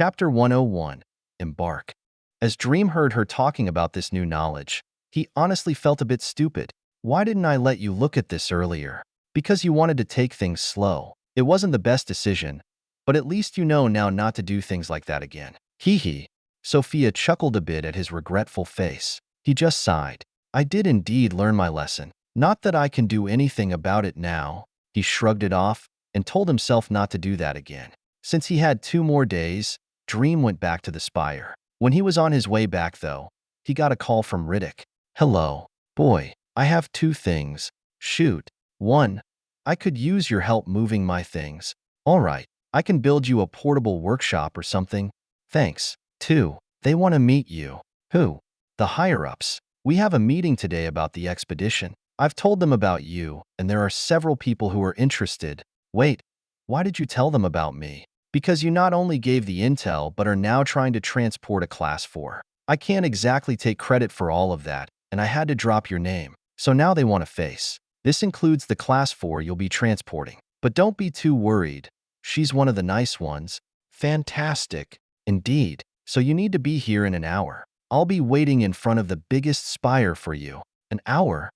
Chapter 101. Embark. As Dream heard her talking about this new knowledge, he honestly felt a bit stupid. Why didn't I let you look at this earlier? Because you wanted to take things slow. It wasn't the best decision, but at least you know now not to do things like that again. Hee hee. Sophia chuckled a bit at his regretful face. He just sighed. I did indeed learn my lesson. Not that I can do anything about it now. He shrugged it off and told himself not to do that again. Since he had 2 more days, Dream went back to the spire. When he was on his way back, though, he got a call from Riddick. Hello. Boy, I have 2 things. Shoot. 1. I could use your help moving my things. All right. I can build you a portable workshop or something. Thanks. 2. They want to meet you. Who? The higher-ups. We have a meeting today about the expedition. I've told them about you, and there are several people who are interested. Wait, why did you tell them about me? Because you not only gave the intel, but are now trying to transport a Class 4. I can't exactly take credit for all of that, and I had to drop your name. So now they want to face. This includes the Class 4 you'll be transporting. But don't be too worried. She's one of the nice ones. Fantastic. Indeed. So you need to be here in an hour. I'll be waiting in front of the biggest spire for you. An hour?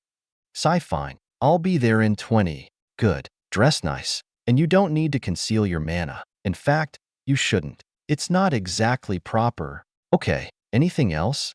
Fine. I'll be there in 20. Good. Dress nice. And you don't need to conceal your mana. In fact, you shouldn't. It's not exactly proper. Okay. Anything else?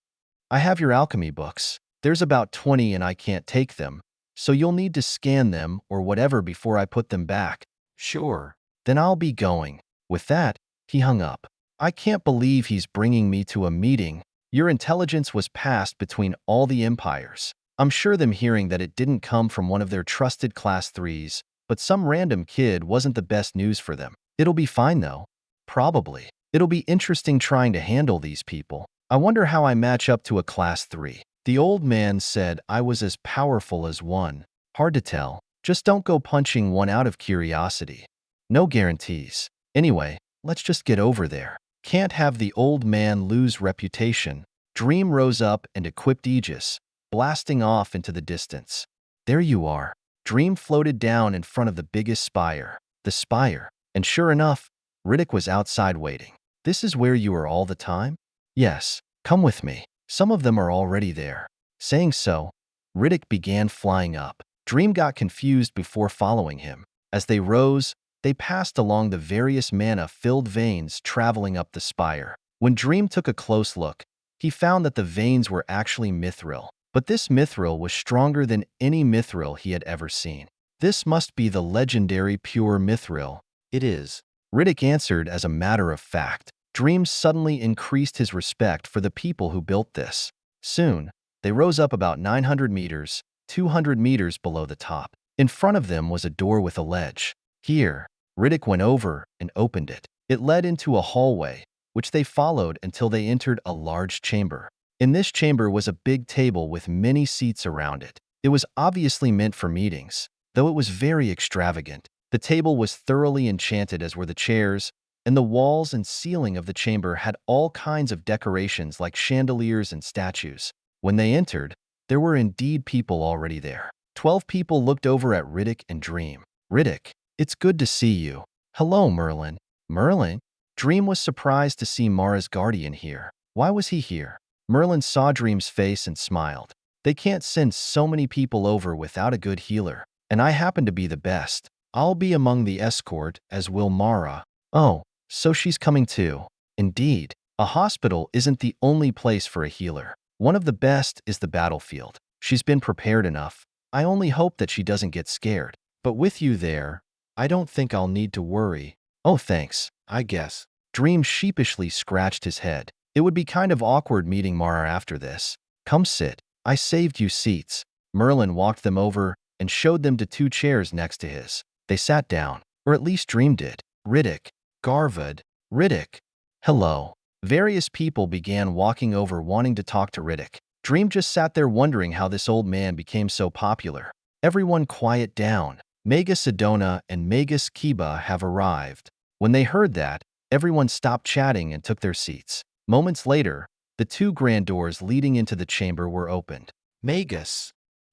I have your alchemy books. There's about 20 and I can't take them. So you'll need to scan them or whatever before I put them back. Sure. Then I'll be going. With that, he hung up. I can't believe he's bringing me to a meeting. Your intelligence was passed between all the empires. I'm sure them hearing that it didn't come from one of their trusted Class 3s, but some random kid wasn't the best news for them. It'll be fine though. Probably. It'll be interesting trying to handle these people. I wonder how I match up to a Class 3. The old man said I was as powerful as one. Hard to tell. Just don't go punching one out of curiosity. No guarantees. Anyway, let's just get over there. Can't have the old man lose reputation. Dream rose up and equipped Egis, blasting off into the distance. There you are. Dream floated down in front of the biggest spire. The spire. And sure enough, Riddick was outside waiting. This is where you are all the time? Yes. Come with me. Some of them are already there. Saying so, Riddick began flying up. Dream got confused before following him. As they rose, they passed along the various mana-filled veins traveling up the spire. When Dream took a close look, he found that the veins were actually mithril. But this mithril was stronger than any mithril he had ever seen. This must be the legendary pure mithril. It is. Riddick answered as a matter of fact. Dream suddenly increased his respect for the people who built this. Soon, they rose up about 900 meters, 200 meters below the top. In front of them was a door with a ledge. Here, Riddick went over and opened it. It led into a hallway, which they followed until they entered a large chamber. In this chamber was a big table with many seats around it. It was obviously meant for meetings, though it was very extravagant. The table was thoroughly enchanted, as were the chairs, and the walls and ceiling of the chamber had all kinds of decorations like chandeliers and statues. When they entered, there were indeed people already there. 12 people looked over at Riddick and Dream. Riddick, it's good to see you. Hello, Merlin. Merlin? Dream was surprised to see Mara's guardian here. Why was he here? Merlin saw Dream's face and smiled. They can't send so many people over without a good healer, and I happen to be the best. I'll be among the escort, as will Mara. Oh, so she's coming too. Indeed, a hospital isn't the only place for a healer. One of the best is the battlefield. She's been prepared enough. I only hope that she doesn't get scared. But with you there, I don't think I'll need to worry. Oh, thanks, I guess. Dream sheepishly scratched his head. It would be kind of awkward meeting Mara after this. Come sit. I saved you seats. Merlin walked them over and showed them to 2 chairs next to his. They sat down, or at least Dream did. Riddick. Garvad. Riddick. Hello. Various people began walking over wanting to talk to Riddick. Dream just sat there wondering how this old man became so popular. Everyone quiet down. Magus Sedona and Magus Kiba have arrived. When they heard that, everyone stopped chatting and took their seats. Moments later, the 2 grand doors leading into the chamber were opened. Magus.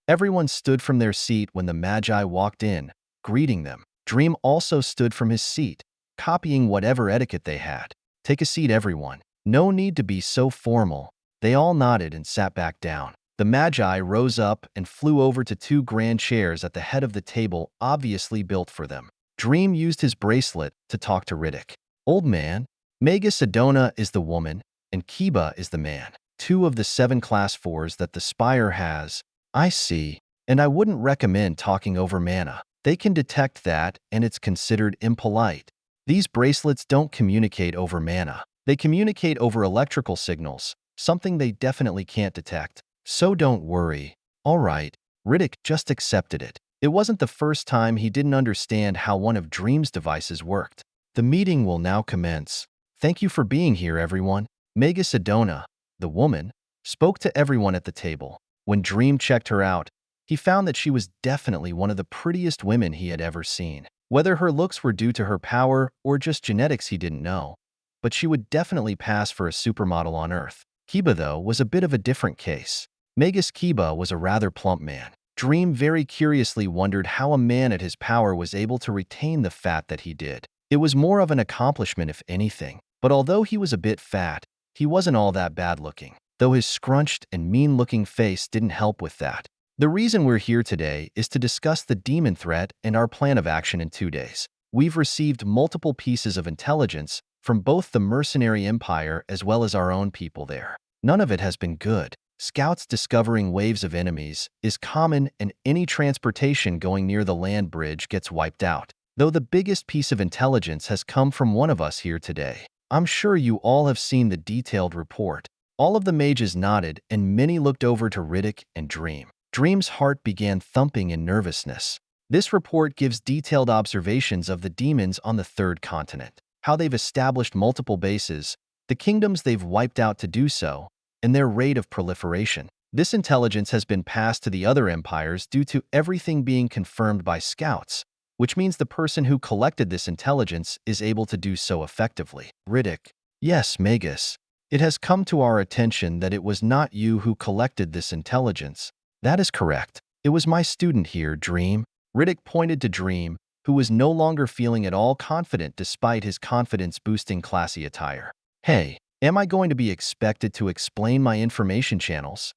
Everyone stood from their seat when the Magi walked in, greeting them. Dream also stood from his seat, copying whatever etiquette they had. Take a seat, everyone. No need to be so formal. They all nodded and sat back down. The Magi rose up and flew over to two grand chairs at the head of the table, obviously built for them. Dream used his bracelet to talk to Riddick. Old man, Mega Sedona is the woman, and Kiba is the man. Two of the 7 class 4s that the spire has. I see. And I wouldn't recommend talking over mana. They can detect that, and it's considered impolite. These bracelets don't communicate over mana. They communicate over electrical signals, something they definitely can't detect. So don't worry. All right. Riddick just accepted it. It wasn't the first time he didn't understand how one of Dream's devices worked. The meeting will now commence. Thank you for being here, everyone. Mega Sedona, the woman, spoke to everyone at the table. When Dream checked her out, he found that she was definitely one of the prettiest women he had ever seen. Whether her looks were due to her power or just genetics, he didn't know, but she would definitely pass for a supermodel on Earth. Kiba, though, was a bit of a different case. Magus Kiba was a rather plump man. Dream very curiously wondered how a man at his power was able to retain the fat that he did. It was more of an accomplishment, if anything. But although he was a bit fat, he wasn't all that bad-looking, though his scrunched and mean-looking face didn't help with that. The reason we're here today is to discuss the demon threat and our plan of action in 2 days. We've received multiple pieces of intelligence from both the mercenary empire as well as our own people there. None of it has been good. Scouts discovering waves of enemies is common, and any transportation going near the land bridge gets wiped out. Though the biggest piece of intelligence has come from one of us here today. I'm sure you all have seen the detailed report. All of the mages nodded, and many looked over to Riddick and Dream. Dream's heart began thumping in nervousness. This report gives detailed observations of the demons on the 3rd continent, how they've established multiple bases, the kingdoms they've wiped out to do so, and their rate of proliferation. This intelligence has been passed to the other empires due to everything being confirmed by scouts, which means the person who collected this intelligence is able to do so effectively. Riddick. Yes, Magus. It has come to our attention that it was not you who collected this intelligence. That is correct. It was my student here, Dream. Riddick pointed to Dream, who was no longer feeling at all confident despite his confidence-boosting classy attire. Hey, am I going to be expected to explain my information channels?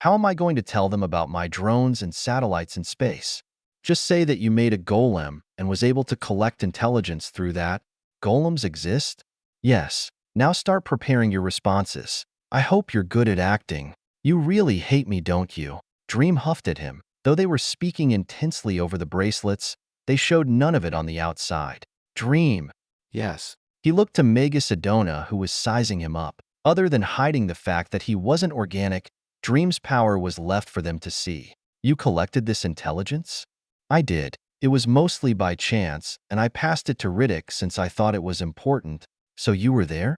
How am I going to tell them about my drones and satellites in space? Just say that you made a golem and was able to collect intelligence through that. Golems exist? Yes. Now start preparing your responses. I hope you're good at acting. You really hate me, don't you? Dream huffed at him. Though they were speaking intensely over the bracelets, they showed none of it on the outside. Dream. Yes. He looked to Mega Sedona, who was sizing him up. Other than hiding the fact that he wasn't organic, Dream's power was left for them to see. You collected this intelligence? I did. It was mostly by chance, and I passed it to Riddick since I thought it was important. So you were there?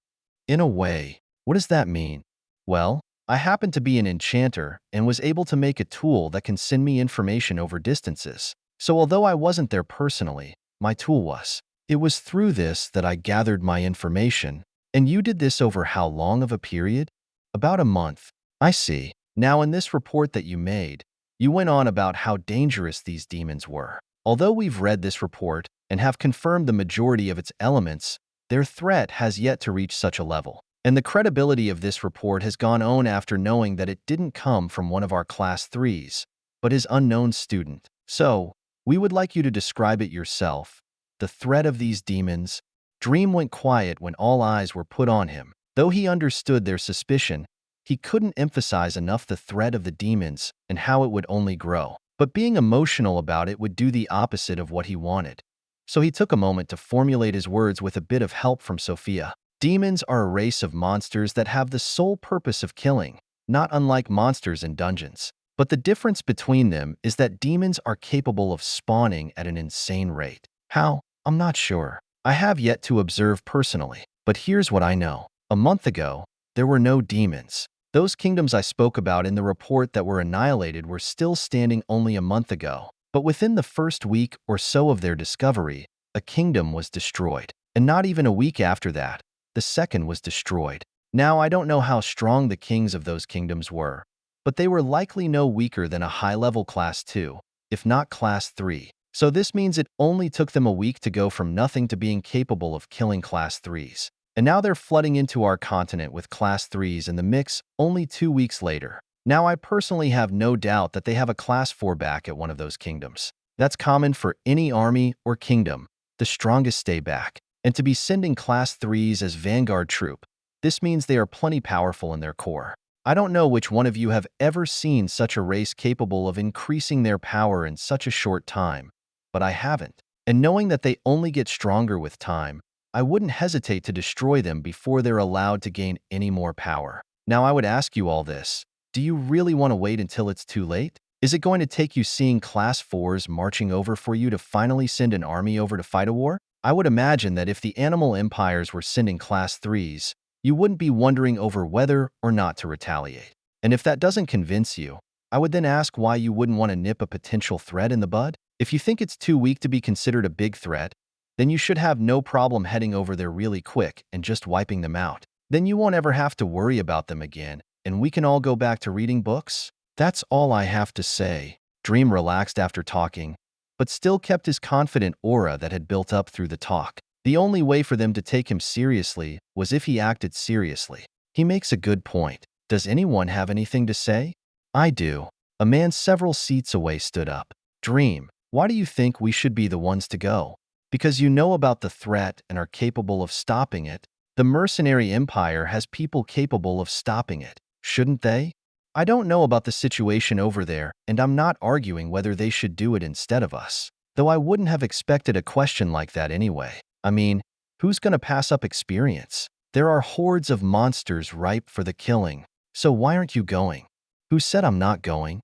In a way. What does that mean? Well, I happen to be an enchanter and was able to make a tool that can send me information over distances. So although I wasn't there personally, my tool was. It was through this that I gathered my information. And you did this over how long of a period? About a month. I see. Now in this report that you made, you went on about how dangerous these demons were. Although we've read this report and have confirmed the majority of its elements, their threat has yet to reach such a level. And the credibility of this report has gone on after knowing that it didn't come from one of our class 3s, but his unknown student. So, we would like you to describe it yourself. The threat of these demons. Dream went quiet when all eyes were put on him. Though he understood their suspicion, he couldn't emphasize enough the threat of the demons and how it would only grow. But being emotional about it would do the opposite of what he wanted. So he took a moment to formulate his words with a bit of help from Sophia. Demons are a race of monsters that have the sole purpose of killing, not unlike monsters in dungeons. But the difference between them is that demons are capable of spawning at an insane rate. How? I'm not sure. I have yet to observe personally. But here's what I know. A month ago, there were no demons. Those kingdoms I spoke about in the report that were annihilated were still standing only a month ago. But within the first week or so of their discovery, a kingdom was destroyed. And not even a week after that, the second was destroyed. Now, I don't know how strong the kings of those kingdoms were, but they were likely no weaker than a high-level class 2, if not class 3. So this means it only took them a week to go from nothing to being capable of killing class 3s. And now they're flooding into our continent with Class 3s in the mix only 2 weeks later. Now I personally have no doubt that they have a Class 4 back at one of those kingdoms. That's common for any army or kingdom. The strongest stay back. And to be sending Class 3s as vanguard troop, this means they are plenty powerful in their core. I don't know which one of you have ever seen such a race capable of increasing their power in such a short time, but I haven't. And knowing that they only get stronger with time, I wouldn't hesitate to destroy them before they're allowed to gain any more power. Now I would ask you all this. Do you really want to wait until it's too late? Is it going to take you seeing Class 4s marching over for you to finally send an army over to fight a war? I would imagine that if the animal empires were sending Class 3s, you wouldn't be wondering over whether or not to retaliate. And if that doesn't convince you, I would then ask why you wouldn't want to nip a potential threat in the bud. If you think it's too weak to be considered a big threat, then you should have no problem heading over there really quick and just wiping them out. Then you won't ever have to worry about them again, and we can all go back to reading books. That's all I have to say. Dream relaxed after talking, but still kept his confident aura that had built up through the talk. The only way for them to take him seriously was if he acted seriously. He makes a good point. Does anyone have anything to say? I do. A man several seats away stood up. Dream, why do you think we should be the ones to go? Because you know about the threat and are capable of stopping it. The mercenary empire has people capable of stopping it, shouldn't they? I don't know about the situation over there, and I'm not arguing whether they should do it instead of us. Though I wouldn't have expected a question like that anyway. I mean, who's gonna pass up experience? There are hordes of monsters ripe for the killing, so why aren't you going? Who said I'm not going?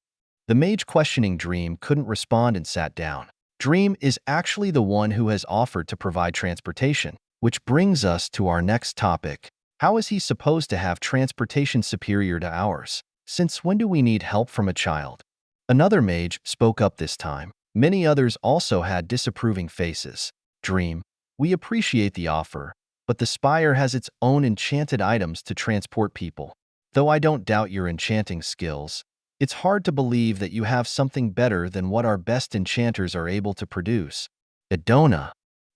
The mage questioning Dream couldn't respond and sat down. Dream is actually the one who has offered to provide transportation, which brings us to our next topic. How is he supposed to have transportation superior to ours? Since when do we need help from a child? Another mage spoke up this time. Many others also had disapproving faces. Dream, we appreciate the offer, but the spire has its own enchanted items to transport people. Though I don't doubt your enchanting skills, it's hard to believe that you have something better than what our best enchanters are able to produce. Edona,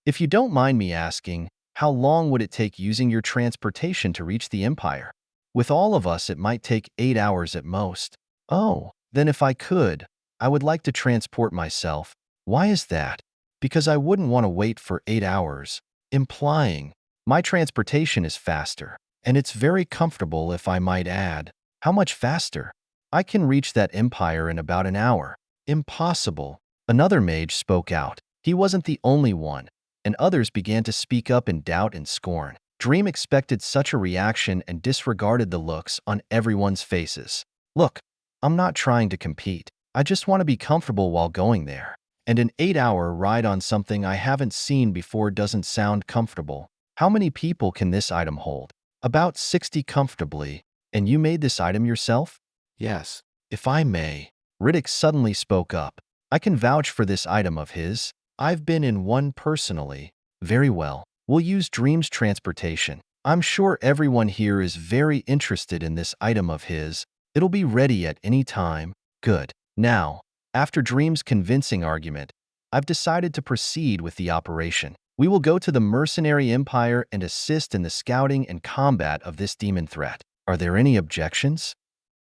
if you don't mind me asking, how long would it take using your transportation to reach the Empire? With all of us, it might take 8 hours at most. Oh, then if I could, I would like to transport myself. Why is that? Because I wouldn't want to wait for 8 hours, implying my transportation is faster, and it's very comfortable if I might add. How much faster? I can reach that empire in about an hour. Impossible. Another mage spoke out. He wasn't the only one, and others began to speak up in doubt and scorn. Dream expected such a reaction and disregarded the looks on everyone's faces. Look, I'm not trying to compete. I just want to be comfortable while going there. And an 8-hour ride on something I haven't seen before doesn't sound comfortable. How many people can this item hold? About 60 comfortably. And you made this item yourself? Yes. If I may. Riddick suddenly spoke up. I can vouch for this item of his. I've been in one personally. Very well. We'll use Dream's transportation. I'm sure everyone here is very interested in this item of his. It'll be ready at any time. Good. Now, after Dream's convincing argument, I've decided to proceed with the operation. We will go to the Mercenary Empire and assist in the scouting and combat of this demon threat. Are there any objections?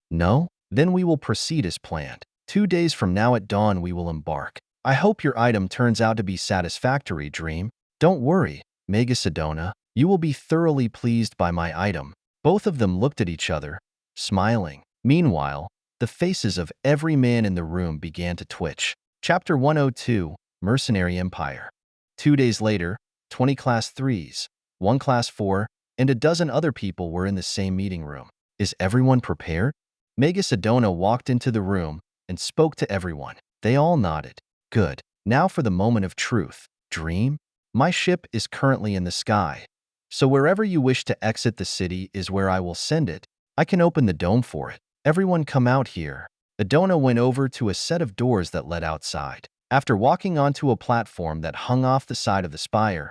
No? Then we will proceed as planned. 2 days from now at dawn we will embark. I hope your item turns out to be satisfactory, Dream. Don't worry, Megasedona. You will be thoroughly pleased by my item. Both of them looked at each other, smiling. Meanwhile, the faces of every man in the room began to twitch. Chapter 102, Mercenary Empire. 2 days later, 20 Class 3s, 1 Class 4, and a dozen other people were in the same meeting room. Is everyone prepared? Megasedona walked into the room and spoke to everyone. They all nodded. Good. Now for the moment of truth. Dream? My ship is currently in the sky, so wherever you wish to exit the city is where I will send it. I can open the dome for it. Everyone come out here. Edona went over to a set of doors that led outside. After walking onto a platform that hung off the side of the spire,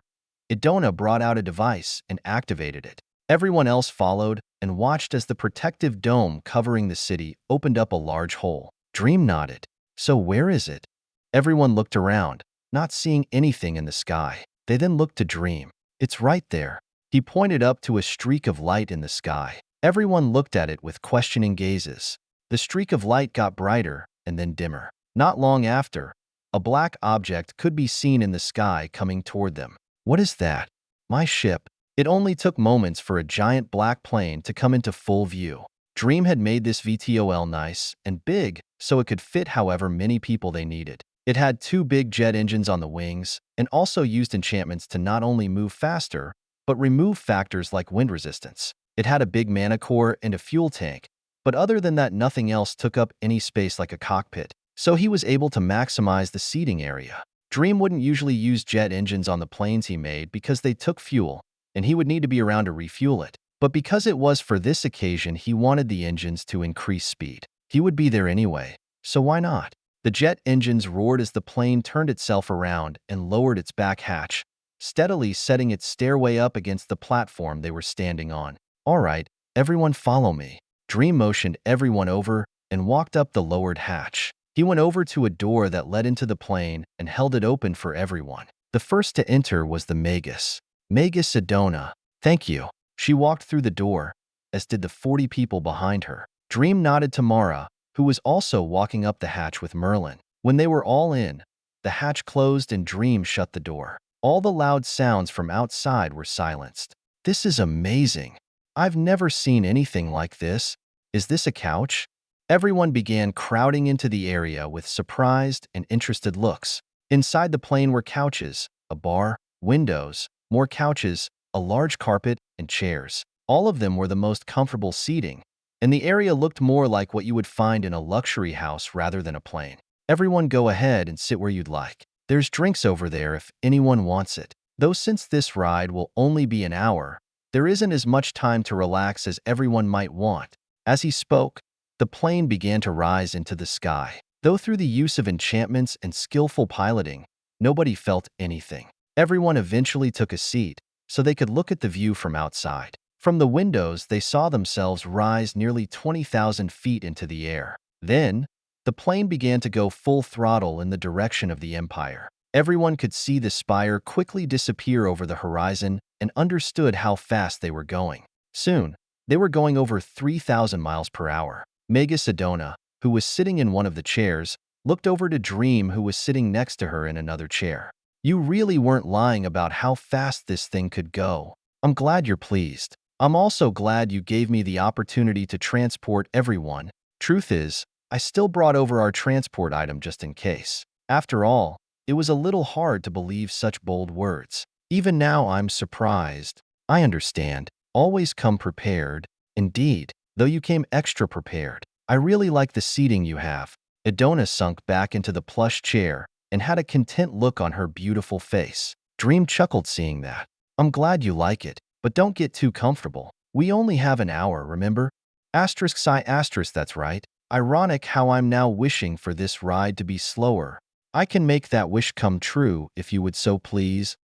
Edona brought out a device and activated it. Everyone else followed and watched as the protective dome covering the city opened up a large hole. Dream nodded. So where is it? Everyone looked around, not seeing anything in the sky. They then looked to Dream. It's right there. He pointed up to a streak of light in the sky. Everyone looked at it with questioning gazes. The streak of light got brighter and then dimmer. Not long after, a black object could be seen in the sky coming toward them. What is that? My ship. It only took moments for a giant black plane to come into full view. Dream had made this VTOL nice and big so it could fit however many people they needed. It had 2 big jet engines on the wings and also used enchantments to not only move faster, but remove factors like wind resistance. It had a big mana core and a fuel tank, but other than that nothing else took up any space like a cockpit, so he was able to maximize the seating area. Dream wouldn't usually use jet engines on the planes he made because they took fuel, and he would need to be around to refuel it. But because it was for this occasion, he wanted the engines to increase speed. He would be there anyway, so why not? The jet engines roared as the plane turned itself around and lowered its back hatch, steadily setting its stairway up against the platform they were standing on. All right, everyone follow me. Dream motioned everyone over and walked up the lowered hatch. He went over to a door that led into the plane and held it open for everyone. The first to enter was the Magus. Magus Sedona. Thank you. She walked through the door, as did the 40 people behind her. Dream nodded to Mara, who was also walking up the hatch with Merlin. When they were all in, the hatch closed and Dream shut the door. All the loud sounds from outside were silenced. This is amazing. I've never seen anything like this. Is this a couch? Everyone began crowding into the area with surprised and interested looks. Inside the plane were couches, a bar, windows, more couches, a large carpet, and chairs. All of them were the most comfortable seating, and the area looked more like what you would find in a luxury house rather than a plane. Everyone go ahead and sit where you'd like. There's drinks over there if anyone wants it. Though since this ride will only be an hour, there isn't as much time to relax as everyone might want. As he spoke, the plane began to rise into the sky. Though through the use of enchantments and skillful piloting, nobody felt anything. Everyone eventually took a seat so they could look at the view from outside. From the windows, they saw themselves rise nearly 20,000 feet into the air. Then, the plane began to go full throttle in the direction of the Empire. Everyone could see the spire quickly disappear over the horizon and understood how fast they were going. Soon, they were going over 3,000 miles per hour. Mega Sedona, who was sitting in one of the chairs, looked over to Dream, who was sitting next to her in another chair. You really weren't lying about how fast this thing could go. I'm glad you're pleased. I'm also glad you gave me the opportunity to transport everyone. Truth is, I still brought over our transport item just in case. After all, it was a little hard to believe such bold words. Even now I'm surprised. I understand. Always come prepared. Indeed, though you came extra prepared. I really like the seating you have. Edona sunk back into the plush chair and had a content look on her beautiful face. Dream chuckled seeing that. I'm glad you like it, but don't get too comfortable. We only have an hour, remember? Asterisk sigh asterisk, that's right. Ironic how I'm now wishing for this ride to be slower. I can make that wish come true if you would so please.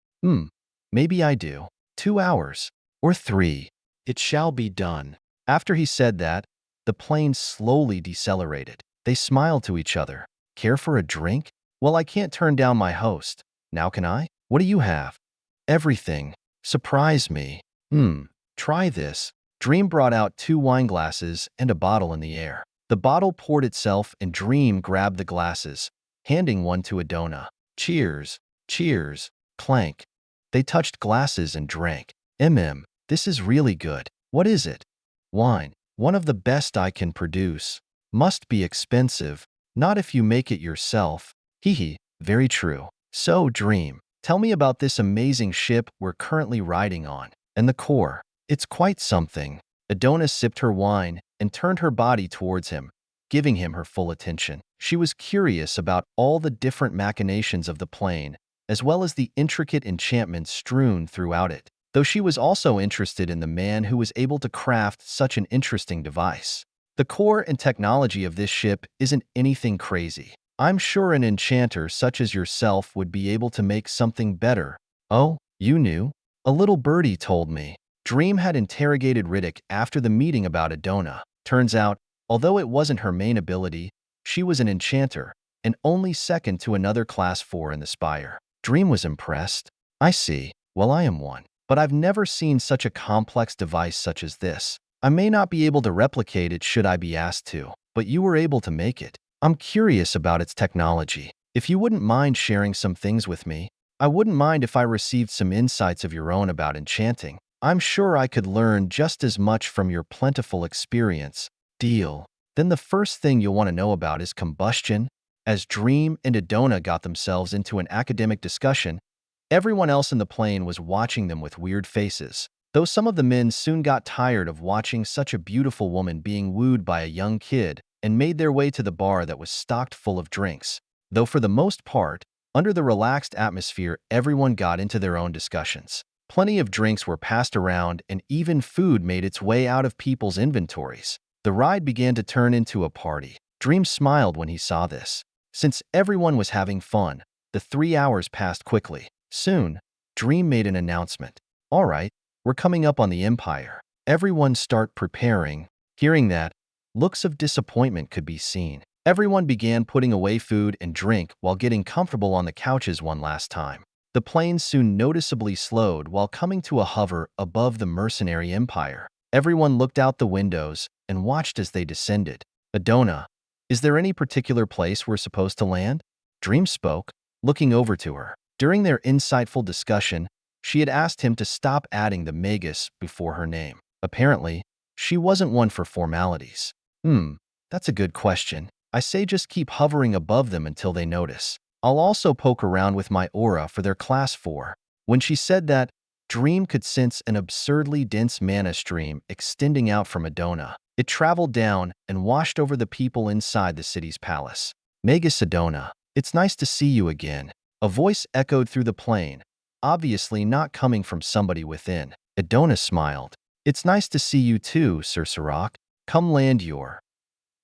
Maybe I do. 2 hours. Or 3. It shall be done. After he said that, the plane slowly decelerated. They smiled to each other. Care for a drink? Well, I can't turn down my host. Now can I? What do you have? Everything. Surprise me. Try this. Dream brought out 2 wine glasses and a bottle in the air. The bottle poured itself and Dream grabbed the glasses, handing one to Edona. Cheers. Cheers. Clank. They touched glasses and drank. This is really good. What is it? Wine. One of the best I can produce. Must be expensive. Not if you make it yourself. Hehe. Very true. So, Dream, tell me about this amazing ship we're currently riding on. And the core. It's quite something. Edona sipped her wine and turned her body towards him, giving him her full attention. She was curious about all the different machinations of the plane, as well as the intricate enchantments strewn throughout it, though she was also interested in the man who was able to craft such an interesting device. The core and technology of this ship isn't anything crazy. I'm sure an enchanter such as yourself would be able to make something better. Oh, you knew? A little birdie told me. Dream had interrogated Riddick after the meeting about Edona. Turns out, although it wasn't her main ability, she was an enchanter, and only second to another class 4 in the spire. Dream was impressed. I see. Well, I am one. but I've never seen such a complex device such as this. I may not be able to replicate it should I be asked to, but you were able to make it. I'm curious about its technology. If you wouldn't mind sharing some things with me, I wouldn't mind if I received some insights of your own about enchanting. I'm sure I could learn just as much from your plentiful experience. Deal. Then the first thing you'll want to know about is combustion. As Dream and Adona got themselves into an academic discussion, everyone else in the plane was watching them with weird faces. Though some of the men soon got tired of watching such a beautiful woman being wooed by a young kid and made their way to the bar that was stocked full of drinks. Though for the most part, under the relaxed atmosphere, everyone got into their own discussions. Plenty of drinks were passed around and even food made its way out of people's inventories. The ride began to turn into a party. Dream smiled when he saw this. Since everyone was having fun, the 3 hours passed quickly. Soon, Dream made an announcement. All right, we're coming up on the Empire. Everyone start preparing. Hearing that, looks of disappointment could be seen. Everyone began putting away food and drink while getting comfortable on the couches one last time. The plane soon noticeably slowed while coming to a hover above the mercenary empire. Everyone looked out the windows and watched as they descended. Adona, is there any particular place we're supposed to land? Dream spoke, looking over to her. During their insightful discussion, she had asked him to stop adding the magus before her name. Apparently, she wasn't one for formalities. That's a good question. I say just keep hovering above them until they notice. I'll also poke around with my aura for their class 4. When she said that, Dream could sense an absurdly dense mana stream extending out from Adona. It traveled down and washed over the people inside the city's palace. Magus Adona, it's nice to see you again. A voice echoed through the plane, obviously not coming from somebody within. Adona smiled. It's nice to see you too, Sir Sarak. Come land your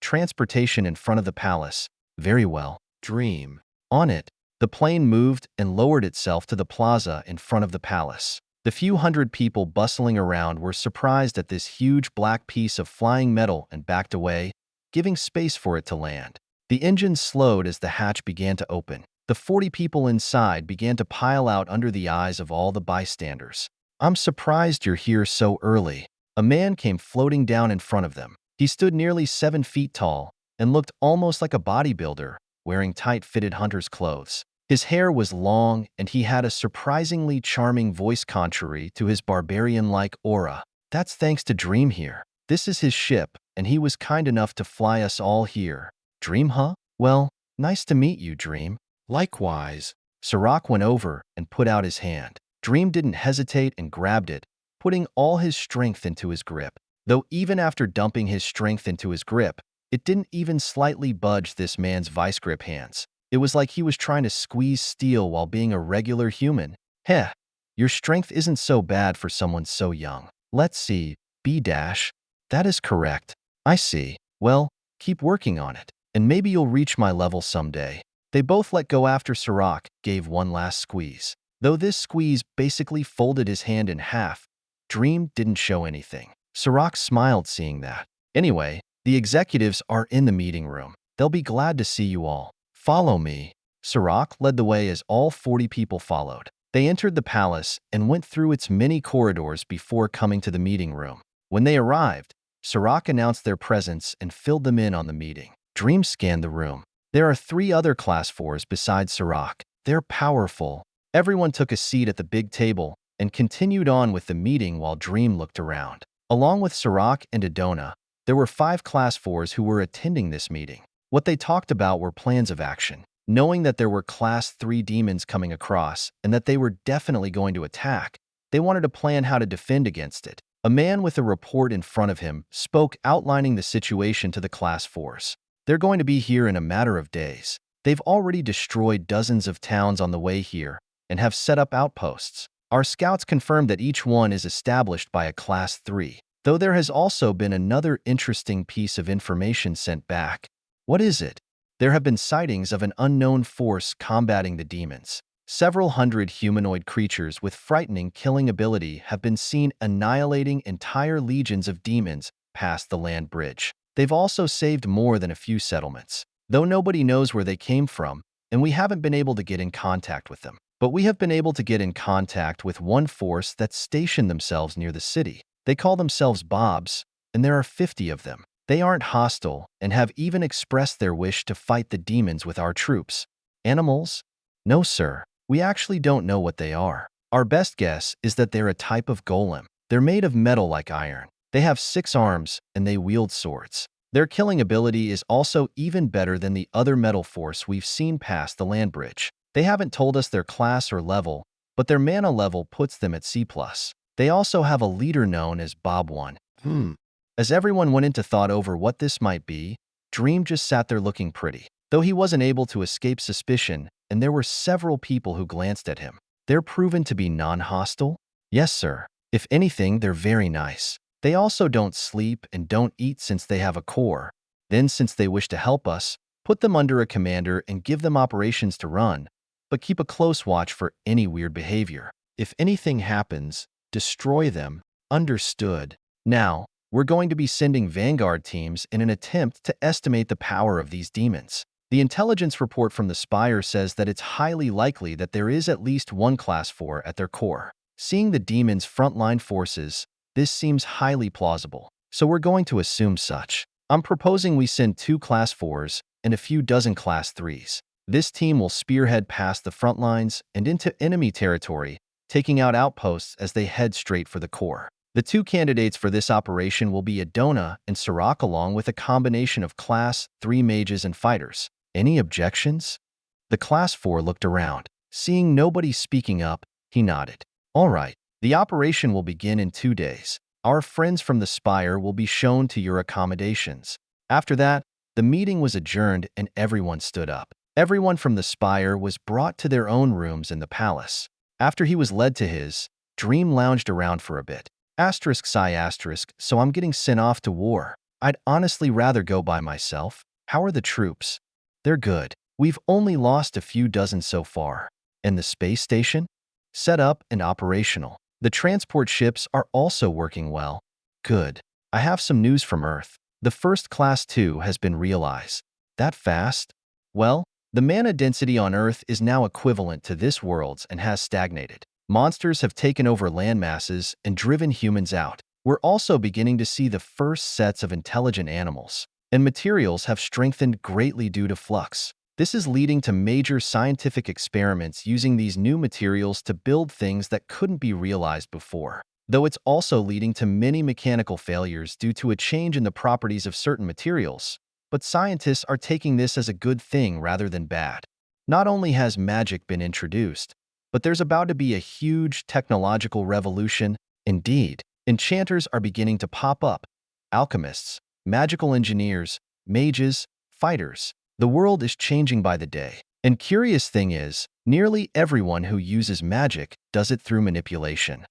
transportation in front of the palace. Very well. Dream. On it, the plane moved and lowered itself to the plaza in front of the palace. The few hundred people bustling around were surprised at this huge black piece of flying metal and backed away, giving space for it to land. The engine slowed as the hatch began to open. The 40 people inside began to pile out under the eyes of all the bystanders. I'm surprised you're here so early. A man came floating down in front of them. He stood nearly 7 feet tall and looked almost like a bodybuilder, wearing tight-fitted hunter's clothes. His hair was long, and he had a surprisingly charming voice contrary to his barbarian-like aura. That's thanks to Dream here. This is his ship, and he was kind enough to fly us all here. Dream, huh? Well, nice to meet you, Dream. Likewise. Sarak went over and put out his hand. Dream didn't hesitate and grabbed it, putting all his strength into his grip. Though even after dumping his strength into his grip, it didn't even slightly budge this man's vice grip hands. It was like he was trying to squeeze steel while being a regular human. Heh, your strength isn't so bad for someone so young. Let's see, B-dash. That is correct. I see. Well, keep working on it, and maybe you'll reach my level someday. They both let go after Sarak gave one last squeeze. Though this squeeze basically folded his hand in half, Dream didn't show anything. Sarak smiled seeing that. Anyway, the executives are in the meeting room. They'll be glad to see you all. Follow me. Sarak led the way as all 40 people followed. They entered the palace and went through its many corridors before coming to the meeting room. When they arrived, Sarak announced their presence and filled them in on the meeting. Dream scanned the room. There are 3 other Class 4s besides Sarak. They're powerful. Everyone took a seat at the big table and continued on with the meeting while Dream looked around. Along with Sarak and Adona, there were 5 Class 4s who were attending this meeting. What they talked about were plans of action. Knowing that there were Class 3 demons coming across and that they were definitely going to attack, they wanted to plan how to defend against it. A man with a report in front of him spoke outlining the situation to the Class 4s. They're going to be here in a matter of days. They've already destroyed dozens of towns on the way here and have set up outposts. Our scouts confirmed that each one is established by a Class 3, though there has also been another interesting piece of information sent back. What is it? There have been sightings of an unknown force combating the demons. Several hundred humanoid creatures with frightening killing ability have been seen annihilating entire legions of demons past the land bridge. They've also saved more than a few settlements, though nobody knows where they came from, and we haven't been able to get in contact with them. but we have been able to get in contact with one force that's stationed themselves near the city. They call themselves Bobs, and there are 50 of them. They aren't hostile and have even expressed their wish to fight the demons with our troops. Animals? No, sir. We actually don't know what they are. Our best guess is that they're a type of golem. They're made of metal like iron. They have 6 arms and they wield swords. Their killing ability is also even better than the other metal force we've seen past the land bridge. They haven't told us their class or level, but their mana level puts them at C+. They also have a leader known as Bob 1. As everyone went into thought over what this might be, Dream just sat there looking pretty. Though he wasn't able to escape suspicion, and there were several people who glanced at him. They're proven to be non-hostile? Yes, sir. If anything, they're very nice. They also don't sleep and don't eat since they have a core. Then, since they wish to help us, put them under a commander and give them operations to run, but keep a close watch for any weird behavior. If anything happens, destroy them. Understood. Now, we're going to be sending Vanguard teams in an attempt to estimate the power of these demons. The intelligence report from the Spire says that it's highly likely that there is at least one Class 4 at their core. Seeing the demons' frontline forces, this seems highly plausible, so we're going to assume such. I'm proposing we send 2 Class 4s and a few dozen Class 3s. This team will spearhead past the front lines and into enemy territory, taking out outposts as they head straight for the core. The 2 candidates for this operation will be Adona and Sarak, along with a combination of Class 3 mages and fighters. Any objections? The Class 4 looked around. Seeing nobody speaking up, he nodded. All right, the operation will begin in 2 days. Our friends from the Spire will be shown to your accommodations. After that, the meeting was adjourned and everyone stood up. Everyone from the Spire was brought to their own rooms in the palace. After he was led to his, Dream lounged around for a bit. So I'm getting sent off to war. I'd honestly rather go by myself. How are the troops? They're good. We've only lost a few dozen so far. And the space station? Set up and operational. The transport ships are also working well. Good. I have some news from Earth. The first Class 2 has been realized. That fast? Well, the mana density on Earth is now equivalent to this world's and has stagnated. Monsters have taken over land masses and driven humans out. We're also beginning to see the first sets of intelligent animals, and materials have strengthened greatly due to flux. This is leading to major scientific experiments using these new materials to build things that couldn't be realized before. Though it's also leading to many mechanical failures due to a change in the properties of certain materials. But scientists are taking this as a good thing rather than bad. Not only has magic been introduced, but there's about to be a huge technological revolution. Indeed, enchanters are beginning to pop up. Alchemists, magical engineers, mages, fighters. The world is changing by the day. And curious thing is, nearly everyone who uses magic does it through manipulation.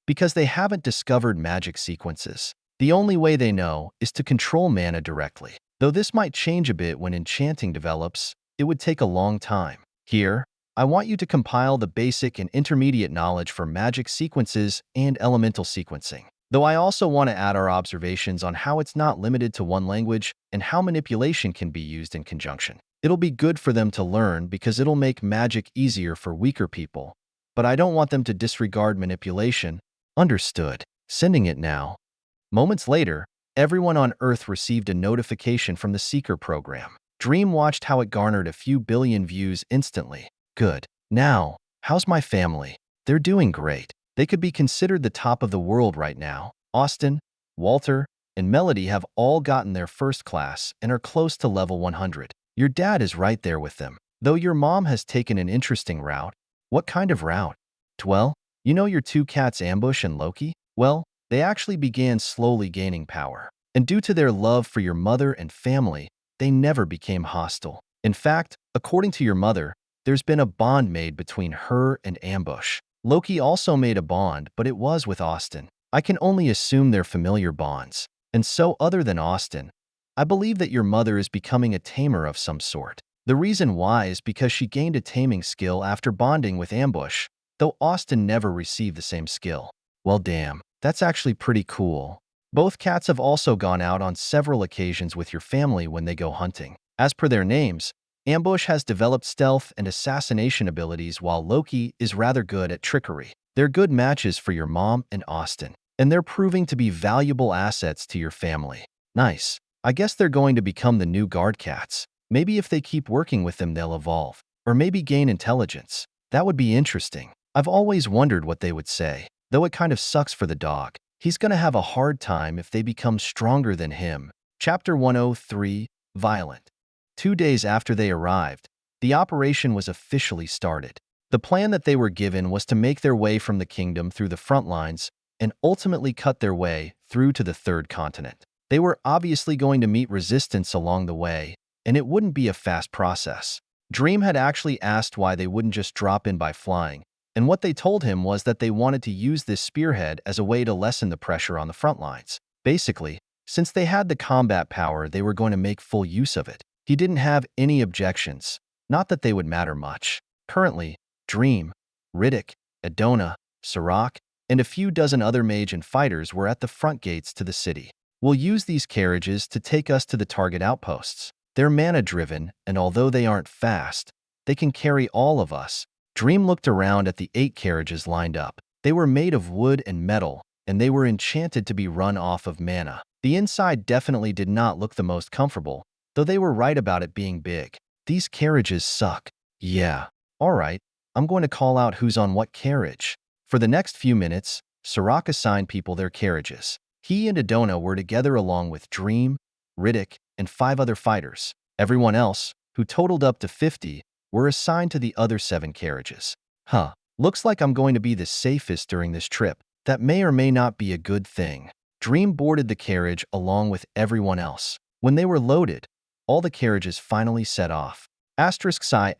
Because they haven't discovered magic sequences. The only way they know is to control mana directly. Though this might change a bit when enchanting develops, it would take a long time. Here, I want you to compile the basic and intermediate knowledge for magic sequences and elemental sequencing. Though I also want to add our observations on how it's not limited to one language and how manipulation can be used in conjunction. It'll be good for them to learn because it'll make magic easier for weaker people. But I don't want them to disregard manipulation. Understood. Sending it now. Moments later, everyone on Earth received a notification from the Seeker program. Dream watched how it garnered a few billion views instantly. Good. Now, how's my family? They're doing great. They could be considered the top of the world right now. Austin, Walter, and Melody have all gotten their first class and are close to level 100. Your dad is right there with them. Though your mom has taken an interesting route. What kind of route? Well, you know your 2 cats Ambush and Loki? Well, they actually began slowly gaining power. And due to their love for your mother and family, they never became hostile. In fact, according to your mother, there's been a bond made between her and Ambush. Loki also made a bond, but it was with Austin. I can only assume they're familiar bonds. And so, other than Austin, I believe that your mother is becoming a tamer of some sort. The reason why is because she gained a taming skill after bonding with Ambush, though Austin never received the same skill. Well, damn, that's actually pretty cool. Both cats have also gone out on several occasions with your family when they go hunting. As per their names, Ambush has developed stealth and assassination abilities while Loki is rather good at trickery. They're good matches for your mom and Austin, and they're proving to be valuable assets to your family. Nice. I guess they're going to become the new guard cats. Maybe if they keep working with them they'll evolve. Or maybe gain intelligence. That would be interesting. I've always wondered what they would say, though it kind of sucks for the dog. He's gonna have a hard time if they become stronger than him. Chapter 103, Violent. 2 days after they arrived, the operation was officially started. The plan that they were given was to make their way from the kingdom through the front lines and ultimately cut their way through to the third continent. They were obviously going to meet resistance along the way, and it wouldn't be a fast process. Dream had actually asked why they wouldn't just drop in by flying, and what they told him was that they wanted to use this spearhead as a way to lessen the pressure on the front lines. Basically, since they had the combat power, they were going to make full use of it. He didn't have any objections, not that they would matter much. Currently, Dream, Riddick, Adona, Sarak, and a few dozen other mage and fighters were at the front gates to the city. We'll use these carriages to take us to the target outposts. They're mana-driven, and although they aren't fast, they can carry all of us. Dream looked around at the 8 carriages lined up. They were made of wood and metal, and they were enchanted to be run off of mana. The inside definitely did not look the most comfortable, though they were right about it being big. These carriages suck. Yeah. Alright, I'm going to call out who's on what carriage. For the next few minutes, Sarak assigned people their carriages. He and Adona were together along with Dream, Riddick, and 5 other fighters. Everyone else, who totaled up to 50, were assigned to the other 7 carriages. Looks like I'm going to be the safest during this trip. That may or may not be a good thing. Dream boarded the carriage along with everyone else. When they were loaded, all the carriages finally set off. *Psi*,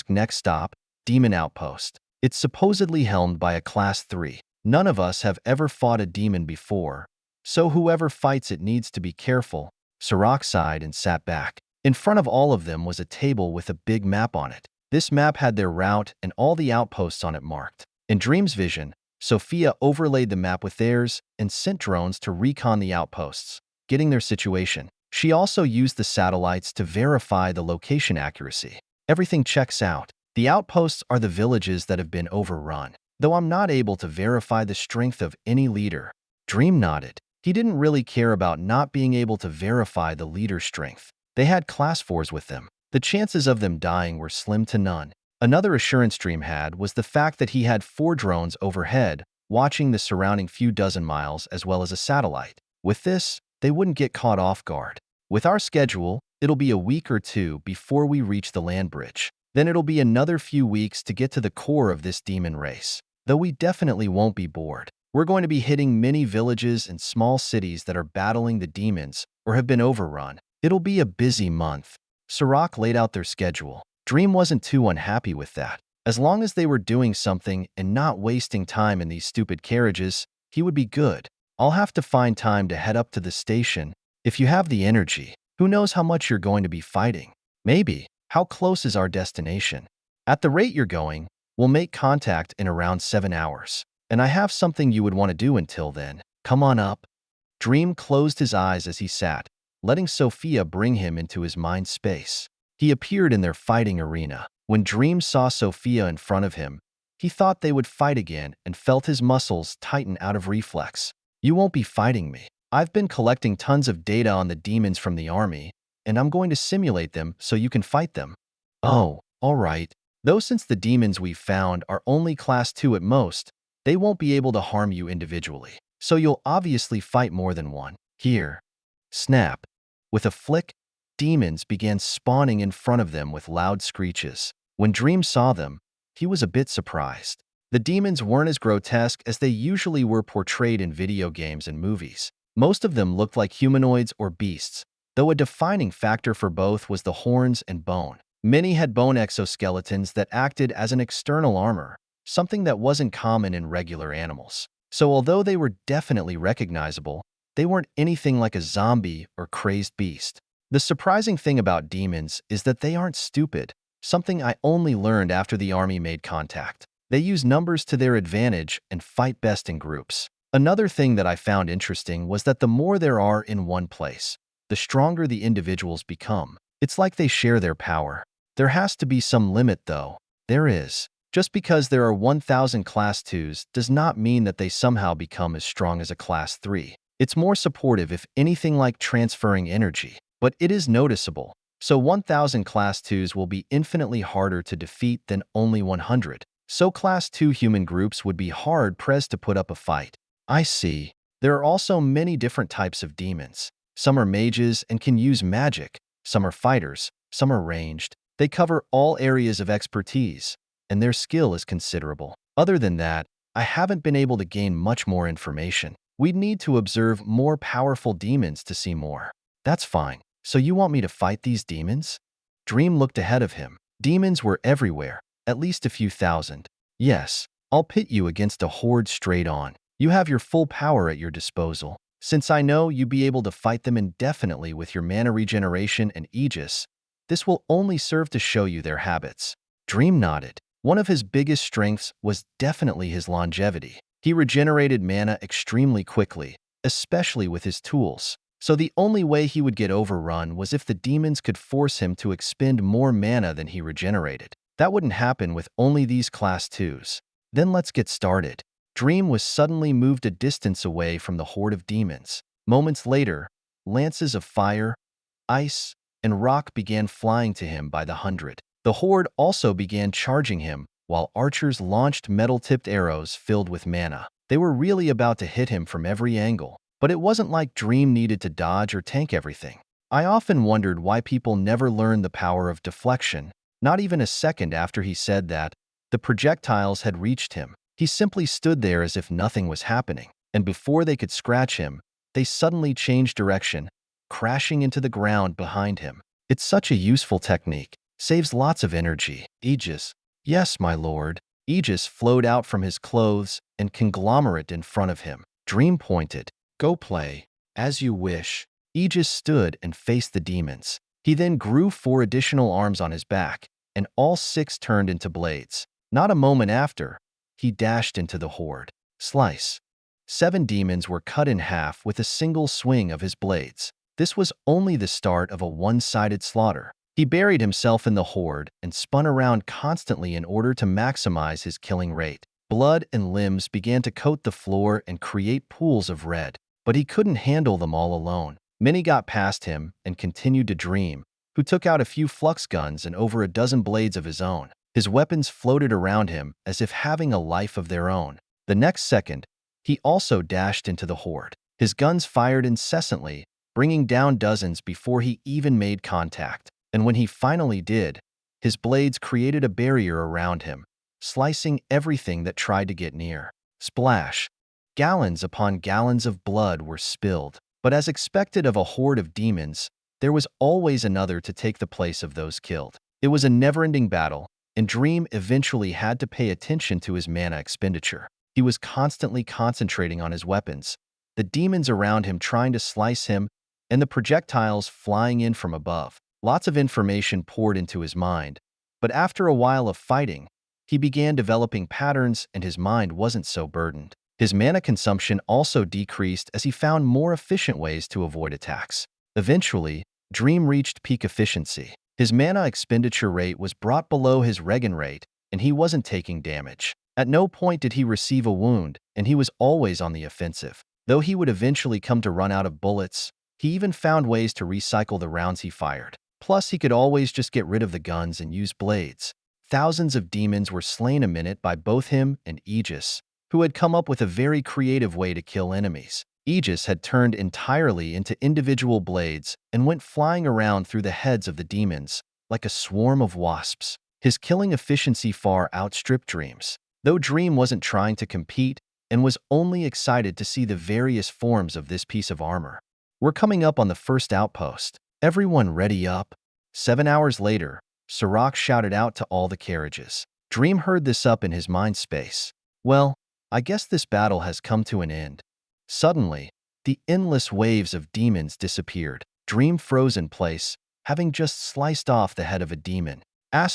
next stop, Demon Outpost. It's supposedly helmed by a Class 3. None of us have ever fought a demon before, so whoever fights it needs to be careful. Sarak sighed and sat back. In front of all of them was a table with a big map on it. This map had their route and all the outposts on it marked. In Dream's vision, Sophia overlaid the map with theirs and sent drones to recon the outposts, getting their situation. She also used the satellites to verify the location accuracy. Everything checks out. The outposts are the villages that have been overrun, though I'm not able to verify the strength of any leader. Dream nodded. He didn't really care about not being able to verify the leader's strength. They had Class 4s with them. The chances of them dying were slim to none. Another assurance Dream had was the fact that he had 4 drones overhead, watching the surrounding few dozen miles as well as a satellite. With this, they wouldn't get caught off guard. With our schedule, it'll be a week or 2 before we reach the land bridge. Then it'll be another few weeks to get to the core of this demon race. Though we definitely won't be bored. We're going to be hitting many villages and small cities that are battling the demons or have been overrun. It'll be a busy month. Sarak laid out their schedule. Dream wasn't too unhappy with that. As long as they were doing something and not wasting time in these stupid carriages, he would be good. I'll have to find time to head up to the station. If you have the energy, who knows how much you're going to be fighting? Maybe. How close is our destination? At the rate you're going, we'll make contact in around 7 hours. And I have something you would want to do until then. Come on up. Dream closed his eyes as he sat, letting Sophia bring him into his mind space. He appeared in their fighting arena. When Dream saw Sophia in front of him, he thought they would fight again and felt his muscles tighten out of reflex. You won't be fighting me. I've been collecting tons of data on the demons from the army, and I'm going to simulate them so you can fight them. Oh, all right. Though since the demons we've found are only Class 2 at most, they won't be able to harm you individually. So you'll obviously fight more than one. Here. Snap. With a flick, demons began spawning in front of them with loud screeches. When Dream saw them, he was a bit surprised. The demons weren't as grotesque as they usually were portrayed in video games and movies. Most of them looked like humanoids or beasts, though a defining factor for both was the horns and bone. Many had bone exoskeletons that acted as an external armor, something that wasn't common in regular animals. So although they were definitely recognizable, they weren't anything like a zombie or crazed beast. The surprising thing about demons is that they aren't stupid, something I only learned after the army made contact. They use numbers to their advantage and fight best in groups. Another thing that I found interesting was that the more there are in one place, the stronger the individuals become. It's like they share their power. There has to be some limit though. There is. Just because there are 1,000 Class 2s does not mean that they somehow become as strong as a Class 3. It's more supportive if anything like transferring energy, but it is noticeable. So 1,000 Class 2s will be infinitely harder to defeat than only 100. So Class 2 human groups would be hard-pressed to put up a fight. I see. There are also many different types of demons. Some are mages and can use magic. Some are fighters. Some are ranged. They cover all areas of expertise, and their skill is considerable. Other than that, I haven't been able to gain much more information. We'd need to observe more powerful demons to see more. That's fine. So you want me to fight these demons? Dream looked ahead of him. Demons were everywhere, at least a few thousand. Yes, I'll pit you against a horde straight on. You have your full power at your disposal. Since I know you'd be able to fight them indefinitely with your mana regeneration and Aegis, this will only serve to show you their habits. Dream nodded. One of his biggest strengths was definitely his longevity. He regenerated mana extremely quickly, especially with his tools. So the only way he would get overrun was if the demons could force him to expend more mana than he regenerated. That wouldn't happen with only these Class 2s. Then let's get started. Dream was suddenly moved a distance away from the horde of demons. Moments later, lances of fire, ice, and rock began flying to him by the hundred. The horde also began charging him, while archers launched metal-tipped arrows filled with mana. They were really about to hit him from every angle. But it wasn't like Dream needed to dodge or tank everything. I often wondered why people never learned the power of deflection. Not even a second after he said that, the projectiles had reached him. He simply stood there as if nothing was happening. And before they could scratch him, they suddenly changed direction, crashing into the ground behind him. It's such a useful technique. Saves lots of energy. Egis. Yes, my lord. Egis flowed out from his clothes and conglomerate in front of him. Dream pointed. Go play. As you wish. Egis stood and faced the demons. He then grew 4 additional arms on his back, and all 6 turned into blades. Not a moment after, he dashed into the horde. Slice. 7 demons were cut in half with a single swing of his blades. This was only the start of a one-sided slaughter. He buried himself in the horde and spun around constantly in order to maximize his killing rate. Blood and limbs began to coat the floor and create pools of red. But he couldn't handle them all alone. Many got past him and continued to Dream, who took out a few flux guns and over a dozen blades of his own. His weapons floated around him as if having a life of their own. The next second, he also dashed into the horde. His guns fired incessantly, bringing down dozens before he even made contact. And when he finally did, his blades created a barrier around him, slicing everything that tried to get near. Splash. Gallons upon gallons of blood were spilled, but as expected of a horde of demons, there was always another to take the place of those killed. It was a never-ending battle, and Dream eventually had to pay attention to his mana expenditure. He was constantly concentrating on his weapons, the demons around him trying to slice him, and the projectiles flying in from above. Lots of information poured into his mind, but after a while of fighting, he began developing patterns and his mind wasn't so burdened. His mana consumption also decreased as he found more efficient ways to avoid attacks. Eventually, Dream reached peak efficiency. His mana expenditure rate was brought below his regen rate, and he wasn't taking damage. At no point did he receive a wound, and he was always on the offensive. Though he would eventually come to run out of bullets, he even found ways to recycle the rounds he fired. Plus, he could always just get rid of the guns and use blades. Thousands of demons were slain a minute by both him and Egis, who had come up with a very creative way to kill enemies. Egis had turned entirely into individual blades and went flying around through the heads of the demons like a swarm of wasps. His killing efficiency far outstripped Dream's, though Dream wasn't trying to compete and was only excited to see the various forms of this piece of armor. We're coming up on the first outpost. Everyone ready up? 7 hours later, Sarak shouted out to all the carriages. Dream heard this up in his mind space. Well, I guess this battle has come to an end. Suddenly, the endless waves of demons disappeared. Dream froze in place, having just sliced off the head of a demon. Sigh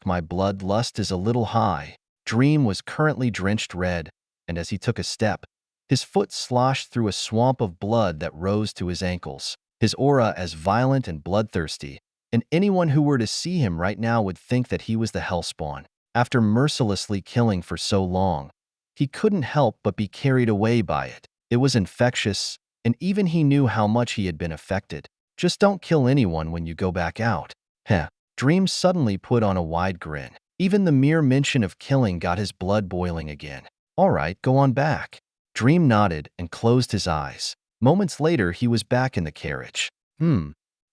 my bloodlust is a little high. Dream was currently drenched red, and as he took a step, his foot sloshed through a swamp of blood that rose to his ankles. His aura as violent and bloodthirsty, and anyone who were to see him right now would think that he was the hellspawn. After mercilessly killing for so long, he couldn't help but be carried away by it. It was infectious, and even he knew how much he had been affected. Just don't kill anyone when you go back out. Heh. Dream suddenly put on a wide grin. Even the mere mention of killing got his blood boiling again. All right, go on back. Dream nodded and closed his eyes. Moments later, he was back in the carriage.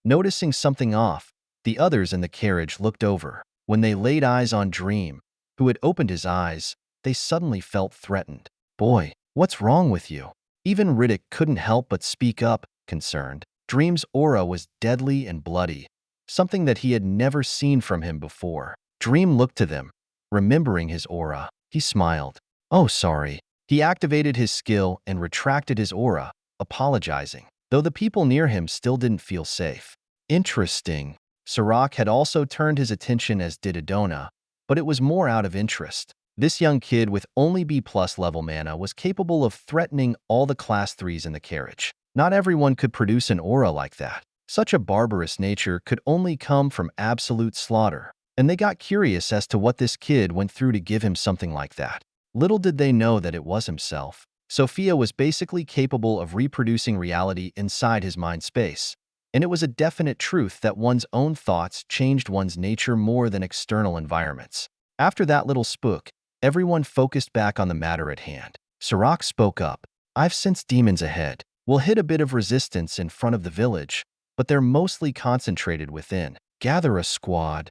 Noticing something off, the others in the carriage looked over. When they laid eyes on Dream, who had opened his eyes, they suddenly felt threatened. Boy, what's wrong with you? Even Riddick couldn't help but speak up, concerned. Dream's aura was deadly and bloody, something that he had never seen from him before. Dream looked to them, remembering his aura. He smiled. Oh, sorry. He activated his skill and retracted his aura, apologizing, though the people near him still didn't feel safe. Interesting. Sarak had also turned his attention, as did Adona, but it was more out of interest. This young kid with only B+ level mana was capable of threatening all the class 3s in the carriage. Not everyone could produce an aura like that. Such a barbarous nature could only come from absolute slaughter, and they got curious as to what this kid went through to give him something like that. Little did they know that it was himself. Sophia was basically capable of reproducing reality inside his mind space, and it was a definite truth that one's own thoughts changed one's nature more than external environments. After that little spook, everyone focused back on the matter at hand. Sarak spoke up. I've sensed demons ahead. We'll hit a bit of resistance in front of the village, but they're mostly concentrated within. Gather a squad.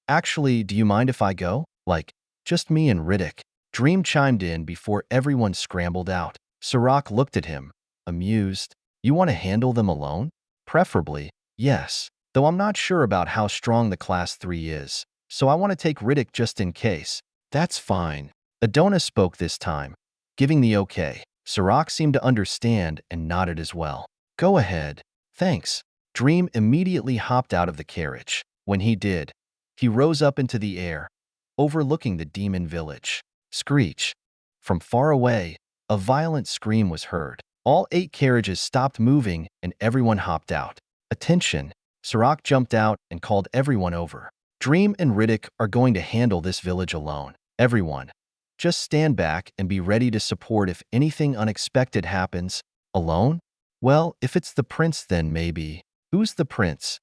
Actually, do you mind if I go? Like, just me and Riddick. Dream chimed in before everyone scrambled out. Sarak looked at him, amused. You want to handle them alone? Preferably, yes. Though I'm not sure about how strong the class 3 is, so I want to take Riddick just in case. That's fine. Adona spoke this time, giving the okay. Sarak seemed to understand and nodded as well. Go ahead. Thanks. Dream immediately hopped out of the carriage. When he did, he rose up into the air, overlooking the demon village. Screech. From far away, a violent scream was heard. All 8 carriages stopped moving and everyone hopped out. Attention! Sarak jumped out and called everyone over. Dream and Riddick are going to handle this village alone. Everyone, just stand back and be ready to support if anything unexpected happens. Alone? Well, if it's the prince, then maybe. Who's the prince?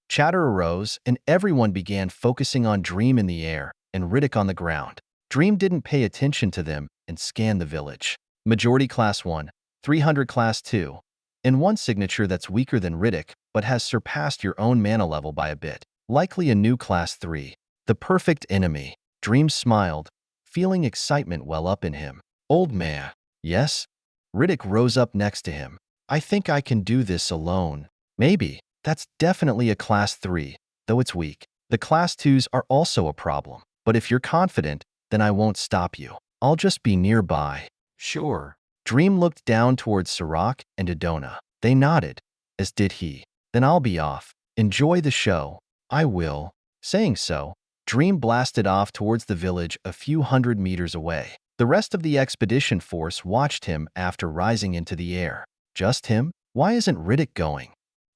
Chatter arose and everyone began focusing on Dream in the air and Riddick on the ground. Dream didn't pay attention to them and scanned the village. Majority class 1, 300 class 2, and one signature that's weaker than Riddick but has surpassed your own mana level by a bit. Likely a new class 3. The perfect enemy. Dream smiled, feeling excitement well up in him. Old man. Yes? Riddick rose up next to him. I think I can do this alone. Maybe. That's definitely a class 3, though it's weak. The class 2s are also a problem, but if you're confident, then I won't stop you. I'll just be nearby. Sure. Dream looked down towards Sarak and Adona. They nodded, as did he. Then I'll be off. Enjoy the show. I will. Saying so, Dream blasted off towards the village a few hundred meters away. The rest of the expedition force watched him after rising into the air. Just him? Why isn't Riddick going?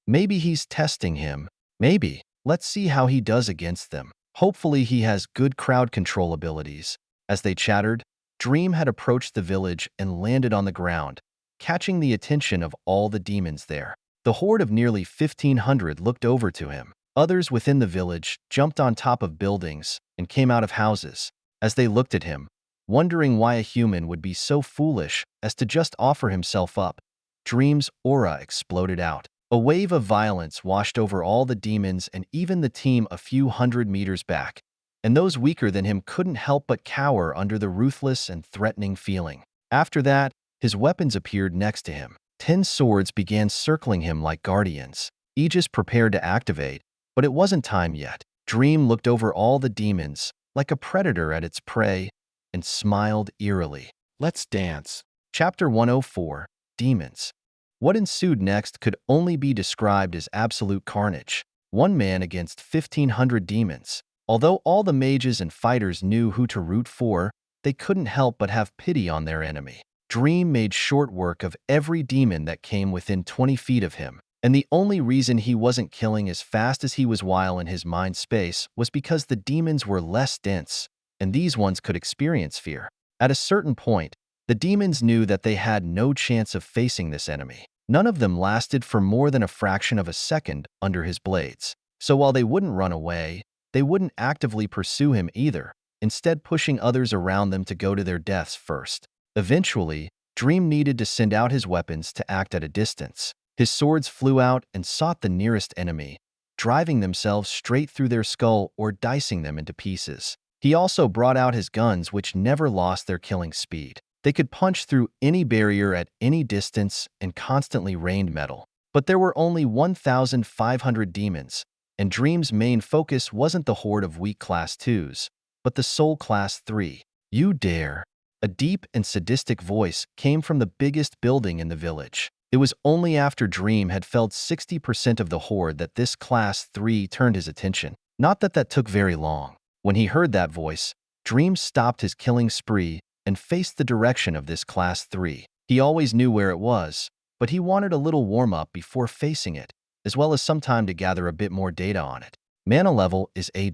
Maybe he's testing him. Maybe. Let's see how he does against them. Hopefully he has good crowd control abilities. As they chattered, Dream had approached the village and landed on the ground, catching the attention of all the demons there. The horde of nearly 1,500 looked over to him. Others within the village jumped on top of buildings and came out of houses as they looked at him, wondering why a human would be so foolish as to just offer himself up. Dream's aura exploded out. A wave of violence washed over all the demons and even the team a few hundred meters back, and those weaker than him couldn't help but cower under the ruthless and threatening feeling. After that, his weapons appeared next to him. 10 swords began circling him like guardians. Egis prepared to activate, but it wasn't time yet. Dream looked over all the demons, like a predator at its prey, and smiled eerily. Let's dance. Chapter 104, Demons. What ensued next could only be described as absolute carnage. One man against 1,500 demons. Although all the mages and fighters knew who to root for, they couldn't help but have pity on their enemy. Dream made short work of every demon that came within 20 feet of him, And the only reason he wasn't killing as fast as he was while in his mind space was because the demons were less dense, and these ones could experience fear. At a certain point, the demons knew that they had no chance of facing this enemy. None of them lasted for more than a fraction of a second under his blades. So while they wouldn't run away, they wouldn't actively pursue him either, instead pushing others around them to go to their deaths first. Eventually, Dream needed to send out his weapons to act at a distance. His swords flew out and sought the nearest enemy, driving themselves straight through their skull or dicing them into pieces. He also brought out his guns, which never lost their killing speed. They could punch through any barrier at any distance and constantly rained metal. But there were only 1,500 demons, and Dream's main focus wasn't the horde of weak Class 2s, but the Soul Class 3. You dare? A deep and sadistic voice came from the biggest building in the village. It was only after Dream had felled 60% of the horde that this Class 3 turned his attention. Not that that took very long. When he heard that voice, Dream stopped his killing spree and faced the direction of this Class 3. He always knew where it was, but he wanted a little warm-up before facing it, as well as some time to gather a bit more data on it. Mana level is A-.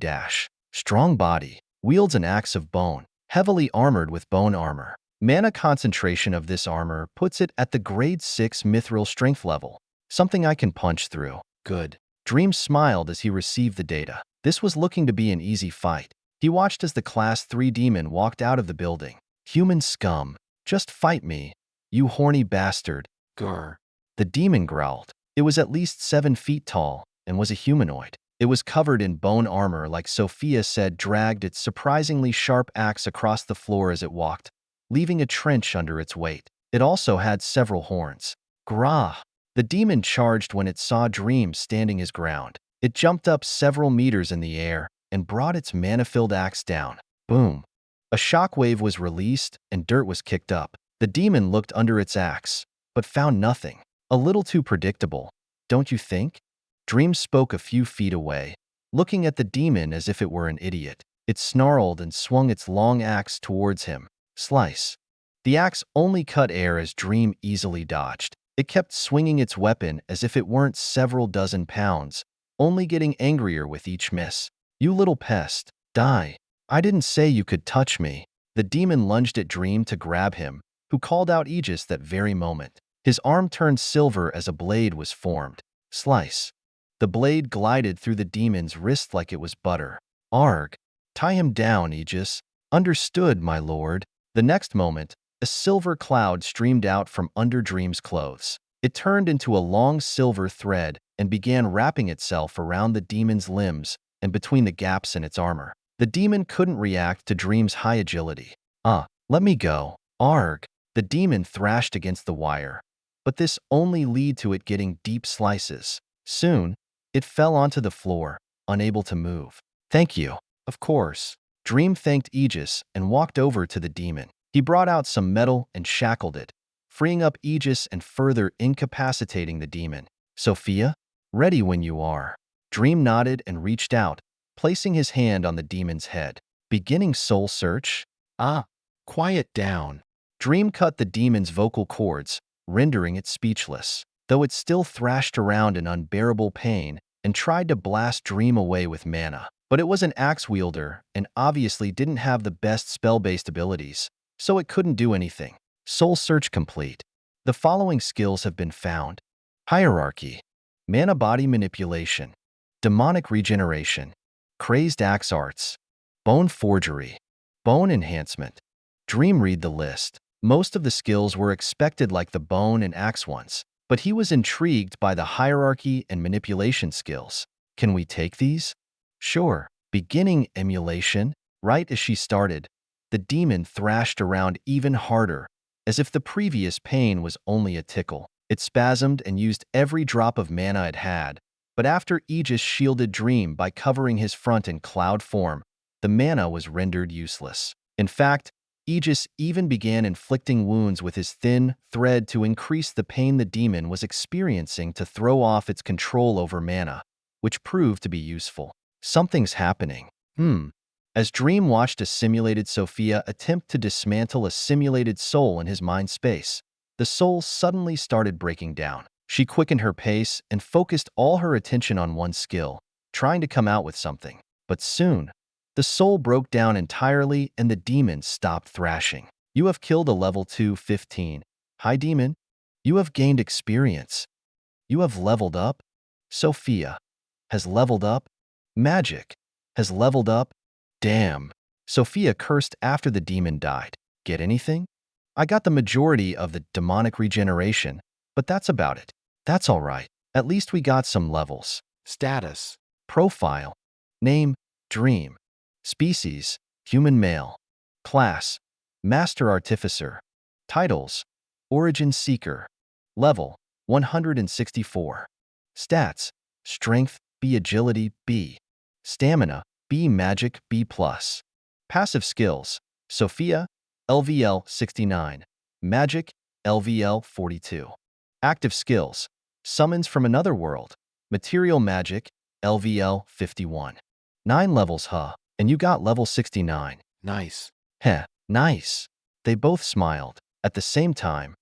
Strong body. Wields an axe of bone. Heavily armored with bone armor. Mana concentration of this armor puts it at the grade 6 mithril strength level. Something I can punch through. Good. Dream smiled as he received the data. This was looking to be an easy fight. He watched as the Class 3 demon walked out of the building. Human scum. Just fight me, you horny bastard. Grr. The demon growled. It was at least 7 feet tall and was a humanoid. It was covered in bone armor, like Sophia said, dragged its surprisingly sharp axe across the floor as it walked, leaving a trench under its weight. It also had several horns. Grah! The demon charged when it saw Dream standing his ground. It jumped up several meters in the air and brought its mana-filled axe down. Boom! A shockwave was released and dirt was kicked up. The demon looked under its axe, but found nothing. A little too predictable, don't you think? Dream spoke a few feet away, looking at the demon as if it were an idiot. It snarled and swung its long axe towards him. Slice. The axe only cut air as Dream easily dodged. It kept swinging its weapon as if it weren't several dozen pounds, only getting angrier with each miss. You little pest. Die. I didn't say you could touch me. The demon lunged at Dream to grab him, who called out Egis that very moment. His arm turned silver as a blade was formed. Slice. The blade glided through the demon's wrist like it was butter. Arg. Tie him down, Egis. Understood, my lord. The next moment, a silver cloud streamed out from under Dream's clothes. It turned into a long silver thread and began wrapping itself around the demon's limbs and between the gaps in its armor. The demon couldn't react to Dream's high agility. Let me go. Arg. The demon thrashed against the wire, but this only led to it getting deep slices. Soon, it fell onto the floor, unable to move. Thank you. Of course. Dream thanked Egis and walked over to the demon. He brought out some metal and shackled it, freeing up Egis and further incapacitating the demon. Sophia? Ready when you are. Dream nodded and reached out, placing his hand on the demon's head. Beginning soul search? Quiet down. Dream cut the demon's vocal cords, rendering it speechless, though it still thrashed around in unbearable pain and tried to blast Dream away with mana. But it was an axe wielder and obviously didn't have the best spell-based abilities, so it couldn't do anything. Soul search complete. The following skills have been found. Hierarchy. Mana body manipulation. Demonic regeneration. Crazed axe arts. Bone forgery. Bone enhancement. Dream read the list. Most of the skills were expected like the bone and axe ones, but he was intrigued by the hierarchy and manipulation skills. Can we take these? Sure. Beginning emulation. Right as she started, the demon thrashed around even harder, as if the previous pain was only a tickle. It spasmed and used every drop of mana it had, but after Egis shielded Dream by covering his front in cloud form, the mana was rendered useless. In fact, Egis even began inflicting wounds with his thin thread to increase the pain the demon was experiencing to throw off its control over mana, which proved to be useful. Something's happening. As Dream watched a simulated Sophia attempt to dismantle a simulated soul in his mind space, the soul suddenly started breaking down. She quickened her pace and focused all her attention on one skill, trying to come out with something. But soon, the soul broke down entirely and the demon stopped thrashing. You have killed a level 215. Hi, demon. You have gained experience. You have leveled up. Sophia has leveled up. Magic has leveled up. Damn. Sophia cursed after the demon died. Get anything? I got the majority of the demonic regeneration, but that's about it. That's all right. At least we got some levels. Status. Profile. Name, Dream. Species, human male. Class, Master Artificer. Titles, Origin Seeker. Level, 164. Stats, Strength, B. Agility, B. Stamina, B. Magic, B+. Passive skills, Sophia, LVL 69. Magic, LVL 42. Active skills, Summons from Another World. Material Magic, LVL 51. 9 levels, huh? And you got level 69. Nice. Heh, nice. They both smiled. At the same time,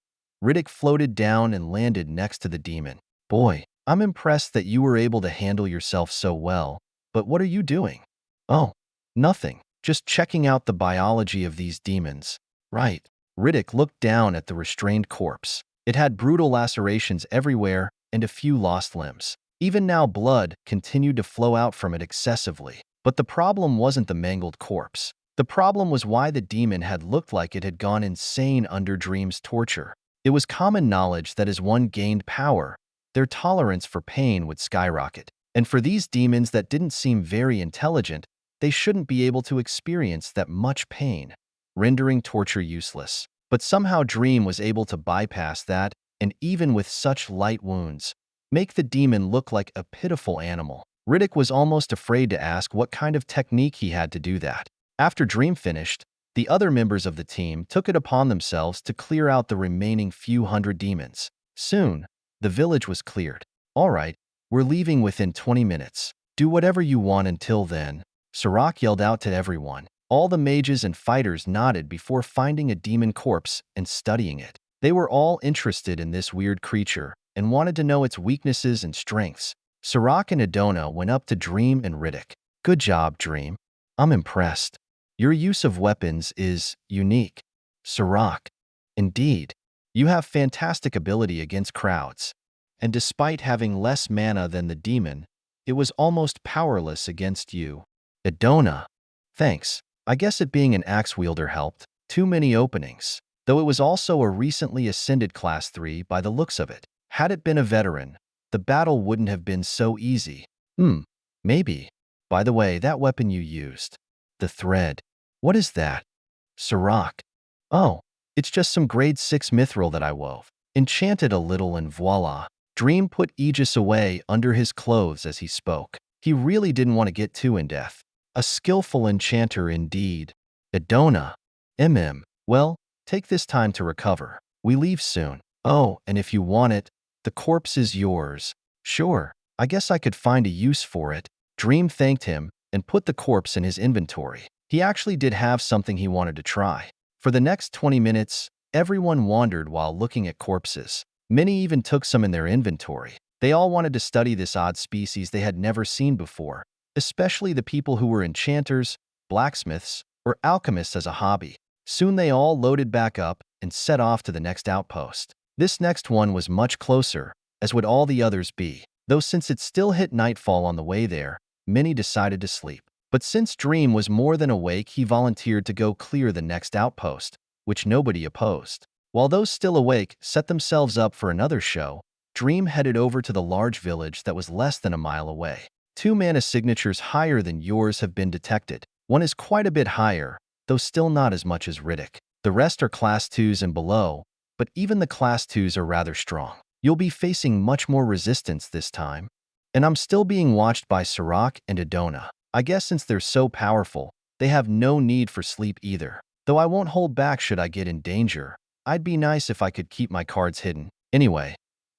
Riddick floated down and landed next to the demon. Boy, I'm impressed that you were able to handle yourself so well, but what are you doing? Oh, nothing. Just checking out the biology of these demons. Right. Riddick looked down at the restrained corpse. It had brutal lacerations everywhere and a few lost limbs. Even now, blood continued to flow out from it excessively. But the problem wasn't the mangled corpse. The problem was why the demon had looked like it had gone insane under Dream's torture. It was common knowledge that as one gained power, their tolerance for pain would skyrocket. And for these demons that didn't seem very intelligent, they shouldn't be able to experience that much pain, rendering torture useless. But somehow Dream was able to bypass that, and even with such light wounds, make the demon look like a pitiful animal. Riddick was almost afraid to ask what kind of technique he had to do that. After Dream finished, the other members of the team took it upon themselves to clear out the remaining few hundred demons. Soon, the village was cleared. All right, we're leaving within 20 minutes. Do whatever you want until then, Sarak yelled out to everyone. All the mages and fighters nodded before finding a demon corpse and studying it. They were all interested in this weird creature and wanted to know its weaknesses and strengths. Sarak and Adona went up to Dream and Riddick. Good job, Dream. I'm impressed. Your use of weapons is unique. Sarak. Indeed. You have fantastic ability against crowds. And despite having less mana than the demon, it was almost powerless against you. Adona. Thanks. I guess it being an axe wielder helped. Too many openings. Though it was also a recently ascended class 3 by the looks of it. Had it been a veteran, the battle wouldn't have been so easy. Maybe. By the way, that weapon you used. The thread. What is that? Sarak. Oh, it's just some grade 6 mithril that I wove. Enchanted a little and voila. Dream put Egis away under his clothes as he spoke. He really didn't want to get too in-depth. A skillful enchanter indeed. Adona. Well, take this time to recover. We leave soon. Oh, and if you want it, the corpse is yours. Sure, I guess I could find a use for it. Dream thanked him and put the corpse in his inventory. He actually did have something he wanted to try. For the next 20 minutes, everyone wandered while looking at corpses. Many even took some in their inventory. They all wanted to study this odd species they had never seen before, especially the people who were enchanters, blacksmiths, or alchemists as a hobby. Soon they all loaded back up and set off to the next outpost. This next one was much closer, as would all the others be, though since it still hit nightfall on the way there, many decided to sleep. But since Dream was more than awake, he volunteered to go clear the next outpost, which nobody opposed. While those still awake set themselves up for another show, Dream headed over to the large village that was less than a mile away. 2 mana signatures higher than yours have been detected. One is quite a bit higher, though still not as much as Riddick. The rest are class 2s and below, but even the class 2s are rather strong. You'll be facing much more resistance this time. And I'm still being watched by Sarak and Adona. I guess since they're so powerful, they have no need for sleep either. Though I won't hold back should I get in danger. I'd be nice if I could keep my cards hidden. Anyway,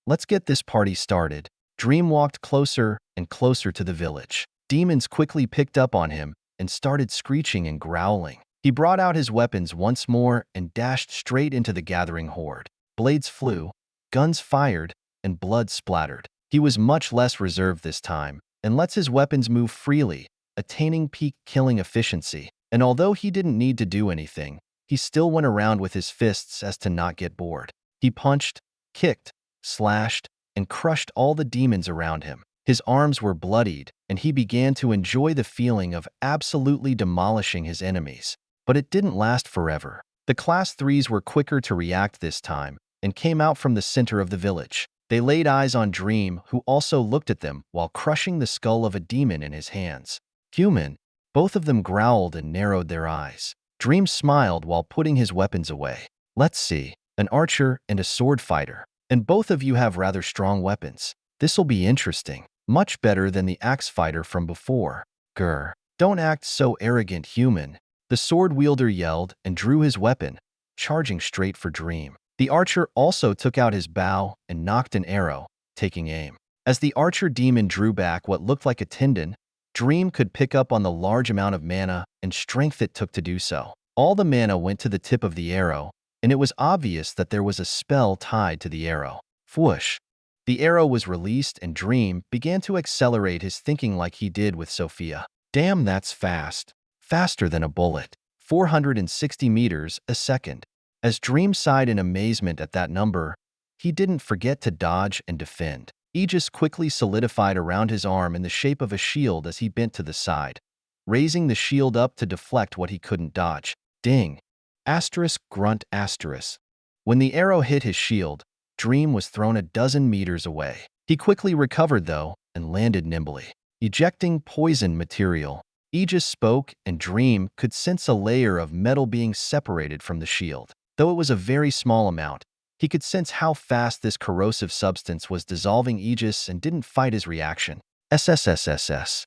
let's get this party started. Dream walked closer and closer to the village. Demons quickly picked up on him and started screeching and growling. He brought out his weapons once more and dashed straight into the gathering horde. Blades flew, guns fired, and blood splattered. He was much less reserved this time, and lets his weapons move freely, attaining peak killing efficiency. And although he didn't need to do anything, he still went around with his fists as to not get bored. He punched, kicked, slashed, and crushed all the demons around him. His arms were bloodied, and he began to enjoy the feeling of absolutely demolishing his enemies. But it didn't last forever. The Class 3s were quicker to react this time, and came out from the center of the village. They laid eyes on Dream, who also looked at them while crushing the skull of a demon in his hands. Human. Both of them growled and narrowed their eyes. Dream smiled while putting his weapons away. Let's see. An archer and a sword fighter. And both of you have rather strong weapons. This'll be interesting. Much better than the axe fighter from before. Grr. Don't act so arrogant, human. The sword wielder yelled and drew his weapon, charging straight for Dream. The archer also took out his bow and knocked an arrow, taking aim. As the archer demon drew back what looked like a tendon, Dream could pick up on the large amount of mana and strength it took to do so. All the mana went to the tip of the arrow, and it was obvious that there was a spell tied to the arrow. Whoosh! The arrow was released and Dream began to accelerate his thinking like he did with Sophia. Damn, that's fast. Faster than a bullet. 460 meters a second. As Dream sighed in amazement at that number, he didn't forget to dodge and defend. Egis quickly solidified around his arm in the shape of a shield as he bent to the side, raising the shield up to deflect what he couldn't dodge. Ding! Asterisk grunt asterisk. When the arrow hit his shield, Dream was thrown a dozen meters away. He quickly recovered, though, and landed nimbly. Ejecting poison material, Egis spoke, and Dream could sense a layer of metal being separated from the shield. Though it was a very small amount, he could sense how fast this corrosive substance was dissolving Egis and didn't fight his reaction. SSSSS.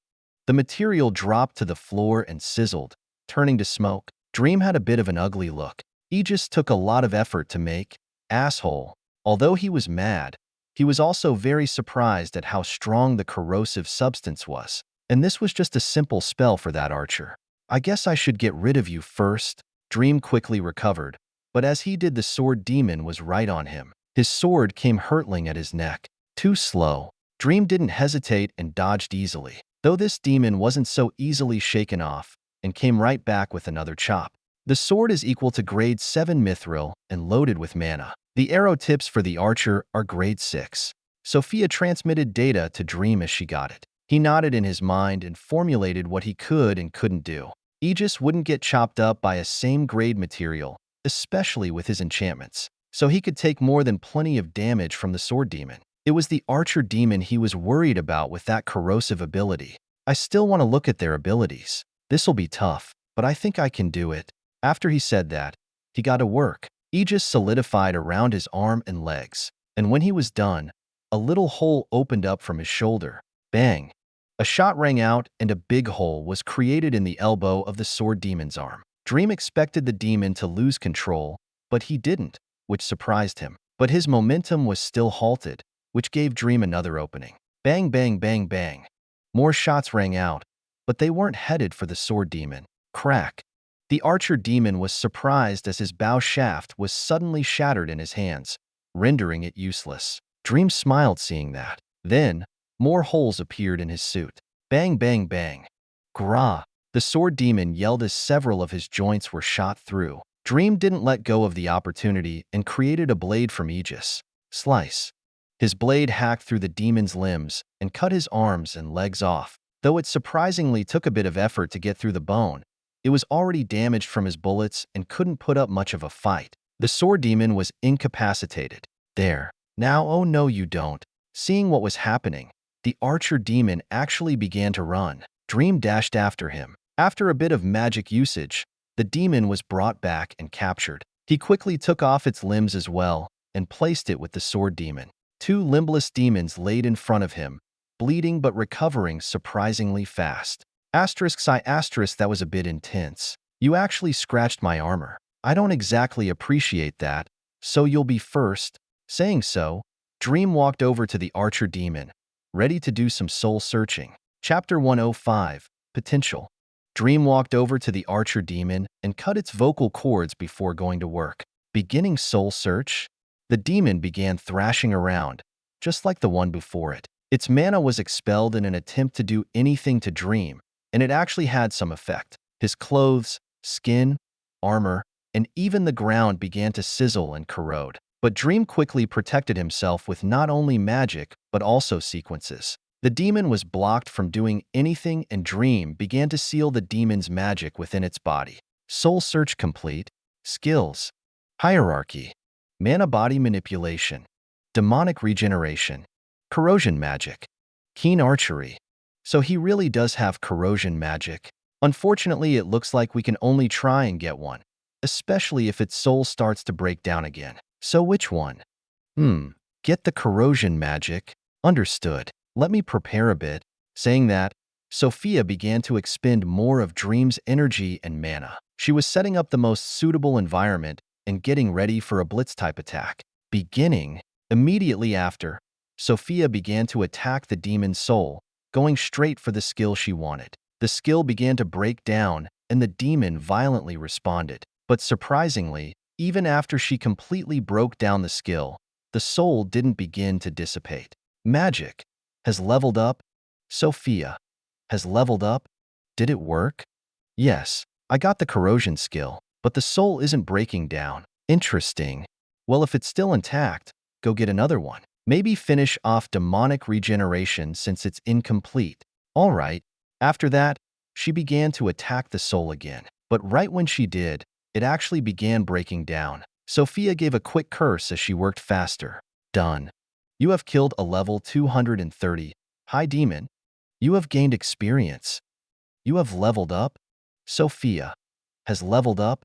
The material dropped to the floor and sizzled, turning to smoke. Dream had a bit of an ugly look. Egis took a lot of effort to make, asshole. Although he was mad, he was also very surprised at how strong the corrosive substance was. And this was just a simple spell for that archer. I guess I should get rid of you first. Dream quickly recovered, but as he did, the sword demon was right on him. His sword came hurtling at his neck. Too slow. Dream didn't hesitate and dodged easily, though this demon wasn't so easily shaken off, and came right back with another chop. The sword is equal to grade 7 mithril and loaded with mana. The arrow tips for the archer are grade 6. Sophia transmitted data to Dream as she got it. He nodded in his mind and formulated what he could and couldn't do. Egis wouldn't get chopped up by a same-grade material, especially with his enchantments, so he could take more than plenty of damage from the sword demon. It was the archer demon he was worried about with that corrosive ability. I still want to look at their abilities. This'll be tough, but I think I can do it. After he said that, he got to work. Egis solidified around his arm and legs, and when he was done, a little hole opened up from his shoulder. Bang! A shot rang out and a big hole was created in the elbow of the sword demon's arm. Dream expected the demon to lose control, but he didn't, which surprised him. But his momentum was still halted, which gave Dream another opening. Bang, bang, bang, bang. More shots rang out, but they weren't headed for the sword demon. Crack. The archer demon was surprised as his bow shaft was suddenly shattered in his hands, rendering it useless. Dream smiled seeing that. Then, more holes appeared in his suit. Bang, bang, bang. Grah! The sword demon yelled as several of his joints were shot through. Dream didn't let go of the opportunity and created a blade from Egis. Slice. His blade hacked through the demon's limbs and cut his arms and legs off. Though it surprisingly took a bit of effort to get through the bone, it was already damaged from his bullets and couldn't put up much of a fight. The sword demon was incapacitated. There. Now, oh no you don't. Seeing what was happening, the archer demon actually began to run. Dream dashed after him. After a bit of magic usage, the demon was brought back and captured. He quickly took off its limbs as well and placed it with the sword demon. Two limbless demons laid in front of him, bleeding but recovering surprisingly fast. That was a bit intense. You actually scratched my armor. I don't exactly appreciate that, so you'll be first. Saying so, Dream walked over to the archer demon, ready to do some soul searching. Chapter 105, Potential. Dream walked over to the archer demon and cut its vocal cords before going to work. Beginning soul search? The demon began thrashing around, just like the one before it. Its mana was expelled in an attempt to do anything to Dream, and it actually had some effect. His clothes, skin, armor, and even the ground began to sizzle and corrode. But Dream quickly protected himself with not only magic, but also sequences. The demon was blocked from doing anything, and Dream began to seal the demon's magic within its body. Soul search complete. Skills. Hierarchy. Mana body manipulation. Demonic regeneration. Corrosion magic. Keen archery. So he really does have corrosion magic. Unfortunately, it looks like we can only try and get one, especially if its soul starts to break down again. So which one? Get the corrosion magic. Understood. Let me prepare a bit. Saying that, Sophia began to expend more of Dream's energy and mana. She was setting up the most suitable environment and getting ready for a blitz-type attack. Beginning immediately after, Sophia began to attack the demon's soul, going straight for the skill she wanted. The skill began to break down, and the demon violently responded. But surprisingly, even after she completely broke down the skill, the soul didn't begin to dissipate. Magic has leveled up. Sophia has leveled up. Did it work? Yes, I got the corrosion skill, but the soul isn't breaking down. Interesting. Well, if it's still intact, go get another one. Maybe finish off demonic regeneration since it's incomplete. All right. After that, she began to attack the soul again. But right when she did, it actually began breaking down. Sophia gave a quick curse as she worked faster. Done. You have killed a level 230 high demon. You have gained experience. You have leveled up. Sophia has leveled up.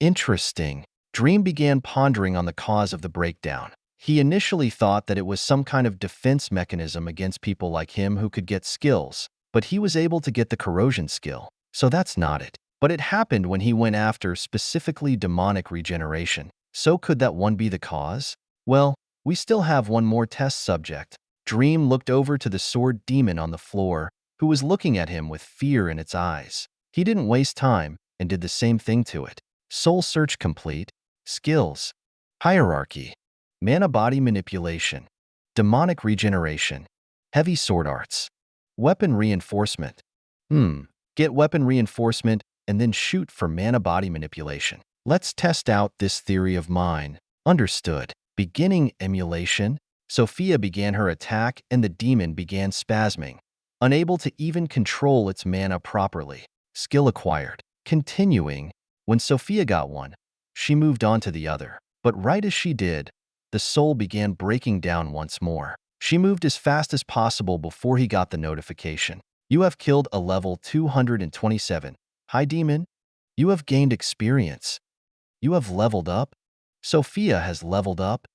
Interesting. Dream began pondering on the cause of the breakdown. He initially thought that it was some kind of defense mechanism against people like him who could get skills, but he was able to get the corrosion skill, so that's not it. But it happened when he went after specifically demonic regeneration. So could that one be the cause? Well, we still have one more test subject. Dream looked over to the sword demon on the floor, who was looking at him with fear in its eyes. He didn't waste time and did the same thing to it. Soul search complete. Skills. Hierarchy. Mana body manipulation. Demonic regeneration. Heavy sword arts. Weapon reinforcement. Get weapon reinforcement and then shoot for mana body manipulation. Let's test out this theory of mine. Understood. Beginning emulation. Sophia began her attack and the demon began spasming, unable to even control its mana properly. Skill acquired. Continuing. When Sophia got one, she moved on to the other. But right as she did, the soul began breaking down once more. She moved as fast as possible before he got the notification. You have killed a level 227 high demon. You have gained experience. You have leveled up. Sophia has leveled up.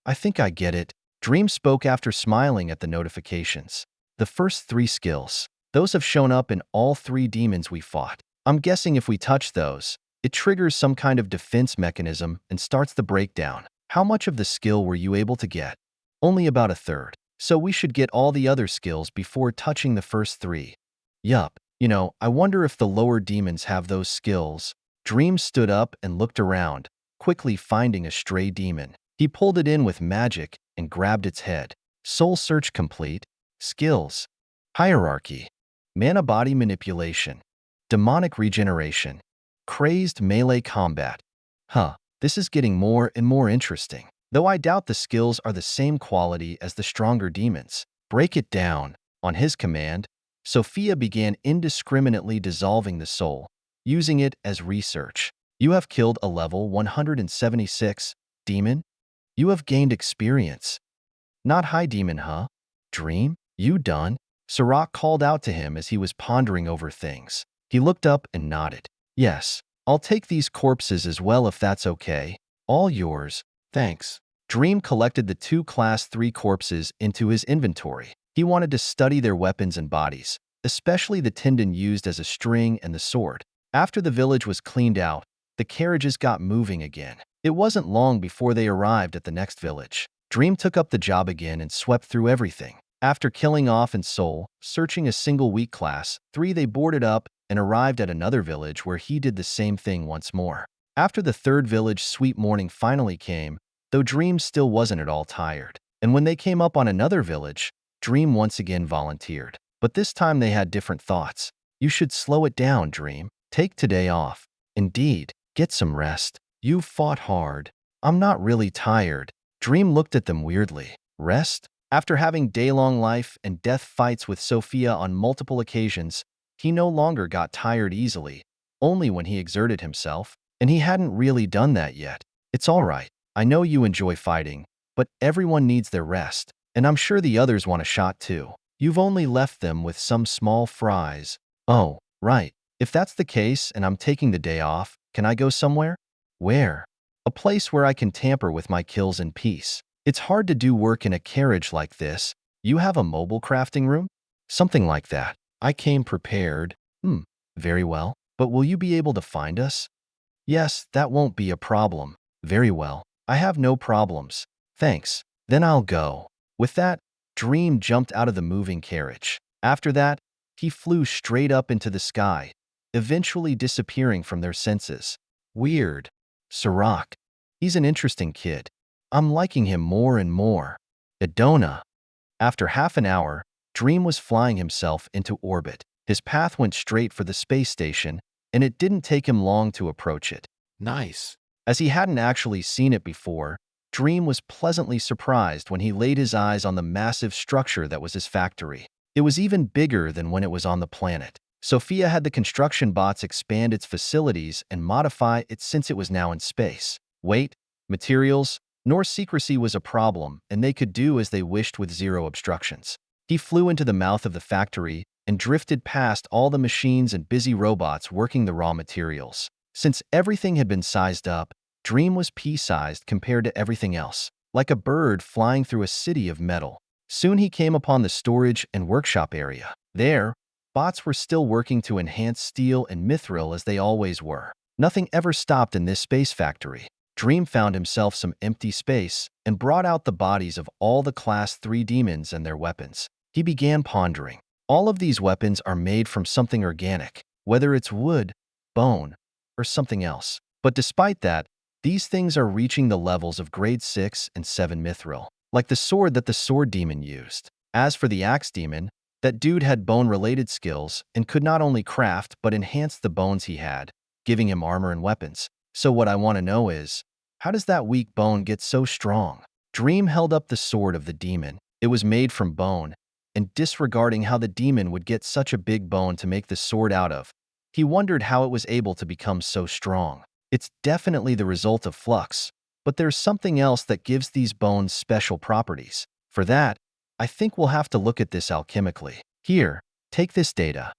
I think I get it. Dream spoke after smiling at the notifications. The first 3 skills. Those have shown up in all 3 demons we fought. I'm guessing if we touch those, it triggers some kind of defense mechanism and starts the breakdown. How much of the skill were you able to get? Only about a third. So we should get all the other skills before touching the first 3. Yup. I wonder if the lower demons have those skills. Dream stood up and looked around, quickly finding a stray demon. He pulled it in with magic and grabbed its head. Soul search complete. Skills. Hierarchy. Mana body manipulation. Demonic regeneration. Crazed melee combat. This is getting more and more interesting. Though I doubt the skills are the same quality as the stronger demons. Break it down. On his command, Sophia began indiscriminately dissolving the soul, using it as research. You have killed a level 176 demon. You have gained experience. Not high demon, huh? Dream? You done? Sarak called out to him as he was pondering over things. He looked up and nodded. Yes, I'll take these corpses as well if that's okay. All yours. Thanks. Dream collected the 2 Class 3 corpses into his inventory. He wanted to study their weapons and bodies, especially the tendon used as a string and the sword. After the village was cleaned out, the carriages got moving again. It wasn't long before they arrived at the next village. Dream took up the job again and swept through everything. After killing off and soul searching a single weak class 3, they boarded up and arrived at another village where he did the same thing once more. After the 3rd village, sweet morning finally came, though Dream still wasn't at all tired. And when they came up on another village, Dream once again volunteered. But this time they had different thoughts. You should slow it down, Dream. Take today off. Indeed, get some rest. You've fought hard. I'm not really tired. Dream looked at them weirdly. Rest? After having day-long life and death fights with Sophia on multiple occasions, he no longer got tired easily, only when he exerted himself, and he hadn't really done that yet. It's all right. I know you enjoy fighting, but everyone needs their rest, and I'm sure the others want a shot too. You've only left them with some small fries. Oh, right. If that's the case and I'm taking the day off, can I go somewhere? Where? A place where I can tamper with my kills in peace. It's hard to do work in a carriage like this. You have a mobile crafting room? Something like that. I came prepared. Very well. But will you be able to find us? Yes, that won't be a problem. Very well. I have no problems. Thanks. Then I'll go. With that, Dream jumped out of the moving carriage. After that, he flew straight up into the sky, eventually disappearing from their senses. Weird. Sarak. He's an interesting kid. I'm liking him more and more. Edona. After half an hour, Dream was flying himself into orbit. His path went straight for the space station, and it didn't take him long to approach it. Nice. As he hadn't actually seen it before, Dream was pleasantly surprised when he laid his eyes on the massive structure that was his factory. It was even bigger than when it was on the planet. Sophia had the construction bots expand its facilities and modify it since it was now in space. Weight, materials, nor secrecy was a problem, and they could do as they wished with zero obstructions. He flew into the mouth of the factory and drifted past all the machines and busy robots working the raw materials. Since everything had been sized up, Dream was pea-sized compared to everything else, like a bird flying through a city of metal. Soon he came upon the storage and workshop area. There, bots were still working to enhance steel and mithril as they always were. Nothing ever stopped in this space factory. Dream found himself some empty space and brought out the bodies of all the Class 3 demons and their weapons. He began pondering. All of these weapons are made from something organic, whether it's wood, bone, or something else. But despite that, these things are reaching the levels of grade 6 and 7 mithril, like the sword that the sword demon used. As for the axe demon, that dude had bone-related skills and could not only craft but enhance the bones he had, giving him armor and weapons. So what I want to know is, how does that weak bone get so strong? Dream held up the sword of the demon. It was made from bone, and disregarding how the demon would get such a big bone to make the sword out of, he wondered how it was able to become so strong. It's definitely the result of flux, but there's something else that gives these bones special properties. For that, I think we'll have to look at this alchemically. Here, take this data.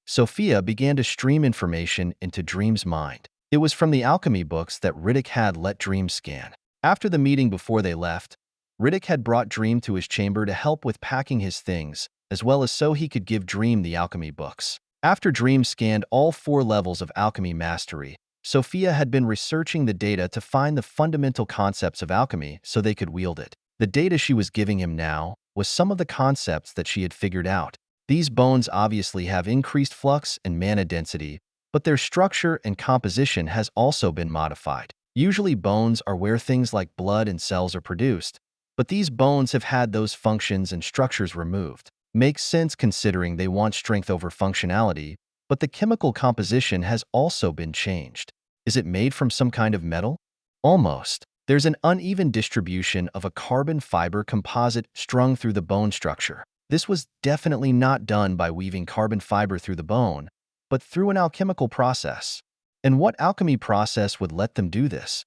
Sophia began to stream information into Dream's mind. It was from the alchemy books that Riddick had let Dream scan. After the meeting before they left, Riddick had brought Dream to his chamber to help with packing his things, as well as so he could give Dream the alchemy books. After Dream scanned all 4 levels of alchemy mastery, Sophia had been researching the data to find the fundamental concepts of alchemy so they could wield it. The data she was giving him now was some of the concepts that she had figured out. These bones obviously have increased flux and mana density, but their structure and composition has also been modified. Usually bones are where things like blood and cells are produced, but these bones have had those functions and structures removed. Makes sense considering they want strength over functionality, but the chemical composition has also been changed. Is it made from some kind of metal? Almost. There's an uneven distribution of a carbon fiber composite strung through the bone structure. This was definitely not done by weaving carbon fiber through the bone, but through an alchemical process. And what alchemy process would let them do this?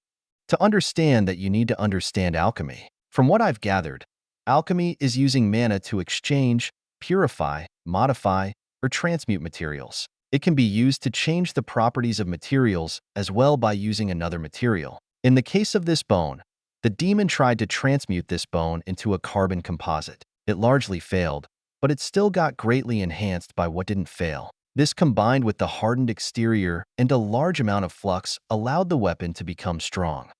To understand that, you need to understand alchemy. From what I've gathered, alchemy is using mana to exchange, purify, modify, or transmute materials. It can be used to change the properties of materials as well by using another material. In the case of this bone, the demon tried to transmute this bone into a carbon composite. It largely failed, but it still got greatly enhanced by what didn't fail. This, combined with the hardened exterior and a large amount of flux, allowed the weapon to become strong.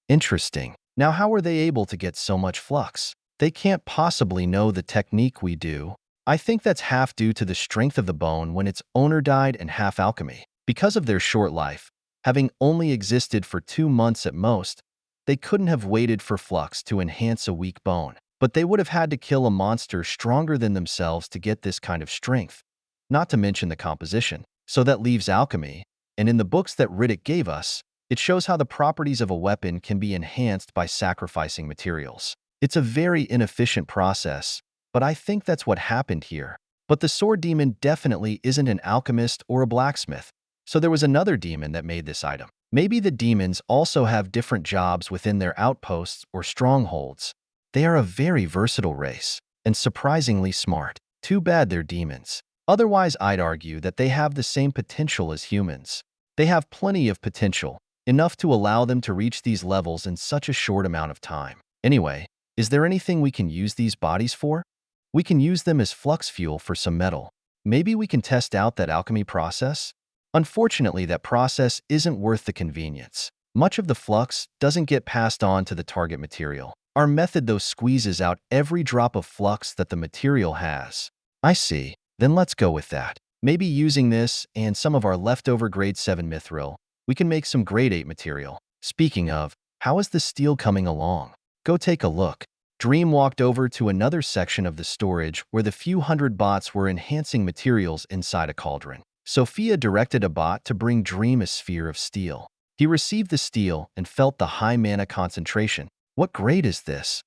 Interesting. Now how are they able to get so much flux? They can't possibly know the technique we do. I think that's half due to the strength of the bone when its owner died and half alchemy. Because of their short life, having only existed for 2 months at most, They couldn't have waited for flux to enhance a weak bone, but they would have had to kill a monster stronger than themselves to get this kind of strength, not to mention the composition. So that leaves alchemy, and in the books that Riddick gave us, it shows how the properties of a weapon can be enhanced by sacrificing materials. It's a very inefficient process, but I think that's what happened here. But the sword demon definitely isn't an alchemist or a blacksmith, so there was another demon that made this item. Maybe the demons also have different jobs within their outposts or strongholds. They are a very versatile race, and surprisingly smart. Too bad they're demons. Otherwise, I'd argue that they have the same potential as humans. They have plenty of potential, enough to allow them to reach these levels in such a short amount of time. Anyway, is there anything we can use these bodies for? We can use them as flux fuel for some metal. Maybe we can test out that alchemy process? Unfortunately, that process isn't worth the convenience. Much of the flux doesn't get passed on to the target material. Our method, though, squeezes out every drop of flux that the material has. I see. Then let's go with that. Maybe using this and some of our leftover grade 7 mithril, we can make some grade 8 material. Speaking of, how is the steel coming along? Go take a look. Dream walked over to another section of the storage where the few hundred bots were enhancing materials inside a cauldron. Sophia directed a bot to bring Dream a sphere of steel. He received the steel and felt the high mana concentration. What grade is this?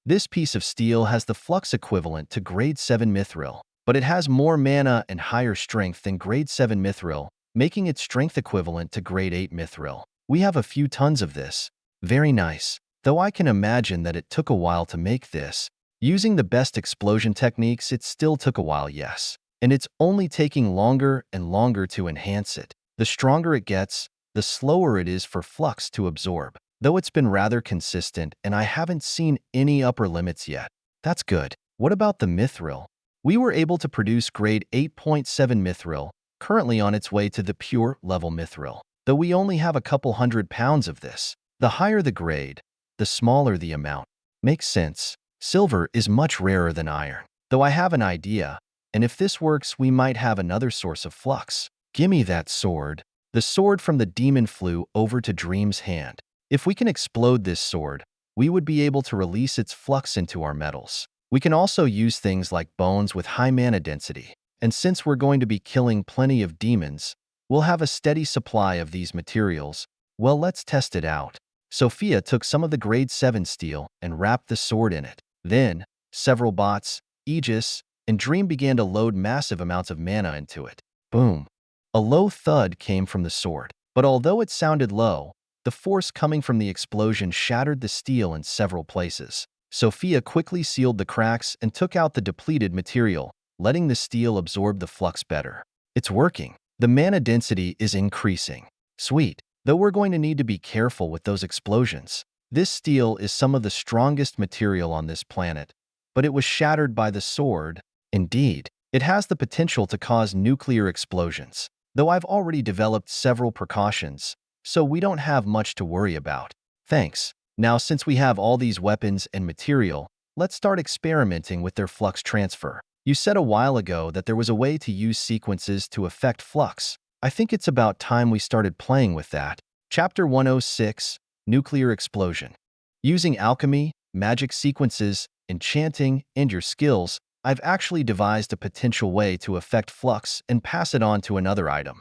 This piece of steel has the flux equivalent to grade 7 mithril, but it has more mana and higher strength than grade 7 mithril, making its strength equivalent to grade 8 mithril. We have a few tons of this. Very nice. Though I can imagine that it took a while to make this. Using the best explosion techniques, it still took a while, yes. And it's only taking longer and longer to enhance it. The stronger it gets, the slower it is for flux to absorb. Though it's been rather consistent and I haven't seen any upper limits yet. That's good. What about the mithril? We were able to produce grade 8.7 mithril, currently on its way to the pure level mithril, though we only have a couple 100 pounds of this. The higher the grade, the smaller the amount. Makes sense. Silver is much rarer than iron, though I have an idea, and if this works, we might have another source of flux. Gimme that sword. The sword from the demon flew over to Dream's hand. If we can explode this sword, we would be able to release its flux into our metals. We can also use things like bones with high mana density. And since we're going to be killing plenty of demons, we'll have a steady supply of these materials. Well, let's test it out. Sophia took some of the grade 7 steel and wrapped the sword in it. Then, several bots, Egis, and Dream began to load massive amounts of mana into it. Boom. A low thud came from the sword, but although it sounded low, the force coming from the explosion shattered the steel in several places. Sophia quickly sealed the cracks and took out the depleted material, letting the steel absorb the flux better. It's working. The mana density is increasing. Sweet. Though we're going to need to be careful with those explosions. This steel is some of the strongest material on this planet, but it was shattered by the sword. Indeed, it has the potential to cause nuclear explosions, though I've already developed several precautions, so we don't have much to worry about. Thanks. Now, since we have all these weapons and material, let's start experimenting with their flux transfer. You said a while ago that there was a way to use sequences to affect flux. I think it's about time we started playing with that. Chapter 106, Nuclear Explosion. Using alchemy, magic sequences, enchanting, and your skills, I've actually devised a potential way to affect flux and pass it on to another item.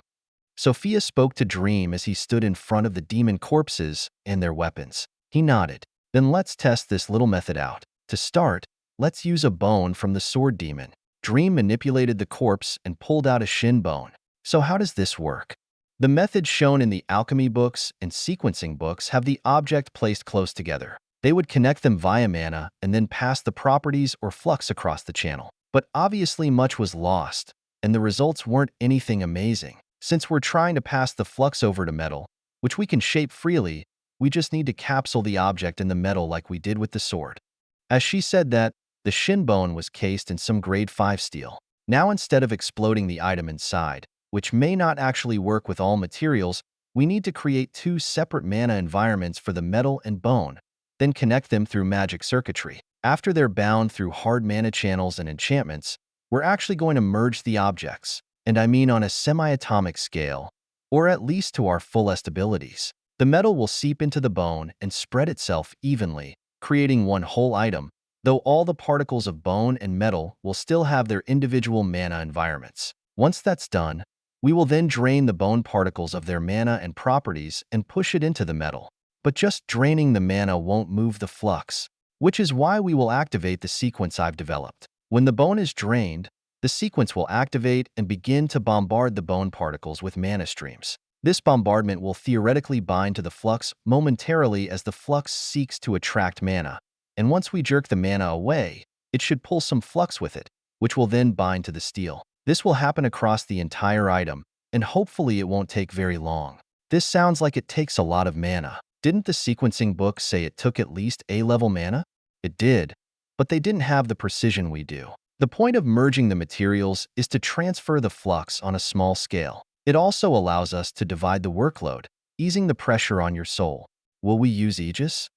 Sophia spoke to Dream as he stood in front of the demon corpses and their weapons. He nodded. Then let's test this little method out. To start, let's use a bone from the sword demon. Dream manipulated the corpse and pulled out a shin bone. So how does this work? The methods shown in the alchemy books and sequencing books have the object placed close together. They would connect them via mana and then pass the properties or flux across the channel. But obviously much was lost, and the results weren't anything amazing. Since we're trying to pass the flux over to metal, which we can shape freely, we just need to capsule the object in the metal like we did with the sword. As she said that, the shin bone was cased in some grade 5 steel. Now instead of exploding the item inside, which may not actually work with all materials, we need to create two separate mana environments for the metal and bone, then connect them through magic circuitry. After they're bound through hard mana channels and enchantments, we're actually going to merge the objects, and I mean on a semi-atomic scale, or at least to our fullest abilities. The metal will seep into the bone and spread itself evenly, creating one whole item, though all the particles of bone and metal will still have their individual mana environments. Once that's done, we will then drain the bone particles of their mana and properties and push it into the metal. But just draining the mana won't move the flux, which is why we will activate the sequence I've developed. When the bone is drained, the sequence will activate and begin to bombard the bone particles with mana streams. This bombardment will theoretically bind to the flux momentarily as the flux seeks to attract mana, and once we jerk the mana away, it should pull some flux with it, which will then bind to the steel. This will happen across the entire item, and hopefully it won't take very long. This sounds like it takes a lot of mana. Didn't the sequencing book say it took at least A-level mana? It did, but they didn't have the precision we do. The point of merging the materials is to transfer the flux on a small scale. It also allows us to divide the workload, easing the pressure on your soul. Will we use Egis?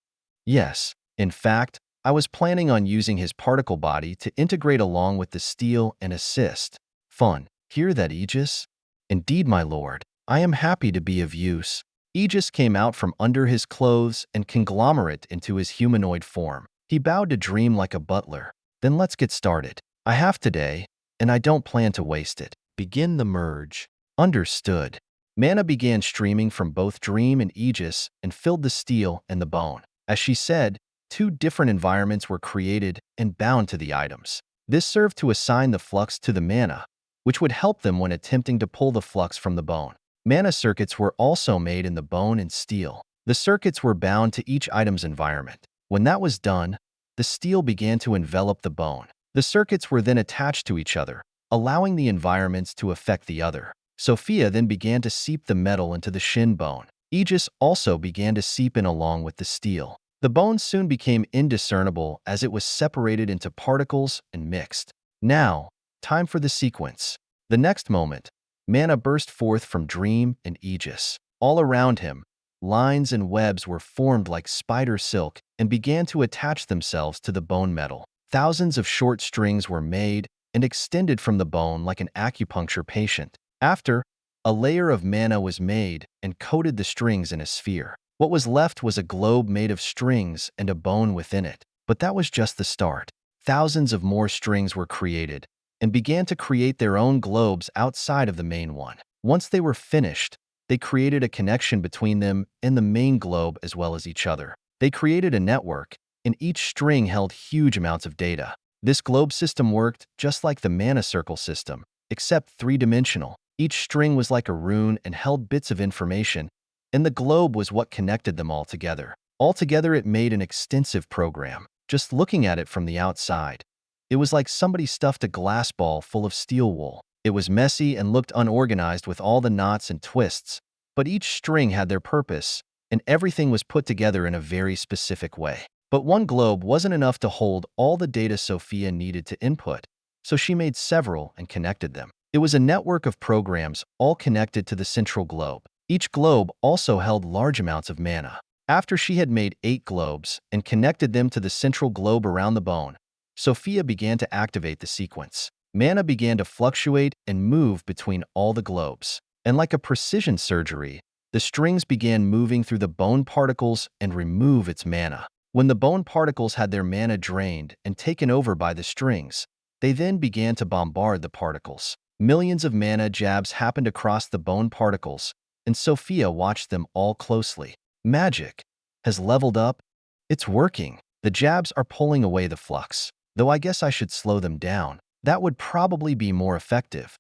Yes. In fact, I was planning on using his particle body to integrate along with the steel and assist. Fun. Hear that, Egis? Indeed, my lord. I am happy to be of use. Egis came out from under his clothes and conglomerate into his humanoid form. He bowed to Dream like a butler. Then let's get started. I have today, and I don't plan to waste it. Begin the merge. Understood. Mana began streaming from both Dream and Egis and filled the steel and the bone. As she said, 2 different environments were created and bound to the items. This served to assign the flux to the mana, which would help them when attempting to pull the flux from the bone. Mana circuits were also made in the bone and steel. The circuits were bound to each item's environment. When that was done, the steel began to envelop the bone. The circuits were then attached to each other, allowing the environments to affect the other. Sophia then began to seep the metal into the shin bone. Egis also began to seep in along with the steel. The bone soon became indiscernible as it was separated into particles and mixed. Now, time for the sequence. The next moment, mana burst forth from Dream and Egis. All around him, lines and webs were formed like spider silk and began to attach themselves to the bone metal. Thousands of short strings were made and extended from the bone like an acupuncture patient. After, a layer of mana was made and coated the strings in a sphere. What was left was a globe made of strings and a bone within it. But that was just the start. Thousands of more strings were created and began to create their own globes outside of the main one. Once they were finished, they created a connection between them and the main globe as well as each other. They created a network, and each string held huge amounts of data. This globe system worked just like the mana circle system, except 3-dimensional. Each string was like a rune and held bits of information, and the globe was what connected them all together. Altogether, it made an extensive program. Just looking at it from the outside, it was like somebody stuffed a glass ball full of steel wool. It was messy and looked unorganized with all the knots and twists, but each string had their purpose, and everything was put together in a very specific way. But one globe wasn't enough to hold all the data Sophia needed to input, so she made several and connected them. It was a network of programs all connected to the central globe. Each globe also held large amounts of mana. After she had made 8 globes and connected them to the central globe around the bone, Sophia began to activate the sequence. Mana began to fluctuate and move between all the globes. And like a precision surgery, the strings began moving through the bone particles and remove its mana. When the bone particles had their mana drained and taken over by the strings, they then began to bombard the particles. Millions of mana jabs happened across the bone particles, and Sophia watched them all closely. Magic has leveled up. It's working. The jabs are pulling away the flux, though I guess I should slow them down. That would probably be more effective.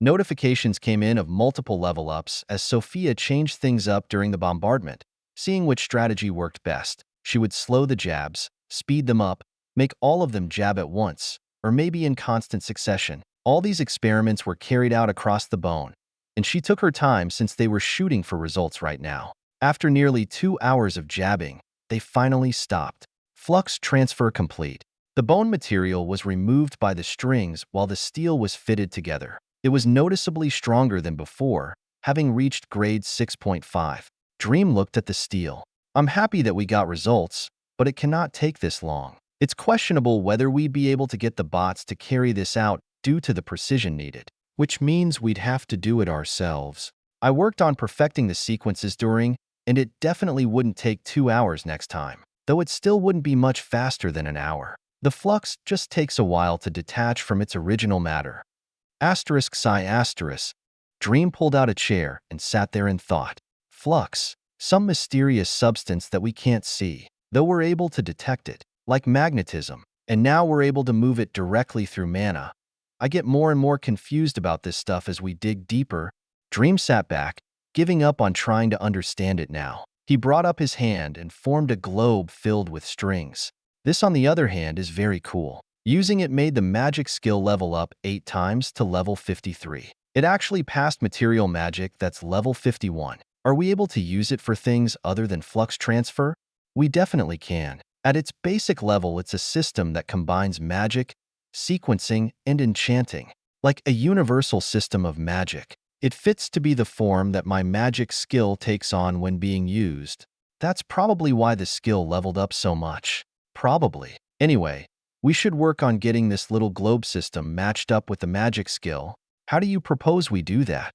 Notifications came in of multiple level ups as Sophia changed things up during the bombardment, seeing which strategy worked best. She would slow the jabs, speed them up, make all of them jab at once, or maybe in constant succession. All these experiments were carried out across the bone, and she took her time since they were shooting for results right now. After nearly 2 hours of jabbing, they finally stopped. Flux transfer complete. The bone material was removed by the strings while the steel was fitted together. It was noticeably stronger than before, having reached grade 6.5. Dream looked at the steel. I'm happy that we got results, but it cannot take this long. It's questionable whether we'd be able to get the bots to carry this out due to the precision needed, which means we'd have to do it ourselves. I worked on perfecting the sequences during and it definitely wouldn't take 2 hours next time, though it still wouldn't be much faster than an hour. The flux just takes a while to detach from its original matter. Asterisk psi asterisk. Dream pulled out a chair and sat there in thought. Flux, some mysterious substance that we can't see, though we're able to detect it, like magnetism, and now we're able to move it directly through mana. I get more and more confused about this stuff as we dig deeper. Dream sat back, giving up on trying to understand it now. He brought up his hand and formed a globe filled with strings. This, on the other hand, is very cool. Using it made the magic skill level up 8 times to level 53. It actually passed material magic that's level 51. Are we able to use it for things other than flux transfer? We definitely can. At its basic level, it's a system that combines magic, sequencing, and enchanting, like a universal system of magic. It fits to be the form that my magic skill takes on when being used. That's probably why the skill leveled up so much. Probably. Anyway, we should work on getting this little globe system matched up with the magic skill. How do you propose we do that?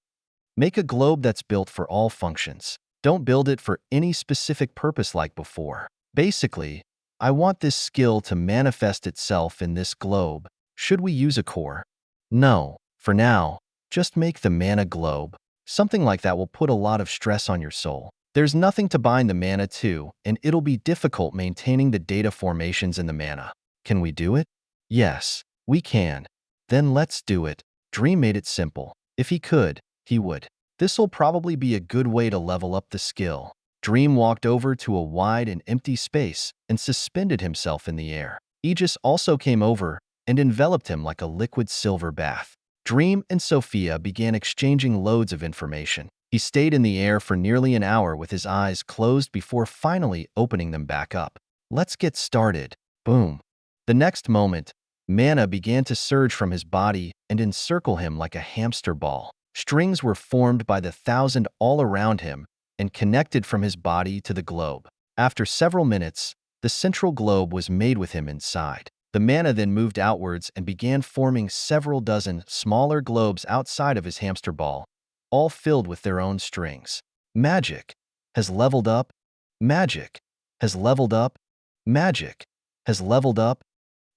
Make a globe that's built for all functions. Don't build it for any specific purpose like before. Basically, I want this skill to manifest itself in this globe. Should we use a core? No. For now, just make the mana globe. Something like that will put a lot of stress on your soul. There's nothing to bind the mana to, and it'll be difficult maintaining the data formations in the mana. Can we do it? Yes, we can. Then let's do it. Dream made it simple. If he could, he would. This'll probably be a good way to level up the skill. Dream walked over to a wide and empty space and suspended himself in the air. Egis also came over and enveloped him like a liquid silver bath. Dream and Sophia began exchanging loads of information. He stayed in the air for nearly an hour with his eyes closed before finally opening them back up. Let's get started. Boom. The next moment, mana began to surge from his body and encircle him like a hamster ball. Strings were formed by the thousand all around him and connected from his body to the globe. After several minutes, the central globe was made with him inside. The mana then moved outwards and began forming several dozen smaller globes outside of his hamster ball, all filled with their own strings. Magic has leveled up. Magic has leveled up. Magic has leveled up.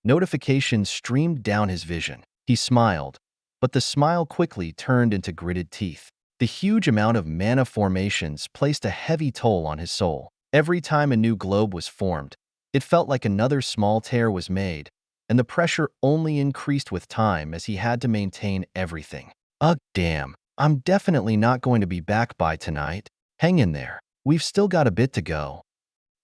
Notifications streamed down his vision. He smiled, but the smile quickly turned into gritted teeth. The huge amount of mana formations placed a heavy toll on his soul. Every time a new globe was formed, it felt like another small tear was made, and the pressure only increased with time as he had to maintain everything. Ugh, damn. I'm definitely not going to be back by tonight. Hang in there. We've still got a bit to go.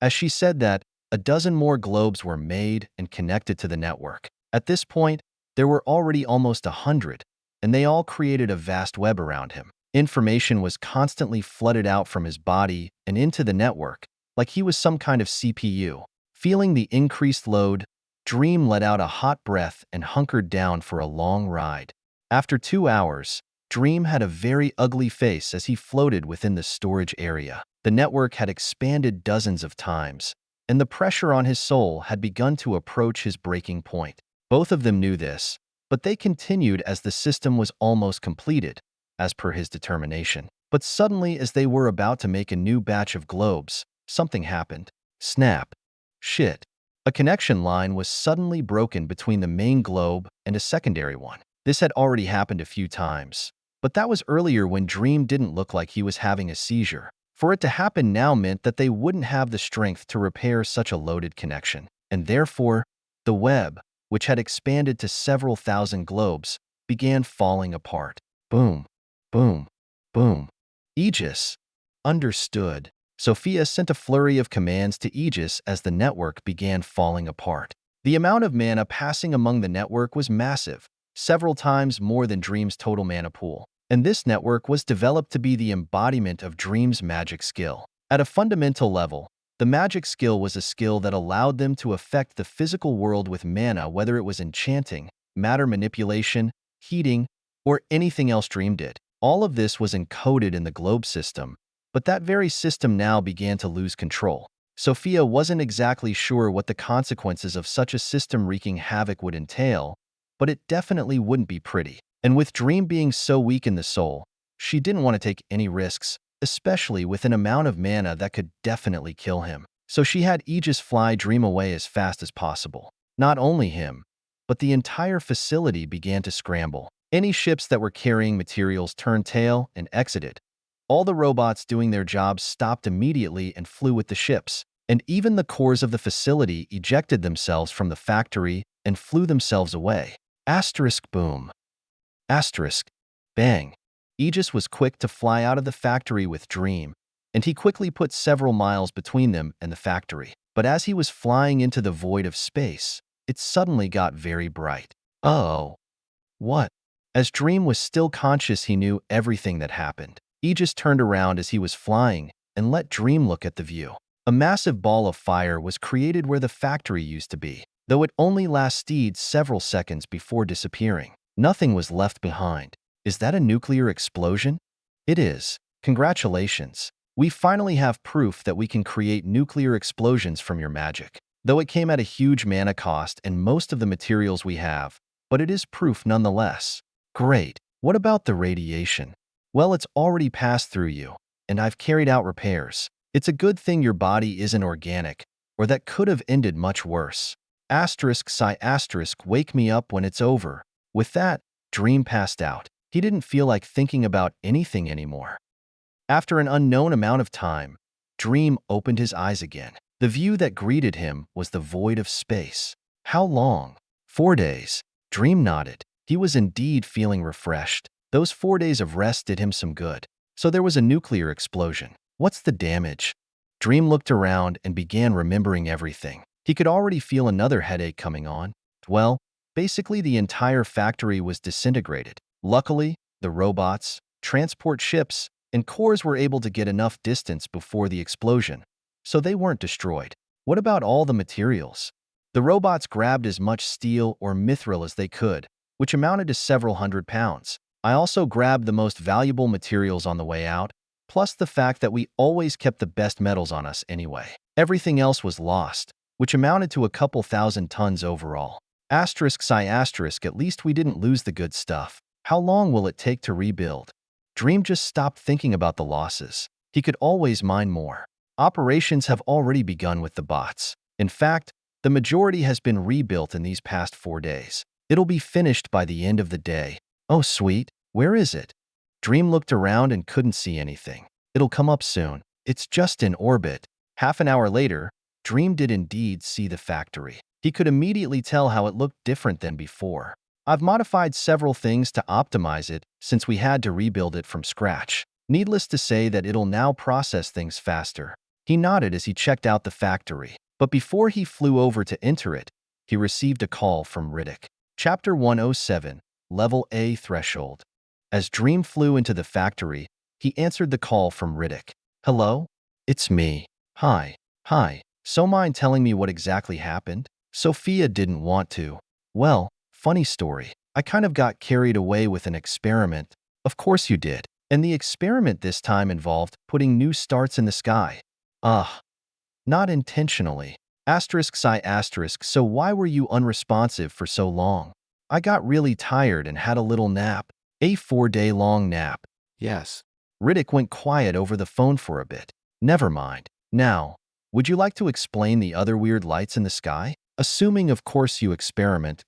As she said that, a dozen more globes were made and connected to the network. At this point, there were already almost 100, and they all created a vast web around him. Information was constantly flooded out from his body and into the network, like he was some kind of CPU. Feeling the increased load, Dream let out a hot breath and hunkered down for a long ride. After 2 hours, Dream had a very ugly face as he floated within the storage area. The network had expanded dozens of times, and the pressure on his soul had begun to approach his breaking point. Both of them knew this, but they continued as the system was almost completed, as per his determination. But suddenly, as they were about to make a new batch of globes, something happened. Snap. Shit. A connection line was suddenly broken between the main globe and a secondary one. This had already happened a few times, but that was earlier when Dream didn't look like he was having a seizure. For it to happen now meant that they wouldn't have the strength to repair such a loaded connection, and therefore, the web, which had expanded to several thousand globes, began falling apart. Boom, boom, boom. Egis. Understood. Sophia sent a flurry of commands to Egis as the network began falling apart. The amount of mana passing among the network was massive, several times more than Dream's total mana pool. And this network was developed to be the embodiment of Dream's magic skill. At a fundamental level, the magic skill was a skill that allowed them to affect the physical world with mana, whether it was enchanting, matter manipulation, heating, or anything else Dream did. All of this was encoded in the globe system, but that very system now began to lose control. Sophia wasn't exactly sure what the consequences of such a system wreaking havoc would entail, but it definitely wouldn't be pretty. And with Dream being so weak in the soul, she didn't want to take any risks, especially with an amount of mana that could definitely kill him. So she had Egis fly Dream away as fast as possible. Not only him, but the entire facility began to scramble. Any ships that were carrying materials turned tail and exited. All the robots doing their jobs stopped immediately and flew with the ships. And even the cores of the facility ejected themselves from the factory and flew themselves away. Asterisk boom. Asterisk bang. Egis was quick to fly out of the factory with Dream, and he quickly put several miles between them and the factory. But as he was flying into the void of space, it suddenly got very bright. Oh. What? As Dream was still conscious, he knew everything that happened. Egis turned around as he was flying and let Dream look at the view. A massive ball of fire was created where the factory used to be, though it only lasted several seconds before disappearing. Nothing was left behind. Is that a nuclear explosion? It is. Congratulations. We finally have proof that we can create nuclear explosions from your magic. Though it came at a huge mana cost and most of the materials we have, but it is proof nonetheless. Great. What about the radiation? Well, it's already passed through you, and I've carried out repairs. It's a good thing your body isn't organic, or that could have ended much worse. Asterisk sigh asterisk wake me up when it's over. With that, Dream passed out. He didn't feel like thinking about anything anymore. After an unknown amount of time, Dream opened his eyes again. The view that greeted him was the void of space. How long? 4 days. Dream nodded. He was indeed feeling refreshed. Those 4 days of rest did him some good. So there was a nuclear explosion. What's the damage? Dream looked around and began remembering everything. He could already feel another headache coming on. Well, basically the entire factory was disintegrated. Luckily, the robots, transport ships, and cores were able to get enough distance before the explosion, so they weren't destroyed. What about all the materials? The robots grabbed as much steel or mithril as they could, which amounted to several hundred pounds. I also grabbed the most valuable materials on the way out, plus the fact that we always kept the best metals on us anyway. Everything else was lost, which amounted to a couple thousand tons overall. Asterisk sigh asterisk at least we didn't lose the good stuff. How long will it take to rebuild? Dream just stopped thinking about the losses. He could always mine more. Operations have already begun with the bots. In fact, the majority has been rebuilt in these past 4 days. It'll be finished by the end of the day. Oh sweet, where is it? Dream looked around and couldn't see anything. It'll come up soon. It's just in orbit. Half an hour later, Dream did indeed see the factory. He could immediately tell how it looked different than before. I've modified several things to optimize it since we had to rebuild it from scratch. Needless to say that it'll now process things faster. He nodded as he checked out the factory. But before he flew over to enter it, he received a call from Riddick. Chapter 107, Level A Threshold. As Dream flew into the factory, he answered the call from Riddick. Hello? It's me. Hi. So mind telling me what exactly happened? Sophia didn't want to. Well, funny story. I kind of got carried away with an experiment. Of course you did. And the experiment this time involved putting new stars in the sky. Not intentionally. Asterisk sigh asterisk so why were you unresponsive for so long? I got really tired and had a little nap. A 4-day-long nap. Yes. Riddick went quiet over the phone for a bit. Never mind. Now, would you like to explain the other weird lights in the sky? Assuming of course you experiment,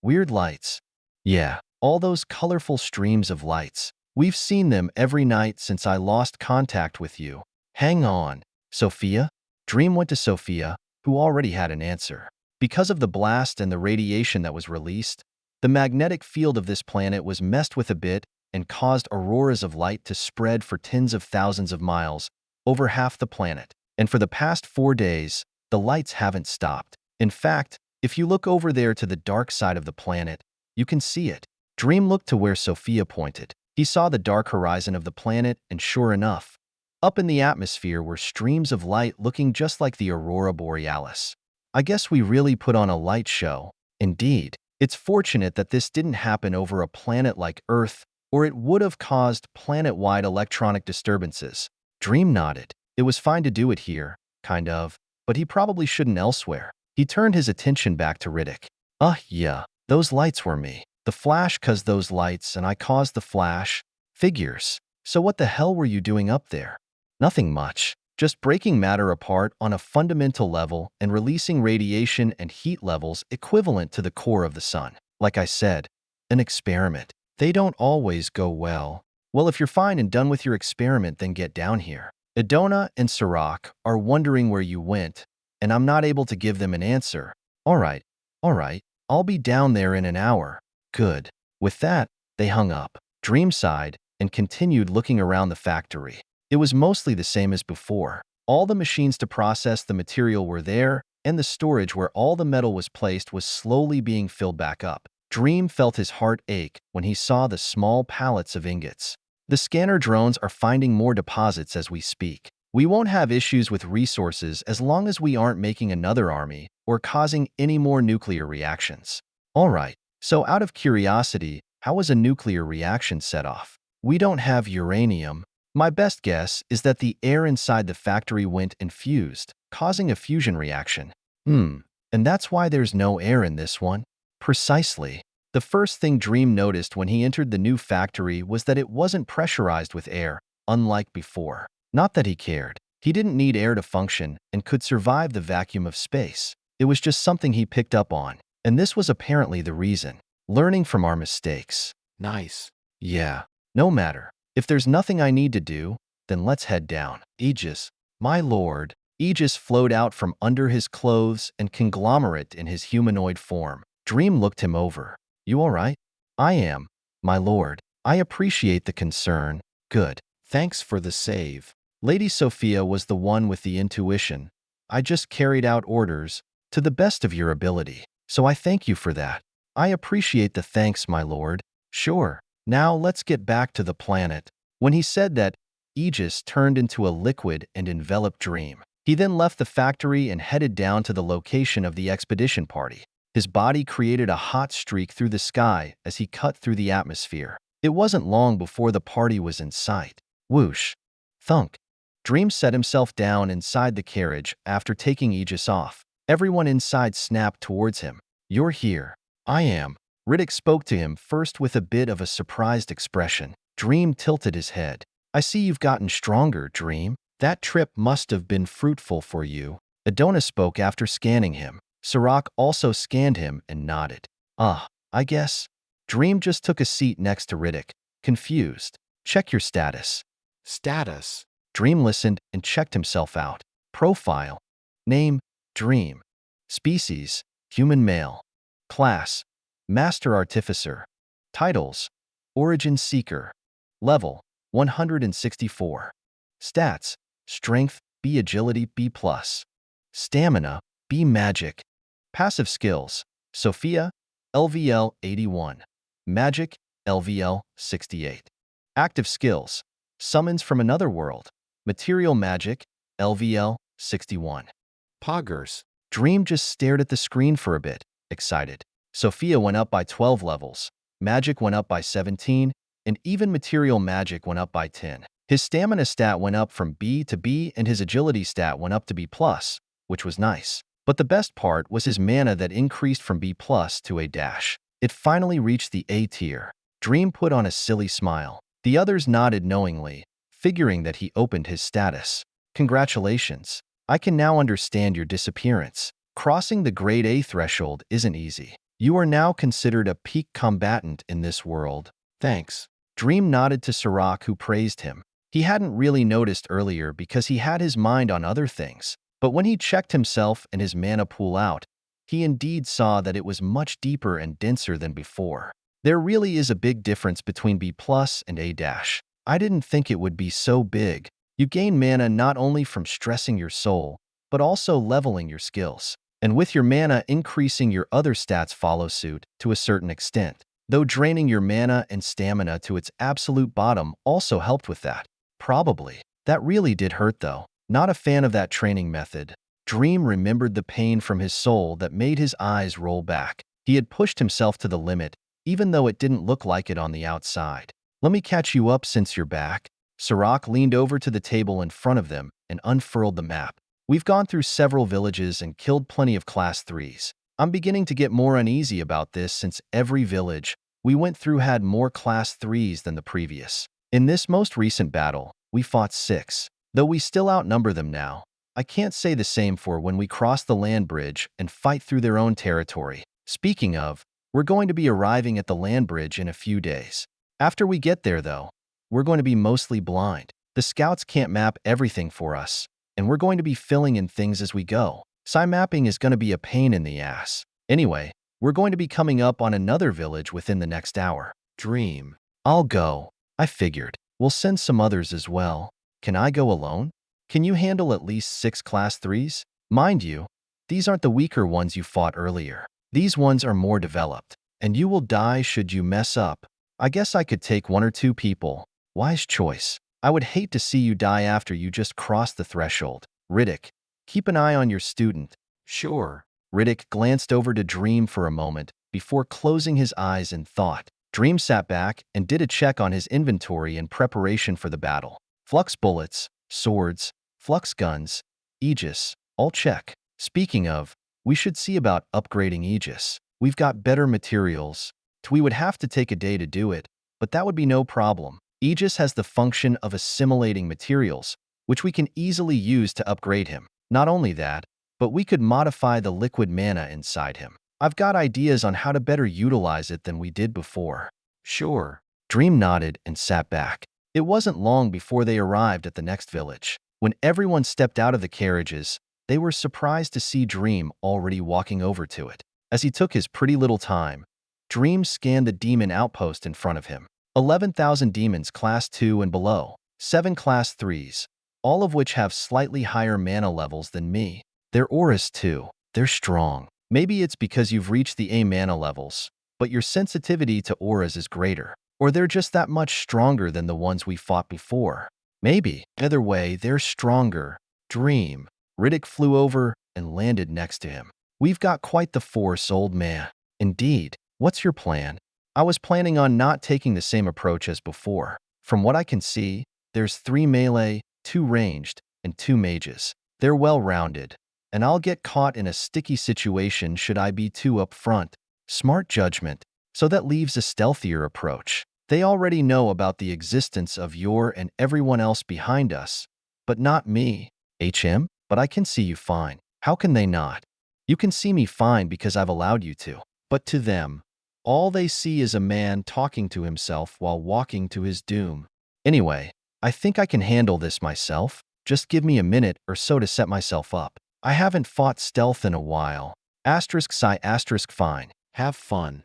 weird lights. Yeah, all those colorful streams of lights. We've seen them every night since I lost contact with you. Hang on. Sophia? Dream went to Sophia, who already had an answer. Because of the blast and the radiation that was released, the magnetic field of this planet was messed with a bit and caused auroras of light to spread for tens of thousands of miles over half the planet. And for the past 4 days, the lights haven't stopped. In fact, if you look over there to the dark side of the planet, you can see it. Dream looked to where Sophia pointed. He saw the dark horizon of the planet, and sure enough, up in the atmosphere were streams of light looking just like the aurora borealis. I guess we really put on a light show. Indeed, it's fortunate that this didn't happen over a planet like Earth, or it would have caused planet-wide electronic disturbances. Dream nodded. It was fine to do it here, kind of, but he probably shouldn't elsewhere. He turned his attention back to Riddick. Yeah, those lights were me. The flash caused those lights and I caused the flash. Figures. So what the hell were you doing up there? Nothing much. Just breaking matter apart on a fundamental level and releasing radiation and heat levels equivalent to the core of the sun. Like I said, an experiment. They don't always go well. Well, if you're fine and done with your experiment, then get down here. Idona and Sarak are wondering where you went, and I'm not able to give them an answer. All right, I'll be down there in an hour. Good. With that, they hung up. Dream sighed and continued looking around the factory. It was mostly the same as before. All the machines to process the material were there, and the storage where all the metal was placed was slowly being filled back up. Dream felt his heart ache when he saw the small pallets of ingots. The scanner drones are finding more deposits as we speak. We won't have issues with resources as long as we aren't making another army or causing any more nuclear reactions. All right, so out of curiosity, how was a nuclear reaction set off? We don't have uranium. My best guess is that the air inside the factory went and fused, causing a fusion reaction. And that's why there's no air in this one? Precisely. The first thing Dream noticed when he entered the new factory was that it wasn't pressurized with air, unlike before. Not that he cared. He didn't need air to function and could survive the vacuum of space. It was just something he picked up on, and this was apparently the reason. Learning from our mistakes. Nice. Yeah, no matter. If there's nothing I need to do, then let's head down. Egis, my lord. Egis flowed out from under his clothes and conglomerate in his humanoid form. Dream looked him over. You all right? I am, my lord. I appreciate the concern. Good. Thanks for the save. Lady Sophia was the one with the intuition. I just carried out orders to the best of your ability, so I thank you for that. I appreciate the thanks, my lord. Sure. Now let's get back to the planet. When he said that, Egis turned into a liquid and enveloped Dream. He then left the factory and headed down to the location of the expedition party. His body created a hot streak through the sky as he cut through the atmosphere. It wasn't long before the party was in sight. Whoosh. Thunk. Dream set himself down inside the carriage after taking Egis off. Everyone inside snapped towards him. You're here. I am. Riddick spoke to him first with a bit of a surprised expression. Dream tilted his head. I see you've gotten stronger, Dream. That trip must have been fruitful for you. Idona spoke after scanning him. Sarak also scanned him and nodded. I guess. Dream just took a seat next to Riddick, confused. Check your status. Status. Dream listened and checked himself out. Profile. Name, Dream. Species, human male. Class, Master Artificer. Titles, Origin Seeker. Level, 164. Stats, Strength, B Agility, B+. Stamina, B Magic. Passive skills, Sophia, LVL 81. Magic, LVL 68. Active skills, Summons from Another World. Material Magic, LVL 61. Poggers. Dream just stared at the screen for a bit, excited. Sophia went up by 12 levels, Magic went up by 17, and even Material Magic went up by 10. His stamina stat went up from B to B and his agility stat went up to B+, which was nice. But the best part was his mana that increased from B+ to A-. It finally reached the A tier. Dream put on a silly smile. The others nodded knowingly, figuring that he opened his status. Congratulations. I can now understand your disappearance. Crossing the grade A threshold isn't easy. You are now considered a peak combatant in this world. Thanks. Dream nodded to Sarak, who praised him. He hadn't really noticed earlier because he had his mind on other things, but when he checked himself and his mana pool out, he indeed saw that it was much deeper and denser than before. There really is a big difference between B+ and A-. I didn't think it would be so big. You gain mana not only from stressing your soul, but also leveling your skills. And with your mana increasing, your other stats follow suit to a certain extent, though draining your mana and stamina to its absolute bottom also helped with that. Probably. That really did hurt though. Not a fan of that training method. Dream remembered the pain from his soul that made his eyes roll back. He had pushed himself to the limit, even though it didn't look like it on the outside. Let me catch you up since you're back. Sarak leaned over to the table in front of them and unfurled the map. We've gone through several villages and killed plenty of class 3s. I'm beginning to get more uneasy about this since every village we went through had more class 3s than the previous. In this most recent battle, we fought 6. Though we still outnumber them now, I can't say the same for when we cross the land bridge and fight through their own territory. Speaking of, we're going to be arriving at the land bridge in a few days. After we get there, though, we're going to be mostly blind. The scouts can't map everything for us, and we're going to be filling in things as we go. Mapping is going to be a pain in the ass. Anyway, we're going to be coming up on another village within the next hour. Dream. I'll go. I figured. We'll send some others as well. Can I go alone? Can you handle at least 6 class 3s? Mind you, these aren't the weaker ones you fought earlier. These ones are more developed, and you will die should you mess up. I guess I could take 1 or 2 people. Wise choice. I would hate to see you die after you just crossed the threshold. Riddick, keep an eye on your student. Sure. Riddick glanced over to Dream for a moment before closing his eyes in thought. Dream sat back and did a check on his inventory in preparation for the battle. Flux bullets, swords, flux guns, Egis, all check. Speaking of, we should see about upgrading Egis. We've got better materials. We would have to take a day to do it, but that would be no problem. Egis has the function of assimilating materials, which we can easily use to upgrade him. Not only that, but we could modify the liquid mana inside him. I've got ideas on how to better utilize it than we did before. Sure. Dream nodded and sat back. It wasn't long before they arrived at the next village. When everyone stepped out of the carriages, they were surprised to see Dream already walking over to it. As he took his pretty little time, Dream scanned the demon outpost in front of him. 11,000 demons class 2 and below, 7 class 3s, all of which have slightly higher mana levels than me. Their auras too. They're strong. Maybe it's because you've reached the A mana levels, but your sensitivity to auras is greater. Or they're just that much stronger than the ones we fought before. Maybe. Either way, they're stronger. Dream. Riddick flew over and landed next to him. We've got quite the force, old man. Indeed. What's your plan? I was planning on not taking the same approach as before. From what I can see, there's 3 melee, 2 ranged, and 2 mages. They're well-rounded, and I'll get caught in a sticky situation should I be too upfront. Smart judgment. So that leaves a stealthier approach. They already know about the existence of your and everyone else behind us, but not me. HM? But I can see you fine. How can they not? You can see me fine because I've allowed you to. But to them, all they see is a man talking to himself while walking to his doom. Anyway, I think I can handle this myself. Just give me a minute or so to set myself up. I haven't fought stealth in a while. Fine. Have fun.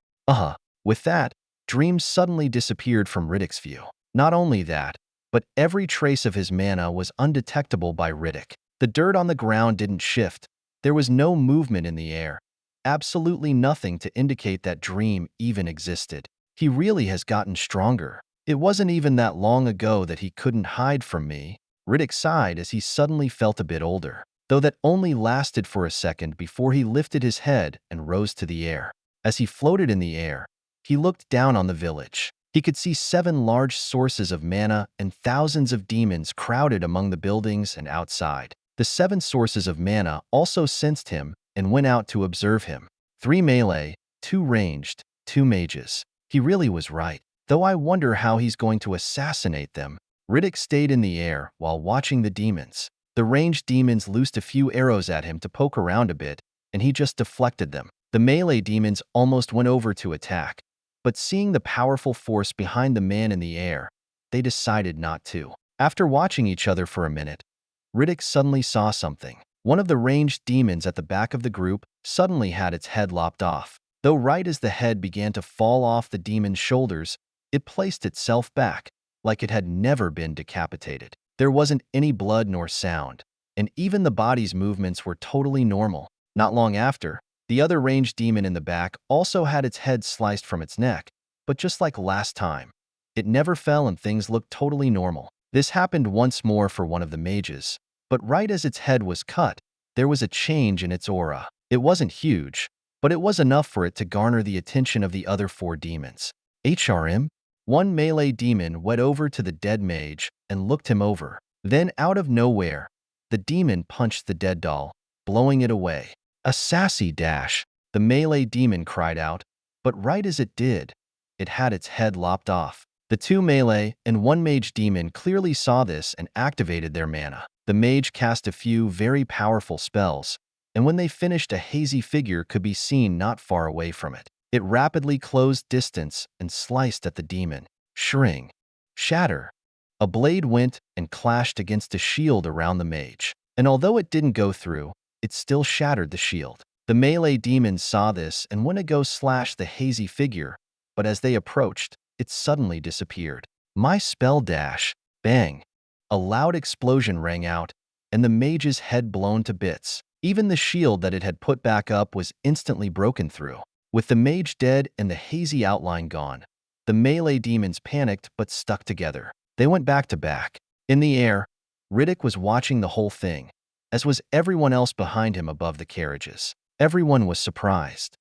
With that, Dream suddenly disappeared from Riddick's view. Not only that, but every trace of his mana was undetectable by Riddick. The dirt on the ground didn't shift. There was no movement in the air. Absolutely nothing to indicate that Dream even existed. He really has gotten stronger. It wasn't even that long ago that he couldn't hide from me. Riddick sighed as he suddenly felt a bit older, though that only lasted for a second before he lifted his head and rose to the air. As he floated in the air, he looked down on the village. He could see 7 large sources of mana and thousands of demons crowded among the buildings and outside. The 7 sources of mana also sensed him and went out to observe him. 3 melee, 2 ranged, 2 mages. He really was right, though I wonder how he's going to assassinate them. Riddick stayed in the air while watching the demons. The ranged demons loosed a few arrows at him to poke around a bit, and he just deflected them. The melee demons almost went over to attack, but seeing the powerful force behind the man in the air, they decided not to. After watching each other for a minute, Riddick suddenly saw something. One of the ranged demons at the back of the group suddenly had its head lopped off. Though right as the head began to fall off the demon's shoulders, it placed itself back, like it had never been decapitated. There wasn't any blood nor sound, and even the body's movements were totally normal. Not long after, the other ranged demon in the back also had its head sliced from its neck, but just like last time, it never fell and things looked totally normal. This happened once more for one of the mages, but right as its head was cut, there was a change in its aura. It wasn't huge, but it was enough for it to garner the attention of the other 4 demons. HRM? One melee demon went over to the dead mage and looked him over. Then, out of nowhere, the demon punched the dead doll, blowing it away. A sassy dash, the melee demon cried out, but right as it did, it had its head lopped off. The 2 melee and 1 mage demon clearly saw this and activated their mana. The mage cast a few very powerful spells, and when they finished, a hazy figure could be seen not far away from it. It rapidly closed distance and sliced at the demon. Shring. Shatter. A blade went and clashed against a shield around the mage, and although it didn't go through, it still shattered the shield. The melee demons saw this and went to go slash the hazy figure, but as they approached, it suddenly disappeared. My spell dash. Bang. A loud explosion rang out, and the mage's head blown to bits. Even the shield that it had put back up was instantly broken through. With the mage dead and the hazy outline gone, the melee demons panicked but stuck together. They went back to back. In the air, Riddick was watching the whole thing, as was everyone else behind him above the carriages. Everyone was surprised.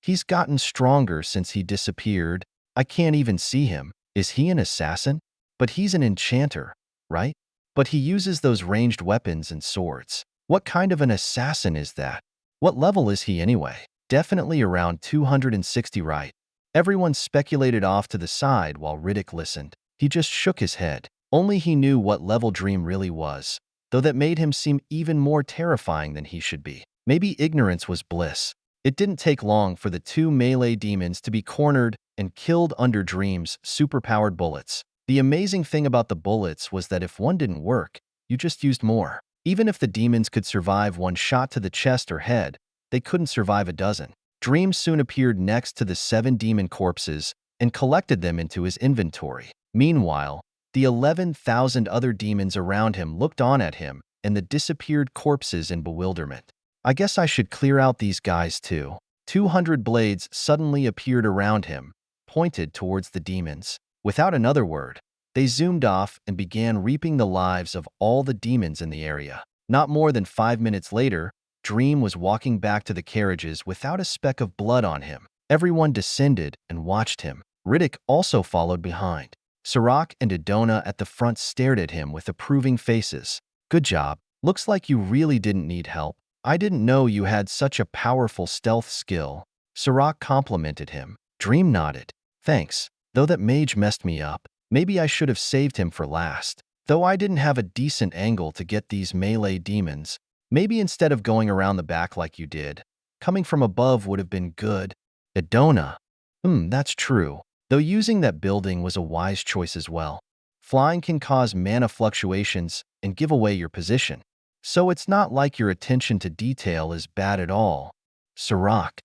He's gotten stronger since he disappeared. I can't even see him. Is he an assassin? But he's an enchanter, right? But he uses those ranged weapons and swords. What kind of an assassin is that? What level is he anyway? Definitely around 260, right? Everyone speculated off to the side while Riddick listened. He just shook his head. Only he knew what level Dream really was, though that made him seem even more terrifying than he should be. Maybe ignorance was bliss. It didn't take long for the 2 melee demons to be cornered and killed under Dream's superpowered bullets. The amazing thing about the bullets was that if one didn't work, you just used more. Even if the demons could survive 1 shot to the chest or head, they couldn't survive a dozen. Dream soon appeared next to the 7 demon corpses and collected them into his inventory. Meanwhile, the 11,000 other demons around him looked on at him and the disappeared corpses in bewilderment. I guess I should clear out these guys too. 200 blades suddenly appeared around him, pointed towards the demons. Without another word, they zoomed off and began reaping the lives of all the demons in the area. Not more than 5 minutes later, Dream was walking back to the carriages without a speck of blood on him. Everyone descended and watched him. Riddick also followed behind. Sarak and Idona at the front stared at him with approving faces. Good job. Looks like you really didn't need help. I didn't know you had such a powerful stealth skill. Sarak complimented him. Dream nodded. Thanks. Though that mage messed me up. Maybe I should have saved him for last. Though I didn't have a decent angle to get these melee demons. Maybe instead of going around the back like you did, coming from above would have been good. Idona. That's true. Though using that building was a wise choice as well. Flying can cause mana fluctuations and give away your position. So it's not like your attention to detail is bad at all. Sarak.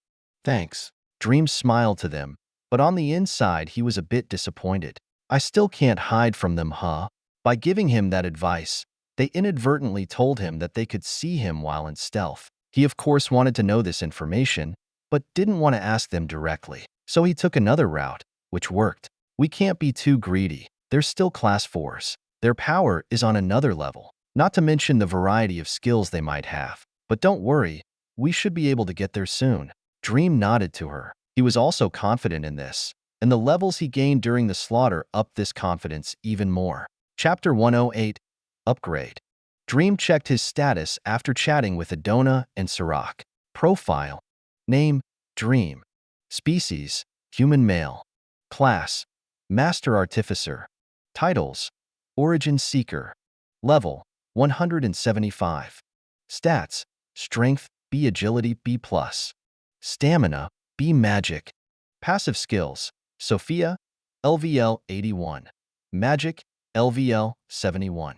Thanks. Dream smiled to them, but on the inside he was a bit disappointed. I still can't hide from them, huh? By giving him that advice, they inadvertently told him that they could see him while in stealth. He of course wanted to know this information, but didn't want to ask them directly. So he took another route, which worked. We can't be too greedy. They're still class 4s. Their power is on another level, not to mention the variety of skills they might have. But don't worry, we should be able to get there soon. Dream nodded to her. He was also confident in this, and the levels he gained during the slaughter upped this confidence even more. Chapter 108. Upgrade. Dream checked his status after chatting with Idona and Sarak. Profile. Name, Dream. Species, human male. Class, Master Artificer. Titles, Origin Seeker. Level, 175. Stats, Strength, B Agility, B+. Stamina, B Magic. Passive skills, Sophia, LVL 81. Magic, LVL 71.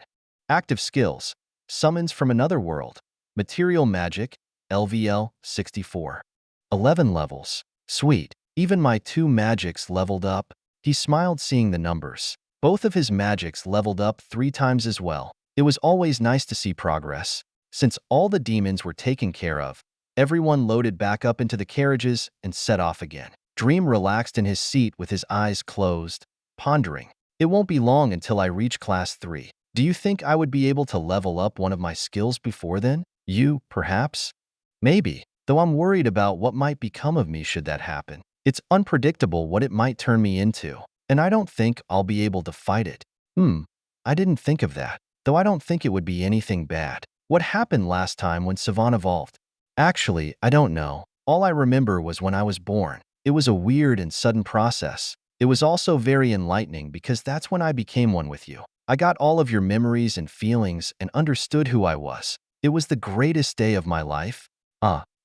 Active skills, Summons from Another World. Material Magic, LVL 64. 11 levels. Sweet. Even my 2 magics leveled up. He smiled seeing the numbers. Both of his magics leveled up 3 times as well. It was always nice to see progress. Since all the demons were taken care of, everyone loaded back up into the carriages and set off again. Dream relaxed in his seat with his eyes closed, pondering. It won't be long until I reach class 3. Do you think I would be able to level up one of my skills before then? You, perhaps? Maybe, though I'm worried about what might become of me should that happen. It's unpredictable what it might turn me into, and I don't think I'll be able to fight it. I didn't think of that, though I don't think it would be anything bad. What happened last time when Savant evolved? Actually, I don't know. All I remember was when I was born. It was a weird and sudden process. It was also very enlightening because that's when I became one with you. I got all of your memories and feelings and understood who I was. It was the greatest day of my life.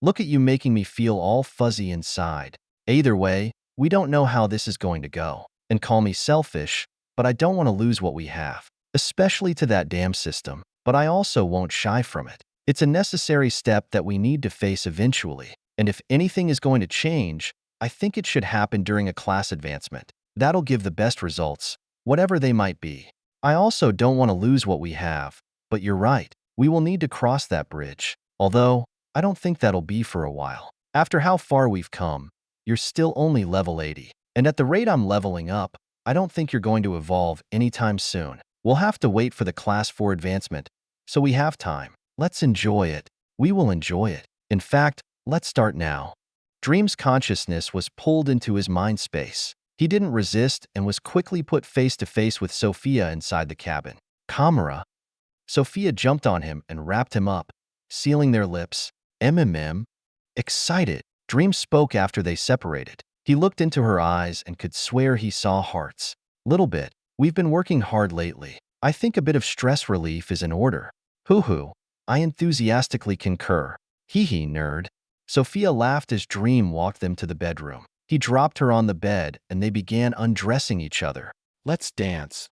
Look at you making me feel all fuzzy inside. Either way, we don't know how this is going to go. And call me selfish, but I don't want to lose what we have, especially to that damn system, but I also won't shy from it. It's a necessary step that we need to face eventually, and if anything is going to change, I think it should happen during a class advancement. That'll give the best results, whatever they might be. I also don't want to lose what we have, but you're right, we will need to cross that bridge, although I don't think that'll be for a while. After how far we've come, you're still only level 80, and at the rate I'm leveling up, I don't think you're going to evolve anytime soon. We'll have to wait for the class 4 advancement, so we have time. Let's enjoy it. We will enjoy it. In fact, let's start now. Dream's consciousness was pulled into his mind space. He didn't resist and was quickly put face to face with Sophia inside the cabin. Camera. Sophia jumped on him and wrapped him up, sealing their lips. MMM. Excited. Dream spoke after they separated. He looked into her eyes and could swear he saw hearts. Little bit. We've been working hard lately. I think a bit of stress relief is in order. Hoo-hoo. I enthusiastically concur. Hee-hee, nerd. Sophia laughed as Dream walked them to the bedroom. He dropped her on the bed and they began undressing each other. Let's dance.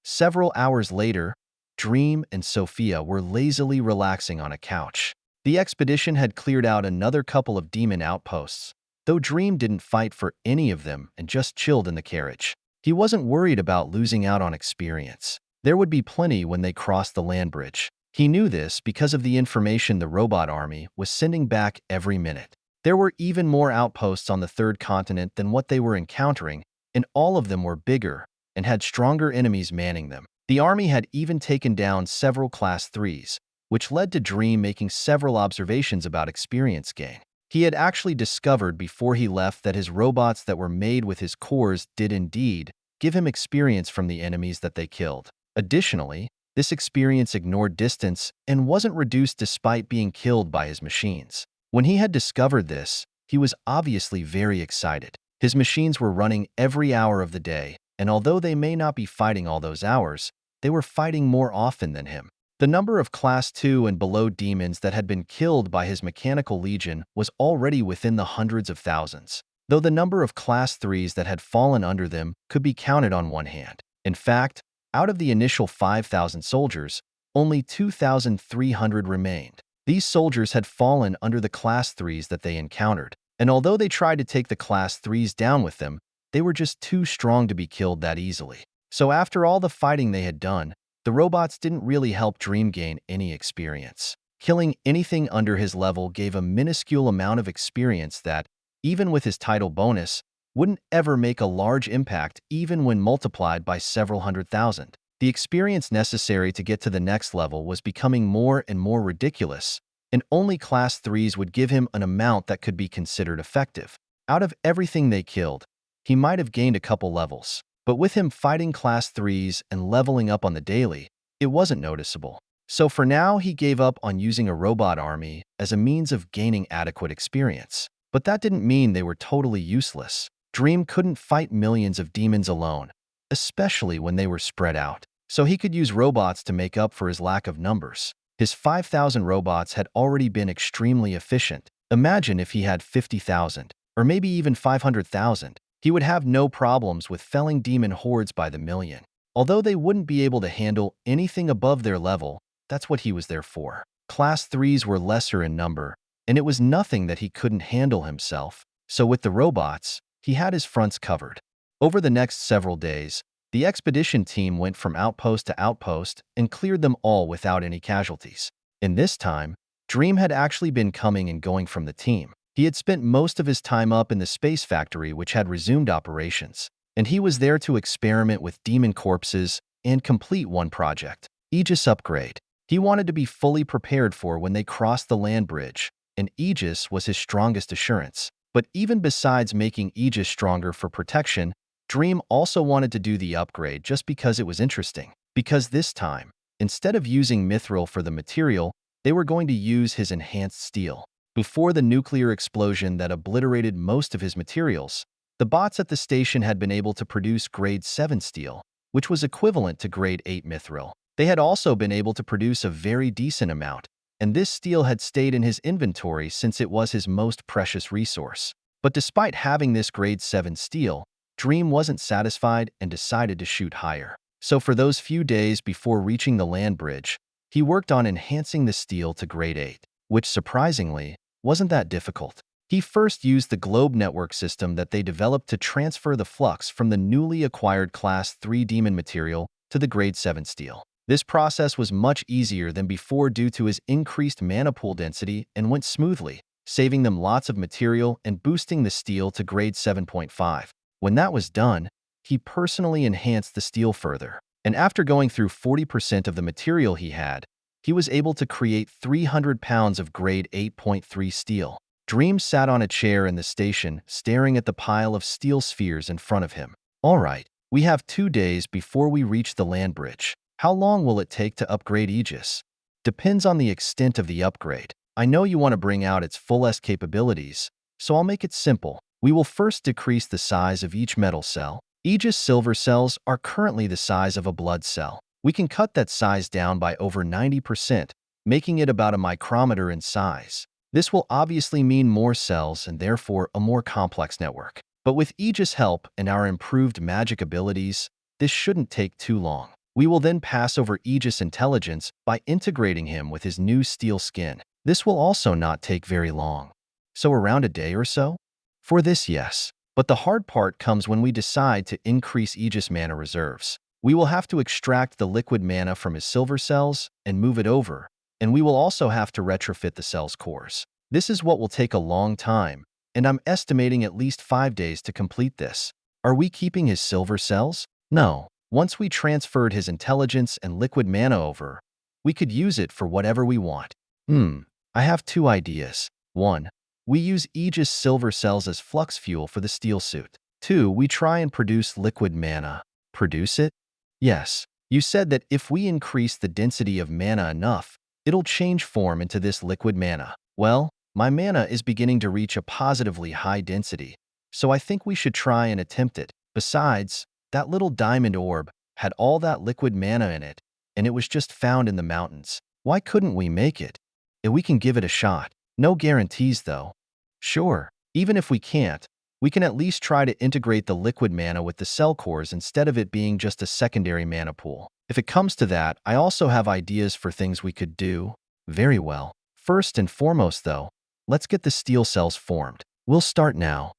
Several hours later, Dream and Sophia were lazily relaxing on a couch. The expedition had cleared out another couple of demon outposts, though Dream didn't fight for any of them and just chilled in the carriage. He wasn't worried about losing out on experience. There would be plenty when they crossed the land bridge. He knew this because of the information the robot army was sending back every minute. There were even more outposts on the third continent than what they were encountering, and all of them were bigger and had stronger enemies manning them. The army had even taken down several Class 3s, which led to Dream making several observations about experience gain. He had actually discovered before he left that his robots that were made with his cores did indeed give him experience from the enemies that they killed. Additionally, this experience ignored distance and wasn't reduced despite being killed by his machines. When he had discovered this, he was obviously very excited. His machines were running every hour of the day, and although they may not be fighting all those hours, they were fighting more often than him. The number of Class 2 and below demons that had been killed by his mechanical legion was already within the hundreds of thousands, though the number of Class 3s that had fallen under them could be counted on one hand. In fact, out of the initial 5,000 soldiers, only 2,300 remained. These soldiers had fallen under the Class 3s that they encountered, and although they tried to take the Class 3s down with them, they were just too strong to be killed that easily. So after all the fighting they had done, the robots didn't really help Dream gain any experience. Killing anything under his level gave a minuscule amount of experience that, even with his title bonus, wouldn't ever make a large impact even when multiplied by several 100,000. The experience necessary to get to the next level was becoming more and more ridiculous, and only Class 3s would give him an amount that could be considered effective. Out of everything they killed, he might have gained a couple levels, but with him fighting Class 3s and leveling up on the daily, it wasn't noticeable. So for now, he gave up on using a robot army as a means of gaining adequate experience. But that didn't mean they were totally useless. Dream couldn't fight millions of demons alone, especially when they were spread out. So he could use robots to make up for his lack of numbers. His 5,000 robots had already been extremely efficient. Imagine if he had 50,000, or maybe even 500,000. He would have no problems with felling demon hordes by the million. Although they wouldn't be able to handle anything above their level, that's what he was there for. Class 3s were lesser in number, and it was nothing that he couldn't handle himself. So with the robots, he had his fronts covered. Over the next several days, the expedition team went from outpost to outpost and cleared them all without any casualties. In this time, Dream had actually been coming and going from the team. He had spent most of his time up in the space factory, which had resumed operations, and he was there to experiment with demon corpses and complete one project, Egis upgrade. He wanted to be fully prepared for when they crossed the land bridge, and Egis was his strongest assurance. But even besides making Egis stronger for protection, Dream also wanted to do the upgrade just because it was interesting. Because this time, instead of using mithril for the material, they were going to use his enhanced steel. Before the nuclear explosion that obliterated most of his materials, The bots at the station had been able to produce grade 7 steel, which was equivalent to grade 8 mithril. They had also been able to produce a very decent amount, and this steel had stayed in his inventory since it was his most precious resource. But despite having this grade 7 steel, Dream wasn't satisfied and decided to shoot higher. So for those few days before reaching the land bridge, he worked on enhancing the steel to grade 8, which surprisingly wasn't that difficult. He first used the globe network system that they developed to transfer the flux from the newly acquired Class 3 demon material to the grade 7 steel. This process was much easier than before due to his increased mana pool density and went smoothly, saving them lots of material and boosting the steel to grade 7.5. When that was done, he personally enhanced the steel further, and after going through 40% of the material he had, he was able to create 300 pounds of grade 8.3 steel. Dream sat on a chair in the station, staring at the pile of steel spheres in front of him. All right, we have 2 days before we reach the land bridge. How long will it take to upgrade Egis? Depends on the extent of the upgrade. I know you want to bring out its fullest capabilities, so I'll make it simple. We will first decrease the size of each metal cell. Egis silver cells are currently the size of a blood cell. We can cut that size down by over 90%, making it about a micrometer in size. This will obviously mean more cells and therefore a more complex network. But with Egis' help and our improved magic abilities, this shouldn't take too long. We will then pass over Egis' intelligence by integrating him with his new steel skin. This will also not take very long. So around a day or so? For this, yes. But the hard part comes when we decide to increase Egis' mana reserves. We will have to extract the liquid mana from his silver cells and move it over, and we will also have to retrofit the cell's cores. This is what will take a long time, and I'm estimating at least 5 days to complete this. Are we keeping his silver cells? No. Once we transferred his intelligence and liquid mana over, we could use it for whatever we want. I have 2 ideas. 1. We use Egis silver cells as flux fuel for the steel suit. 2. We try and produce liquid mana. Produce it? Yes. You said that if we increase the density of mana enough, it'll change form into this liquid mana. Well, my mana is beginning to reach a positively high density, so I think we should try and attempt it. Besides, that little diamond orb had all that liquid mana in it, and it was just found in the mountains. Why couldn't we make it? And we can give it a shot. No guarantees, though. Sure, even if we can't, we can at least try to integrate the liquid mana with the cell cores instead of it being just a secondary mana pool. If it comes to that, I also have ideas for things we could do. Very well. First and foremost, though, let's get the steel cells formed. We'll start now.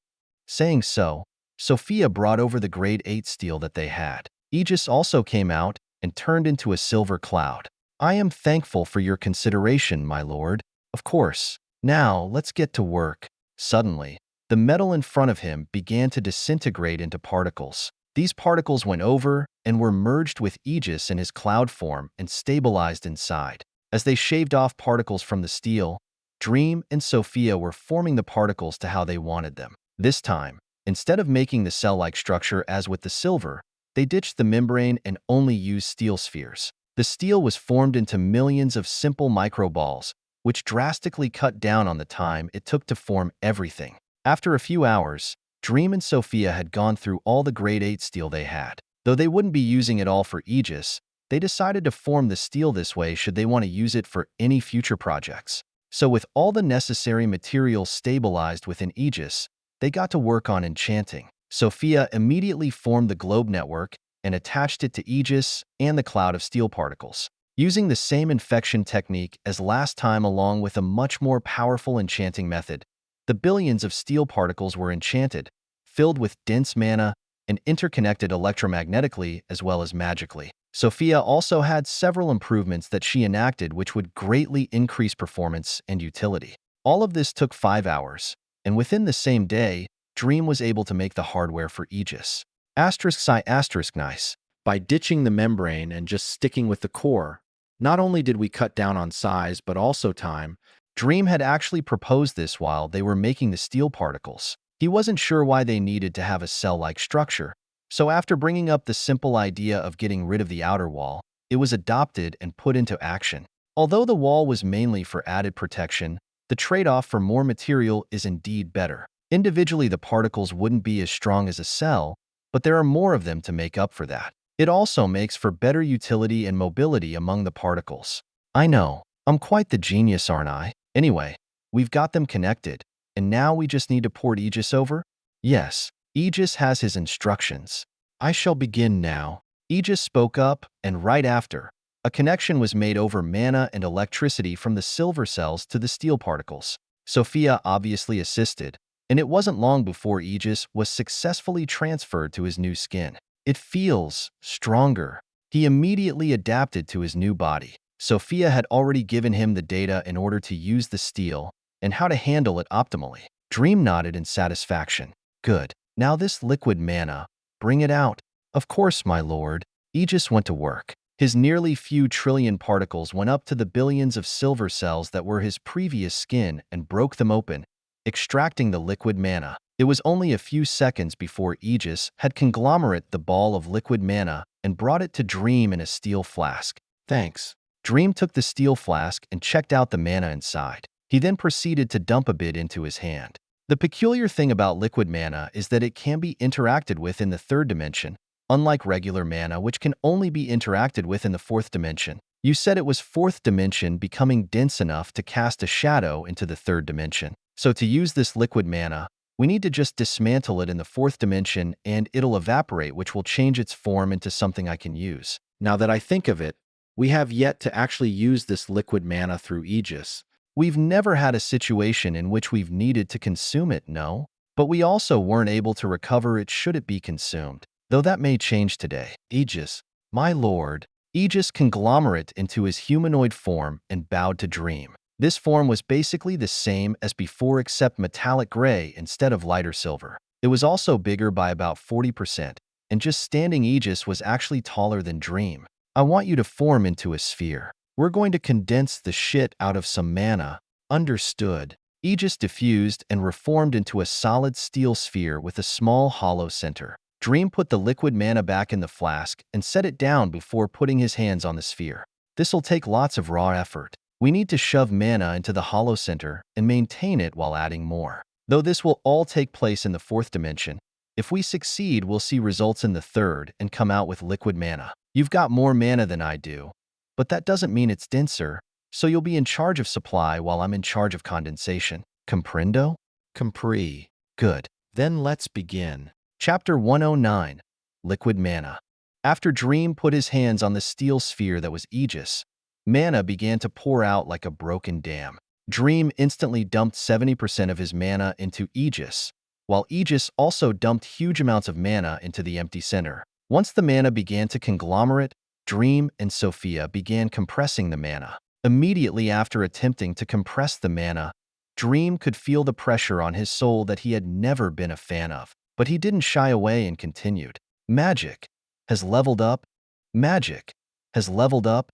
Saying so, Sophia brought over the grade 8 steel that they had. Egis also came out and turned into a silver cloud. I am thankful for your consideration, my lord. Of course. Now, let's get to work. Suddenly, the metal in front of him began to disintegrate into particles. These particles went over and were merged with Egis in his cloud form and stabilized inside. As they shaved off particles from the steel, Dream and Sophia were forming the particles to how they wanted them. This time, instead of making the cell-like structure as with the silver, they ditched the membrane and only used steel spheres. The steel was formed into millions of simple microballs, which drastically cut down on the time it took to form everything. After a few hours, Dream and Sophia had gone through all the grade 8 steel they had. Though they wouldn't be using it all for Egis, they decided to form the steel this way should they want to use it for any future projects. So with all the necessary materials stabilized within Egis, they got to work on enchanting. Sophia immediately formed the globe network and attached it to Egis and the cloud of steel particles. Using the same infection technique as last time along with a much more powerful enchanting method, the billions of steel particles were enchanted, filled with dense mana, and interconnected electromagnetically as well as magically. Sophia also had several improvements that she enacted which would greatly increase performance and utility. All of this took 5 hours, and within the same day, Dream was able to make the hardware for Egis. Nice. By ditching the membrane and just sticking with the core, not only did we cut down on size but also time. Dream had actually proposed this while they were making the steel particles. He wasn't sure why they needed to have a cell-like structure, so after bringing up the simple idea of getting rid of the outer wall, it was adopted and put into action. Although the wall was mainly for added protection, the trade-off for more material is indeed better. Individually, the particles wouldn't be as strong as a cell, but there are more of them to make up for that. It also makes for better utility and mobility among the particles. I know, I'm quite the genius, aren't I? Anyway, we've got them connected, and now we just need to port Egis over? Yes, Egis has his instructions. I shall begin now. Egis spoke up, and right after, a connection was made over mana and electricity from the silver cells to the steel particles. Sophia obviously assisted, and it wasn't long before Egis was successfully transferred to his new skin. It feels stronger. He immediately adapted to his new body. Sophia had already given him the data in order to use the steel and how to handle it optimally. Dream nodded in satisfaction. Good. Now this liquid mana, bring it out. Of course, my lord. Egis went to work. His nearly few trillion particles went up to the billions of silver cells that were his previous skin and broke them open, extracting the liquid mana. It was only a few seconds before Egis had conglomerate the ball of liquid mana and brought it to Dream in a steel flask. Thanks. Dream took the steel flask and checked out the mana inside. He then proceeded to dump a bit into his hand. The peculiar thing about liquid mana is that it can be interacted with in the third dimension, unlike regular mana, which can only be interacted with in the fourth dimension. You said it was fourth dimension becoming dense enough to cast a shadow into the third dimension. So to use this liquid mana, we need to just dismantle it in the fourth dimension and it'll evaporate, which will change its form into something I can use. Now that I think of it, we have yet to actually use this liquid mana through Egis. We've never had a situation in which we've needed to consume it, no? But we also weren't able to recover it should it be consumed. Though that may change today. Egis, my lord. Egis conglomerate into his humanoid form and bowed to Dream. This form was basically the same as before except metallic gray instead of lighter silver. It was also bigger by about 40%, and just standing Egis was actually taller than Dream. I want you to form into a sphere. We're going to condense the shit out of some mana. Understood. Egis diffused and reformed into a solid steel sphere with a small hollow center. Dream put the liquid mana back in the flask and set it down before putting his hands on the sphere. This'll take lots of raw effort. We need to shove mana into the hollow center and maintain it while adding more. Though this will all take place in the fourth dimension, if we succeed, we'll see results in the third and come out with liquid mana. You've got more mana than I do, but that doesn't mean it's denser, so you'll be in charge of supply while I'm in charge of condensation. Comprendo? Compris. Good. Then let's begin. Chapter 109. Liquid Mana. After Dream put his hands on the steel sphere that was Egis, mana began to pour out like a broken dam. Dream instantly dumped 70% of his mana into Egis, while Egis also dumped huge amounts of mana into the empty center. Once the mana began to conglomerate, Dream and Sophia began compressing the mana. Immediately after attempting to compress the mana, Dream could feel the pressure on his soul that he had never been a fan of. But he didn't shy away and continued. Magic has leveled up. Magic has leveled up.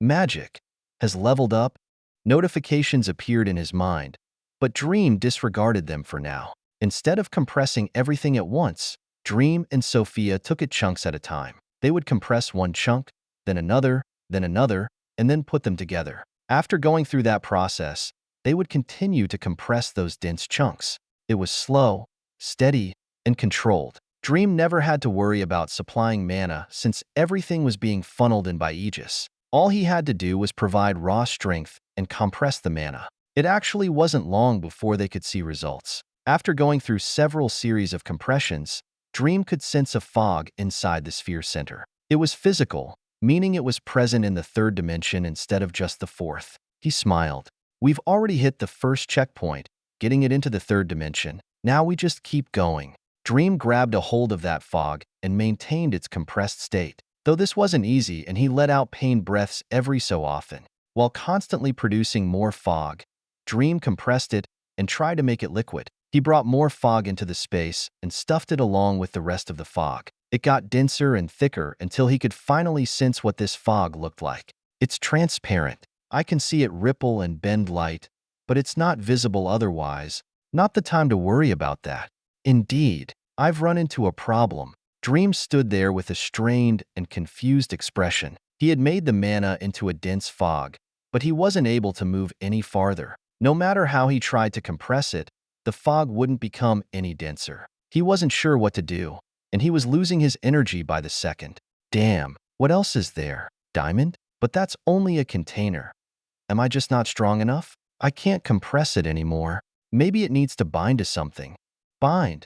Magic has leveled up. Notifications appeared in his mind, but Dream disregarded them for now. Instead of compressing everything at once, Dream and Sophia took it chunks at a time. They would compress one chunk, then another, and then put them together. After going through that process, they would continue to compress those dense chunks. It was slow, steady, and controlled. Dream never had to worry about supplying mana since everything was being funneled in by Egis. All he had to do was provide raw strength and compress the mana. It actually wasn't long before they could see results. After going through several series of compressions, Dream could sense a fog inside the sphere center. It was physical, meaning it was present in the third dimension instead of just the fourth. He smiled. We've already hit the first checkpoint, getting it into the third dimension. Now we just keep going. Dream grabbed a hold of that fog and maintained its compressed state. Though this wasn't easy and he let out pain breaths every so often. While constantly producing more fog, Dream compressed it and tried to make it liquid. He brought more fog into the space and stuffed it along with the rest of the fog. It got denser and thicker until he could finally sense what this fog looked like. It's transparent. I can see it ripple and bend light, but it's not visible otherwise. Not the time to worry about that. Indeed, I've run into a problem. Dream stood there with a strained and confused expression. He had made the mana into a dense fog, but he wasn't able to move any farther. No matter how he tried to compress it, the fog wouldn't become any denser. He wasn't sure what to do, and he was losing his energy by the second. Damn, what else is there? Diamond? But that's only a container. Am I just not strong enough? I can't compress it anymore. Maybe it needs to bind to something. Bind.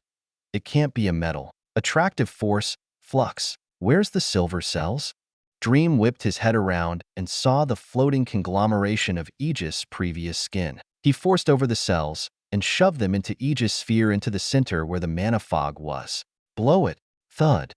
It can't be a metal. Attractive force, flux. Where's the silver cells? Dream whipped his head around and saw the floating conglomeration of Egis' previous skin. He forced over the cells and shoved them into Egis' sphere into the center where the mana fog was. Blow it. Thud.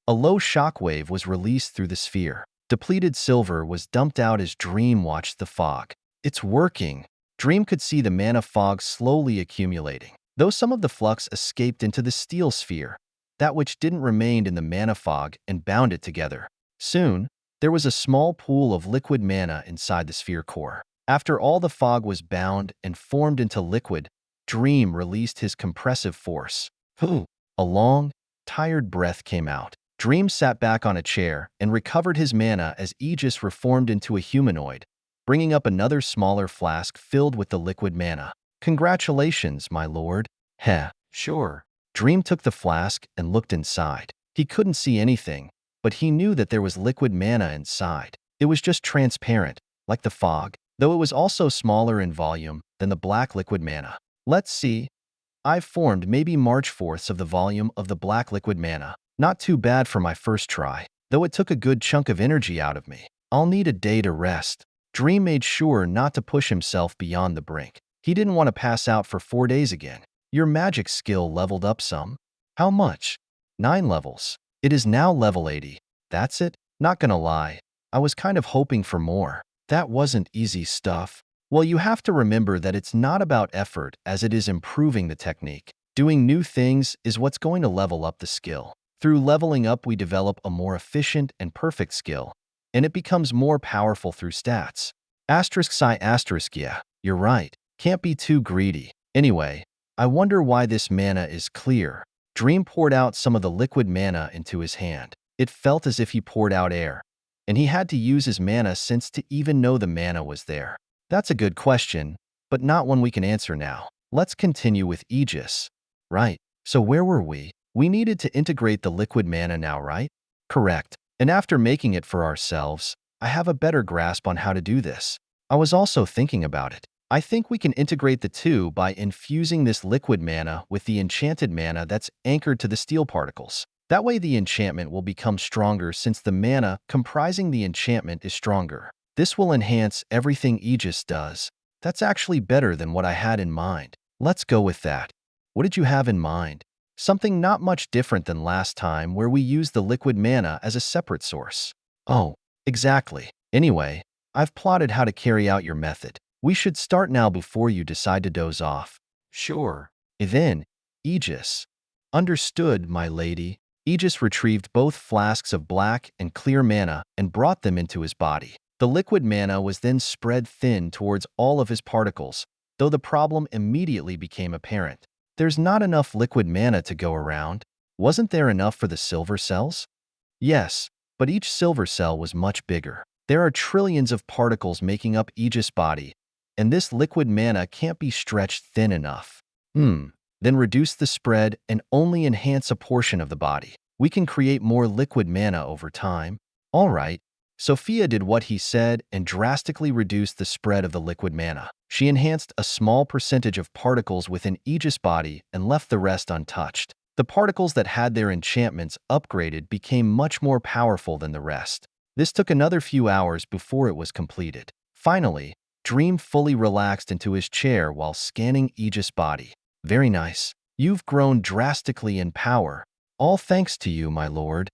A low shockwave was released through the sphere. Depleted silver was dumped out as Dream watched the fog. It's working. Dream could see the mana fog slowly accumulating. Though some of the flux escaped into the steel sphere, that which didn't remained in the mana fog and bound it together. Soon, there was a small pool of liquid mana inside the sphere core. After all the fog was bound and formed into liquid, Dream released his compressive force. A long, tired breath came out. Dream sat back on a chair and recovered his mana as Egis reformed into a humanoid, bringing up another smaller flask filled with the liquid mana. Congratulations, my lord. Heh. Sure. Dream took the flask and looked inside. He couldn't see anything, but he knew that there was liquid mana inside. It was just transparent, like the fog, though it was also smaller in volume than the black liquid mana. Let's see. I've formed maybe March-fourths of the volume of the black liquid mana. Not too bad for my first try, though it took a good chunk of energy out of me. I'll need a day to rest. Dream made sure not to push himself beyond the brink. He didn't want to pass out for 4 days again. Your magic skill leveled up some? How much? 9 levels. It is now level 80. That's it? Not gonna lie, I was kind of hoping for more. That wasn't easy stuff. Well, you have to remember that it's not about effort as it is improving the technique. Doing new things is what's going to level up the skill. Through leveling up, we develop a more efficient and perfect skill, and it becomes more powerful through stats. Yeah, you're right. Can't be too greedy. Anyway, I wonder why this mana is clear. Dream poured out some of the liquid mana into his hand. It felt as if he poured out air, and he had to use his mana sense to even know the mana was there. That's a good question, but not one we can answer now. Let's continue with Egis. Right, so where were we? We needed to integrate the liquid mana now, right? Correct. And after making it for ourselves, I have a better grasp on how to do this. I was also thinking about it. I think we can integrate the two by infusing this liquid mana with the enchanted mana that's anchored to the steel particles. That way the enchantment will become stronger since the mana comprising the enchantment is stronger. This will enhance everything Egis does. That's actually better than what I had in mind. Let's go with that. What did you have in mind? Something not much different than last time where we used the liquid mana as a separate source. Oh, exactly. Anyway, I've plotted how to carry out your method. We should start now before you decide to doze off. Sure. Then, Egis. Understood, my lady. Egis retrieved both flasks of black and clear mana and brought them into his body. The liquid mana was then spread thin towards all of his particles, though the problem immediately became apparent. There's not enough liquid mana to go around. Wasn't there enough for the silver cells? Yes, but each silver cell was much bigger. There are trillions of particles making up Egis' body, and this liquid mana can't be stretched thin enough. Then reduce the spread and only enhance a portion of the body. We can create more liquid mana over time. All right. Sophia did what he said and drastically reduced the spread of the liquid mana. She enhanced a small percentage of particles within Egis' body and left the rest untouched. The particles that had their enchantments upgraded became much more powerful than the rest. This took another few hours before it was completed. Finally, Dream fully relaxed into his chair while scanning Egis' body. Very nice. You've grown drastically in power. All thanks to you, my lord.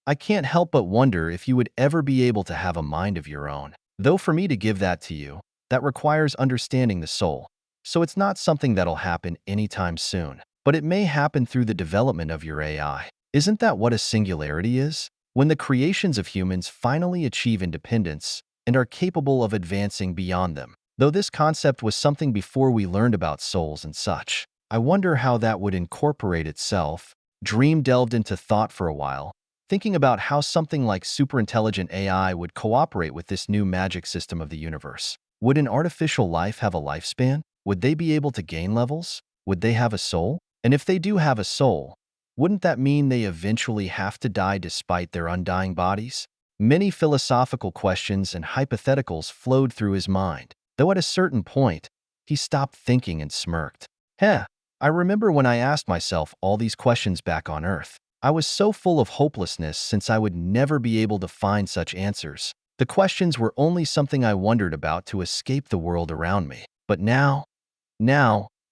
I can't help but wonder if you would ever be able to have a mind of your own. Though for me to give that to you, that requires understanding the soul. So it's not something that'll happen anytime soon. But it may happen through the development of your AI. Isn't that what a singularity is? When the creations of humans finally achieve independence and are capable of advancing beyond them. Though this concept was something before we learned about souls and such. I wonder how that would incorporate itself. Dream delved into thought for a while, thinking about how something like superintelligent AI would cooperate with this new magic system of the universe. Would an artificial life have a lifespan? Would they be able to gain levels? Would they have a soul? And if they do have a soul, wouldn't that mean they eventually have to die despite their undying bodies? Many philosophical questions and hypotheticals flowed through his mind, though at a certain point, he stopped thinking and smirked. Heh, I remember when I asked myself all these questions back on Earth. I was so full of hopelessness since I would never be able to find such answers. The questions were only something I wondered about to escape the world around me. But now,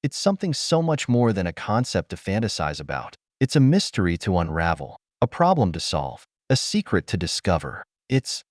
it's something so much more than a concept to fantasize about. It's a mystery to unravel, a problem to solve, a secret to discover. It's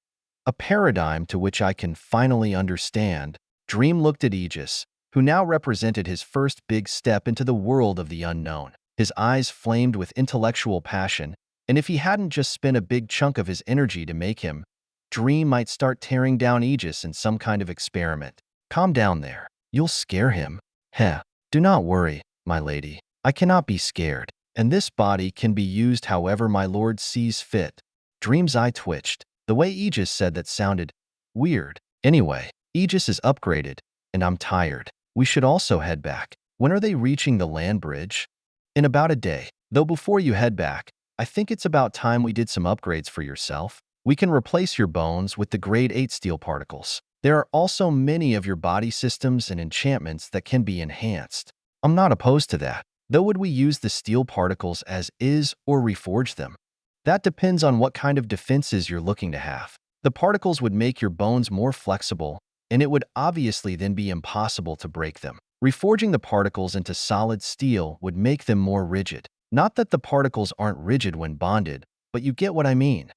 a paradigm to which I can finally understand. Dream looked at Egis, who now represented his first big step into the world of the unknown. His eyes flamed with intellectual passion, and if he hadn't just spent a big chunk of his energy to make him, Dream might start tearing down Egis in some kind of experiment. Calm down there. You'll scare him. Heh. Do not worry, my lady. I cannot be scared, and this body can be used however my lord sees fit. Dream's eye twitched. The way Egis said that sounded weird. Anyway, Egis is upgraded, and I'm tired. We should also head back. When are they reaching the land bridge? In about a day. Though before you head back, I think it's about time we did some upgrades for yourself. We can replace your bones with the grade 8 steel particles. There are also many of your body systems and enchantments that can be enhanced. I'm not opposed to that, though would we use the steel particles as is or reforge them? That depends on what kind of defenses you're looking to have. The particles would make your bones more flexible, and it would obviously then be impossible to break them. Reforging the particles into solid steel would make them more rigid. Not that the particles aren't rigid when bonded, but you get what I mean.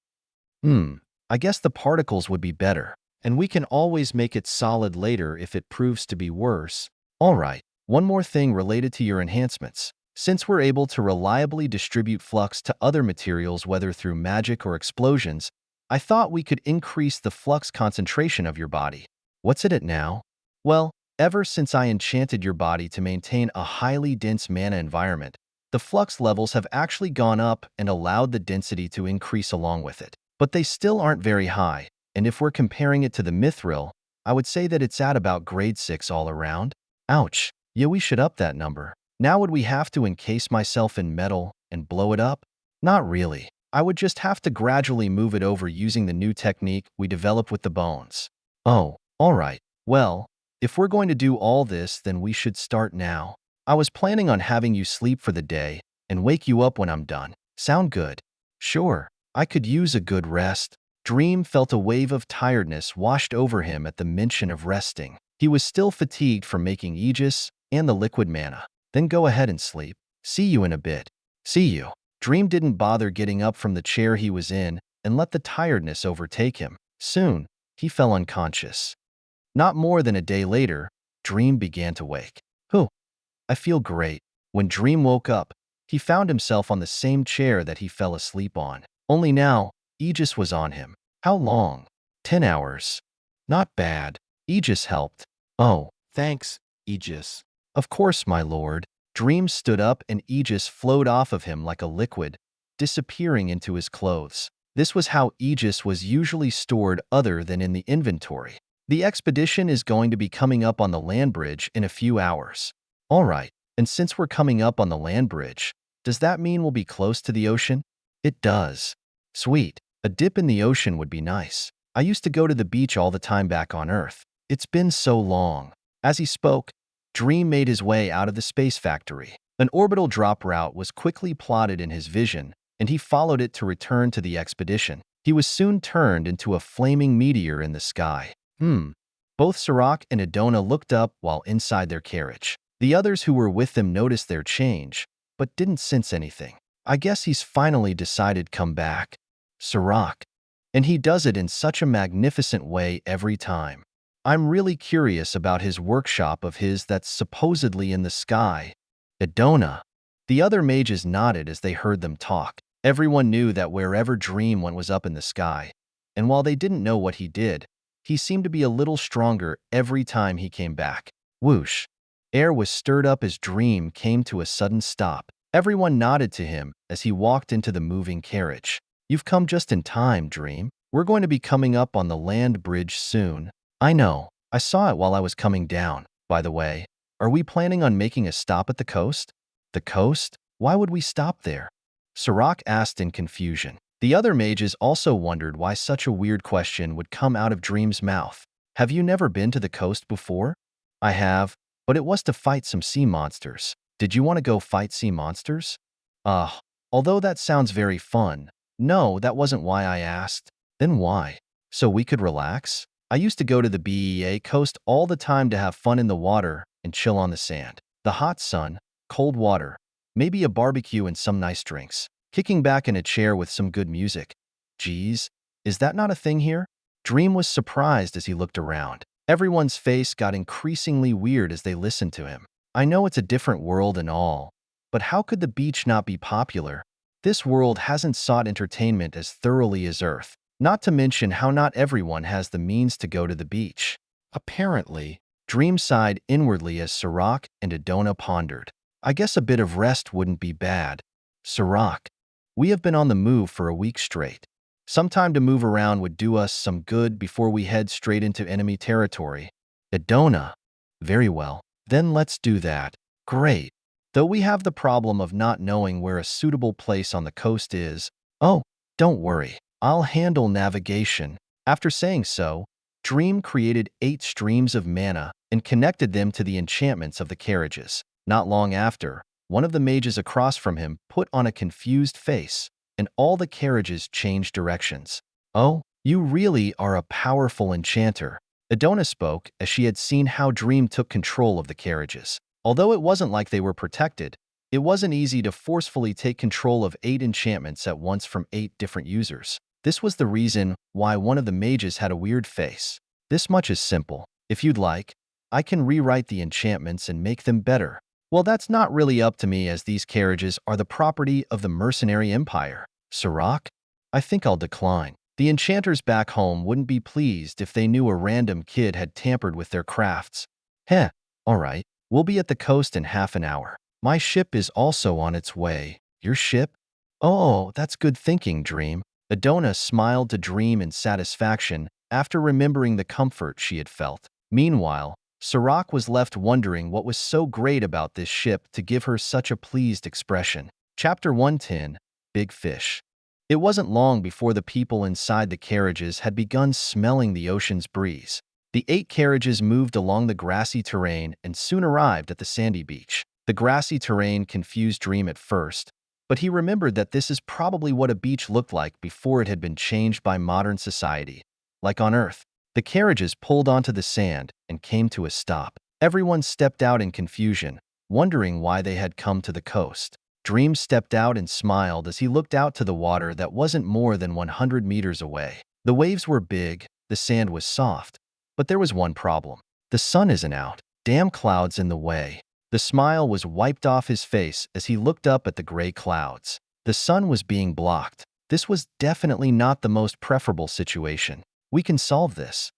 I guess the particles would be better, and we can always make it solid later if it proves to be worse. Alright, one more thing related to your enhancements. Since we're able to reliably distribute flux to other materials whether through magic or explosions, I thought we could increase the flux concentration of your body. What's it at now? Well, ever since I enchanted your body to maintain a highly dense mana environment, the flux levels have actually gone up and allowed the density to increase along with it. But they still aren't very high, and if we're comparing it to the mithril, I would say that it's at about grade 6 all around. Ouch. Yeah, we should up that number. Now would we have to encase myself in metal and blow it up? Not really. I would just have to gradually move it over using the new technique we developed with the bones. Oh, alright. Well, if we're going to do all this, then we should start now. I was planning on having you sleep for the day and wake you up when I'm done. Sound good? Sure. I could use a good rest. Dream felt a wave of tiredness washed over him at the mention of resting. He was still fatigued from making Egis and the liquid mana. Then go ahead and sleep. See you in a bit. See you. Dream didn't bother getting up from the chair he was in and let the tiredness overtake him. Soon, he fell unconscious. Not more than a day later, Dream began to wake. I feel great. When Dream woke up, he found himself on the same chair that he fell asleep on. Only now, Egis was on him. How long? 10 hours. Not bad. Egis helped. Oh, Thanks, Egis. of course, my lord. Dream stood up and Egis flowed off of him like a liquid, disappearing into his clothes. This was how Egis was usually stored other than in the inventory. The expedition is going to be coming up on the land bridge in a few hours. Alright, and since we're coming up on the land bridge, does that mean we'll be close to the ocean? It does. Sweet. A dip in the ocean would be nice. I used to go to the beach all the time back on Earth. It's been so long. As he spoke, Dream made his way out of the space factory. An orbital drop route was quickly plotted in his vision, and he followed it to return to the expedition. He was soon turned into a flaming meteor in the sky. Both Sarak and Adona looked up while inside their carriage. The others who were with them noticed their change, but didn't sense anything. I guess he's finally decided come back. Sarak. And he does it in such a magnificent way every time. I'm really curious about his workshop of his that's supposedly in the sky. Adona. The other mages nodded as they heard them talk. Everyone knew that wherever Dream went was up in the sky, and while they didn't know what he did, he seemed to be a little stronger every time he came back. Whoosh. Air was stirred up as Dream came to a sudden stop. Everyone nodded to him as he walked into the moving carriage. You've come just in time, Dream. We're going to be coming up on the land bridge soon. I know. I saw it while I was coming down. By the way, Are we planning on making a stop at the coast? The coast? Why would we stop there? Sarak asked in confusion. The other mages also wondered why such a weird question would come out of Dream's mouth. Have you never been to the coast before? I have, but it was to fight some sea monsters. Did you want to go fight sea monsters? Ah, although that sounds very fun. No, that wasn't why I asked. Then why? So we could relax? I used to go to the BEA coast all the time to have fun in the water and chill on the sand. The hot sun, cold water, maybe a barbecue and some nice drinks. Kicking back in a chair with some good music. Geez, is that not a thing here? Dream was surprised as he looked around. Everyone's face got increasingly weird as they listened to him. I know it's a different world and all, but how could the beach not be popular? This world hasn't sought entertainment as thoroughly as Earth, not to mention how not everyone has the means to go to the beach. Apparently, Dream sighed inwardly as Sarak and Adona pondered. I guess a bit of rest wouldn't be bad. Sarak, we have been on the move for a week straight. Some time to move around would do us some good before we head straight into enemy territory. Adona, very well. Then let's do that. Great. Though we have the problem of not knowing where a suitable place on the coast is. Oh, don't worry. I'll handle navigation. After saying so, Dream created 8 streams of mana and connected them to the enchantments of the carriages. Not long after, one of the mages across from him put on a confused face, and all the carriages changed directions. Oh, you really are a powerful enchanter. Adona spoke as she had seen how Dream took control of the carriages. Although it wasn't like they were protected, it wasn't easy to forcefully take control of 8 enchantments at once from 8 different users. This was the reason why one of the mages had a weird face. This much is simple. If you'd like, I can rewrite the enchantments and make them better. Well, that's not really up to me as these carriages are the property of the mercenary empire. Sarak? I think I'll decline. The enchanters back home wouldn't be pleased if they knew a random kid had tampered with their crafts. Heh, all right. We'll be at the coast in half an hour. My ship is also on its way. Your ship? Oh, that's good thinking, Dream. Adona smiled to Dream in satisfaction after remembering the comfort she had felt. Meanwhile, Sarak was left wondering what was so great about this ship to give her such a pleased expression. Chapter 110, Big Fish. It wasn't long before the people inside the carriages had begun smelling the ocean's breeze. The 8 carriages moved along the grassy terrain and soon arrived at the sandy beach. The grassy terrain confused Dream at first, but he remembered that this is probably what a beach looked like before it had been changed by modern society. Like on Earth, the carriages pulled onto the sand and came to a stop. Everyone stepped out in confusion, wondering why they had come to the coast. Dream stepped out and smiled as he looked out to the water that wasn't more than 100 meters away. The waves were big, the sand was soft, but there was one problem. The sun isn't out. Damn clouds in the way. The smile was wiped off his face as he looked up at the gray clouds. The sun was being blocked. This was definitely not the most preferable situation. We can solve this.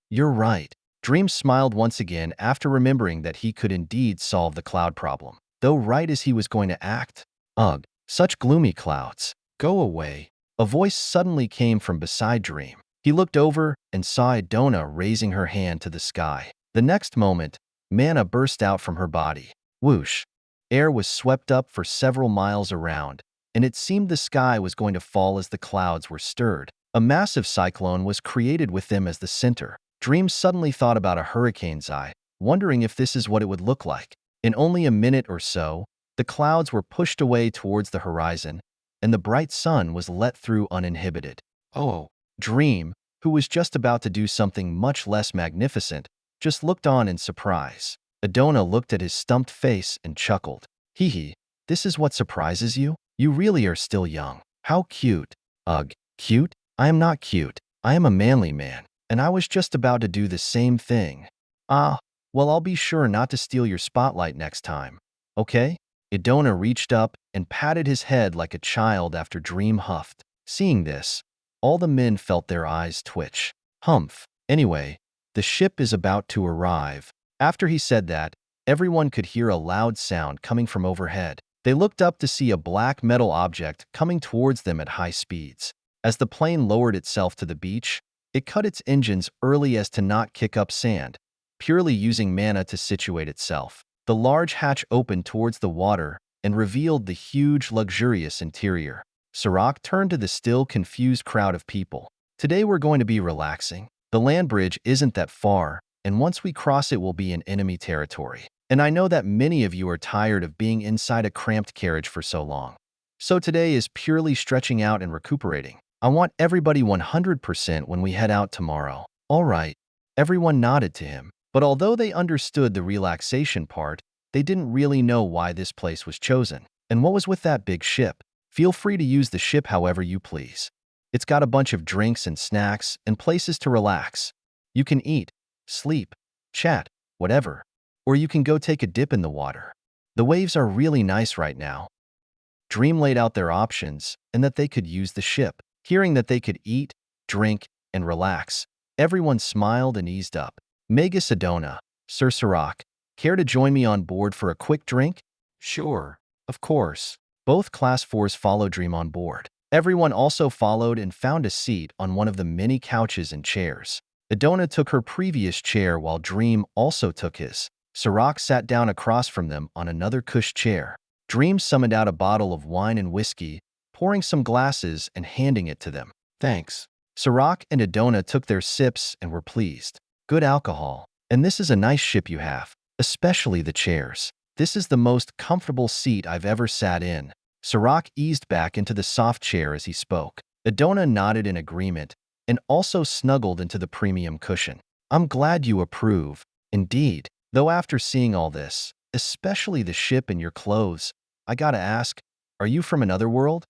You're right. Dream smiled once again after remembering that he could indeed solve the cloud problem. Though right as he was going to act, ugh, such gloomy clouds. Go away. A voice suddenly came from beside Dream. He looked over and saw Adona raising her hand to the sky. The next moment, mana burst out from her body. Whoosh. Air was swept up for several miles around, and it seemed the sky was going to fall as the clouds were stirred. A massive cyclone was created with them as the center. Dream suddenly thought about a hurricane's eye, wondering if this is what it would look like. In only a minute or so, the clouds were pushed away towards the horizon, and the bright sun was let through uninhibited. Oh, Dream, who was just about to do something much less magnificent, just looked on in surprise. Adona looked at his stumped face and chuckled. Hee hee, this is what surprises you? You really are still young. How cute. Ugh, cute? I am not cute. I am a manly man, and I was just about to do the same thing. Ah, well, I'll be sure not to steal your spotlight next time. Okay? Adona reached up and patted his head like a child after Dream huffed. Seeing this, all the men felt their eyes twitch. Humph. Anyway, the ship is about to arrive. After he said that, everyone could hear a loud sound coming from overhead. They looked up to see a black metal object coming towards them at high speeds. As the plane lowered itself to the beach, it cut its engines early as to not kick up sand, purely using mana to situate itself. The large hatch opened towards the water and revealed the huge, luxurious interior. Sarak turned to the still confused crowd of people. Today we're going to be relaxing. The land bridge isn't that far, and once we cross it will be in enemy territory. And I know that many of you are tired of being inside a cramped carriage for so long. So today is purely stretching out and recuperating. I want everybody 100% when we head out tomorrow. All right. Everyone nodded to him. But although they understood the relaxation part, they didn't really know why this place was chosen. And what was with that big ship? Feel free to use the ship however you please. It's got a bunch of drinks and snacks and places to relax. You can eat, sleep, chat, whatever. Or you can go take a dip in the water. The waves are really nice right now. Dream laid out their options and that they could use the ship. Hearing that they could eat, drink, and relax, everyone smiled and eased up. Magus Adona, Sir Sarak, care to join me on board for a quick drink? Sure. Of course. Both Class 4s followed Dream on board. Everyone also followed and found a seat on one of the many couches and chairs. Adona took her previous chair while Dream also took his. Sarak sat down across from them on another cush chair. Dream summoned out a bottle of wine and whiskey, pouring some glasses and handing it to them. Thanks. Sarak and Adona took their sips and were pleased. Good alcohol. And this is a nice ship you have, especially the chairs. This is the most comfortable seat I've ever sat in. Sarak eased back into the soft chair as he spoke. Adona nodded in agreement and also snuggled into the premium cushion. I'm glad you approve. Indeed. Though after seeing all this, especially the ship and your clothes, I gotta ask, are you from another world?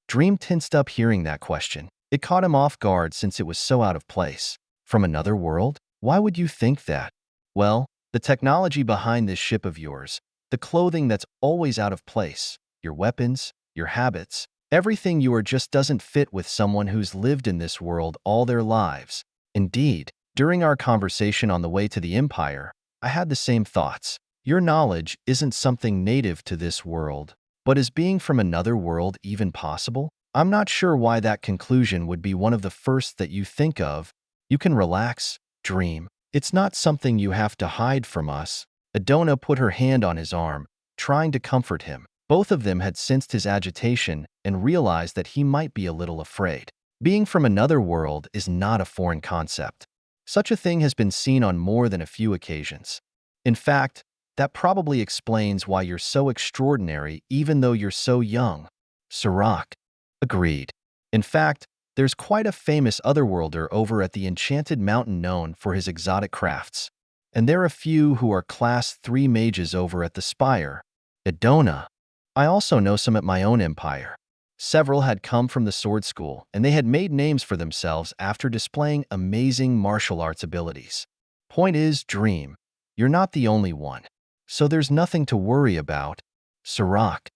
Dream tensed up hearing that question. It caught him off guard since it was so out of place. From another world? Why would you think that? Well, the technology behind this ship of yours, the clothing that's always out of place, your weapons, your habits, everything you are just doesn't fit with someone who's lived in this world all their lives. Indeed, during our conversation on the way to the Empire, I had the same thoughts. Your knowledge isn't something native to this world, but is being from another world even possible? I'm not sure why that conclusion would be one of the first that you think of. You can relax, Dream. It's not something you have to hide from us. Adona put her hand on his arm, trying to comfort him. Both of them had sensed his agitation and realized that he might be a little afraid. Being from another world is not a foreign concept. Such a thing has been seen on more than a few occasions. In fact, that probably explains why you're so extraordinary even though you're so young. Sarak agreed. In fact, there's quite a famous otherworlder over at the Enchanted Mountain known for his exotic crafts. And there are a few who are Class 3 mages over at the Spire. Adona. I also know some at my own empire. Several had come from the sword school, and they had made names for themselves after displaying amazing martial arts abilities. Point is, Dream, you're not the only one. So there's nothing to worry about. Sarak.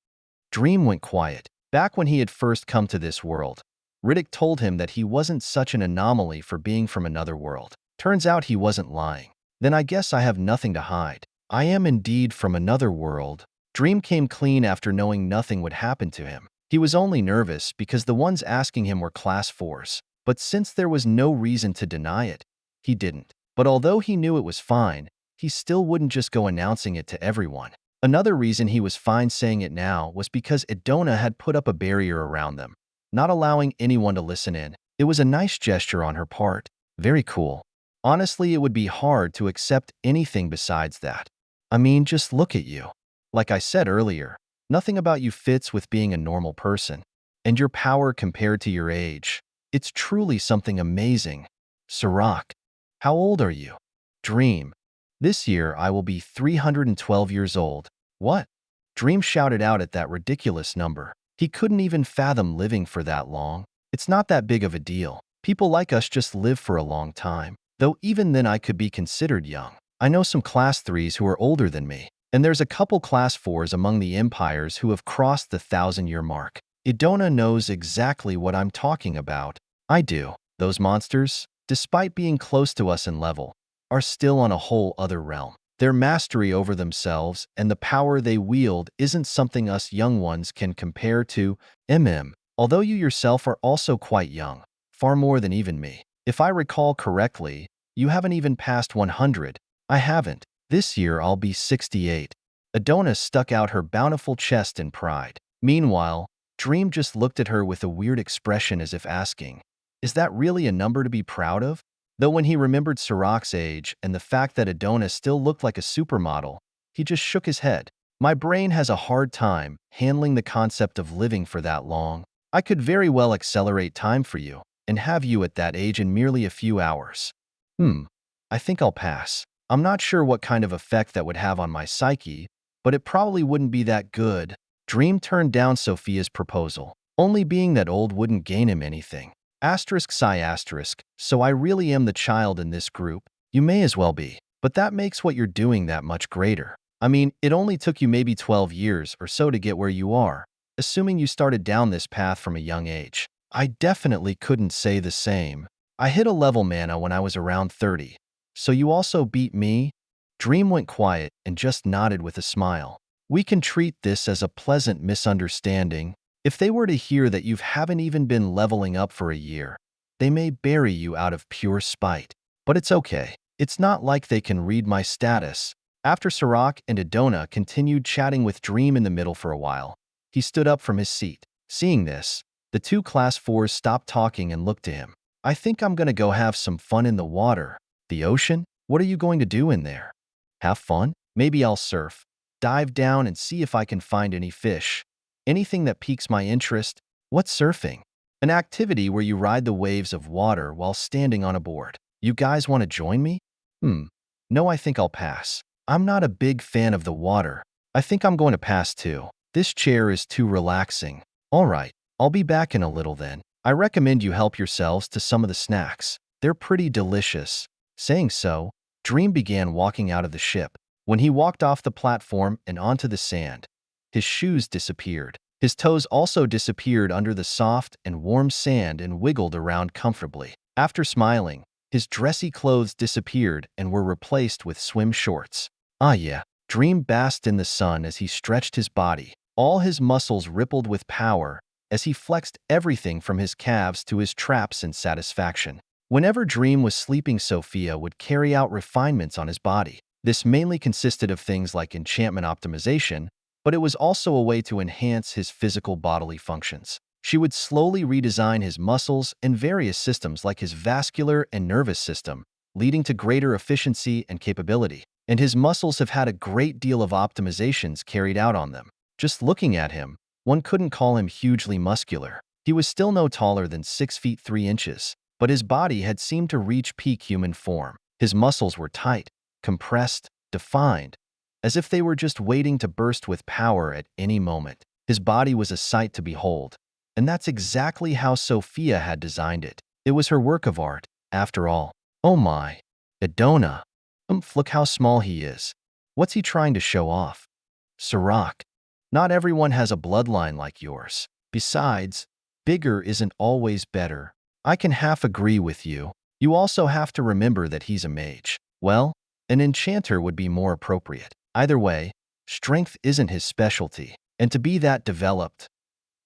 Dream went quiet. Back when he had first come to this world, Riddick told him that he wasn't such an anomaly for being from another world. Turns out he wasn't lying. Then I guess I have nothing to hide. I am indeed from another world. Dream came clean after knowing nothing would happen to him. He was only nervous because the ones asking him were Class 4s, but since there was no reason to deny it, he didn't. But although he knew it was fine, he still wouldn't just go announcing it to everyone. Another reason he was fine saying it now was because Adona had put up a barrier around them, not allowing anyone to listen in. It was a nice gesture on her part. Very cool. Honestly, it would be hard to accept anything besides that. I mean, just look at you. Like I said earlier, nothing about you fits with being a normal person. And your power compared to your age. It's truly something amazing. Sarak, how old are you? Dream. This year I will be 312 years old. What? Dream shouted out at that ridiculous number. He couldn't even fathom living for that long. It's not that big of a deal. People like us just live for a long time. Though even then I could be considered young. I know some Class 3s who are older than me. And there's a couple Class 4s among the empires who have crossed the 1,000-year mark. Idona knows exactly what I'm talking about. I do. Those monsters, despite being close to us in level, are still on a whole other realm. Their mastery over themselves and the power they wield isn't something us young ones can compare to. Although you yourself are also quite young, far more than even me. If I recall correctly, you haven't even passed 100. I haven't. This year I'll be 68. Adona stuck out her bountiful chest in pride. Meanwhile, Dream just looked at her with a weird expression as if asking, "Is that really a number to be proud of?" Though when he remembered Sarak's age and the fact that Adona still looked like a supermodel, he just shook his head. "My brain has a hard time handling the concept of living for that long. I could very well accelerate time for you and have you at that age in merely a few hours." I think I'll pass. I'm not sure what kind of effect that would have on my psyche, but it probably wouldn't be that good. Dream turned down Sophia's proposal, only being that old wouldn't gain him anything. Asterisk sigh asterisk, so I really am the child in this group? You may as well be. But that makes what you're doing that much greater. I mean, it only took you maybe 12 years or so to get where you are, assuming you started down this path from a young age. I definitely couldn't say the same. I hit a level mana when I was around 30. So you also beat me? Dream went quiet and just nodded with a smile. We can treat this as a pleasant misunderstanding. If they were to hear that you haven't even been leveling up for a year, they may bury you out of pure spite. But it's okay. It's not like they can read my status. After Sarak and Adona continued chatting with Dream in the middle for a while, he stood up from his seat. Seeing this, the two Class 4s stopped talking and looked to him. "I think I'm gonna go have some fun in the water." "The ocean? What are you going to do in there?" "Have fun? Maybe I'll surf. Dive down and see if I can find any fish. Anything that piques my interest." "What's surfing?" "An activity where you ride the waves of water while standing on a board. You guys want to join me?" No, I think I'll pass. I'm not a big fan of the water. I think I'm going to pass too. This chair is too relaxing." "All right, I'll be back in a little then. I recommend you help yourselves to some of the snacks. They're pretty delicious." Saying so, Dream began walking out of the ship. When he walked off the platform and onto the sand, his shoes disappeared. His toes also disappeared under the soft and warm sand and wiggled around comfortably. After smiling, his dressy clothes disappeared and were replaced with swim shorts. Ah yeah, Dream basked in the sun as he stretched his body. All his muscles rippled with power as he flexed everything from his calves to his traps in satisfaction. Whenever Dream was sleeping, Sophia would carry out refinements on his body. This mainly consisted of things like enchantment optimization, but it was also a way to enhance his physical bodily functions. She would slowly redesign his muscles and various systems like his vascular and nervous system, leading to greater efficiency and capability. And his muscles have had a great deal of optimizations carried out on them. Just looking at him, one couldn't call him hugely muscular. He was still no taller than 6 feet 3 inches, but his body had seemed to reach peak human form. His muscles were tight, compressed, defined, as if they were just waiting to burst with power at any moment. His body was a sight to behold, and that's exactly how Sophia had designed it. It was her work of art, after all. Oh my, Adona. Look how small he is. What's he trying to show off? Sarak. Not everyone has a bloodline like yours. Besides, bigger isn't always better. I can half agree with you. You also have to remember that he's a mage. Well, an enchanter would be more appropriate. Either way, strength isn't his specialty. And to be that developed,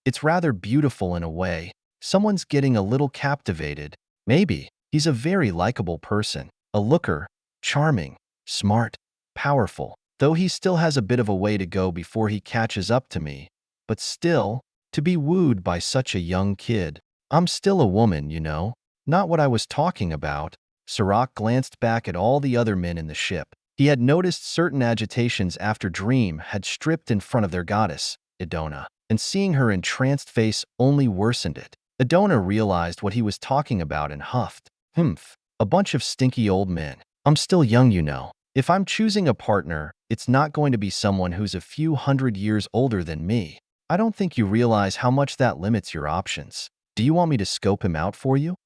it's rather beautiful in a way. Someone's getting a little captivated. Maybe. He's a very likable person. A looker, charming, smart, powerful. Though he still has a bit of a way to go before he catches up to me. But still, to be wooed by such a young kid. I'm still a woman, you know. Not what I was talking about. Sarak glanced back at all the other men in the ship. He had noticed certain agitations after Dream had stripped in front of their goddess, Adona, and seeing her entranced face only worsened it. Adona realized what he was talking about and huffed. A bunch of stinky old men. I'm still young, you know. If I'm choosing a partner, it's not going to be someone who's a few hundred years older than me. I don't think you realize how much that limits your options. Do you want me to scope him out for you?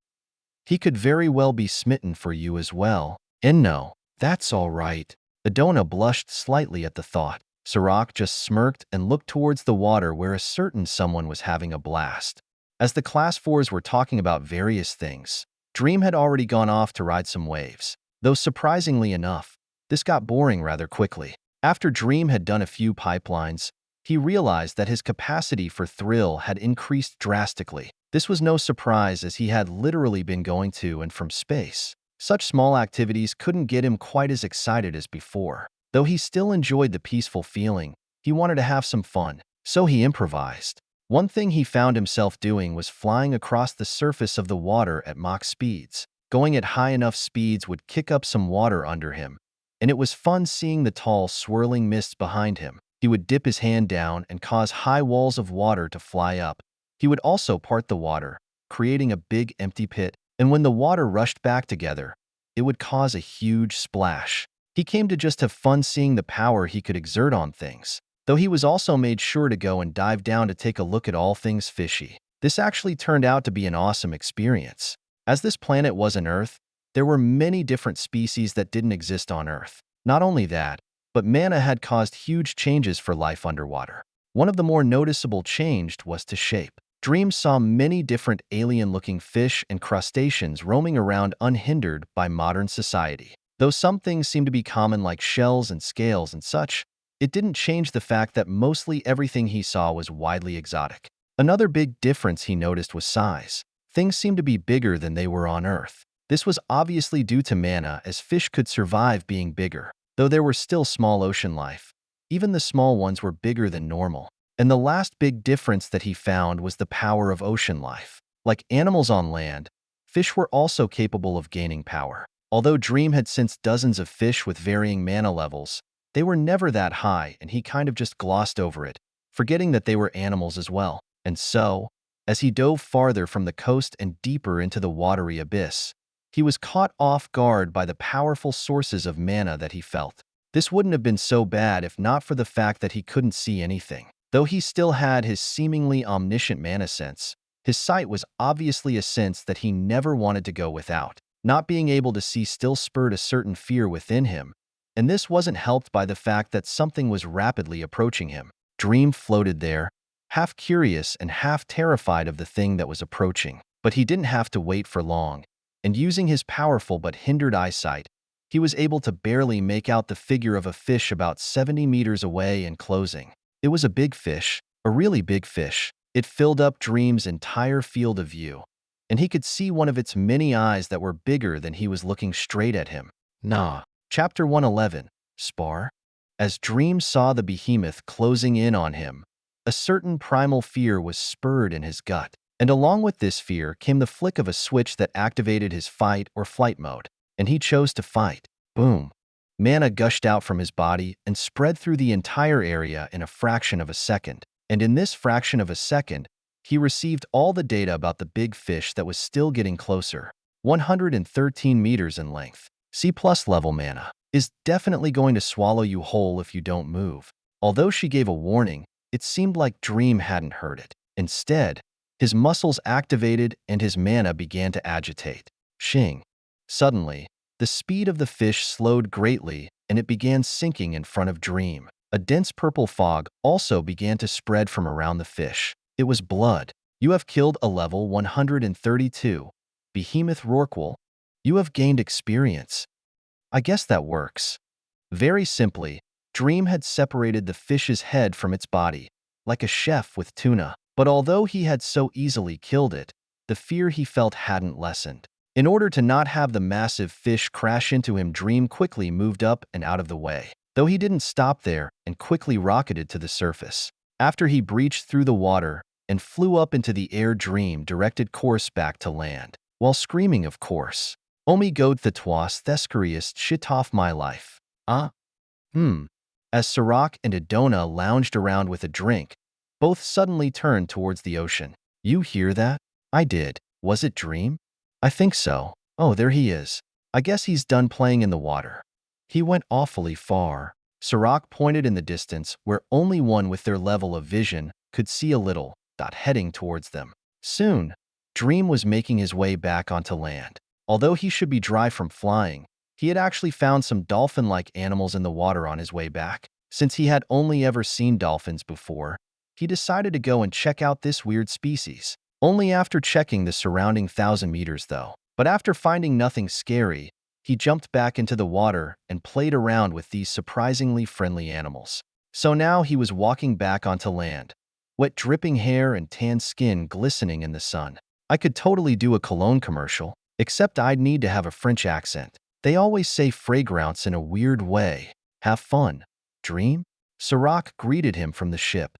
He could very well be smitten for you as well. And no, that's all right. Adona blushed slightly at the thought. Sarak just smirked and looked towards the water where a certain someone was having a blast. As the Class 4s were talking about various things, Dream had already gone off to ride some waves. Though surprisingly enough, this got boring rather quickly. After Dream had done a few pipelines, he realized that his capacity for thrill had increased drastically. This was no surprise as he had literally been going to and from space. Such small activities couldn't get him quite as excited as before. Though he still enjoyed the peaceful feeling, he wanted to have some fun, so he improvised. One thing he found himself doing was flying across the surface of the water at Mach speeds. Going at high enough speeds would kick up some water under him, and it was fun seeing the tall, swirling mists behind him. He would dip his hand down and cause high walls of water to fly up. He would also part the water, creating a big empty pit, and when the water rushed back together, it would cause a huge splash. He came to just have fun seeing the power he could exert on things, though he was also made sure to go and dive down to take a look at all things fishy. This actually turned out to be an awesome experience. As this planet was an Earth, there were many different species that didn't exist on Earth. Not only that, but mana had caused huge changes for life underwater. One of the more noticeable changes was to shape. Dream saw many different alien-looking fish and crustaceans roaming around unhindered by modern society. Though some things seemed to be common like shells and scales and such, it didn't change the fact that mostly everything he saw was widely exotic. Another big difference he noticed was size. Things seemed to be bigger than they were on Earth. This was obviously due to mana, as fish could survive being bigger. Though there were still small ocean life, even the small ones were bigger than normal. And the last big difference that he found was the power of ocean life. Like animals on land, fish were also capable of gaining power. Although Dream had sensed dozens of fish with varying mana levels, they were never that high, and he kind of just glossed over it, forgetting that they were animals as well. And so, as he dove farther from the coast and deeper into the watery abyss, he was caught off guard by the powerful sources of mana that he felt. This wouldn't have been so bad if not for the fact that he couldn't see anything. Though he still had his seemingly omniscient mana sense, his sight was obviously a sense that he never wanted to go without. Not being able to see still spurred a certain fear within him, and this wasn't helped by the fact that something was rapidly approaching him. Dream floated there, half curious and half terrified of the thing that was approaching. But he didn't have to wait for long, and using his powerful but hindered eyesight, he was able to barely make out the figure of a fish about 70 meters away and closing. It was a big fish, a really big fish. It filled up Dream's entire field of view, and he could see one of its many eyes that were bigger than he was looking straight at him. Nah. Chapter 111, Spar. As Dream saw the behemoth closing in on him, a certain primal fear was spurred in his gut. And along with this fear came the flick of a switch that activated his fight or flight mode, and he chose to fight. Boom. Mana gushed out from his body and spread through the entire area in a fraction of a second. And in this fraction of a second, he received all the data about the big fish that was still getting closer. 113 meters in length. C+ level mana is definitely going to swallow you whole if you don't move. Although she gave a warning, it seemed like Dream hadn't heard it. Instead, his muscles activated and his mana began to agitate. Shing. Suddenly, the speed of the fish slowed greatly and it began sinking in front of Dream. A dense purple fog also began to spread from around the fish. It was blood. You have killed a level 132. Behemoth Rorqual. You have gained experience. I guess that works. Very simply, Dream had separated the fish's head from its body, like a chef with tuna. But although he had so easily killed it, the fear he felt hadn't lessened. In order to not have the massive fish crash into him, Dream quickly moved up and out of the way. Though he didn't stop there and quickly rocketed to the surface. After he breached through the water and flew up into the air, Dream directed course back to land, while screaming, of course. Omi god the twas thescarius shit off my life. As Sarak and Adona lounged around with a drink, both suddenly turned towards the ocean. You hear that? I did. Was it Dream? I think so. Oh, there he is. I guess he's done playing in the water. He went awfully far. Sarak pointed in the distance where only one with their level of vision could see a little dot heading towards them. Soon, Dream was making his way back onto land. Although he should be dry from flying, he had actually found some dolphin-like animals in the water on his way back. Since he had only ever seen dolphins before, he decided to go and check out this weird species. Only after checking the surrounding 1,000 meters though. But after finding nothing scary, he jumped back into the water and played around with these surprisingly friendly animals. So now he was walking back onto land, wet dripping hair and tan skin glistening in the sun. I could totally do a cologne commercial, except I'd need to have a French accent. They always say fragrance in a weird way. Have fun. Dream? Sarak greeted him from the ship.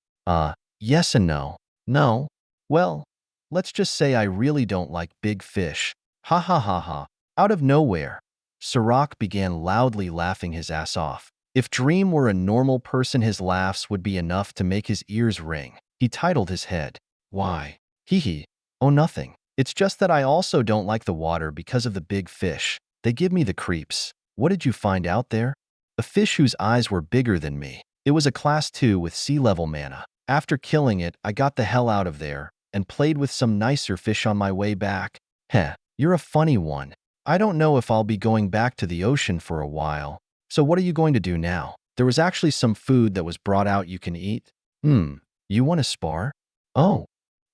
Yes and no. No? Well, let's just say I really don't like big fish. Ha ha ha ha. Out of nowhere, Sarak began loudly laughing his ass off. If Dream were a normal person, his laughs would be enough to make his ears ring. He titled his head. Why? Hee hee. Oh, nothing. It's just that I also don't like the water because of the big fish. They give me the creeps. What did you find out there? A fish whose eyes were bigger than me. It was a class 2 with sea level mana. After killing it, I got the hell out of there and played with some nicer fish on my way back. Heh, you're a funny one. I don't know if I'll be going back to the ocean for a while. So what are you going to do now? There was actually some food that was brought out you can eat. You want to spar? Oh.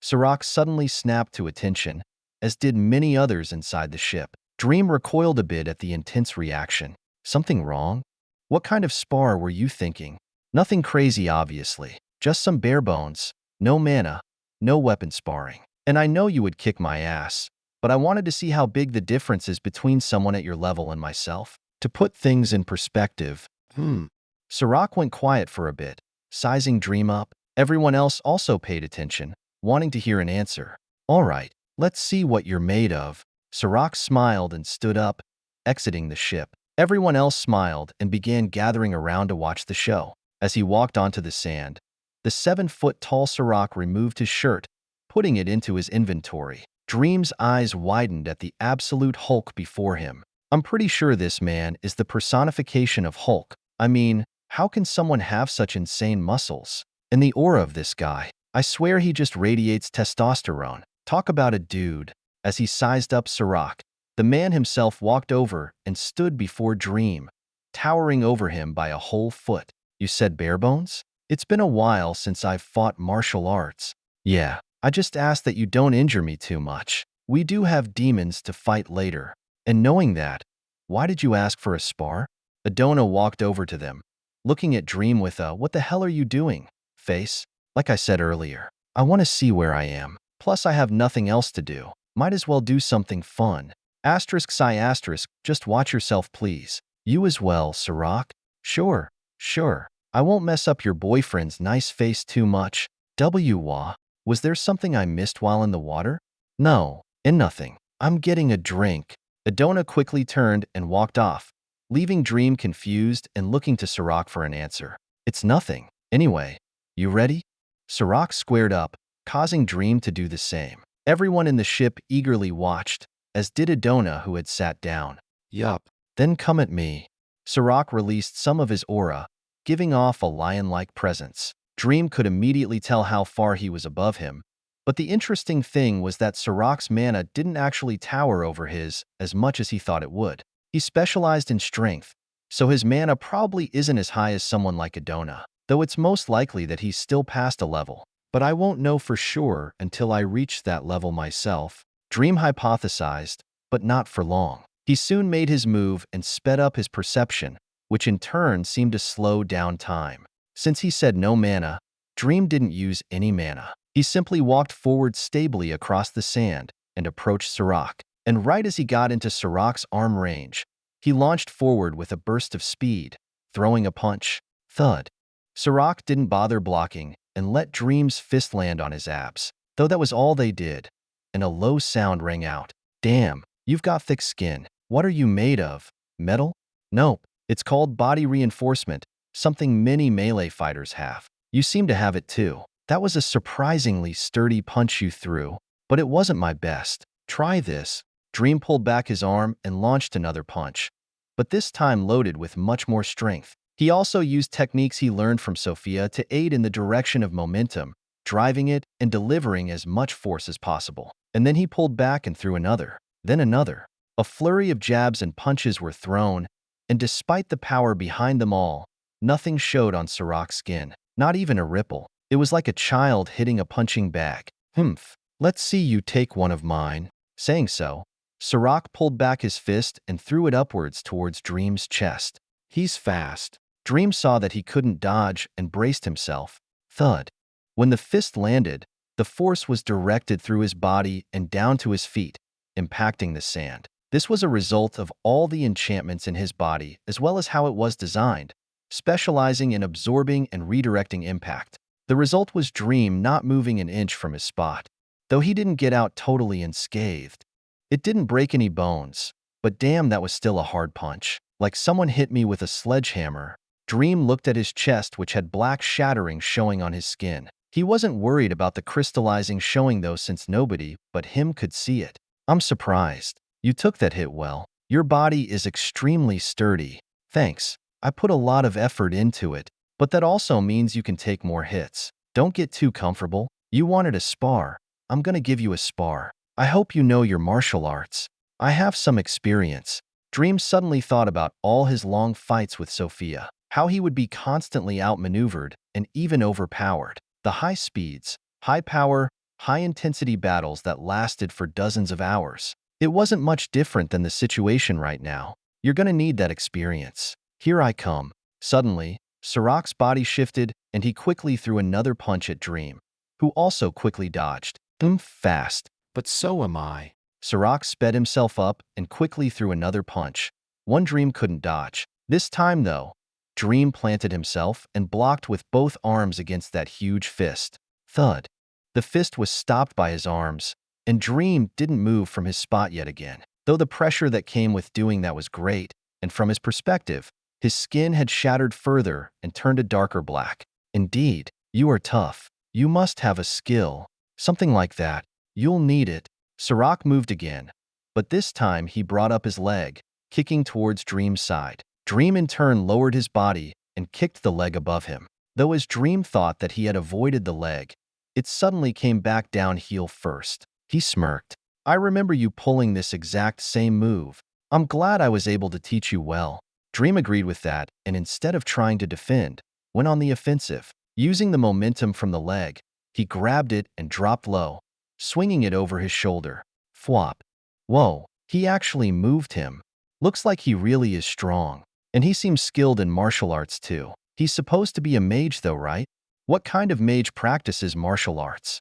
Sarak suddenly snapped to attention, as did many others inside the ship. Dream recoiled a bit at the intense reaction. Something wrong? What kind of spar were you thinking? Nothing crazy, obviously. Just some bare bones. No mana. No weapon sparring. And I know you would kick my ass, but I wanted to see how big the difference is between someone at your level and myself. To put things in perspective, Sarak went quiet for a bit, sizing Dream up. Everyone else also paid attention, wanting to hear an answer. All right, let's see what you're made of. Sarak smiled and stood up, exiting the ship. Everyone else smiled and began gathering around to watch the show. As he walked onto the sand, the 7-foot-tall Sarak removed his shirt, putting it into his inventory. Dream's eyes widened at the absolute Hulk before him. I'm pretty sure this man is the personification of Hulk. I mean, how can someone have such insane muscles? And the aura of this guy, I swear he just radiates testosterone. Talk about a dude. As he sized up Sarak, the man himself walked over and stood before Dream, towering over him by a whole foot. You said bare bones? It's been a while since I've fought martial arts. Yeah, I just ask that you don't injure me too much. We do have demons to fight later. And knowing that, why did you ask for a spar? Adona walked over to them, looking at Dream with a "what the hell are you doing?" face. Like I said earlier, I want to see where I am. Plus I have nothing else to do. Might as well do something fun. Psi asterisk, just watch yourself please. You as well, Sarak? Sure. I won't mess up your boyfriend's nice face too much. Was there something I missed while in the water? No, and nothing. I'm getting a drink. Adona quickly turned and walked off, leaving Dream confused and looking to Sarak for an answer. It's nothing. Anyway, you ready? Sarak squared up, causing Dream to do the same. Everyone in the ship eagerly watched, as did Adona, who had sat down. Yup. Then come at me. Sarak released some of his aura, giving off a lion-like presence. Dream could immediately tell how far he was above him, but the interesting thing was that Sarak's mana didn't actually tower over his as much as he thought it would. He specialized in strength, so his mana probably isn't as high as someone like Adona, though it's most likely that he's still past a level. But I won't know for sure until I reach that level myself. Dream hypothesized, but not for long. He soon made his move and sped up his perception, which in turn seemed to slow down time. Since he said no mana, Dream didn't use any mana. He simply walked forward stably across the sand and approached Sarak. And right as he got into Sarak's arm range, he launched forward with a burst of speed, throwing a punch. Thud. Sarak didn't bother blocking and let Dream's fist land on his abs, though that was all they did, and a low sound rang out. Damn, you've got thick skin. What are you made of? Metal? Nope, it's called body reinforcement, something many melee fighters have. You seem to have it too. That was a surprisingly sturdy punch you threw, but it wasn't my best. Try this. Dream pulled back his arm and launched another punch, but this time loaded with much more strength. He also used techniques he learned from Sophia to aid in the direction of momentum, driving it and delivering as much force as possible. And then he pulled back and threw another, then another. A flurry of jabs and punches were thrown, and despite the power behind them all, nothing showed on Sarak's skin, not even a ripple. It was like a child hitting a punching bag. Let's see you take one of mine. Saying so, Sarak pulled back his fist and threw it upwards towards Dream's chest. He's fast. Dream saw that he couldn't dodge and braced himself. Thud. When the fist landed, the force was directed through his body and down to his feet, impacting the sand. This was a result of all the enchantments in his body as well as how it was designed, specializing in absorbing and redirecting impact. The result was Dream not moving an inch from his spot. Though he didn't get out totally unscathed. It didn't break any bones, but damn, that was still a hard punch. Like someone hit me with a sledgehammer. Dream looked at his chest, which had black shattering showing on his skin. He wasn't worried about the crystallizing showing though, since nobody but him could see it. I'm surprised. You took that hit well. Your body is extremely sturdy. Thanks. I put a lot of effort into it, but that also means you can take more hits. Don't get too comfortable. You wanted a spar. I'm gonna give you a spar. I hope you know your martial arts. I have some experience. Dream suddenly thought about all his long fights with Sophia, how he would be constantly outmaneuvered and even overpowered. The high speeds, high power, high-intensity battles that lasted for dozens of hours. It wasn't much different than the situation right now. You're gonna need that experience. Here I come. Suddenly, Sarak's body shifted and he quickly threw another punch at Dream, who also quickly dodged. Fast. But so am I. Sarak sped himself up and quickly threw another punch. One Dream couldn't dodge. This time, though, Dream planted himself and blocked with both arms against that huge fist. Thud. The fist was stopped by his arms, and Dream didn't move from his spot yet again. Though the pressure that came with doing that was great, and from his perspective, his skin had shattered further and turned a darker black. Indeed, you are tough. You must have a skill. Something like that. You'll need it. Sarak moved again, but this time he brought up his leg, kicking towards Dream's side. Dream in turn lowered his body and kicked the leg above him. Though as Dream thought that he had avoided the leg, it suddenly came back down heel first. He smirked. I remember you pulling this exact same move. I'm glad I was able to teach you well. Dream agreed with that, and instead of trying to defend, went on the offensive. Using the momentum from the leg, he grabbed it and dropped low, swinging it over his shoulder. Fwop. Whoa, he actually moved him. Looks like he really is strong. And he seems skilled in martial arts too. He's supposed to be a mage though, right? What kind of mage practices martial arts?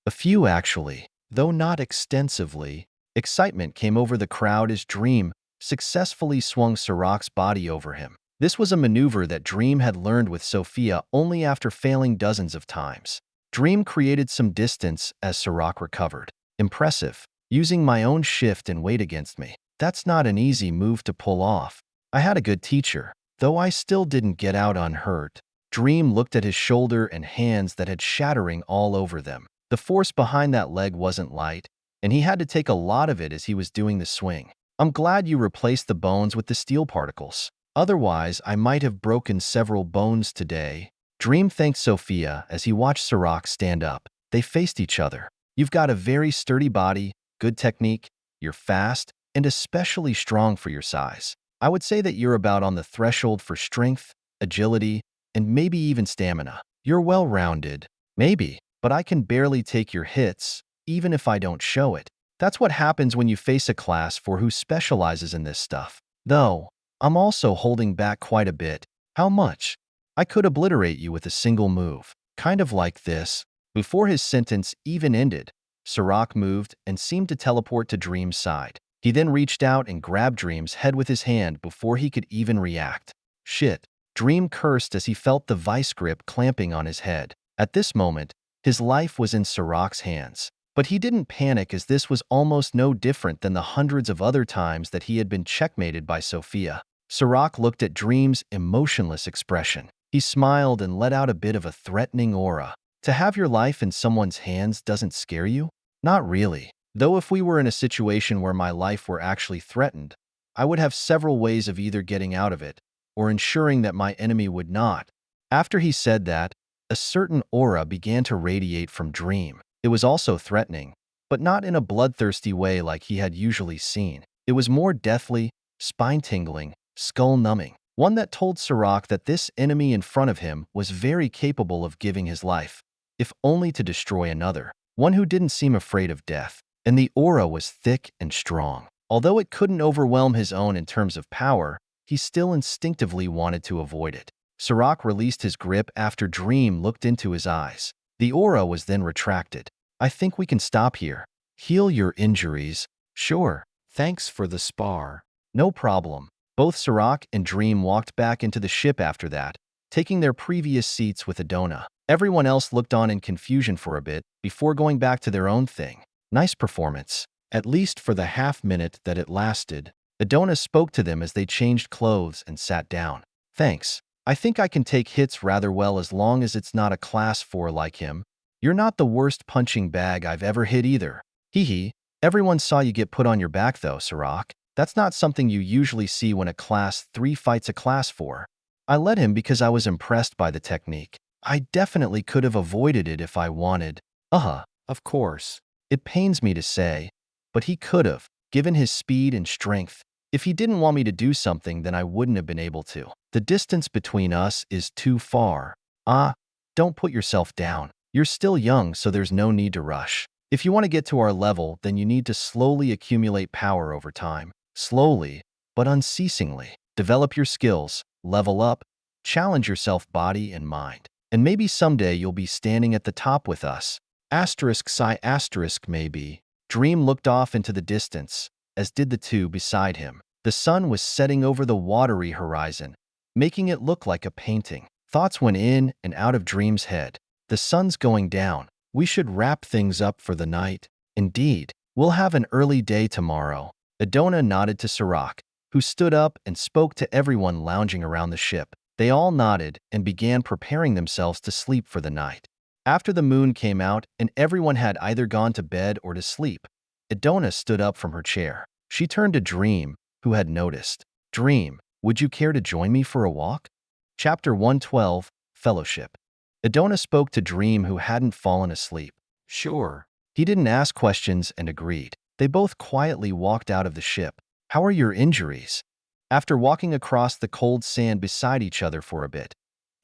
A few actually, though not extensively. Excitement came over the crowd as Dream successfully swung Sarak's body over him. This was a maneuver that Dream had learned with Sophia only after failing dozens of times. Dream created some distance as Sarak recovered. Impressive. Using my own shift and weight against me. That's not an easy move to pull off. I had a good teacher, though I still didn't get out unhurt. Dream looked at his shoulder and hands that had shattering all over them. The force behind that leg wasn't light, and he had to take a lot of it as he was doing the swing. I'm glad you replaced the bones with the steel particles. Otherwise, I might have broken several bones today. Dream thanked Sophia as he watched Sarak stand up. They faced each other. You've got a very sturdy body, good technique, you're fast, and especially strong for your size. I would say that you're about on the threshold for strength, agility, and maybe even stamina. You're well-rounded. Maybe, but I can barely take your hits, even if I don't show it. That's what happens when you face a class for who specializes in this stuff. Though, I'm also holding back quite a bit. How much? I could obliterate you with a single move. Kind of like this. Before his sentence even ended, Sarak moved and seemed to teleport to Dream's side. He then reached out and grabbed Dream's head with his hand before he could even react. Shit. Dream cursed as he felt the vice grip clamping on his head. At this moment, his life was in Sarak's hands. But he didn't panic as this was almost no different than the hundreds of other times that he had been checkmated by Sophia. Sarak looked at Dream's emotionless expression. He smiled and let out a bit of a threatening aura. To have your life in someone's hands doesn't scare you? Not really. Though if we were in a situation where my life were actually threatened, I would have several ways of either getting out of it or ensuring that my enemy would not. After he said that, a certain aura began to radiate from Dream. It was also threatening, but not in a bloodthirsty way like he had usually seen. It was more deathly, spine-tingling, skull-numbing. One that told Sarak that this enemy in front of him was very capable of giving his life, if only to destroy another. One who didn't seem afraid of death. And the aura was thick and strong. Although it couldn't overwhelm his own in terms of power, he still instinctively wanted to avoid it. Sarak released his grip after Dream looked into his eyes. The aura was then retracted. I think we can stop here. Heal your injuries. Sure. Thanks for the spar. No problem. Both Sarak and Dream walked back into the ship after that, taking their previous seats with Adona. Everyone else looked on in confusion for a bit before going back to their own thing. Nice performance. At least for the half-minute that it lasted. Adona spoke to them as they changed clothes and sat down. Thanks. I think I can take hits rather well as long as it's not a class 4 like him. You're not the worst punching bag I've ever hit either. Hee hee. Everyone saw you get put on your back though, Sarak. That's not something you usually see when a class 3 fights a class 4. I let him because I was impressed by the technique. I definitely could have avoided it if I wanted. Of course. It pains me to say, but he could have, given his speed and strength. If he didn't want me to do something, then I wouldn't have been able to. The distance between us is too far. Don't put yourself down. You're still young, so there's no need to rush. If you want to get to our level, then you need to slowly accumulate power over time. Slowly, but unceasingly. Develop your skills, level up, challenge yourself body and mind. And maybe someday you'll be standing at the top with us. Maybe. Dream looked off into the distance, as did the two beside him. The sun was setting over the watery horizon, making it look like a painting. Thoughts went in and out of Dream's head. The sun's going down. We should wrap things up for the night. Indeed, we'll have an early day tomorrow. Adona nodded to Sarak, who stood up and spoke to everyone lounging around the ship. They all nodded and began preparing themselves to sleep for the night. After the moon came out and everyone had either gone to bed or to sleep, Adona stood up from her chair. She turned to Dream, who had noticed. Dream, would you care to join me for a walk? Chapter 112, Fellowship. Adona spoke to Dream, who hadn't fallen asleep. Sure. He didn't ask questions and agreed. They both quietly walked out of the ship. How are your injuries? After walking across the cold sand beside each other for a bit,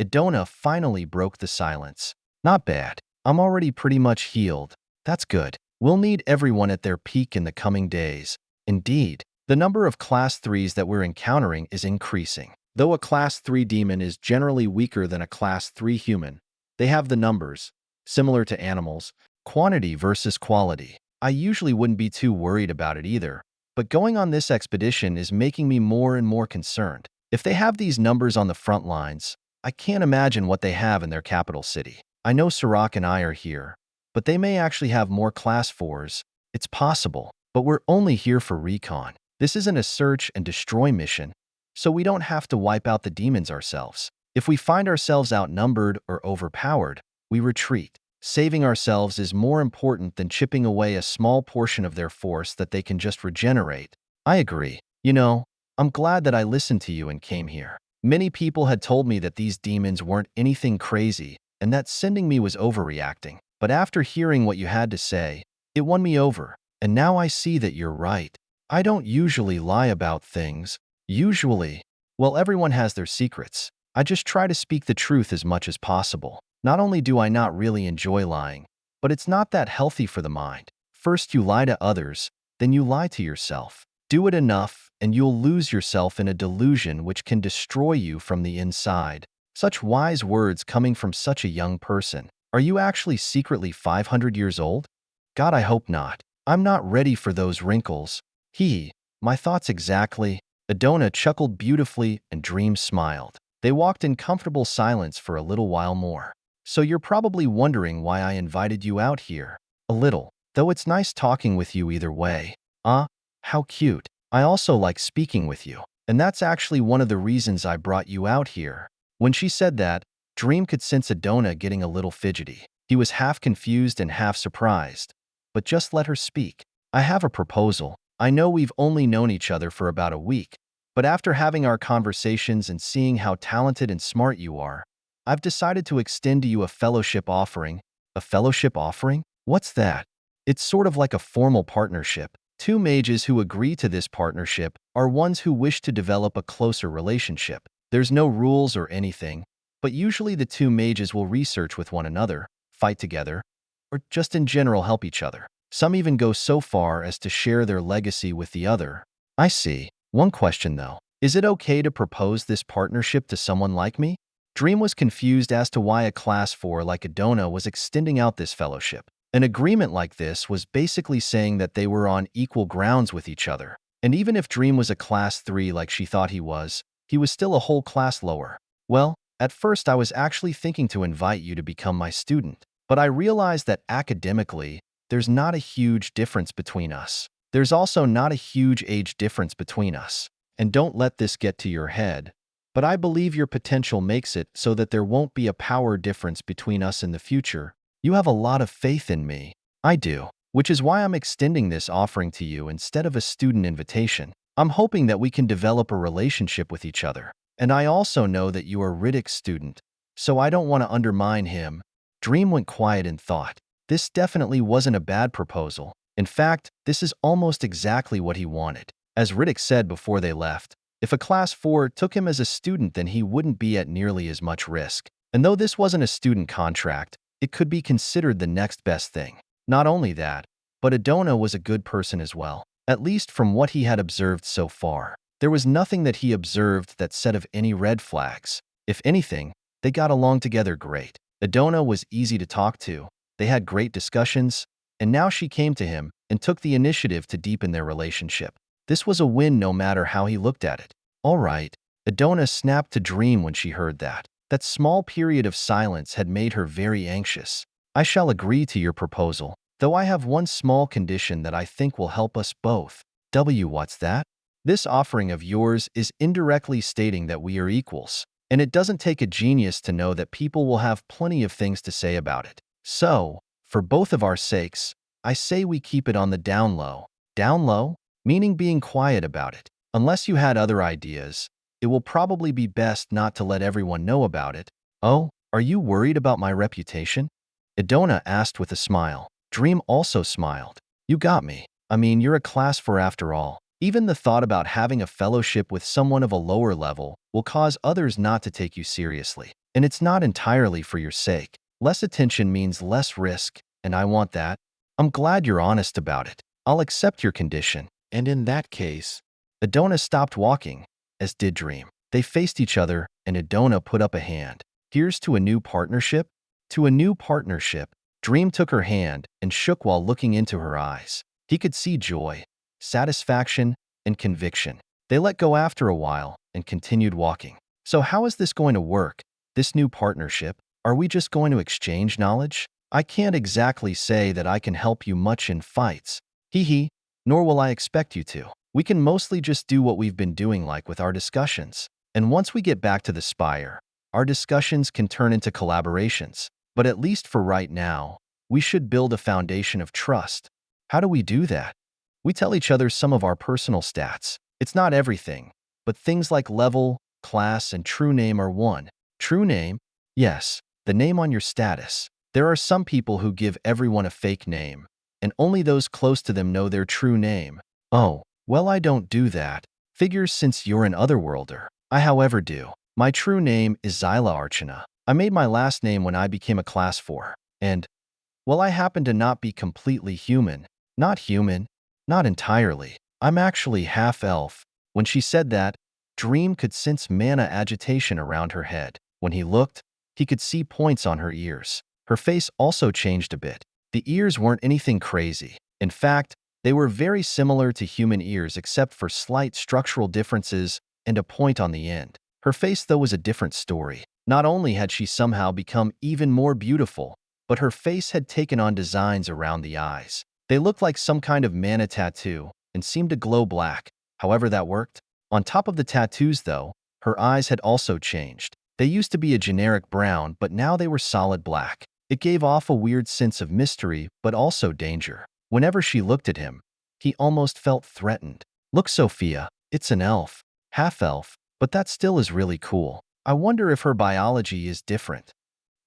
Adona finally broke the silence. Not bad. I'm already pretty much healed. That's good. We'll need everyone at their peak in the coming days. Indeed, the number of Class 3s that we're encountering is increasing. Though a Class 3 demon is generally weaker than a Class 3 human, they have the numbers, similar to animals, quantity versus quality. I usually wouldn't be too worried about it either, but going on this expedition is making me more and more concerned. If they have these numbers on the front lines, I can't imagine what they have in their capital city. I know Sarak and I are here, but they may actually have more Class 4s. It's possible, but we're only here for recon. This isn't a search and destroy mission, so we don't have to wipe out the demons ourselves. If we find ourselves outnumbered or overpowered, we retreat. Saving ourselves is more important than chipping away a small portion of their force that they can just regenerate. I agree. You know, I'm glad that I listened to you and came here. Many people had told me that these demons weren't anything crazy and that sending me was overreacting. But after hearing what you had to say, it won me over. And now I see that you're right. I don't usually lie about things. Usually, well, everyone has their secrets. I just try to speak the truth as much as possible. Not only do I not really enjoy lying, but it's not that healthy for the mind. First you lie to others, then you lie to yourself. Do it enough, and you'll lose yourself in a delusion which can destroy you from the inside. Such wise words coming from such a young person. Are you actually secretly 500 years old? God, I hope not. I'm not ready for those wrinkles. My thoughts exactly. Adona chuckled beautifully and Dream smiled. They walked in comfortable silence for a little while more. So you're probably wondering why I invited you out here. A little. Though it's nice talking with you either way. How cute. I also like speaking with you. And that's actually one of the reasons I brought you out here. When she said that, Dream could sense Adona getting a little fidgety. He was half confused and half surprised. But just let her speak. I have a proposal. I know we've only known each other for about a week, but after having our conversations and seeing how talented and smart you are, I've decided to extend to you a fellowship offering. A fellowship offering? What's that? It's sort of like a formal partnership. Two mages who agree to this partnership are ones who wish to develop a closer relationship. There's no rules or anything, but usually the two mages will research with one another, fight together, or just in general help each other. Some even go so far as to share their legacy with the other. I see. One question though. Is it okay to propose this partnership to someone like me? Dream was confused as to why a Class 4 like Adona was extending out this fellowship. An agreement like this was basically saying that they were on equal grounds with each other. And even if Dream was a class 3 like she thought he was still a whole class lower. Well, at first I was actually thinking to invite you to become my student, but I realized that academically, there's not a huge difference between us. There's also not a huge age difference between us. And don't let this get to your head, but I believe your potential makes it so that there won't be a power difference between us in the future. You have a lot of faith in me. I do, which is why I'm extending this offering to you instead of a student invitation. I'm hoping that we can develop a relationship with each other. And I also know that you are Riddick's student, so I don't want to undermine him. Dream went quiet in thought. This definitely wasn't a bad proposal. In fact, this is almost exactly what he wanted. As Riddick said before they left, if a class 4 took him as a student, then he wouldn't be at nearly as much risk. And though this wasn't a student contract, it could be considered the next best thing. Not only that, but Adona was a good person as well, at least from what he had observed so far. There was nothing that he observed that said of any red flags. If anything, they got along together great. Adona was easy to talk to, they had great discussions, and now she came to him and took the initiative to deepen their relationship. This was a win no matter how he looked at it. All right, Adona snapped to Dream when she heard that. That small period of silence had made her very anxious. I shall agree to your proposal, though I have one small condition that I think will help us both. What's that? This offering of yours is indirectly stating that we are equals, and it doesn't take a genius to know that people will have plenty of things to say about it. So, for both of our sakes, I say we keep it on the down low. Down low? Meaning being quiet about it. Unless you had other ideas, it will probably be best not to let everyone know about it. Oh, are you worried about my reputation? Idona asked with a smile. Dream also smiled. You got me. I mean, you're a class 4 after all. Even the thought about having a fellowship with someone of a lower level will cause others not to take you seriously. And it's not entirely for your sake. Less attention means less risk, and I want that. I'm glad you're honest about it. I'll accept your condition. And in that case, Idona stopped walking, as did Dream. They faced each other, and Idona put up a hand. Here's to a new partnership? To a new partnership. Dream took her hand and shook while looking into her eyes. He could see joy, satisfaction, and conviction. They let go after a while and continued walking. So how is this going to work? This new partnership? Are we just going to exchange knowledge? I can't exactly say that I can help you much in fights. Hee, nor will I expect you to. We can mostly just do what we've been doing, like with our discussions. And once we get back to the spire, our discussions can turn into collaborations. But at least for right now, we should build a foundation of trust. How do we do that? We tell each other some of our personal stats. It's not everything, but things like level, class, and true name are one. True name? Yes, the name on your status. There are some people who give everyone a fake name, and only those close to them know their true name. Oh, well, I don't do that. Figures since you're an otherworlder. I, however, do. My true name is Zyla Archana. I made my last name when I became a class 4. And, well, I happen to not be completely human. Not human. Not entirely. I'm actually half-elf. When she said that, Dream could sense mana agitation around her head. When he looked, he could see points on her ears. Her face also changed a bit. The ears weren't anything crazy. In fact, they were very similar to human ears except for slight structural differences and a point on the end. Her face, though, was a different story. Not only had she somehow become even more beautiful, but her face had taken on designs around the eyes. They looked like some kind of mana tattoo and seemed to glow black. However that worked. On top of the tattoos, though, her eyes had also changed. They used to be a generic brown, but now they were solid black. It gave off a weird sense of mystery, but also danger. Whenever she looked at him, he almost felt threatened. Look, Sophia, it's an elf. Half-elf, but that still is really cool. I wonder if her biology is different.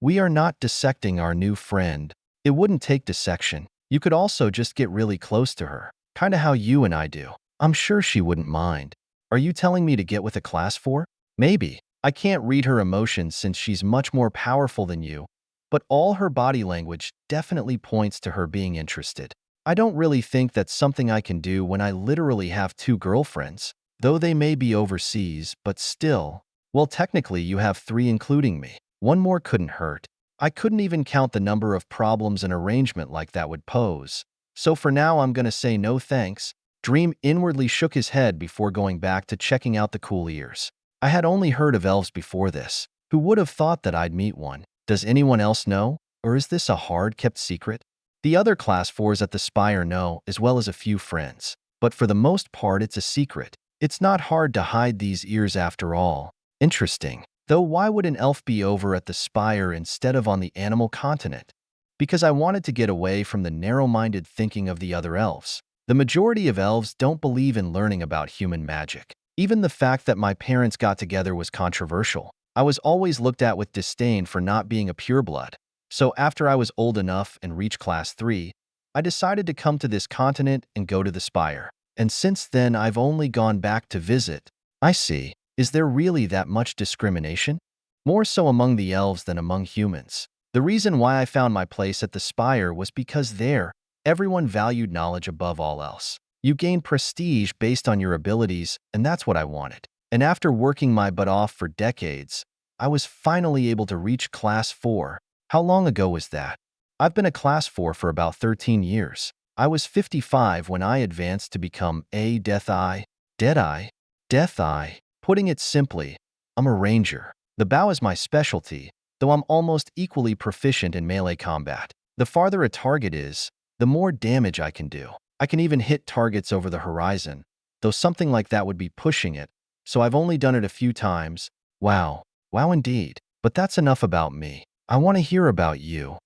We are not dissecting our new friend. It wouldn't take dissection. You could also just get really close to her. Kinda how you and I do. I'm sure she wouldn't mind. Are you telling me to get with a class 4? Maybe. I can't read her emotions since she's much more powerful than you, but all her body language definitely points to her being interested. I don't really think that's something I can do when I literally have 2 girlfriends, though they may be overseas, but still. Well, technically you have 3 including me. One more couldn't hurt. I couldn't even count the number of problems an arrangement like that would pose. So for now I'm gonna say no thanks. Dream inwardly shook his head before going back to checking out the cool ears. I had only heard of elves before this. Who would have thought that I'd meet one? Does anyone else know? Or is this a hard-kept secret? The other Class 4s at the Spire know, as well as a few friends. But for the most part, it's a secret. It's not hard to hide these ears after all. Interesting. Though why would an elf be over at the Spire instead of on the animal continent? Because I wanted to get away from the narrow-minded thinking of the other elves. The majority of elves don't believe in learning about human magic. Even the fact that my parents got together was controversial. I was always looked at with disdain for not being a pureblood. So after I was old enough and reached Class 3, I decided to come to this continent and go to the Spire. And since then, I've only gone back to visit. I see. Is there really that much discrimination? More so among the elves than among humans. The reason why I found my place at the Spire was because there, everyone valued knowledge above all else. You gain prestige based on your abilities, and that's what I wanted. And after working my butt off for decades, I was finally able to reach Class 4. How long ago was that? I've been a Class 4 for about 13 years. I was 55 when I advanced to become a Death-Eye. Dead-Eye? Death-Eye. Putting it simply, I'm a ranger. The bow is my specialty, though I'm almost equally proficient in melee combat. The farther a target is, the more damage I can do. I can even hit targets over the horizon, though something like that would be pushing it, so I've only done it a few times. Wow. Wow indeed. But that's enough about me. I want to hear about you.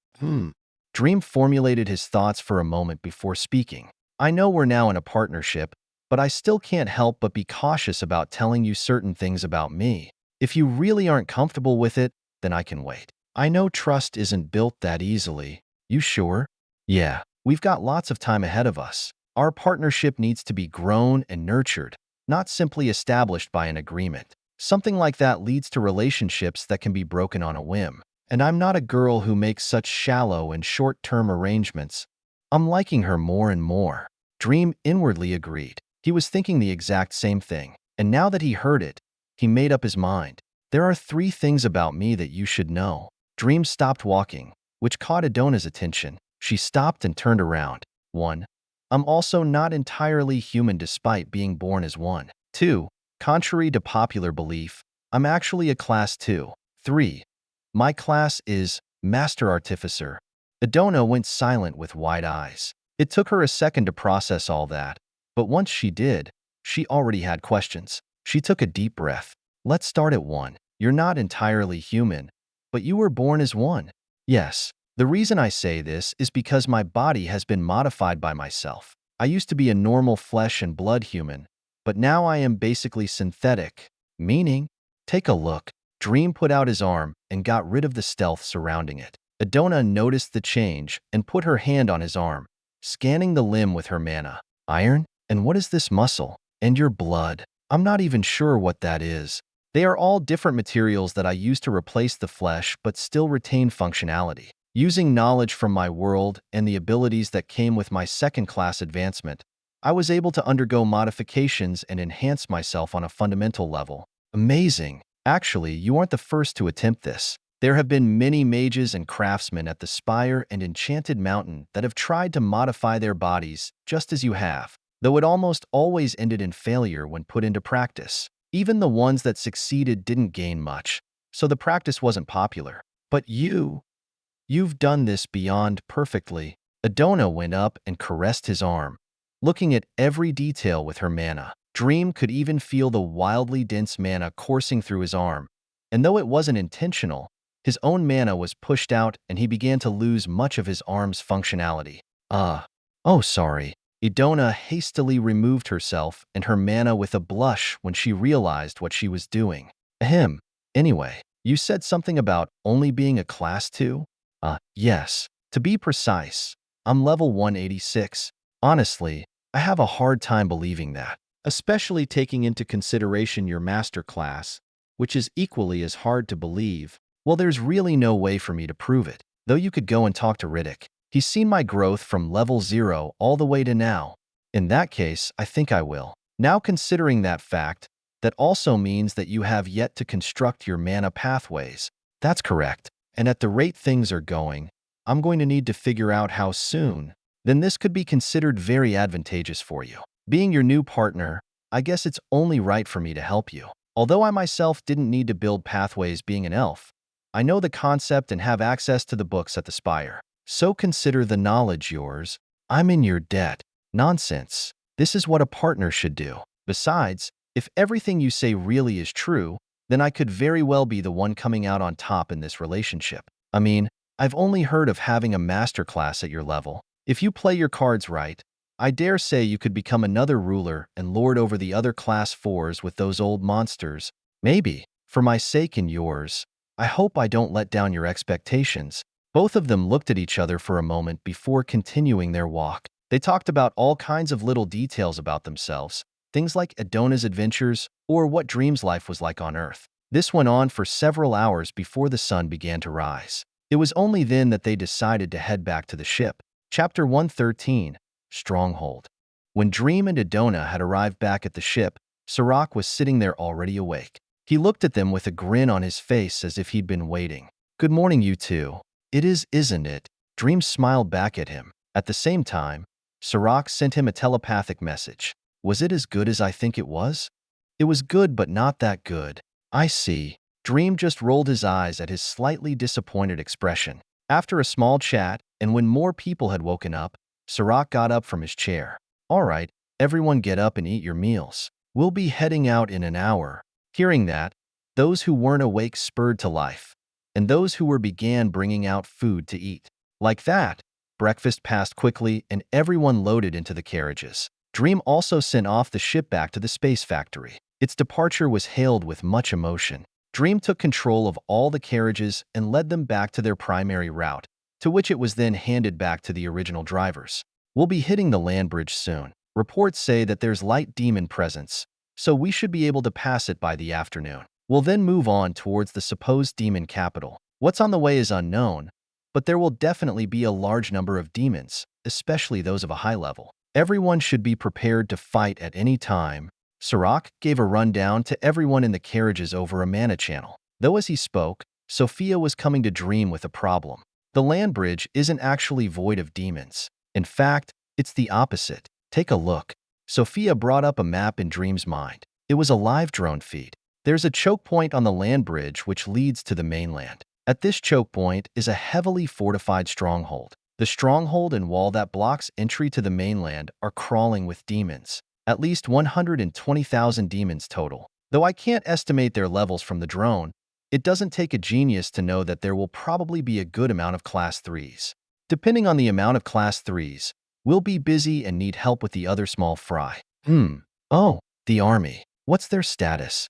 Dream formulated his thoughts for a moment before speaking. I know we're now in a partnership, but I still can't help but be cautious about telling you certain things about me. If you really aren't comfortable with it, then I can wait. I know trust isn't built that easily. You sure? Yeah, we've got lots of time ahead of us. Our partnership needs to be grown and nurtured, not simply established by an agreement. Something like that leads to relationships that can be broken on a whim. And I'm not a girl who makes such shallow and short-term arrangements. I'm liking her more and more. Dream inwardly agreed. He was thinking the exact same thing. And now that he heard it, he made up his mind. There are 3 things about me that you should know. Dream stopped walking, which caught Idona's attention. She stopped and turned around. 1. I'm also not entirely human despite being born as one. 2. Contrary to popular belief, I'm actually a Class 2. 3. My class is Master Artificer. Idona went silent with wide eyes. It took her a second to process all that, but once she did, she already had questions. She took a deep breath. Let's start at 1. You're not entirely human, but you were born as one. Yes. The reason I say this is because my body has been modified by myself. I used to be a normal flesh and blood human, but now I am basically synthetic. Meaning? Take a look. Dream put out his arm and got rid of the stealth surrounding it. Idona noticed the change and put her hand on his arm, scanning the limb with her mana. Iron? And what is this muscle? And your blood? I'm not even sure what that is. They are all different materials that I use to replace the flesh but still retain functionality. Using knowledge from my world and the abilities that came with my second-class advancement, I was able to undergo modifications and enhance myself on a fundamental level. Amazing. Actually, you aren't the first to attempt this. There have been many mages and craftsmen at the Spire and Enchanted Mountain that have tried to modify their bodies just as you have, though it almost always ended in failure when put into practice. Even the ones that succeeded didn't gain much, so the practice wasn't popular. But you've done this beyond perfectly. Idona went up and caressed his arm, looking at every detail with her mana. Dream could even feel the wildly dense mana coursing through his arm, and though it wasn't intentional, his own mana was pushed out and he began to lose much of his arm's functionality. Oh sorry. Idona hastily removed herself and her mana with a blush when she realized what she was doing. Ahem. Anyway, you said something about only being a Class 2? Yes. To be precise, I'm level 186. Honestly, I have a hard time believing that, especially taking into consideration your master class, which is equally as hard to believe. Well, there's really no way for me to prove it, though you could go and talk to Riddick. He's seen my growth from level 0 all the way to now. In that case, I think I will. Now considering that fact, that also means that you have yet to construct your mana pathways. That's correct. And at the rate things are going, I'm going to need to figure out how soon. Then this could be considered very advantageous for you. Being your new partner, I guess it's only right for me to help you. Although I myself didn't need to build pathways being an elf, I know the concept and have access to the books at the spire. So consider the knowledge yours. I'm in your debt. Nonsense. This is what a partner should do. Besides, if everything you say really is true, then I could very well be the one coming out on top in this relationship. I mean, I've only heard of having a masterclass at your level. If you play your cards right, I dare say you could become another ruler and lord over the other class 4s with those old monsters. Maybe. For my sake and yours, I hope I don't let down your expectations. Both of them looked at each other for a moment before continuing their walk. They talked about all kinds of little details about themselves, things like Adona's adventures or what Dream's life was like on Earth. This went on for several hours before the sun began to rise. It was only then that they decided to head back to the ship. Chapter 113, Stronghold. When Dream and Adona had arrived back at the ship, Sarak was sitting there already awake. He looked at them with a grin on his face as if he'd been waiting. "Good morning, you two." "It is, isn't it?" Dream smiled back at him. At the same time, Sarak sent him a telepathic message. "Was it as good as I think it was?" "It was good, but not that good." "I see." Dream just rolled his eyes at his slightly disappointed expression. After a small chat, and when more people had woken up, Sarak got up from his chair. "All right, everyone get up and eat your meals. We'll be heading out in an hour." Hearing that, those who weren't awake spurred to life, and those who were began bringing out food to eat. Like that, breakfast passed quickly and everyone loaded into the carriages. Dream also sent off the ship back to the space factory. Its departure was hailed with much emotion. Dream took control of all the carriages and led them back to their primary route, to which it was then handed back to the original drivers. "We'll be hitting the land bridge soon. Reports say that there's light demon presence, so we should be able to pass it by the afternoon. We'll then move on towards the supposed demon capital. What's on the way is unknown, but there will definitely be a large number of demons, especially those of a high level. Everyone should be prepared to fight at any time." Sarak gave a rundown to everyone in the carriages over a mana channel. Though as he spoke, Sophia was coming to Dream with a problem. The land bridge isn't actually void of demons. In fact, it's the opposite. Take a look. Sophia brought up a map in Dream's mind. It was a live drone feed. There's a choke point on the land bridge which leads to the mainland. At this choke point is a heavily fortified stronghold. The stronghold and wall that blocks entry to the mainland are crawling with demons. At least 120,000 demons total. Though I can't estimate their levels from the drone, it doesn't take a genius to know that there will probably be a good amount of Class 3s. Depending on the amount of Class 3s, we'll be busy and need help with the other small fry. Oh, the army. What's their status?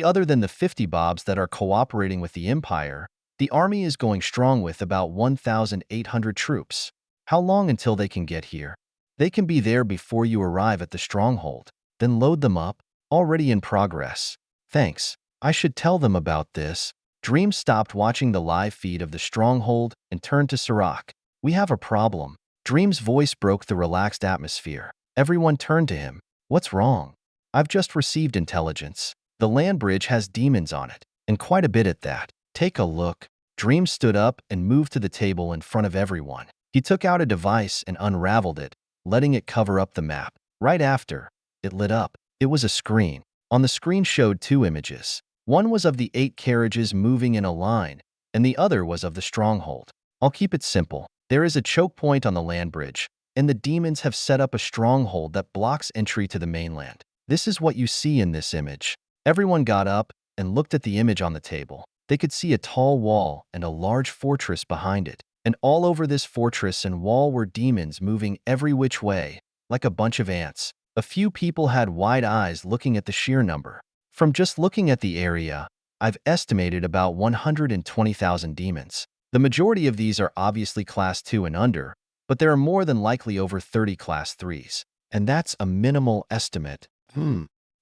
Other than the 50 bobs that are cooperating with the Empire, the army is going strong with about 1,800 troops. How long until they can get here? They can be there before you arrive at the stronghold. Then load them up. Already in progress. Thanks. I should tell them about this. Dream stopped watching the live feed of the stronghold and turned to Sarak. "We have a problem." Dream's voice broke the relaxed atmosphere. Everyone turned to him. "What's wrong?" "I've just received intelligence. The land bridge has demons on it, and quite a bit at that. Take a look." Dream stood up and moved to the table in front of everyone. He took out a device and unraveled it, letting it cover up the map. Right after, it lit up. It was a screen. On the screen showed two images. One was of the 8 carriages moving in a line, and the other was of the stronghold. I'll keep it simple. There is a choke point on the land bridge, and the demons have set up a stronghold that blocks entry to the mainland. This is what you see in this image. Everyone got up and looked at the image on the table. They could see a tall wall and a large fortress behind it. And all over this fortress and wall were demons moving every which way, like a bunch of ants. A few people had wide eyes looking at the sheer number. From just looking at the area, I've estimated about 120,000 demons. The majority of these are obviously Class 2 and under, but there are more than likely over 30 Class 3s. And that's a minimal estimate.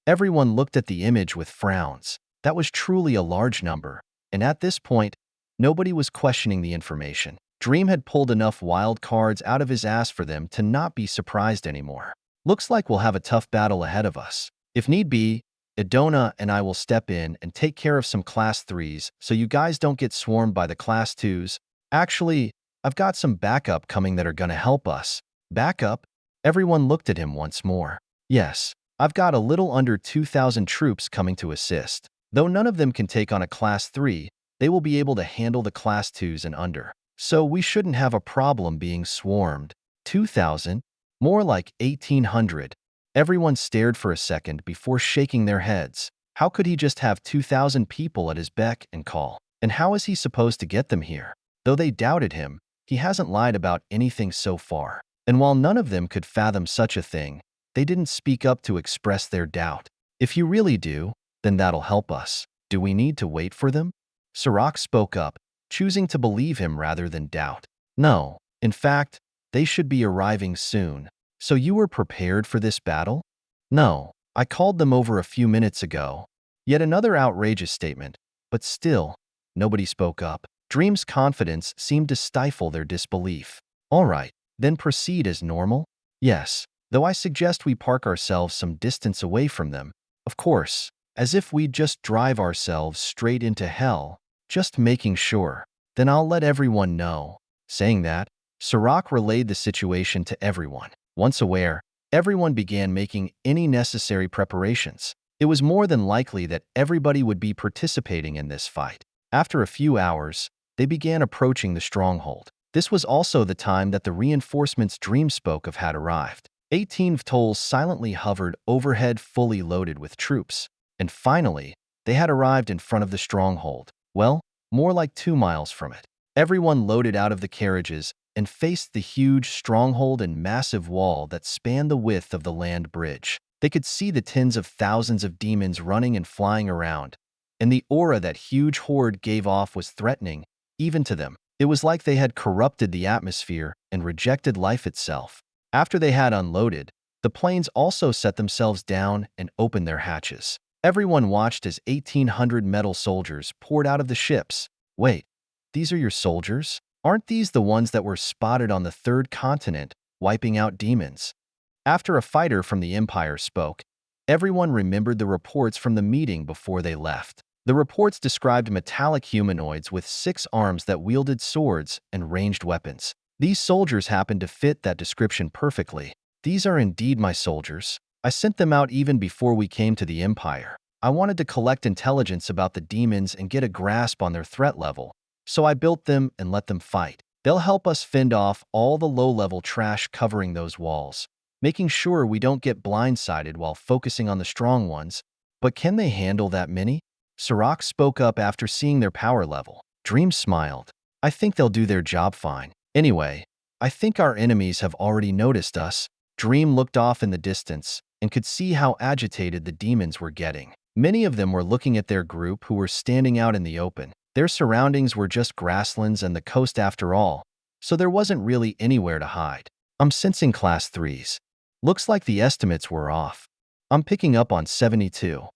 Everyone looked at the image with frowns. That was truly a large number, and at this point, nobody was questioning the information. Dream had pulled enough wild cards out of his ass for them to not be surprised anymore. "Looks like we'll have a tough battle ahead of us. If need be, Adona and I will step in and take care of some Class 3s so you guys don't get swarmed by the Class 2s. Actually, I've got some backup coming that are gonna help us." "Backup?" Everyone looked at him once more. Yes, I've got a little under 2,000 troops coming to assist. Though none of them can take on a Class 3, they will be able to handle the Class 2s and under. So we shouldn't have a problem being swarmed. 2,000? More like 1,800. Everyone stared for a second before shaking their heads. How could he just have 2,000 people at his beck and call? And how is he supposed to get them here? Though they doubted him, he hasn't lied about anything so far. And while none of them could fathom such a thing, they didn't speak up to express their doubt. If you really do, then that'll help us. Do we need to wait for them? Sarak spoke up, choosing to believe him rather than doubt. No, in fact, they should be arriving soon. So you were prepared for this battle? No, I called them over a few minutes ago. Yet another outrageous statement, but still, nobody spoke up. Dream's confidence seemed to stifle their disbelief. All right, then proceed as normal? Yes, though I suggest we park ourselves some distance away from them. Of course, as if we'd just drive ourselves straight into hell, just making sure. Then I'll let everyone know. Saying that, Sarak relayed the situation to everyone. Once aware, everyone began making any necessary preparations. It was more than likely that everybody would be participating in this fight. After a few hours, they began approaching the stronghold. This was also the time that the reinforcements Dream spoke of had arrived. 18 VTOLs silently hovered overhead, fully loaded with troops. And finally, they had arrived in front of the stronghold. Well, more like 2 miles from it. Everyone loaded out of the carriages and faced the huge stronghold and massive wall that spanned the width of the land bridge. They could see the tens of thousands of demons running and flying around, and the aura that huge horde gave off was threatening, even to them. It was like they had corrupted the atmosphere and rejected life itself. After they had unloaded, the planes also set themselves down and opened their hatches. Everyone watched as 1,800 metal soldiers poured out of the ships. Wait, these are your soldiers? Aren't these the ones that were spotted on the third continent, wiping out demons? After a fighter from the Empire spoke, everyone remembered the reports from the meeting before they left. The reports described metallic humanoids with 6 arms that wielded swords and ranged weapons. These soldiers happened to fit that description perfectly. These are indeed my soldiers. I sent them out even before we came to the Empire. I wanted to collect intelligence about the demons and get a grasp on their threat level. So I built them and let them fight. They'll help us fend off all the low-level trash covering those walls, making sure we don't get blindsided while focusing on the strong ones. But can they handle that many? Sarak spoke up after seeing their power level. Dream smiled. I think they'll do their job fine. Anyway, I think our enemies have already noticed us. Dream looked off in the distance and could see how agitated the demons were getting. Many of them were looking at their group who were standing out in the open. Their surroundings were just grasslands and the coast after all, so there wasn't really anywhere to hide. I'm sensing Class 3s. Looks like the estimates were off. I'm picking up on 72.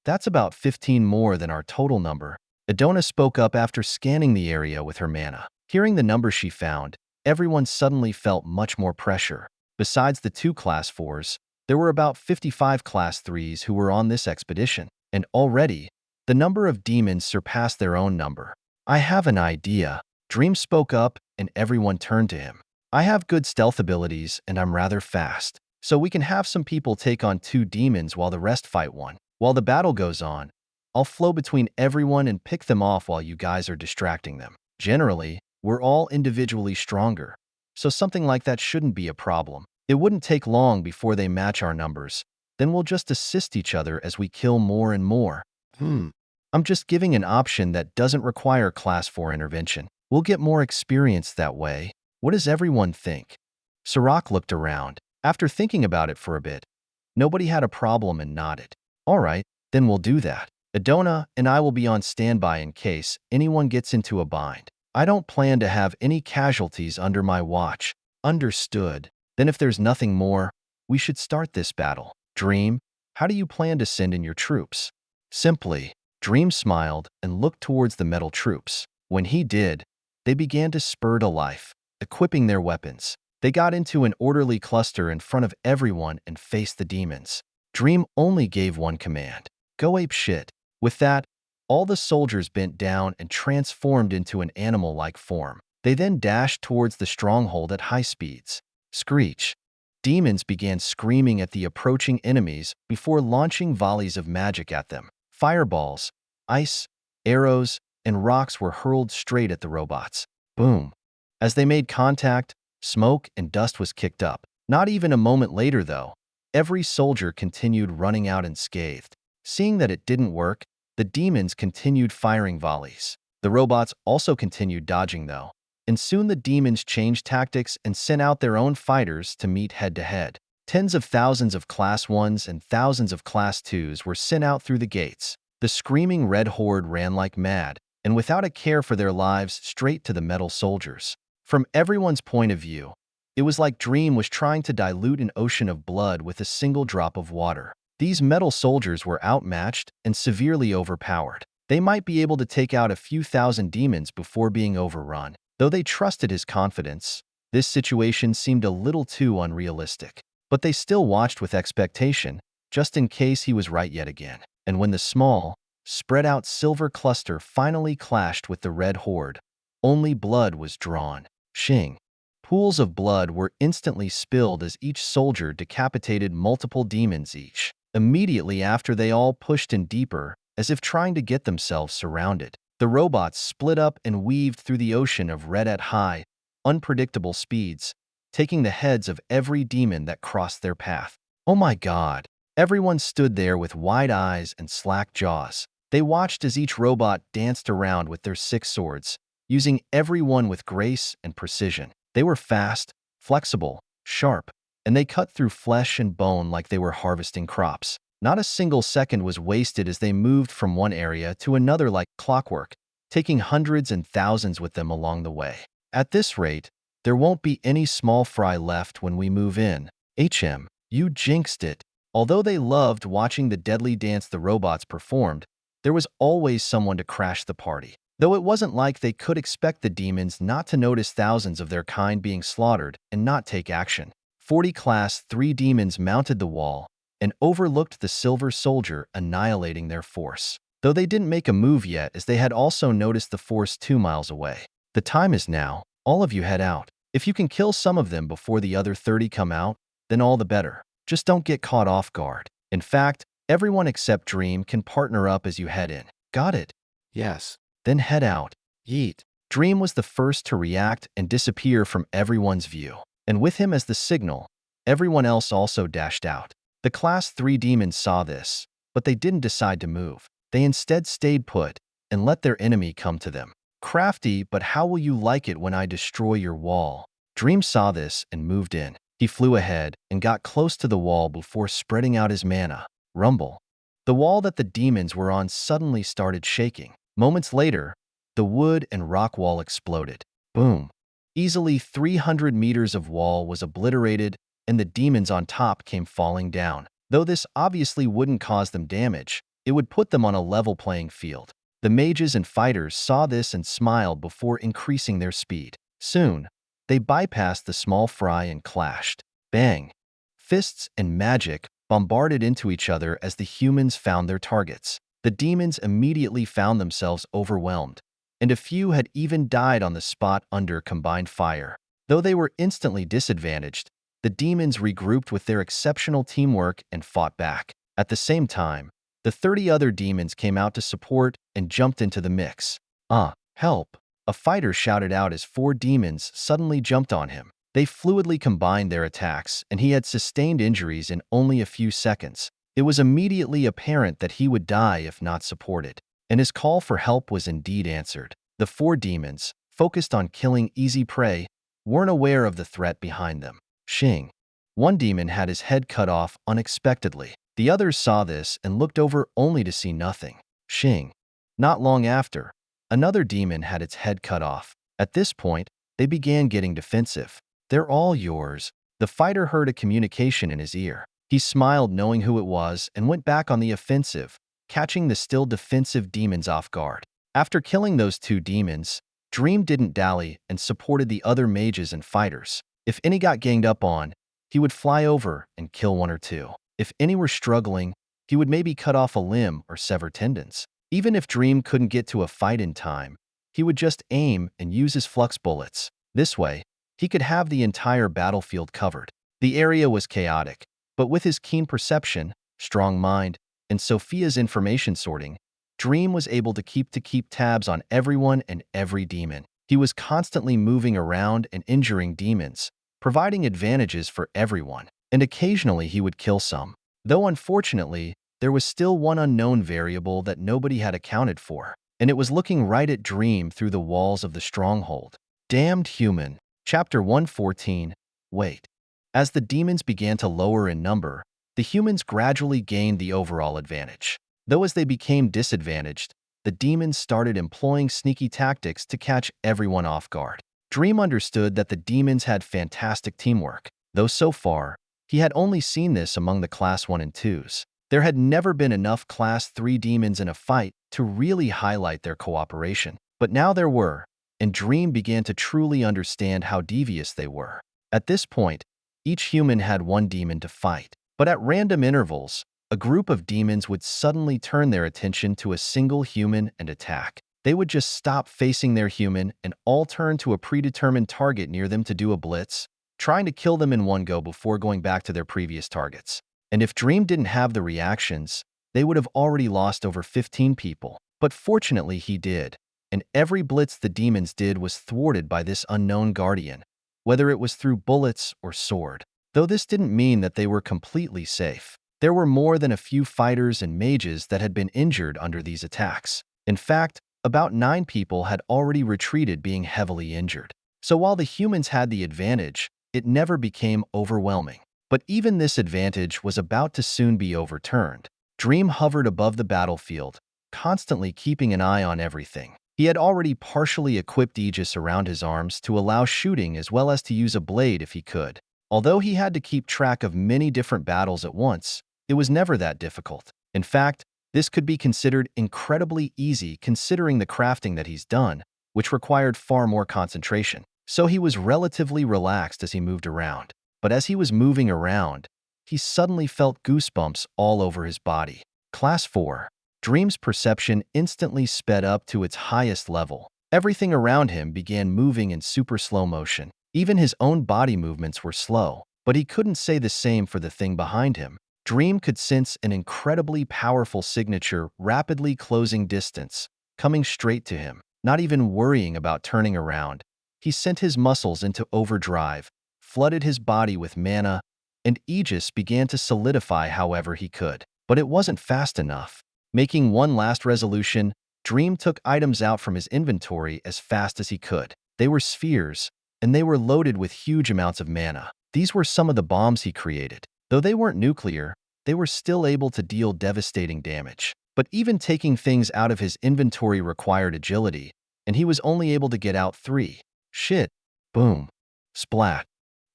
That's about 15 more than our total number. Adona spoke up after scanning the area with her mana. Hearing the number she found, everyone suddenly felt much more pressure. Besides the 2 Class 4s, there were about 55 Class 3s who were on this expedition, and already, the number of demons surpassed their own number. I have an idea. Dream spoke up, and everyone turned to him. I have good stealth abilities, and I'm rather fast, so we can have some people take on 2 demons while the rest fight one. While the battle goes on, I'll flow between everyone and pick them off while you guys are distracting them. Generally, we're all individually stronger, so something like that shouldn't be a problem. It wouldn't take long before they match our numbers. Then we'll just assist each other as we kill more and more. I'm just giving an option that doesn't require Class 4 intervention. We'll get more experience that way. What does everyone think? Sarak looked around. After thinking about it for a bit, nobody had a problem and nodded. All right, then we'll do that. Adona and I will be on standby in case anyone gets into a bind. I don't plan to have any casualties under my watch. Understood. Then if there's nothing more, we should start this battle. Dream, how do you plan to send in your troops? Simply. Dream smiled and looked towards the metal troops. When he did, they began to spur to life, equipping their weapons. They got into an orderly cluster in front of everyone and faced the demons. Dream only gave one command. Go ape shit. With that, all the soldiers bent down and transformed into an animal-like form. They then dashed towards the stronghold at high speeds. Screech. demons began screaming at the approaching enemies before launching volleys of magic at them. Fireballs, ice, arrows, and rocks were hurled straight at the robots. Boom. As they made contact, smoke and dust was kicked up. Not even a moment later, though, every soldier continued running out unscathed. Seeing that it didn't work, the demons continued firing volleys. The robots also continued dodging, though, and soon the demons changed tactics and sent out their own fighters to meet head-to-head. Tens of thousands of Class 1s and thousands of Class 2s were sent out through the gates. The screaming red horde ran like mad, and without a care for their lives, straight to the metal soldiers. From everyone's point of view, it was like Dream was trying to dilute an ocean of blood with a single drop of water. These metal soldiers were outmatched and severely overpowered. They might be able to take out a few thousand demons before being overrun. Though they trusted his confidence, this situation seemed a little too unrealistic. But they still watched with expectation, just in case he was right yet again. And when the small, spread-out silver cluster finally clashed with the red horde, only blood was drawn. Shing. Pools of blood were instantly spilled as each soldier decapitated multiple demons each. Immediately after, they all pushed in deeper, as if trying to get themselves surrounded. The robots split up and weaved through the ocean of red at high, unpredictable speeds, taking the heads of every demon that crossed their path. Oh my God! Everyone stood there with wide eyes and slack jaws. They watched as each robot danced around with their 6 swords, using every one with grace and precision. They were fast, flexible, sharp, and they cut through flesh and bone like they were harvesting crops. Not a single second was wasted as they moved from one area to another like clockwork, taking hundreds and thousands with them along the way. At this rate, there won't be any small fry left when we move in. You jinxed it. Although they loved watching the deadly dance the robots performed, there was always someone to crash the party. Though it wasn't like they could expect the demons not to notice thousands of their kind being slaughtered and not take action. 40 Class 3 demons mounted the wall and overlooked the silver soldier annihilating their force. Though they didn't make a move yet, as they had also noticed the force 2 miles away. The time is now. All of you head out. If you can kill some of them before the other 30 come out, then all the better. Just don't get caught off guard. In fact, everyone except Dream can partner up as you head in. Got it? Yes. Then head out. Yeet. Dream was the first to react and disappear from everyone's view. And with him as the signal, everyone else also dashed out. The Class 3 demons saw this, but they didn't decide to move. They instead stayed put and let their enemy come to them. Crafty, but how will you like it when I destroy your wall? Dream saw this and moved in. He flew ahead and got close to the wall before spreading out his mana. Rumble. The wall that the demons were on suddenly started shaking. Moments later, the wood and rock wall exploded. Boom. Easily 300 meters of wall was obliterated, and the demons on top came falling down. Though this obviously wouldn't cause them damage, it would put them on a level playing field. The mages and fighters saw this and smiled before increasing their speed. Soon, they bypassed the small fry and clashed. Bang! Fists and magic bombarded into each other as the humans found their targets. The demons immediately found themselves overwhelmed, and a few had even died on the spot under combined fire. Though they were instantly disadvantaged, the demons regrouped with their exceptional teamwork and fought back. At the same time, the 30 other demons came out to support and jumped into the mix. Help! A fighter shouted out as 4 demons suddenly jumped on him. They fluidly combined their attacks, and he had sustained injuries in only a few seconds. It was immediately apparent that he would die if not supported, and his call for help was indeed answered. The 4 demons, focused on killing easy prey, weren't aware of the threat behind them. Shing. One demon had his head cut off unexpectedly. The others saw this and looked over only to see nothing. Shing. Not long after, another demon had its head cut off. At this point, they began getting defensive. They're all yours. The fighter heard a communication in his ear. He smiled knowing who it was and went back on the offensive, catching the still defensive demons off guard. After killing those 2 demons, Dream didn't dally and supported the other mages and fighters. If any got ganged up on, he would fly over and kill 1 or 2. If any were struggling, he would maybe cut off a limb or sever tendons. Even if Dream couldn't get to a fight in time, he would just aim and use his flux bullets. This way, he could have the entire battlefield covered. The area was chaotic, but with his keen perception, strong mind, and Sophia's information sorting, Dream was able to keep tabs on everyone and every demon. He was constantly moving around and injuring demons, providing advantages for everyone, and occasionally he would kill some. Though unfortunately, there was still one unknown variable that nobody had accounted for, and it was looking right at Dream through the walls of the stronghold. Damned human. Chapter 114. Wait. As the demons began to lower in number, the humans gradually gained the overall advantage. Though as they became disadvantaged, the demons started employing sneaky tactics to catch everyone off guard. Dream understood that the demons had fantastic teamwork, though so far, he had only seen this among the Class 1 and 2s. There had never been enough Class 3 demons in a fight to really highlight their cooperation. But now there were, and Dream began to truly understand how devious they were. At this point, each human had one demon to fight. But at random intervals, a group of demons would suddenly turn their attention to a single human and attack. They would just stop facing their human and all turn to a predetermined target near them to do a blitz, trying to kill them in one go before going back to their previous targets. And if Dream didn't have the reactions, they would have already lost over 15 people. But fortunately he did, and every blitz the demons did was thwarted by this unknown guardian, whether it was through bullets or sword. Though this didn't mean that they were completely safe. There were more than a few fighters and mages that had been injured under these attacks. In fact, about 9 people had already retreated being heavily injured. So while the humans had the advantage, it never became overwhelming. But even this advantage was about to soon be overturned. Dream hovered above the battlefield, constantly keeping an eye on everything. He had already partially equipped Egis around his arms to allow shooting as well as to use a blade if he could. Although he had to keep track of many different battles at once, it was never that difficult. In fact, this could be considered incredibly easy considering the crafting that he's done, which required far more concentration. So he was relatively relaxed as he moved around. But as he was moving around, he suddenly felt goosebumps all over his body. Class 4. Dream's perception instantly sped up to its highest level. Everything around him began moving in super slow motion. Even his own body movements were slow, but he couldn't say the same for the thing behind him. Dream could sense an incredibly powerful signature rapidly closing distance, coming straight to him. Not even worrying about turning around, he sent his muscles into overdrive, flooded his body with mana, and Egis began to solidify however he could. But it wasn't fast enough. Making one last resolution, Dream took items out from his inventory as fast as he could. They were spheres, and they were loaded with huge amounts of mana. These were some of the bombs he created. Though they weren't nuclear, they were still able to deal devastating damage. But even taking things out of his inventory required agility, and he was only able to get out 3. Shit. Boom. Splat.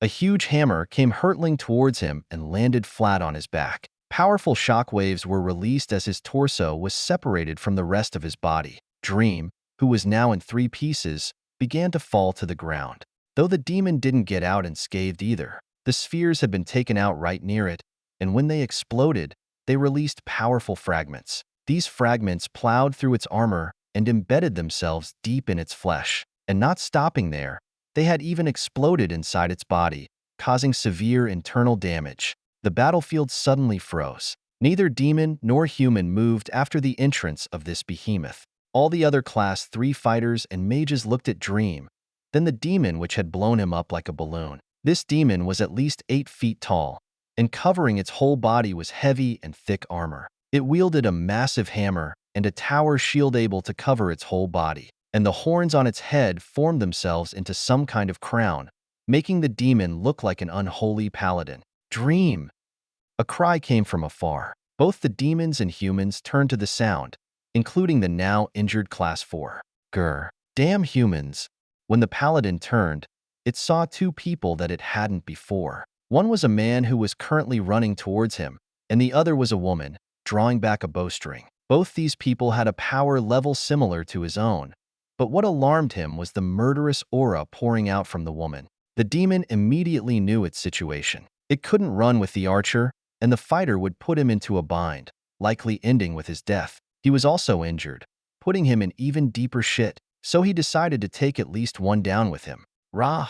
A huge hammer came hurtling towards him and landed flat on his back. Powerful shockwaves were released as his torso was separated from the rest of his body. Dream, who was now in 3 pieces, began to fall to the ground. Though the demon didn't get out unscathed either. The spheres had been taken out right near it, and when they exploded, they released powerful fragments. These fragments plowed through its armor and embedded themselves deep in its flesh. And not stopping there, they had even exploded inside its body, causing severe internal damage. The battlefield suddenly froze. Neither demon nor human moved after the entrance of this behemoth. All the other Class 3 fighters and mages looked at Dream, then the demon which had blown him up like a balloon. This demon was at least 8 feet tall, and covering its whole body was heavy and thick armor. It wielded a massive hammer and a tower shield able to cover its whole body, and the horns on its head formed themselves into some kind of crown, making the demon look like an unholy paladin. Dream! A cry came from afar. Both the demons and humans turned to the sound, including the now injured Class 4. Grr. Damn humans. When the paladin turned, it saw 2 people that it hadn't before. One was a man who was currently running towards him, and the other was a woman, drawing back a bowstring. Both these people had a power level similar to his own, but what alarmed him was the murderous aura pouring out from the woman. The demon immediately knew its situation. It couldn't run with the archer, and the fighter would put him into a bind, likely ending with his death. He was also injured, putting him in even deeper shit, so he decided to take at least one down with him. Rah!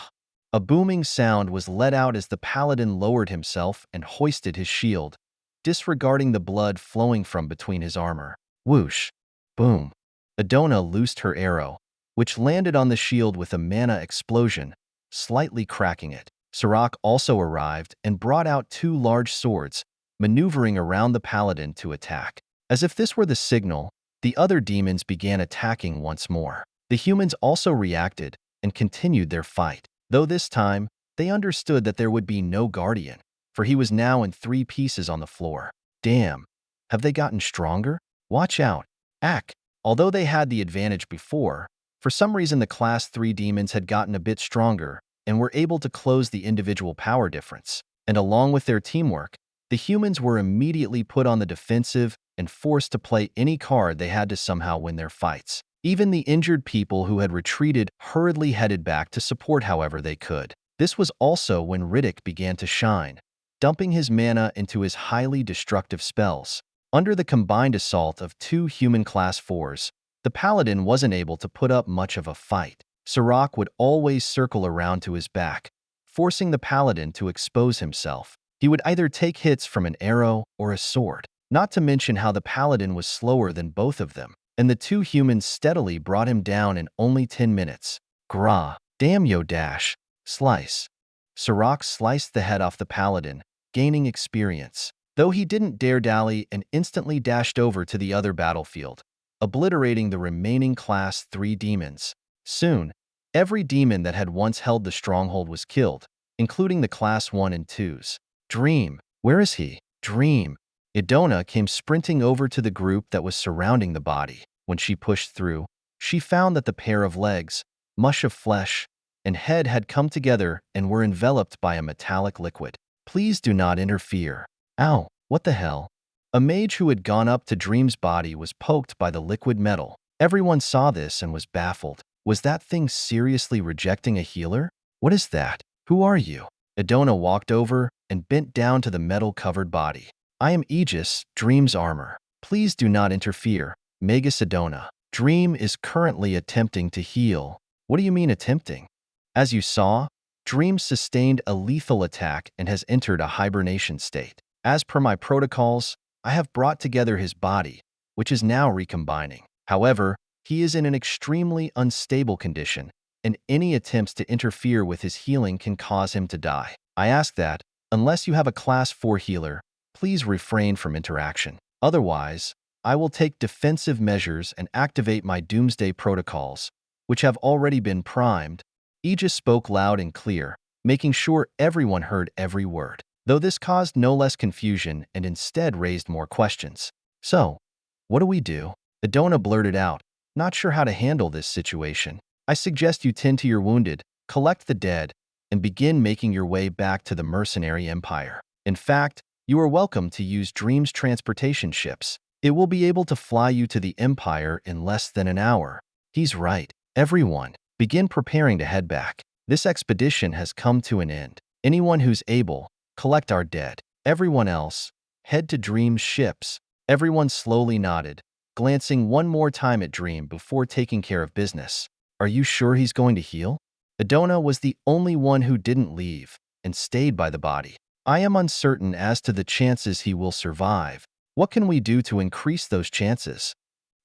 A booming sound was let out as the paladin lowered himself and hoisted his shield, disregarding the blood flowing from between his armor. Whoosh! Boom! Adona loosed her arrow, which landed on the shield with a mana explosion, slightly cracking it. Sarak also arrived and brought out two large swords, maneuvering around the paladin to attack. As if this were the signal, the other demons began attacking once more. The humans also reacted and continued their fight, though this time, they understood that there would be no guardian, for he was now in 3 pieces on the floor. Damn, have they gotten stronger? Watch out. Ack. Although they had the advantage before, for some reason the Class 3 demons had gotten a bit stronger and were able to close the individual power difference. And along with their teamwork, the humans were immediately put on the defensive and forced to play any card they had to somehow win their fights. Even the injured people who had retreated hurriedly headed back to support however they could. This was also when Riddick began to shine, dumping his mana into his highly destructive spells. Under the combined assault of 2 human Class 4s, the paladin wasn't able to put up much of a fight. Sarak would always circle around to his back, forcing the paladin to expose himself. He would either take hits from an arrow or a sword, not to mention how the paladin was slower than both of them, and the 2 humans steadily brought him down in only 10 minutes. Grah, damn yo dash, slice. Sarak sliced the head off the paladin, gaining experience, though he didn't dare dally and instantly dashed over to the other battlefield, obliterating the remaining Class 3 demons. Soon, every demon that had once held the stronghold was killed, including the Class 1 and 2s. Dream, where is he? Dream. Idona came sprinting over to the group that was surrounding the body. When she pushed through, she found that the pair of legs, mush of flesh, and head had come together and were enveloped by a metallic liquid. Please do not interfere. Ow, what the hell? A mage who had gone up to Dream's body was poked by the liquid metal. Everyone saw this and was baffled. Was that thing seriously rejecting a healer? What is that? Who are you? Idona walked over and bent down to the metal-covered body. I am Egis, Dream's armor. Please do not interfere. Magus Idona. Dream is currently attempting to heal. What do you mean attempting? As you saw, Dream sustained a lethal attack and has entered a hibernation state. As per my protocols, I have brought together his body, which is now recombining. However, he is in an extremely unstable condition, and any attempts to interfere with his healing can cause him to die. I ask that, unless you have a Class 4 healer, please refrain from interaction. Otherwise, I will take defensive measures and activate my doomsday protocols, which have already been primed. Aegis spoke loud and clear, making sure everyone heard every word, though this caused no less confusion and instead raised more questions. So, what do we do? Idona blurted out, not sure how to handle this situation. I suggest you tend to your wounded, collect the dead, and begin making your way back to the mercenary empire. In fact, you are welcome to use Dream's transportation ships. It will be able to fly you to the empire in less than an hour. He's right. Everyone, begin preparing to head back. This expedition has come to an end. Anyone who's able, collect our dead. Everyone else, head to Dream's ships. Everyone slowly nodded, glancing one more time at Dream before taking care of business. Are you sure he's going to heal? Idona was the only one who didn't leave and stayed by the body. I am uncertain as to the chances he will survive. What can we do to increase those chances?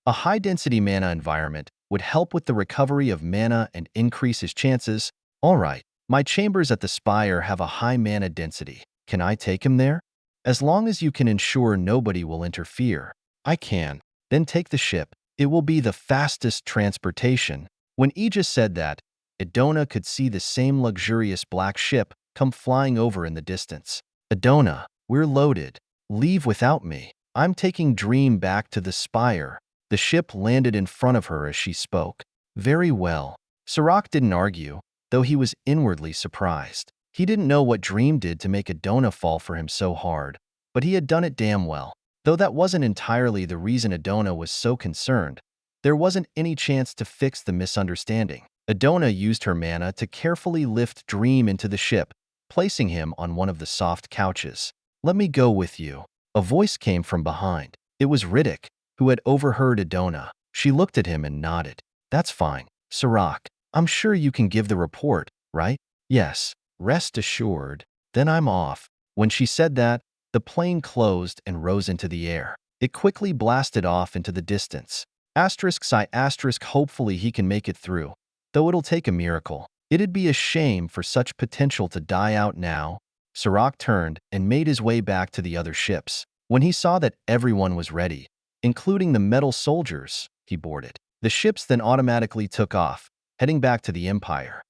A high-density mana environment would help with the recovery of mana and increase his chances. All right, my chambers at the spire have a high mana density. Can I take him there? As long as you can ensure nobody will interfere. I can. Then take the ship. It will be the fastest transportation. When Aegis said that, Idona could see the same luxurious black ship come flying over in the distance. Idona, we're loaded. Leave without me. I'm taking Dream back to the spire. The ship landed in front of her as she spoke. Very well. Sarak didn't argue, though he was inwardly surprised. He didn't know what Dream did to make Idona fall for him so hard, but he had done it damn well. Though that wasn't entirely the reason Idona was so concerned, there wasn't any chance to fix the misunderstanding. Idona used her mana to carefully lift Dream into the ship, placing him on one of the soft couches. Let me go with you. A voice came from behind. It was Riddick, who had overheard Idona. She looked at him and nodded. That's fine. Sarak, I'm sure you can give the report, right? Yes, rest assured. Then I'm off. When she said that, the plane closed and rose into the air. It quickly blasted off into the distance. Asterisk sigh asterisk hopefully he can make it through. Though it'll take a miracle. It'd be a shame for such potential to die out now. Sarak turned and made his way back to the other ships. When he saw that everyone was ready, including the metal soldiers, he boarded. The ships then automatically took off, heading back to the Empire.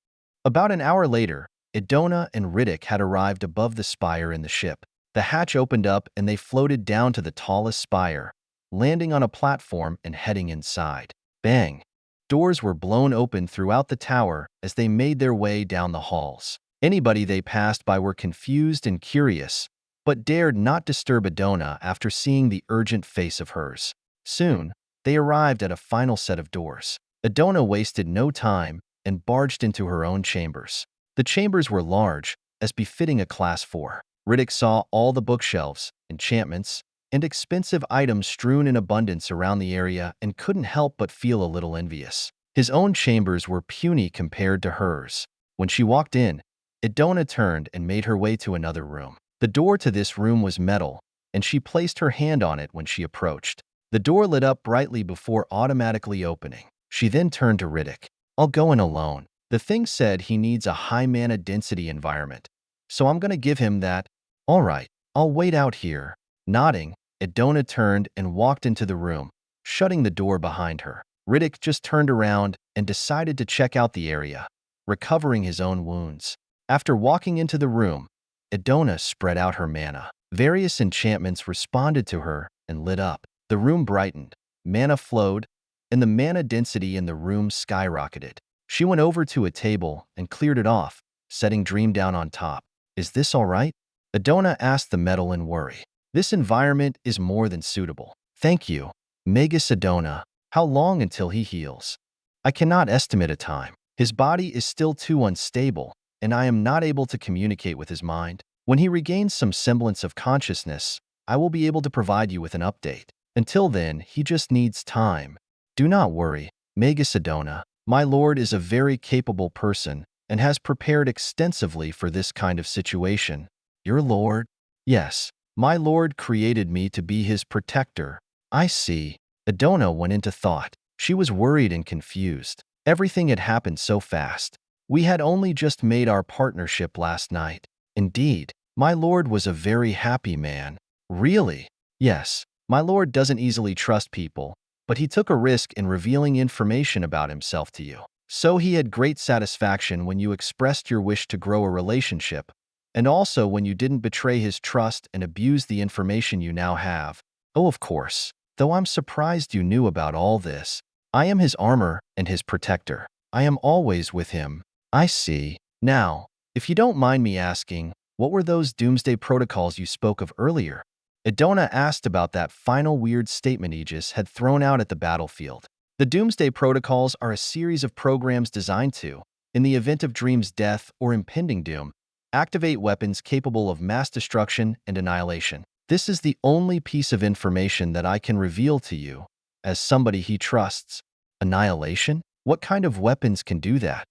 About an hour later, Idona and Riddick had arrived above the spire in the ship. The hatch opened up and they floated down to the tallest spire, landing on a platform and heading inside. Bang! Doors were blown open throughout the tower as they made their way down the halls. Anybody they passed by were confused and curious, but dared not disturb Idona after seeing the urgent face of hers. Soon, they arrived at a final set of doors. Idona wasted no time and barged into her own chambers. The chambers were large, as befitting a Class 4. Riddick saw all the bookshelves, enchantments, and expensive items strewn in abundance around the area and couldn't help but feel a little envious. His own chambers were puny compared to hers. When she walked in, Idona turned and made her way to another room. The door to this room was metal, and she placed her hand on it when she approached. The door lit up brightly before automatically opening. She then turned to Riddick. I'll go in alone. The thing said he needs a high mana density environment, so I'm gonna give him that. All right, I'll wait out here. Nodding, Idona turned and walked into the room, shutting the door behind her. Riddick just turned around and decided to check out the area, recovering his own wounds. After walking into the room, Idona spread out her mana. Various enchantments responded to her and lit up. The room brightened, mana flowed, and the mana density in the room skyrocketed. She went over to a table and cleared it off, setting Dream down on top. Is this all right? Idona asked the metal in worry. This environment is more than suitable. Thank you. Magus Idona. How long until he heals? I cannot estimate a time. His body is still too unstable, and I am not able to communicate with his mind. When he regains some semblance of consciousness, I will be able to provide you with an update. Until then, he just needs time. Do not worry, Magus Idona. My lord is a very capable person and has prepared extensively for this kind of situation. Your lord? Yes, my lord created me to be his protector. I see. Idona went into thought. She was worried and confused. Everything had happened so fast. We had only just made our partnership last night. Indeed, my lord was a very happy man. Really? Yes, my lord doesn't easily trust people, but he took a risk in revealing information about himself to you. So he had great satisfaction when you expressed your wish to grow a relationship, and also when you didn't betray his trust and abuse the information you now have. Oh, of course. Though I'm surprised you knew about all this. I am his armor and his protector. I am always with him. I see. Now, if you don't mind me asking, what were those doomsday protocols you spoke of earlier? Idona asked about that final weird statement Egis had thrown out at the battlefield. The doomsday protocols are a series of programs designed to, in the event of Dream's death or impending doom, activate weapons capable of mass destruction and annihilation. This is the only piece of information that I can reveal to you, as somebody he trusts. Annihilation? What kind of weapons can do that?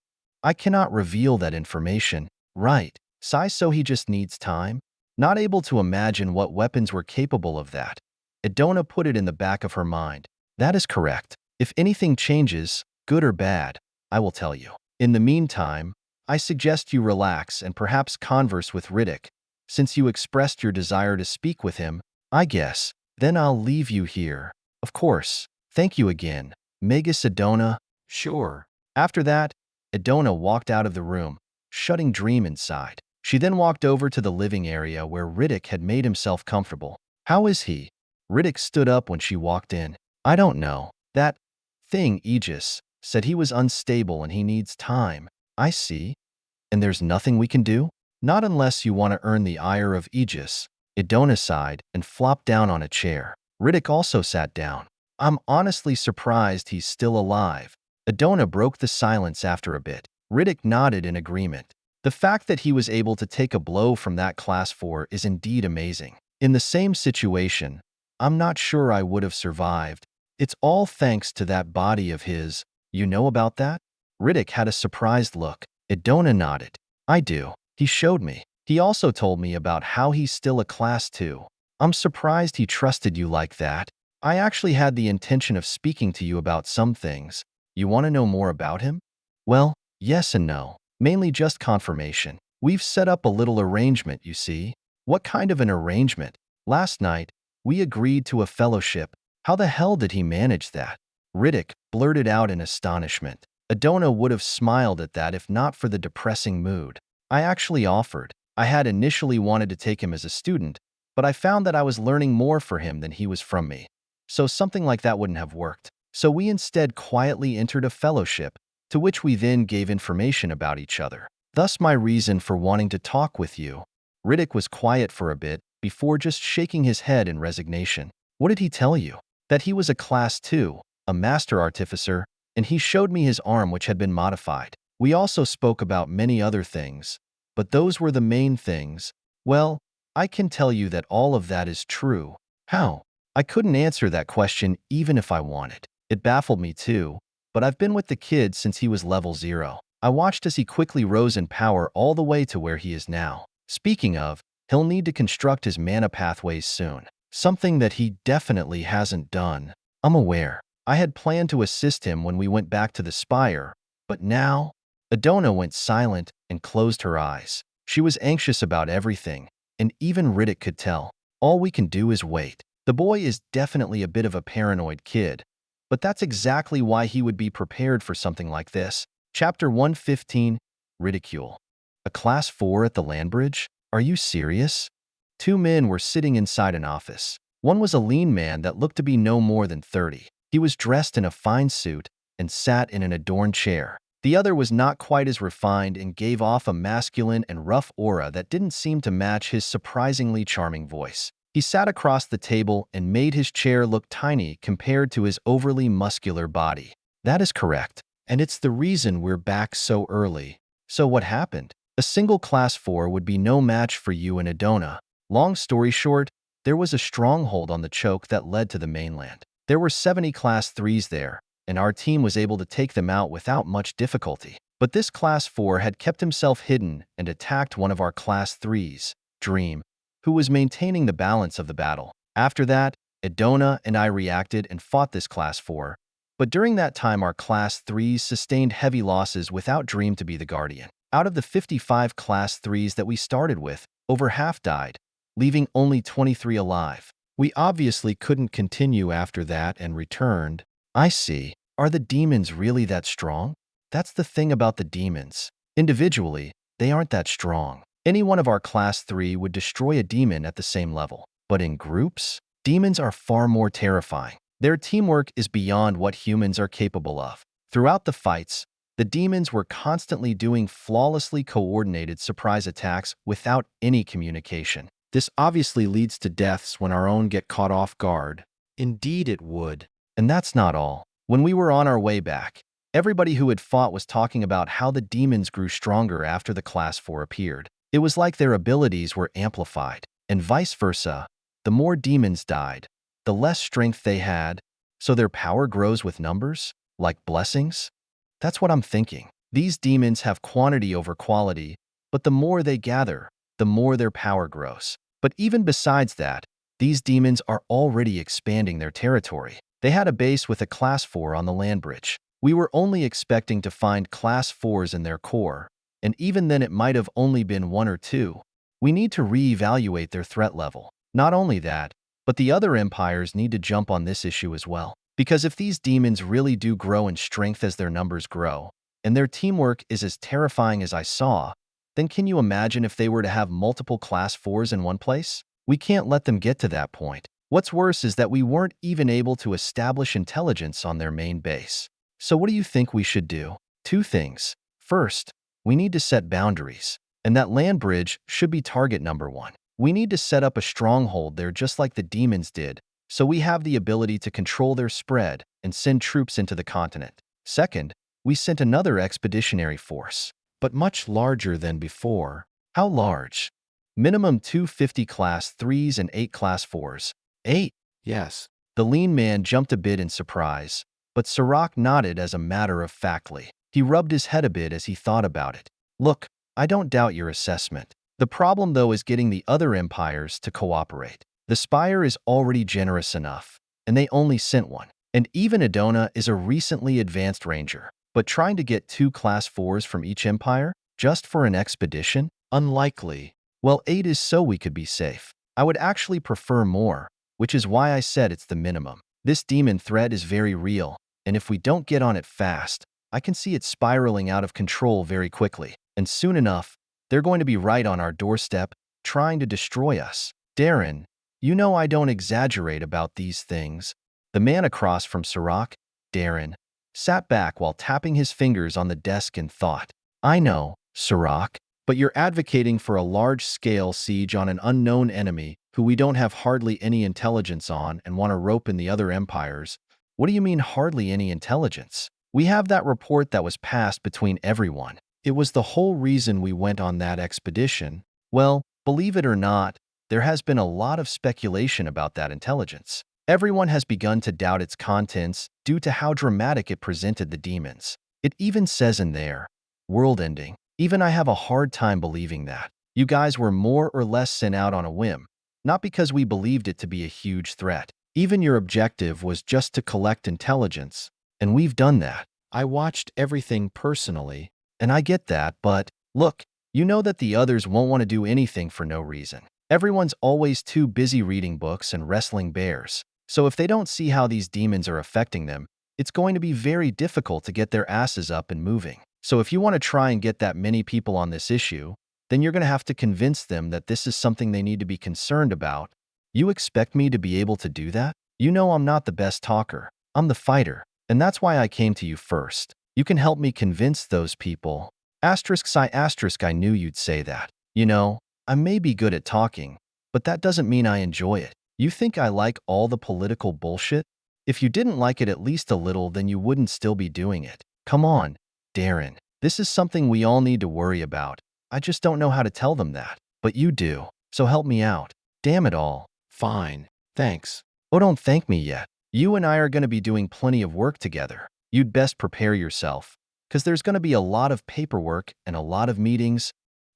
I cannot reveal that information. Right. So he just needs time? Not able to imagine what weapons were capable of that. Idona put it in the back of her mind. That is correct. If anything changes, good or bad, I will tell you. In the meantime, I suggest you relax and perhaps converse with Riddick, since you expressed your desire to speak with him. I guess. Then I'll leave you here. Of course. Thank you again. Magus Idona. Sure. After that, Idona walked out of the room, shutting Dream inside. She then walked over to the living area where Riddick had made himself comfortable. How is he? Riddick stood up when she walked in. I don't know. That thing Egis said he was unstable and he needs time. I see. And there's nothing we can do? Not unless you want to earn the ire of Egis. Idona sighed and flopped down on a chair. Riddick also sat down. I'm honestly surprised he's still alive. Idona broke the silence after a bit. Riddick nodded in agreement. The fact that he was able to take a blow from that Class 4 is indeed amazing. In the same situation, I'm not sure I would have survived. It's all thanks to that body of his. You know about that? Riddick had a surprised look. Idona nodded. I do. He showed me. He also told me about how he's still a class 2. I'm surprised he trusted you like that. I actually had the intention of speaking to you about some things. You want to know more about him? Well, yes and no. Mainly just confirmation. We've set up a little arrangement, you see. What kind of an arrangement? Last night, we agreed to a fellowship. How the hell did he manage that? Riddick blurted out in astonishment. Adona would have smiled at that if not for the depressing mood. I actually offered. I had initially wanted to take him as a student, but I found that I was learning more for him than he was from me. So something like that wouldn't have worked. So we instead quietly entered a fellowship, to which we then gave information about each other. Thus my reason for wanting to talk with you. Riddick was quiet for a bit, before just shaking his head in resignation. What did he tell you? That he was a class 2, a master artificer, and he showed me his arm which had been modified. We also spoke about many other things, but those were the main things. Well, I can tell you that all of that is true. How? I couldn't answer that question even if I wanted. It baffled me too, but I've been with the kid since he was level 0. I watched as he quickly rose in power all the way to where he is now. Speaking of, he'll need to construct his mana pathways soon. Something that he definitely hasn't done. I'm aware. I had planned to assist him when we went back to the spire, but now… Adona went silent and closed her eyes. She was anxious about everything, and even Riddick could tell. All we can do is wait. The boy is definitely a bit of a paranoid kid, but that's exactly why he would be prepared for something like this. Chapter 115, Ridicule. A class 4 at the land bridge? Are you serious? 2 men were sitting inside an office. One was a lean man that looked to be no more than 30. He was dressed in a fine suit and sat in an adorned chair. The other was not quite as refined and gave off a masculine and rough aura that didn't seem to match his surprisingly charming voice. He sat across the table and made his chair look tiny compared to his overly muscular body. That is correct, and it's the reason we're back so early. So what happened? A single class 4 would be no match for you and Adona. Long story short, there was a stronghold on the choke that led to the mainland. There were 70 class 3s there, and our team was able to take them out without much difficulty. But this class 4 had kept himself hidden and attacked one of our class 3s, Dream, who was maintaining the balance of the battle. After that, Adona and I reacted and fought this class 4, but during that time our class 3s sustained heavy losses without Dream to be the guardian. Out of the 55 class 3s that we started with, over half died, leaving only 23 alive. We obviously couldn't continue after that and returned. I see. Are the demons really that strong? That's the thing about the demons. Individually, they aren't that strong. Any one of our class 3 would destroy a demon at the same level. But in groups, demons are far more terrifying. Their teamwork is beyond what humans are capable of. Throughout the fights, the demons were constantly doing flawlessly coordinated surprise attacks without any communication. This obviously leads to deaths when our own get caught off guard. Indeed it would. And that's not all. When we were on our way back, everybody who had fought was talking about how the demons grew stronger after the class 4 appeared. It was like their abilities were amplified, and vice versa. The more demons died, the less strength they had, so their power grows with numbers, like blessings? That's what I'm thinking. These demons have quantity over quality, but the more they gather, the more their power grows. But even besides that, these demons are already expanding their territory. They had a base with a class 4 on the land bridge. We were only expecting to find class 4s in their core, and even then it might have only been 1 or 2. We need to reevaluate their threat level. Not only that, but the other empires need to jump on this issue as well. Because if these demons really do grow in strength as their numbers grow, and their teamwork is as terrifying as I saw, then can you imagine if they were to have multiple class 4s in one place? We can't let them get to that point. What's worse is that we weren't even able to establish intelligence on their main base. So what do you think we should do? 2 things. First, we need to set boundaries, and that land bridge should be target number 1. We need to set up a stronghold there just like the demons did, so we have the ability to control their spread and send troops into the continent. Second, we sent another expeditionary force, but much larger than before. How large? Minimum 250 class 3s and 8 class 4s. 8? Yes. The lean man jumped a bit in surprise, but Sarak nodded as a matter of factly. He rubbed his head a bit as he thought about it. Look, I don't doubt your assessment. The problem, though, is getting the other empires to cooperate. The Spire is already generous enough, and they only sent one. And even Adona is a recently advanced ranger. But trying to get 2 Class 4s from each empire, just for an expedition? Unlikely. Well, 8 is so we could be safe. I would actually prefer more, which is why I said it's the minimum. This demon threat is very real, and if we don't get on it fast, I can see it spiraling out of control very quickly. And soon enough, they're going to be right on our doorstep, trying to destroy us. Darren, you know I don't exaggerate about these things. The man across from Sarak, Darren, sat back while tapping his fingers on the desk and thought. I know, Sarak, but you're advocating for a large-scale siege on an unknown enemy who we don't have hardly any intelligence on and want to rope in the other empires. What do you mean hardly any intelligence? We have that report that was passed between everyone. It was the whole reason we went on that expedition. Well, believe it or not, there has been a lot of speculation about that intelligence. Everyone has begun to doubt its contents due to how dramatic it presented the demons. It even says in there, world-ending. Even I have a hard time believing that. You guys were more or less sent out on a whim, not because we believed it to be a huge threat. Even your objective was just to collect intelligence, and we've done that. I watched everything personally, and I get that, but look, you know that the others won't want to do anything for no reason. Everyone's always too busy reading books and wrestling bears. So if they don't see how these demons are affecting them, it's going to be very difficult to get their asses up and moving. So if you want to try and get that many people on this issue, then you're going to have to convince them that this is something they need to be concerned about. You expect me to be able to do that? You know I'm not the best talker. I'm the fighter, and that's why I came to you first. You can help me convince those people. I knew you'd say that. You know, I may be good at talking, but that doesn't mean I enjoy it. You think I like all the political bullshit? If you didn't like it at least a little, then you wouldn't still be doing it. Come on, Darren. This is something we all need to worry about. I just don't know how to tell them that. But you do, so help me out. Damn it all. Fine. Thanks. Oh, don't thank me yet. You and I are going to be doing plenty of work together. You'd best prepare yourself, because there's going to be a lot of paperwork and a lot of meetings.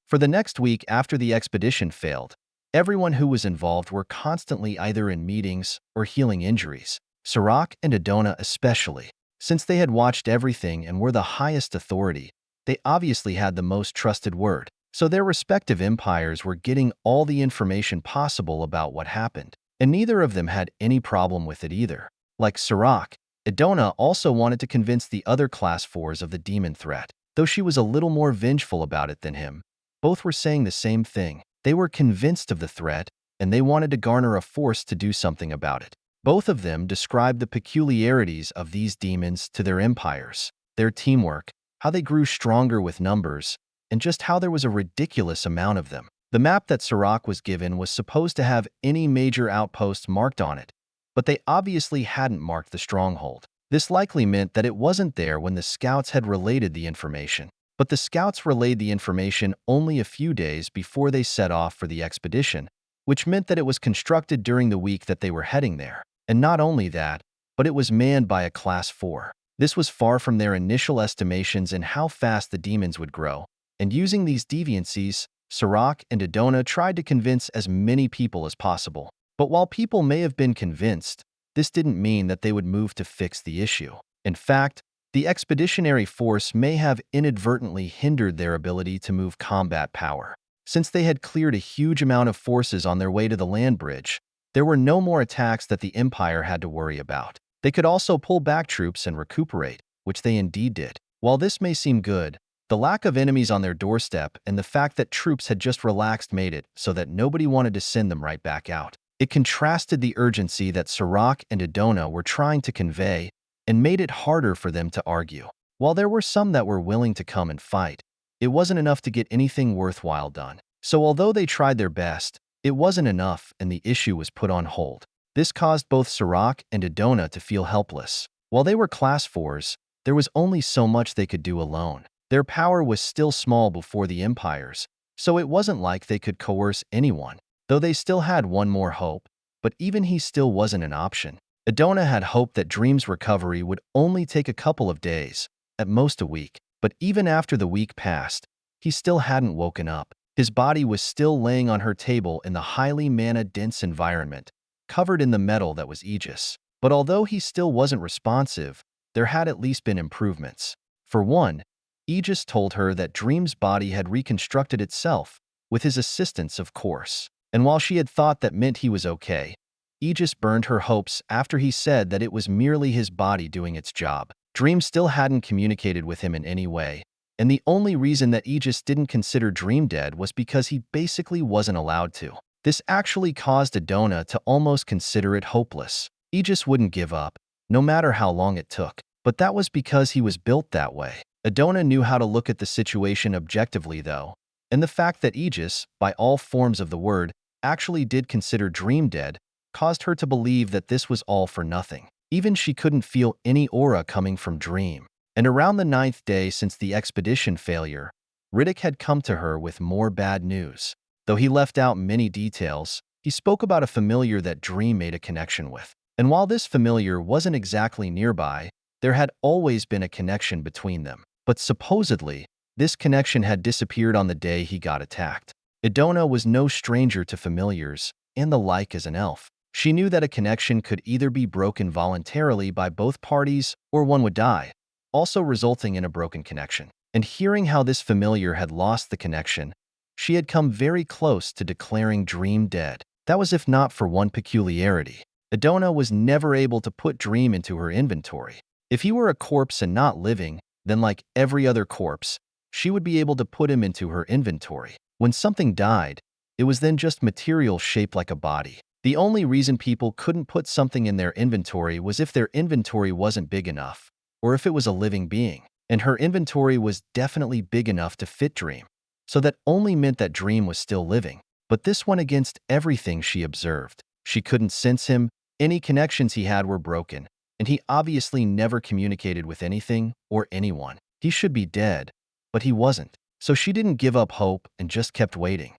For the next week after the expedition failed, everyone who was involved were constantly either in meetings or healing injuries. Sarak and Adona especially. Since they had watched everything and were the highest authority, they obviously had the most trusted word. So their respective empires were getting all the information possible about what happened. And neither of them had any problem with it either. Like Sarak, Adona also wanted to convince the other Class 4s of the demon threat, though she was a little more vengeful about it than him. Both were saying the same thing. They were convinced of the threat, and they wanted to garner a force to do something about it. Both of them described the peculiarities of these demons to their empires, their teamwork, how they grew stronger with numbers, and just how there was a ridiculous amount of them. The map that Sarak was given was supposed to have any major outpost marked on it, but they obviously hadn't marked the stronghold. This likely meant that it wasn't there when the scouts had related the information. But the scouts relayed the information only a few days before they set off for the expedition, which meant that it was constructed during the week that they were heading there. And not only that, but it was manned by a Class 4. This was far from their initial estimations in how fast the demons would grow. And using these deviancies, Sarak and Adona tried to convince as many people as possible. But while people may have been convinced, this didn't mean that they would move to fix the issue. In fact, the expeditionary force may have inadvertently hindered their ability to move combat power. Since they had cleared a huge amount of forces on their way to the land bridge, there were no more attacks that the Empire had to worry about. They could also pull back troops and recuperate, which they indeed did. While this may seem good, the lack of enemies on their doorstep and the fact that troops had just relaxed made it so that nobody wanted to send them right back out. It contrasted the urgency that Sarak and Adona were trying to convey and made it harder for them to argue. While there were some that were willing to come and fight, it wasn't enough to get anything worthwhile done. So although they tried their best, it wasn't enough and the issue was put on hold. This caused both Sarak and Adona to feel helpless. While they were Class 4s, there was only so much they could do alone. Their power was still small before the empires, so it wasn't like they could coerce anyone, though they still had one more hope, but even he still wasn't an option. Adona had hoped that Dream's recovery would only take a couple of days, at most a week, but even after the week passed, he still hadn't woken up. His body was still laying on her table in the highly mana-dense environment, covered in the metal that was Egis. But although he still wasn't responsive, there had at least been improvements. For one, Egis told her that Dream's body had reconstructed itself, with his assistance, of course. And while she had thought that meant he was okay, Egis burned her hopes after he said that it was merely his body doing its job. Dream still hadn't communicated with him in any way, and the only reason that Egis didn't consider Dream dead was because he basically wasn't allowed to. This actually caused Adona to almost consider it hopeless. Egis wouldn't give up, no matter how long it took, but that was because he was built that way. Adona knew how to look at the situation objectively, though, and the fact that Egis, by all forms of the word, actually did consider Dream dead caused her to believe that this was all for nothing. Even she couldn't feel any aura coming from Dream. And around the 9th day since the expedition failure, Riddick had come to her with more bad news. Though he left out many details, he spoke about a familiar that Dream made a connection with. And while this familiar wasn't exactly nearby, there had always been a connection between them. But supposedly, this connection had disappeared on the day he got attacked. Adona was no stranger to familiars, and the like as an elf. She knew that a connection could either be broken voluntarily by both parties or one would die, also resulting in a broken connection. And hearing how this familiar had lost the connection, she had come very close to declaring Dream dead. That was if not for one peculiarity. Adona was never able to put Dream into her inventory. If he were a corpse and not living, then like every other corpse, she would be able to put him into her inventory. When something died, it was then just material shaped like a body. The only reason people couldn't put something in their inventory was if their inventory wasn't big enough, or if it was a living being. And her inventory was definitely big enough to fit Dream, so that only meant that Dream was still living. But this went against everything she observed. She couldn't sense him, any connections he had were broken, and he obviously never communicated with anything or anyone. He should be dead, but he wasn't. So she didn't give up hope and just kept waiting.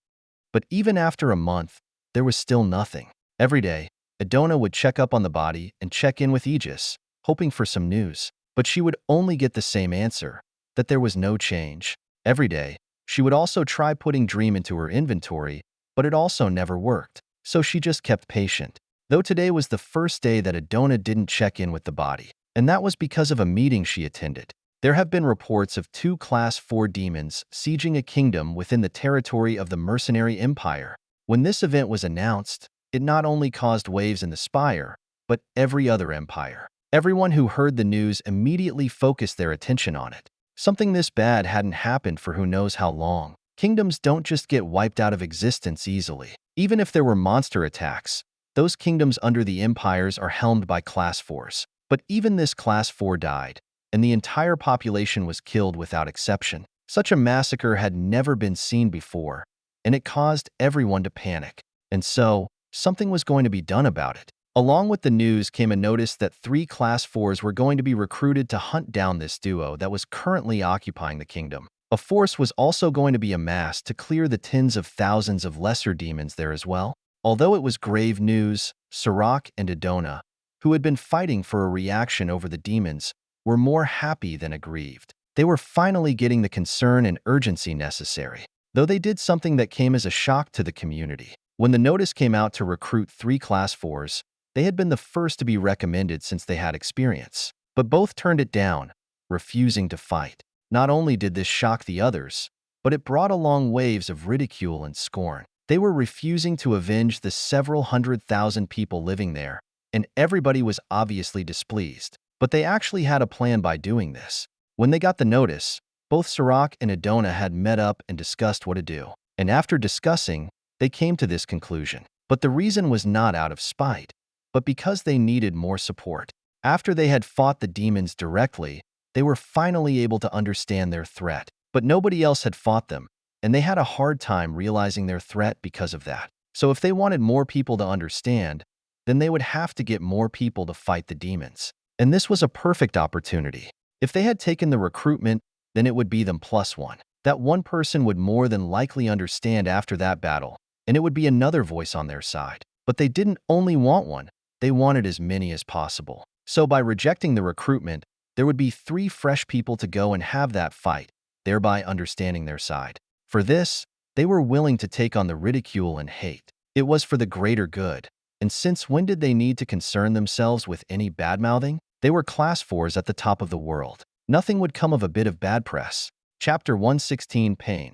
But even after a month, there was still nothing. Every day, Adona would check up on the body and check in with Egis, hoping for some news. But she would only get the same answer, that there was no change. Every day, she would also try putting Dream into her inventory, but it also never worked. So she just kept patient. Though today was the first day that Adona didn't check in with the body, and that was because of a meeting she attended. There have been reports of 2 Class 4 demons sieging a kingdom within the territory of the Mercenary Empire. When this event was announced, it not only caused waves in the Spire, but every other empire. Everyone who heard the news immediately focused their attention on it. Something this bad hadn't happened for who knows how long. Kingdoms don't just get wiped out of existence easily. Even if there were monster attacks, those kingdoms under the empires are helmed by Class 4s. But even this Class 4 died, and the entire population was killed without exception. Such a massacre had never been seen before, and it caused everyone to panic. And so, something was going to be done about it. Along with the news came a notice that 3 Class 4s were going to be recruited to hunt down this duo that was currently occupying the kingdom. A force was also going to be amassed to clear the tens of thousands of lesser demons there as well. Although it was grave news, Sarak and Adona, who had been fighting for a reaction over the demons, were more happy than aggrieved. They were finally getting the concern and urgency necessary, though they did something that came as a shock to the community. When the notice came out to recruit 3 Class 4s, they had been the first to be recommended since they had experience. But both turned it down, refusing to fight. Not only did this shock the others, but it brought along waves of ridicule and scorn. They were refusing to avenge the several 100,000 people living there, and everybody was obviously displeased. But they actually had a plan by doing this. When they got the notice, both Sarak and Adona had met up and discussed what to do. And after discussing, they came to this conclusion. But the reason was not out of spite, but because they needed more support. After they had fought the demons directly, they were finally able to understand their threat. But nobody else had fought them, and they had a hard time realizing their threat because of that. So if they wanted more people to understand, then they would have to get more people to fight the demons. And this was a perfect opportunity. If they had taken the recruitment, then it would be them +1. That one person would more than likely understand after that battle, and it would be another voice on their side. But they didn't only want one, they wanted as many as possible. So by rejecting the recruitment, there would be 3 fresh people to go and have that fight, thereby understanding their side. For this, they were willing to take on the ridicule and hate. It was for the greater good. And since when did they need to concern themselves with any bad-mouthing? They were Class 4s at the top of the world. Nothing would come of a bit of bad press. Chapter 116 Pain.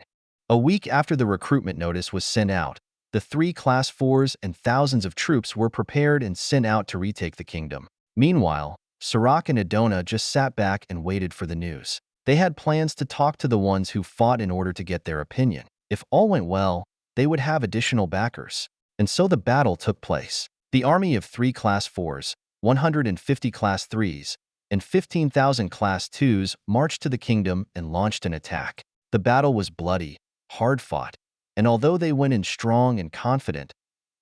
A week after the recruitment notice was sent out, the 3 Class 4s and thousands of troops were prepared and sent out to retake the kingdom. Meanwhile, Sarak and Adona just sat back and waited for the news. They had plans to talk to the ones who fought in order to get their opinion. If all went well, they would have additional backers. And so the battle took place. The army of 3 Class 4s, 150 Class 3s, and 15,000 Class 2s marched to the kingdom and launched an attack. The battle was bloody, hard-fought, and although they went in strong and confident,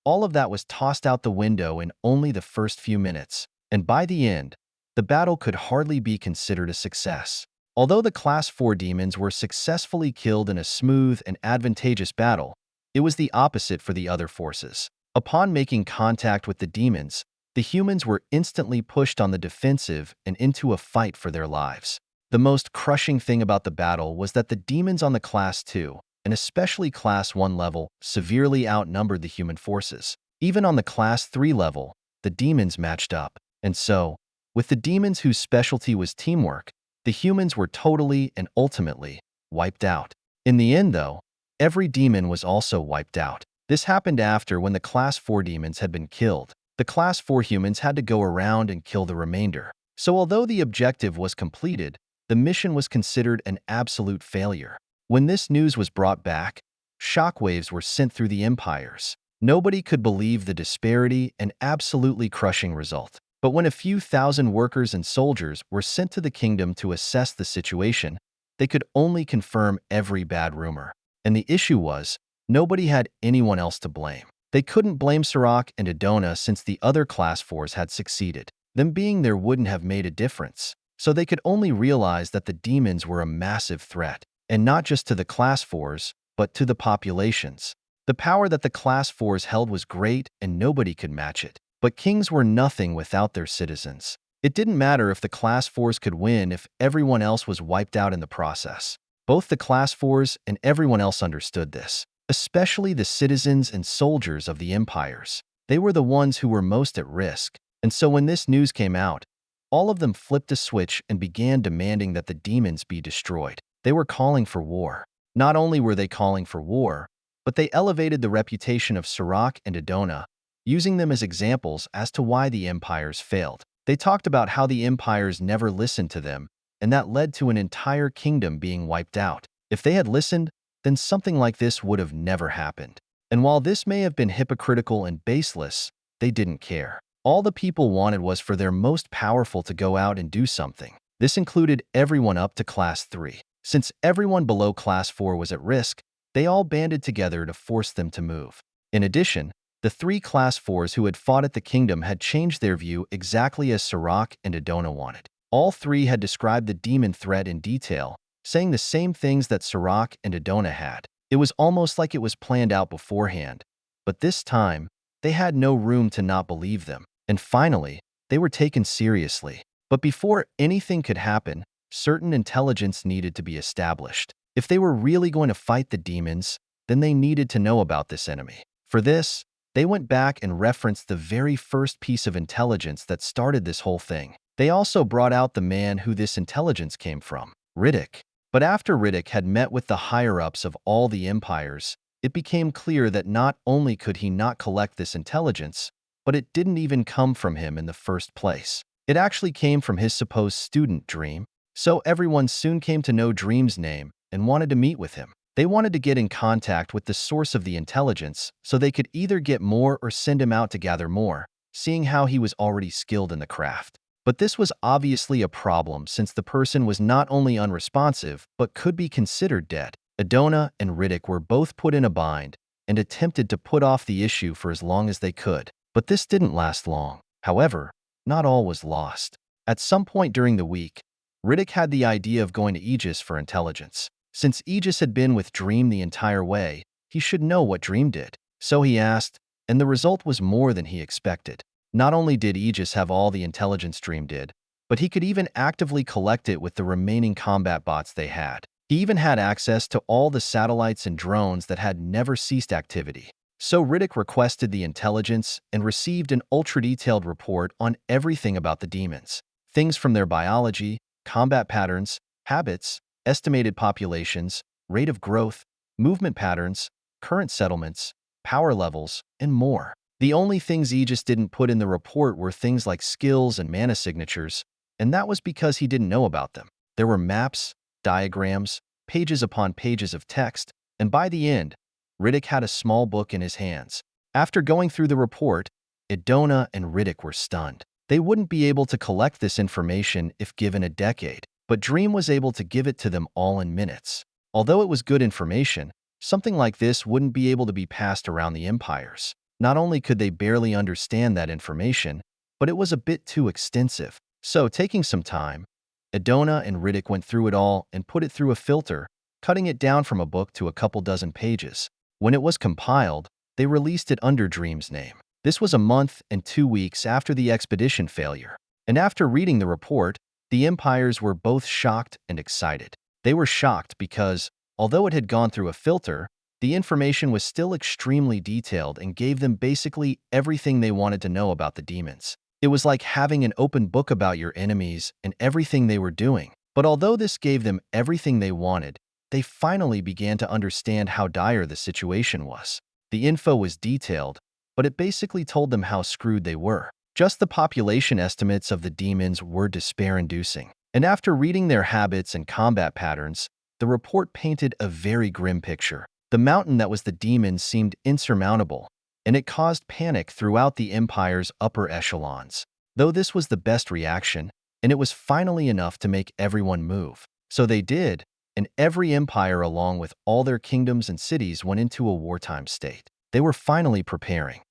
all of that was tossed out the window in only the first few minutes. And by the end, the battle could hardly be considered a success. Although the Class 4 demons were successfully killed in a smooth and advantageous battle, it was the opposite for the other forces. Upon making contact with the demons, the humans were instantly pushed on the defensive and into a fight for their lives. The most crushing thing about the battle was that the demons on the Class 2, and especially Class 1 level, severely outnumbered the human forces. Even on the Class 3 level, the demons matched up. And so, with the demons whose specialty was teamwork, the humans were totally and ultimately wiped out. In the end, though, every demon was also wiped out. This happened after when the Class 4 demons had been killed. The Class 4 humans had to go around and kill the remainder. So although the objective was completed, the mission was considered an absolute failure. When this news was brought back, shockwaves were sent through the empires. Nobody could believe the disparity and absolutely crushing result. But when a few thousand workers and soldiers were sent to the kingdom to assess the situation, they could only confirm every bad rumor. And the issue was, nobody had anyone else to blame. They couldn't blame Sarak and Adona since the other Class 4s had succeeded. Them being there wouldn't have made a difference. So they could only realize that the demons were a massive threat, and not just to the Class 4s, but to the populations. The power that the Class 4s held was great and nobody could match it. But kings were nothing without their citizens. It didn't matter if the Class 4s could win if everyone else was wiped out in the process. Both the Class 4s and everyone else understood this, especially the citizens and soldiers of the empires. They were the ones who were most at risk. And so when this news came out, all of them flipped a switch and began demanding that the demons be destroyed. They were calling for war. Not only were they calling for war, but they elevated the reputation of Sarak and Adona, using them as examples as to why the empires failed. They talked about how the empires never listened to them, and that led to an entire kingdom being wiped out. If they had listened, then something like this would have never happened. And while this may have been hypocritical and baseless, they didn't care. All the people wanted was for their most powerful to go out and do something. This included everyone up to Class 3. Since everyone below Class 4 was at risk, they all banded together to force them to move. In addition, the 3 Class 4s who had fought at the kingdom had changed their view exactly as Sarak and Adona wanted. All 3 had described the demon threat in detail, saying the same things that Sarak and Adona had. It was almost like it was planned out beforehand. But this time, they had no room to not believe them. And finally, they were taken seriously. But before anything could happen, certain intelligence needed to be established. If they were really going to fight the demons, then they needed to know about this enemy. For this, they went back and referenced the very first piece of intelligence that started this whole thing. They also brought out the man who this intelligence came from, Riddick. But after Riddick had met with the higher-ups of all the empires, it became clear that not only could he not collect this intelligence, but it didn't even come from him in the first place. It actually came from his supposed student, Dream. So everyone soon came to know Dream's name and wanted to meet with him. They wanted to get in contact with the source of the intelligence so they could either get more or send him out to gather more, seeing how he was already skilled in the craft. But this was obviously a problem since the person was not only unresponsive, but could be considered dead. Adona and Riddick were both put in a bind and attempted to put off the issue for as long as they could. But this didn't last long. However, not all was lost. At some point during the week, Riddick had the idea of going to Egis for intelligence. Since Egis had been with Dream the entire way, he should know what Dream did. So he asked, and the result was more than he expected. Not only did Egis have all the intelligence Dream did, but he could even actively collect it with the remaining combat bots they had. He even had access to all the satellites and drones that had never ceased activity. So Riddick requested the intelligence and received an ultra-detailed report on everything about the demons. Things from their biology, combat patterns, habits, estimated populations, rate of growth, movement patterns, current settlements, power levels, and more. The only things Egis didn't put in the report were things like skills and mana signatures, and that was because he didn't know about them. There were maps, diagrams, pages upon pages of text, and by the end, Riddick had a small book in his hands. After going through the report, Idona and Riddick were stunned. They wouldn't be able to collect this information if given a decade, but Dream was able to give it to them all in minutes. Although it was good information, something like this wouldn't be able to be passed around the empires. Not only could they barely understand that information, but it was a bit too extensive. So, taking some time, Idona and Riddick went through it all and put it through a filter, cutting it down from a book to a couple dozen pages. When it was compiled, they released it under Dream's name. This was a month and 2 weeks after the expedition failure. And after reading the report, the empires were both shocked and excited. They were shocked because, although it had gone through a filter, the information was still extremely detailed and gave them basically everything they wanted to know about the demons. It was like having an open book about your enemies and everything they were doing. But although this gave them everything they wanted, they finally began to understand how dire the situation was. The info was detailed, but it basically told them how screwed they were. Just the population estimates of the demons were despair-inducing. And after reading their habits and combat patterns, the report painted a very grim picture. The mountain that was the demons seemed insurmountable, and it caused panic throughout the empire's upper echelons. Though this was the best reaction, and it was finally enough to make everyone move. So they did, and every empire along with all their kingdoms and cities went into a wartime state. They were finally preparing.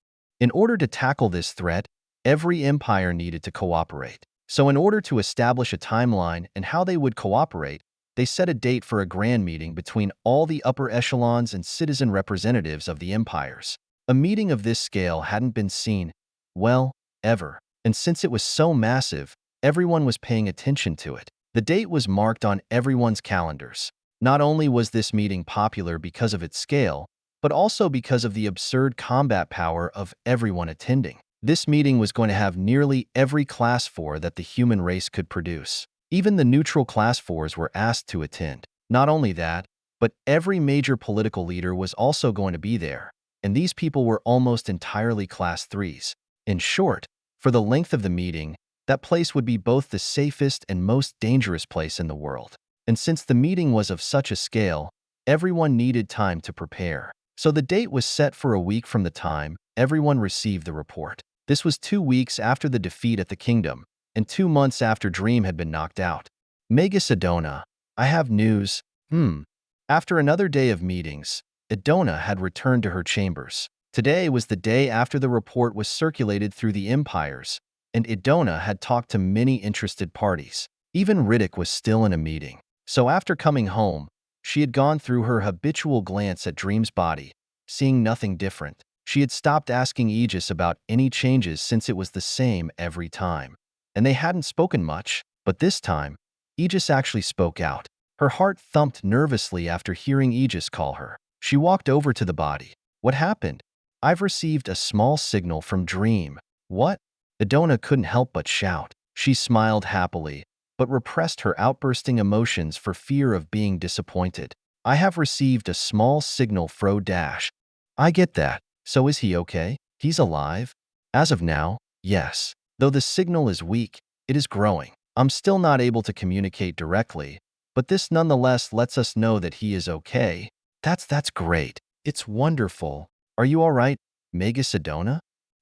In order to tackle this threat, every empire needed to cooperate. So in order to establish a timeline and how they would cooperate, they set a date for a grand meeting between all the upper echelons and citizen representatives of the empires. A meeting of this scale hadn't been seen, well, ever. And since it was so massive, everyone was paying attention to it. The date was marked on everyone's calendars. Not only was this meeting popular because of its scale, but also because of the absurd combat power of everyone attending. This meeting was going to have nearly every class 4 that the human race could produce. Even the neutral class 4s were asked to attend. Not only that, but every major political leader was also going to be there, and these people were almost entirely class 3s. In short, for the length of the meeting, that place would be both the safest and most dangerous place in the world. And since the meeting was of such a scale, everyone needed time to prepare. So the date was set for a week from the time everyone received the report. This was 2 weeks after the defeat at the kingdom, and 2 months after Dream had been knocked out. Magus Idona, I have news. After another day of meetings, Idona had returned to her chambers. Today was the day after the report was circulated through the empires, and Idona had talked to many interested parties. Even Riddick was still in a meeting. So after coming home, she had gone through her habitual glance at Dream's body, seeing nothing different. She had stopped asking Egis about any changes since it was the same every time. And they hadn't spoken much, but this time, Egis actually spoke out. Her heart thumped nervously after hearing Egis call her. She walked over to the body. What happened? I've received a small signal from Dream. What? Idona couldn't help but shout. She smiled happily, but repressed her outbursting emotions for fear of being disappointed. I have received a small signal fro dash. I get that. So is he okay? He's alive? As of now, yes. Though the signal is weak, it is growing. I'm still not able to communicate directly, but this nonetheless lets us know that he is okay. That's great. It's wonderful. Are you all right, Magus Idona?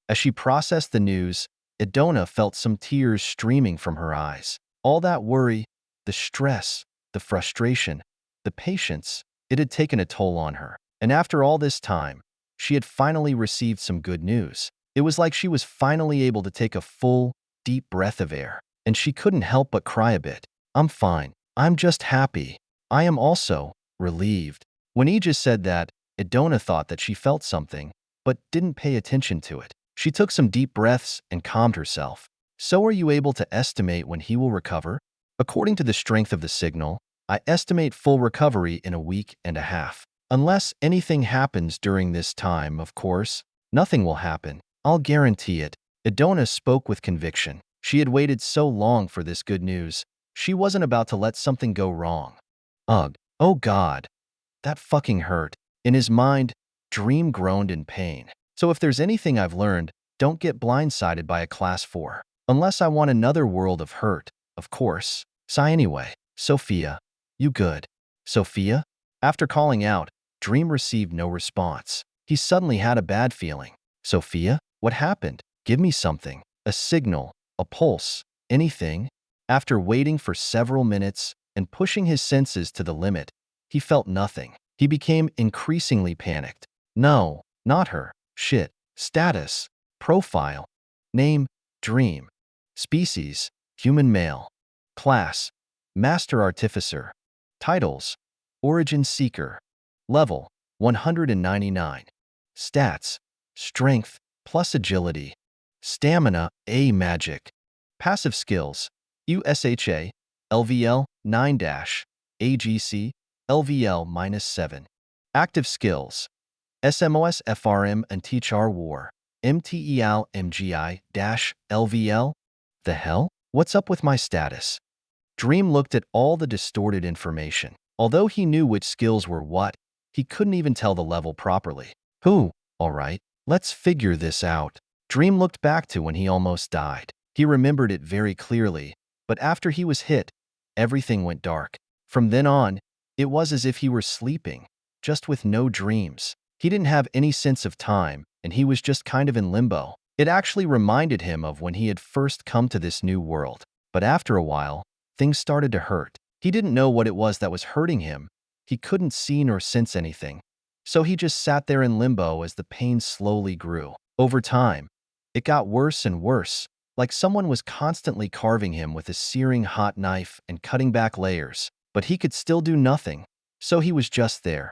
As she processed the news, Idona felt some tears streaming from her eyes. All that worry, the stress, the frustration, the patience, it had taken a toll on her. And after all this time, she had finally received some good news. It was like she was finally able to take a full, deep breath of air, and she couldn't help but cry a bit. I'm fine. I'm just happy. I am also relieved. When Egis said that, Idona thought that she felt something, but didn't pay attention to it. She took some deep breaths and calmed herself. So are you able to estimate when he will recover? According to the strength of the signal, I estimate full recovery in a week and a half. Unless anything happens during this time, of course. Nothing will happen. I'll guarantee it. Idona spoke with conviction. She had waited so long for this good news. She wasn't about to let something go wrong. Ugh. Oh God. That fucking hurt. In his mind, Dream groaned in pain. So if there's anything I've learned, don't get blindsided by a class 4. Unless I want another world of hurt, of course. Sigh anyway. Sophia. You good? Sophia? After calling out, Dream received no response. He suddenly had a bad feeling. Sophia? What happened? Give me something. A signal. A pulse. Anything? After waiting for several minutes and pushing his senses to the limit, he felt nothing. He became increasingly panicked. No, not her. Shit. Status. Profile. Name. Dream. Species. Human male. Class. Master Artificer. Titles. Origin Seeker. Level. 199. Stats. Strength plus agility. Stamina A magic. Passive skills. USHA. LVL 9 AGC. LVL -7. Active skills. SMOS FRM and Teach R War. MTEL MGI LVL. The hell? What's up with my status? Dream looked at all the distorted information. Although he knew which skills were what, he couldn't even tell the level properly. All right, let's figure this out. Dream looked back to when he almost died. He remembered it very clearly, but after he was hit, everything went dark. From then on, it was as if he were sleeping, just with no dreams. He didn't have any sense of time, and he was just kind of in limbo. It actually reminded him of when he had first come to this new world. But after a while, things started to hurt. He didn't know what it was that was hurting him. He couldn't see nor sense anything. So he just sat there in limbo as the pain slowly grew. Over time, it got worse and worse, like someone was constantly carving him with a searing hot knife and cutting back layers. But he could still do nothing, so he was just there.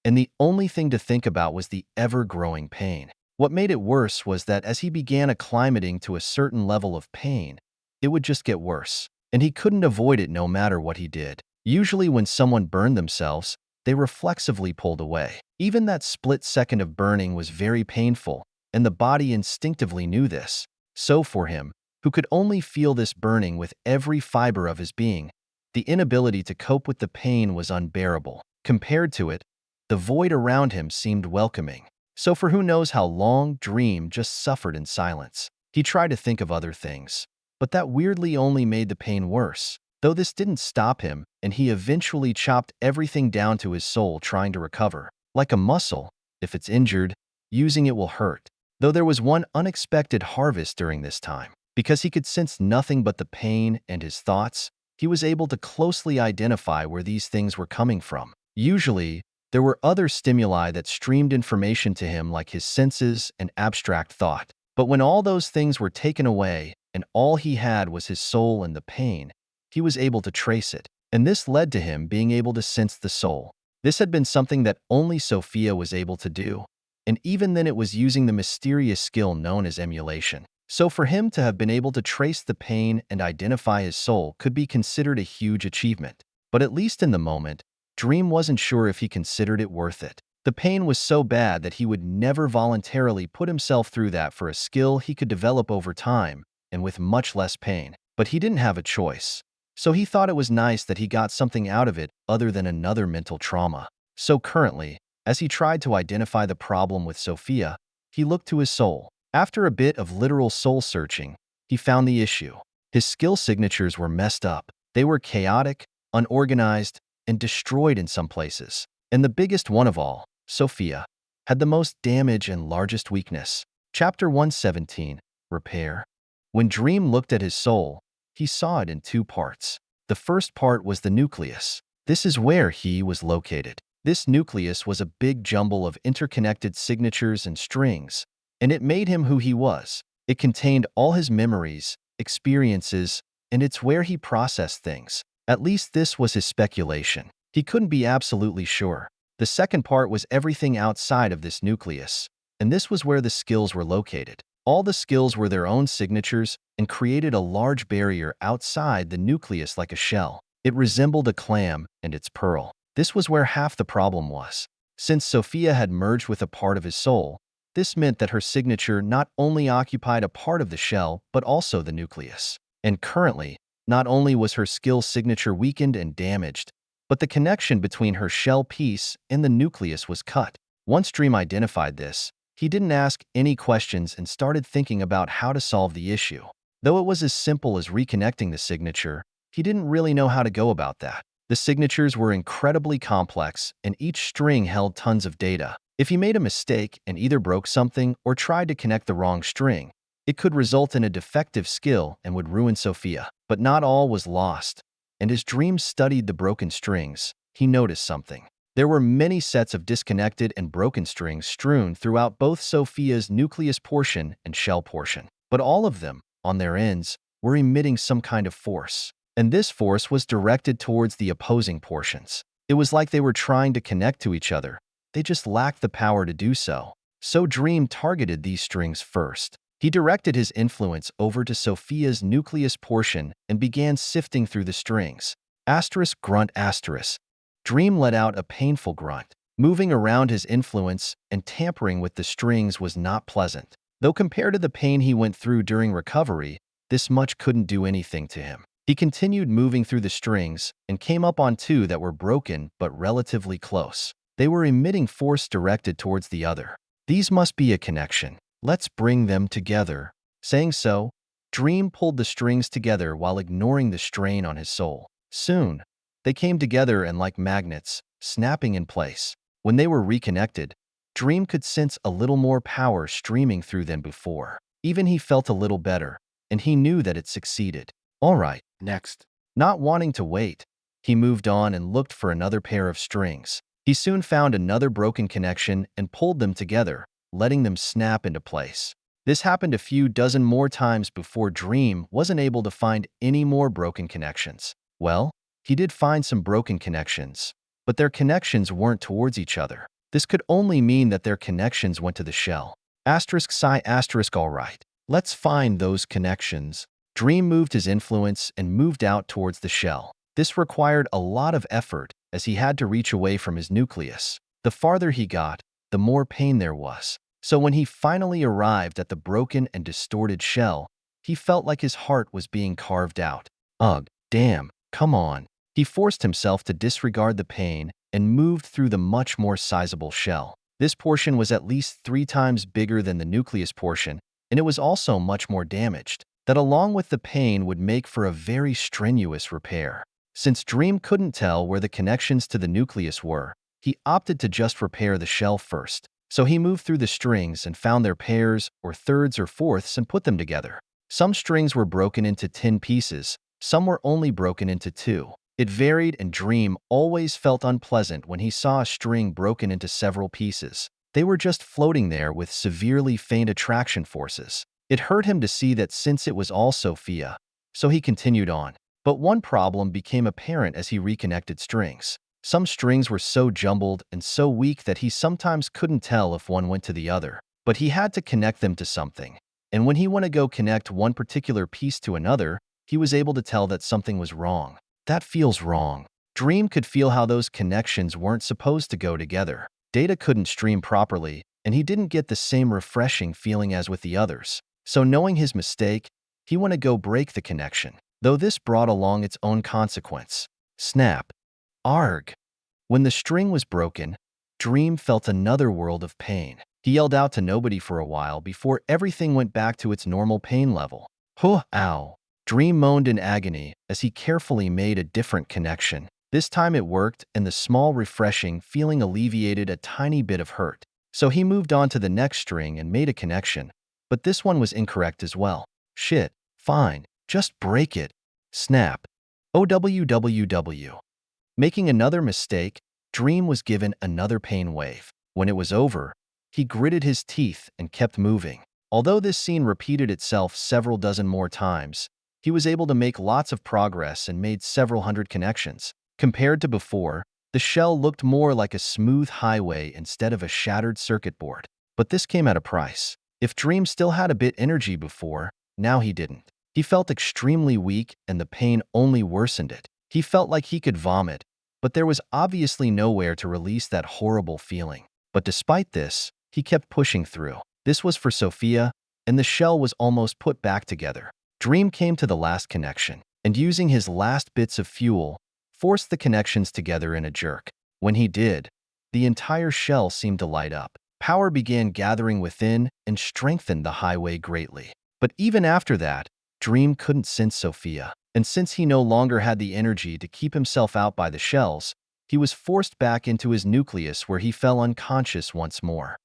And the only thing to think about was the ever-growing pain. What made it worse was that as he began acclimating to a certain level of pain, it would just get worse. And he couldn't avoid it no matter what he did. Usually when someone burned themselves, they reflexively pulled away. Even that split second of burning was very painful, and the body instinctively knew this. So for him, who could only feel this burning with every fiber of his being, the inability to cope with the pain was unbearable. Compared to it, the void around him seemed welcoming. So for who knows how long, Dream just suffered in silence. He tried to think of other things, but that weirdly only made the pain worse. Though this didn't stop him, and he eventually chopped everything down to his soul trying to recover. Like a muscle, if it's injured, using it will hurt. Though there was one unexpected harvest during this time. Because he could sense nothing but the pain and his thoughts, he was able to closely identify where these things were coming from. Usually, there were other stimuli that streamed information to him like his senses and abstract thought. But when all those things were taken away and all he had was his soul and the pain, he was able to trace it. And this led to him being able to sense the soul. This had been something that only Sophia was able to do. And even then it was using the mysterious skill known as emulation. So for him to have been able to trace the pain and identify his soul could be considered a huge achievement. But at least in the moment, Dream wasn't sure if he considered it worth it. The pain was so bad that he would never voluntarily put himself through that for a skill he could develop over time and with much less pain. But he didn't have a choice. So he thought it was nice that he got something out of it other than another mental trauma. So currently, as he tried to identify the problem with Sophia, he looked to his soul. After a bit of literal soul-searching, he found the issue. His skill signatures were messed up. They were chaotic, unorganized, and destroyed in some places. And the biggest one of all, Sophia, had the most damage and largest weakness. Chapter 117, Repair. When Dream looked at his soul, he saw it in two parts. The first part was the nucleus. This is where he was located. This nucleus was a big jumble of interconnected signatures and strings, and it made him who he was. It contained all his memories, experiences, and it's where he processed things. At least this was his speculation. He couldn't be absolutely sure. The second part was everything outside of this nucleus, and this was where the skills were located. All the skills were their own signatures and created a large barrier outside the nucleus like a shell. It resembled a clam and its pearl. This was where half the problem was. Since Sophia had merged with a part of his soul, this meant that her signature not only occupied a part of the shell, but also the nucleus. And currently, not only was her skill signature weakened and damaged, but the connection between her shell piece and the nucleus was cut. Once Dream identified this, he didn't ask any questions and started thinking about how to solve the issue. Though it was as simple as reconnecting the signature, he didn't really know how to go about that. The signatures were incredibly complex, and each string held tons of data. If he made a mistake and either broke something or tried to connect the wrong string, it could result in a defective skill and would ruin Sophia. But not all was lost, and as Dream studied the broken strings, he noticed something. There were many sets of disconnected and broken strings strewn throughout both Sophia's nucleus portion and shell portion. But all of them, on their ends, were emitting some kind of force. And this force was directed towards the opposing portions. It was like they were trying to connect to each other. They just lacked the power to do so. So Dream targeted these strings first. He directed his influence over to Sophia's nucleus portion and began sifting through the strings. Asterisk grunt asterisk. Dream let out a painful grunt. Moving around his influence and tampering with the strings was not pleasant. Though compared to the pain he went through during recovery, this much couldn't do anything to him. He continued moving through the strings and came up on two that were broken but relatively close. They were emitting force directed towards the other. These must be a connection. Let's bring them together. Saying so, Dream pulled the strings together while ignoring the strain on his soul. Soon, they came together and like magnets, snapping in place. When they were reconnected, Dream could sense a little more power streaming through than before. Even he felt a little better, and he knew that it succeeded. All right, Next. not wanting to wait, he moved on and looked for another pair of strings. He soon found another broken connection and pulled them together, letting them snap into place. This happened a few dozen more times before Dream wasn't able to find any more broken connections. Well, he did find some broken connections, but their connections weren't towards each other. This could only mean that their connections went to the shell. Asterisk psi asterisk all right. Let's find those connections. Dream moved his influence and moved out towards the shell. This required a lot of effort as he had to reach away from his nucleus. The farther he got, the more pain there was. So when he finally arrived at the broken and distorted shell, he felt like his heart was being carved out. Ugh, damn, come on. He forced himself to disregard the pain and moved through the much more sizable shell. This portion was at least 3 times bigger than the nucleus portion, and it was also much more damaged. That along with the pain would make for a very strenuous repair. Since Dream couldn't tell where the connections to the nucleus were, he opted to just repair the shell first. So he moved through the strings and found their pairs or thirds or fourths and put them together. Some strings were broken into 10 pieces, some were only broken into 2. It varied, and Dream always felt unpleasant when he saw a string broken into several pieces. They were just floating there with severely faint attraction forces. It hurt him to see that since it was all Sophia, so he continued on. But one problem became apparent as he reconnected strings. Some strings were so jumbled and so weak that he sometimes couldn't tell if one went to the other. But he had to connect them to something. And when he went to go connect one particular piece to another, he was able to tell that something was wrong. That feels wrong. Dream could feel how those connections weren't supposed to go together. Data couldn't stream properly, and he didn't get the same refreshing feeling as with the others. So knowing his mistake, he went to go break the connection, though this brought along its own consequence. Snap. Arg. When the string was broken, Dream felt another world of pain. He yelled out to nobody for a while before everything went back to its normal pain level. Huh, ow. Dream moaned in agony as he carefully made a different connection. This time it worked, and the small, refreshing feeling alleviated a tiny bit of hurt. So he moved on to the next string and made a connection. But this one was incorrect as well. Shit, fine, just break it. Snap. OWWW. Making another mistake, Dream was given another pain wave. When it was over, he gritted his teeth and kept moving. Although this scene repeated itself several dozen more times, he was able to make lots of progress and made several hundred connections. Compared to before, the shell looked more like a smooth highway instead of a shattered circuit board. But this came at a price. If Dream still had a bit energy before, now he didn't. He felt extremely weak, and the pain only worsened it. He felt like he could vomit, but there was obviously nowhere to release that horrible feeling. But despite this, he kept pushing through. This was for Sophia, and the shell was almost put back together. Dream came to the last connection, and using his last bits of fuel, forced the connections together in a jerk. When he did, the entire shell seemed to light up. Power began gathering within and strengthened the highway greatly. But even after that, Dream couldn't sense Sophia, and since he no longer had the energy to keep himself out by the shells, he was forced back into his nucleus where he fell unconscious once more.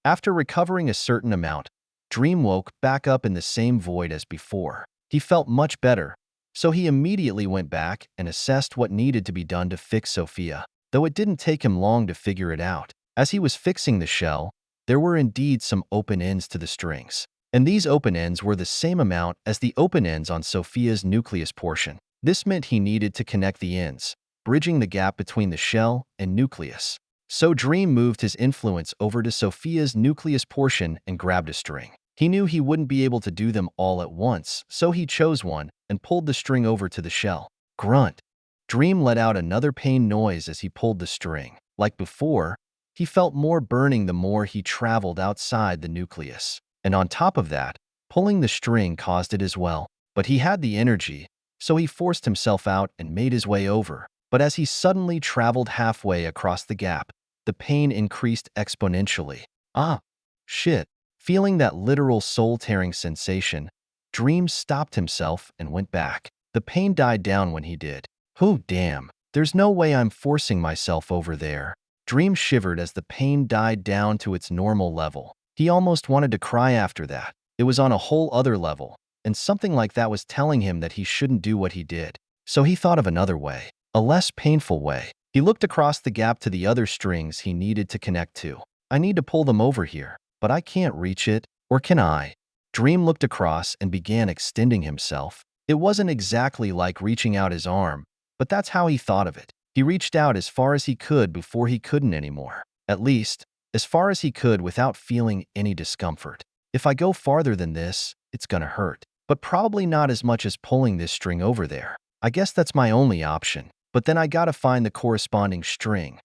After recovering a certain amount, Dream woke back up in the same void as before. He felt much better, so he immediately went back and assessed what needed to be done to fix Sophia, though it didn't take him long to figure it out. As he was fixing the shell, there were indeed some open ends to the strings, and these open ends were the same amount as the open ends on Sophia's nucleus portion. This meant he needed to connect the ends, bridging the gap between the shell and nucleus. So Dream moved his influence over to Sophia's nucleus portion and grabbed a string. He knew he wouldn't be able to do them all at once, so he chose one and pulled the string over to the shell. Grunt. Dream let out another pain noise as he pulled the string. Like before, he felt more burning the more he traveled outside the nucleus. And on top of that, pulling the string caused it as well. But he had the energy, so he forced himself out and made his way over. But as he suddenly traveled halfway across the gap, the pain increased exponentially. Ah, shit. Feeling that literal soul-tearing sensation, Dream stopped himself and went back. The pain died down when he did. Oh, damn. There's no way I'm forcing myself over there. Dream shivered as the pain died down to its normal level. He almost wanted to cry after that. It was on a whole other level, and something like that was telling him that he shouldn't do what he did. So he thought of another way, a less painful way. He looked across the gap to the other strings he needed to connect to. I need to pull them over here, but I can't reach it, or can I? Dream looked across and began extending himself. It wasn't exactly like reaching out his arm, but that's how he thought of it. He reached out as far as he could before he couldn't anymore. At least, as far as he could without feeling any discomfort. If I go farther than this, it's gonna hurt. But probably not as much as pulling this string over there. I guess that's my only option. But then I gotta find the corresponding string.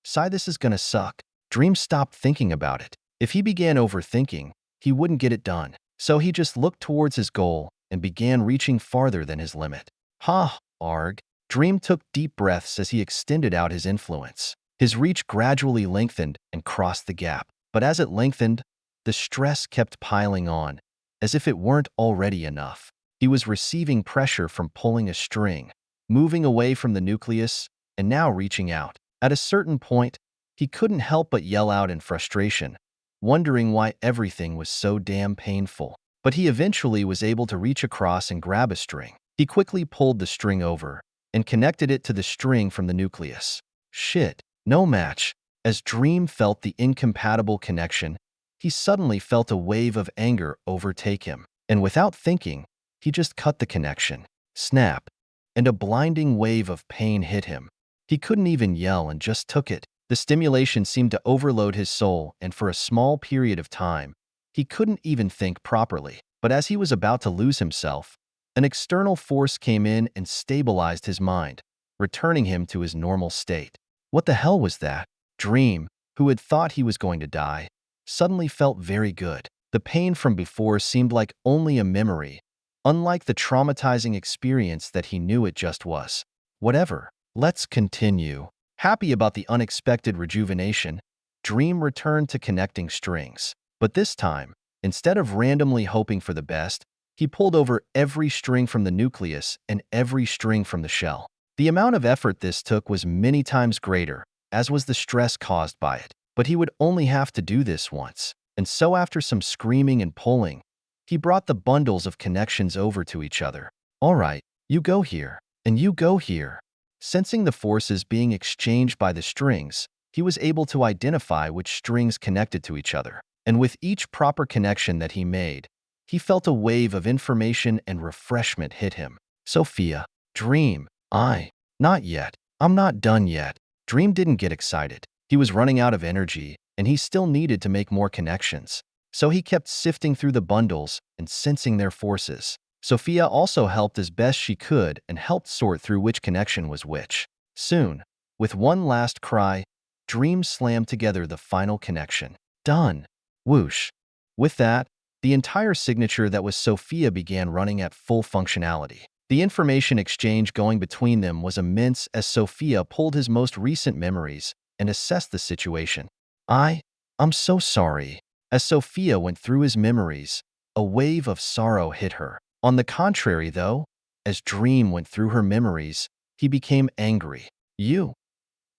Sigh, this is gonna suck. Dream stopped thinking about it. If he began overthinking, he wouldn't get it done. So he just looked towards his goal and began reaching farther than his limit. Ha, arg. Dream took deep breaths as he extended out his influence. His reach gradually lengthened and crossed the gap. But as it lengthened, the stress kept piling on, as if it weren't already enough. He was receiving pressure from pulling a string, moving away from the nucleus, and now reaching out. At a certain point, he couldn't help but yell out in frustration, wondering why everything was so damn painful. But he eventually was able to reach across and grab a string. He quickly pulled the string over and connected it to the string from the nucleus. Shit, no match. As Dream felt the incompatible connection, he suddenly felt a wave of anger overtake him. And without thinking, he just cut the connection. Snap. And a blinding wave of pain hit him. He couldn't even yell and just took it. The stimulation seemed to overload his soul, and for a small period of time, he couldn't even think properly. But as he was about to lose himself, an external force came in and stabilized his mind, returning him to his normal state. What the hell was that? Dream, who had thought he was going to die, suddenly felt very good. The pain from before seemed like only a memory, unlike the traumatizing experience that he knew it just was. Whatever. Let's continue. Happy about the unexpected rejuvenation, Dream returned to connecting strings. But this time, instead of randomly hoping for the best, he pulled over every string from the nucleus and every string from the shell. The amount of effort this took was many times greater, as was the stress caused by it. But he would only have to do this once. And so after some screaming and pulling, he brought the bundles of connections over to each other. All right, you go here, and you go here. Sensing the forces being exchanged by the strings, he was able to identify which strings connected to each other. And with each proper connection that he made, he felt a wave of information and refreshment hit him. Sophia. Dream. Not yet. I'm not done yet. Dream didn't get excited. He was running out of energy, and he still needed to make more connections. So he kept sifting through the bundles and sensing their forces. Sophia also helped as best she could and helped sort through which connection was which. Soon, with one last cry, Dream slammed together the final connection. Done. Whoosh. With that, the entire signature that was Sophia began running at full functionality. The information exchange going between them was immense as Sophia pulled his most recent memories and assessed the situation. I'm so sorry. As Sophia went through his memories, a wave of sorrow hit her. On the contrary, though, as Dream went through her memories, he became angry. You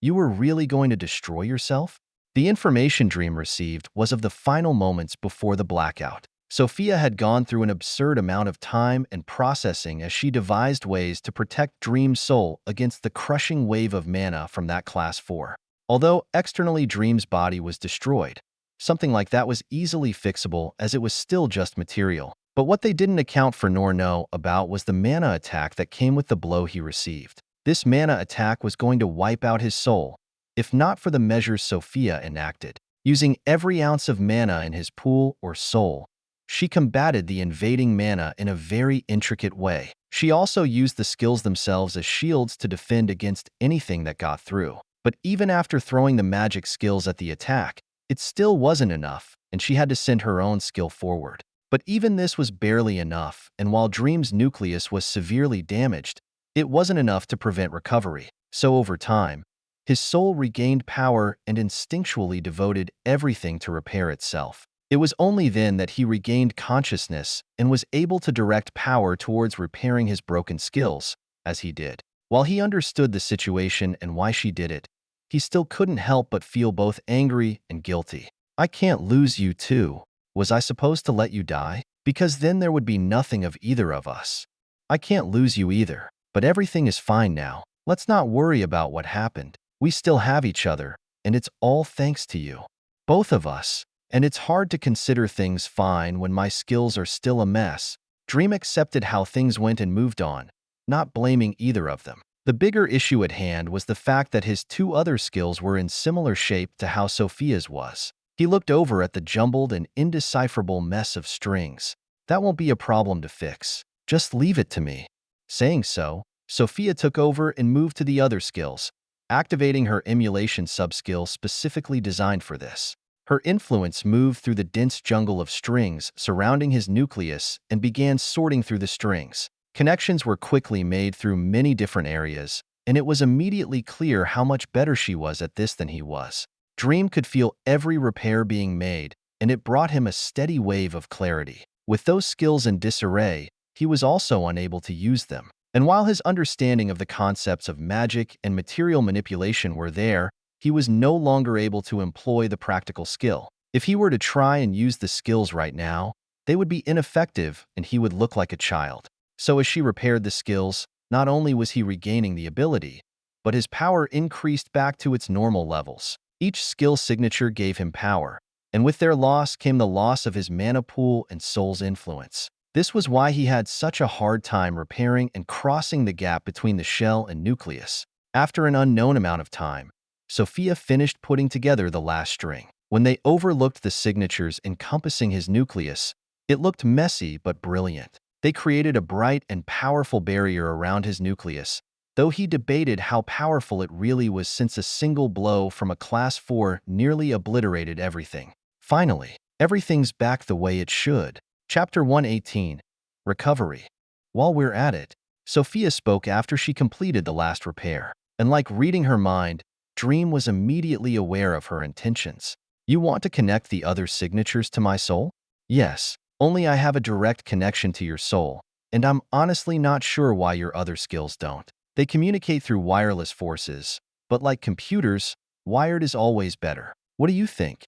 were really going to destroy yourself? The information Dream received was of the final moments before the blackout. Sophia had gone through an absurd amount of time and processing as she devised ways to protect Dream's soul against the crushing wave of mana from that Class 4. Although externally Dream's body was destroyed, something like that was easily fixable as it was still just material. But what they didn't account for nor know about was the mana attack that came with the blow he received. This mana attack was going to wipe out his soul, if not for the measures Sophia enacted. Using every ounce of mana in his pool or soul, she combated the invading mana in a very intricate way. She also used the skills themselves as shields to defend against anything that got through. But even after throwing the magic skills at the attack, it still wasn't enough, and she had to send her own skill forward. But even this was barely enough, and while Dream's nucleus was severely damaged, it wasn't enough to prevent recovery. So over time, his soul regained power and instinctually devoted everything to repair itself. It was only then that he regained consciousness and was able to direct power towards repairing his broken skills, as he did. While he understood the situation and why she did it, he still couldn't help but feel both angry and guilty. I can't lose you too. Was I supposed to let you die? Because then there would be nothing of either of us. I can't lose you either. But everything is fine now. Let's not worry about what happened. We still have each other, and it's all thanks to you. Both of us. And it's hard to consider things fine when my skills are still a mess. Dream accepted how things went and moved on, not blaming either of them. The bigger issue at hand was the fact that his two other skills were in similar shape to how Sophia's was. He looked over at the jumbled and indecipherable mess of strings. That won't be a problem to fix. Just leave it to me. Saying so, Sophia took over and moved to the other skills, activating her emulation subskill specifically designed for this. Her influence moved through the dense jungle of strings surrounding his nucleus and began sorting through the strings. Connections were quickly made through many different areas, and it was immediately clear how much better she was at this than he was. Dream could feel every repair being made, and it brought him a steady wave of clarity. With those skills in disarray, he was also unable to use them. And while his understanding of the concepts of magic and material manipulation were there, he was no longer able to employ the practical skill. If he were to try and use the skills right now, they would be ineffective and he would look like a child. So as she repaired the skills, not only was he regaining the ability, but his power increased back to its normal levels. Each skill signature gave him power, and with their loss came the loss of his mana pool and soul's influence. This was why he had such a hard time repairing and crossing the gap between the shell and nucleus. After an unknown amount of time, Sophia finished putting together the last string. When they overlooked the signatures encompassing his nucleus, it looked messy but brilliant. They created a bright and powerful barrier around his nucleus, though he debated how powerful it really was since a single blow from a Class 4 nearly obliterated everything. Finally, everything's back the way it should. Chapter 118. Recovery. While we're at it, Sophia spoke after she completed the last repair. And like reading her mind, Dream was immediately aware of her intentions. You want to connect the other signatures to my soul? Yes, only I have a direct connection to your soul, and I'm honestly not sure why your other skills don't. They communicate through wireless forces, but like computers, wired is always better. What do you think?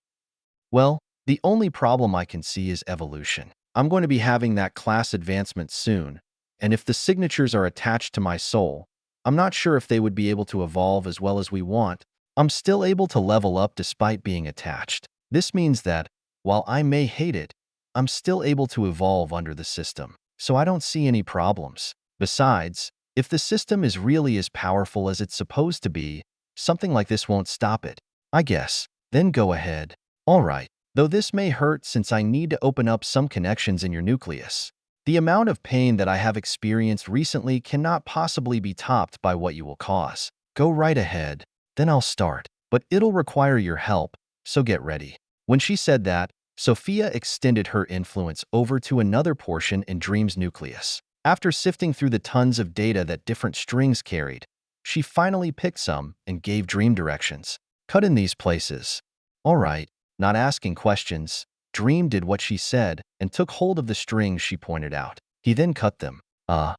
Well, the only problem I can see is evolution. I'm going to be having that class advancement soon, and if the signatures are attached to my soul, I'm not sure if they would be able to evolve as well as we want. I'm still able to level up despite being attached. This means that, while I may hate it, I'm still able to evolve under the system, so I don't see any problems. Besides, if the system is really as powerful as it's supposed to be, something like this won't stop it. I guess. Then go ahead. All right. Though this may hurt since I need to open up some connections in your nucleus. The amount of pain that I have experienced recently cannot possibly be topped by what you will cause. Go right ahead, then I'll start. But it'll require your help, so get ready. When she said that, Sophia extended her influence over to another portion in Dream's nucleus. After sifting through the tons of data that different strings carried, she finally picked some and gave Dream directions. Cut in these places. All right, not asking questions, Dream did what she said and took hold of the strings she pointed out. He then cut them. Out.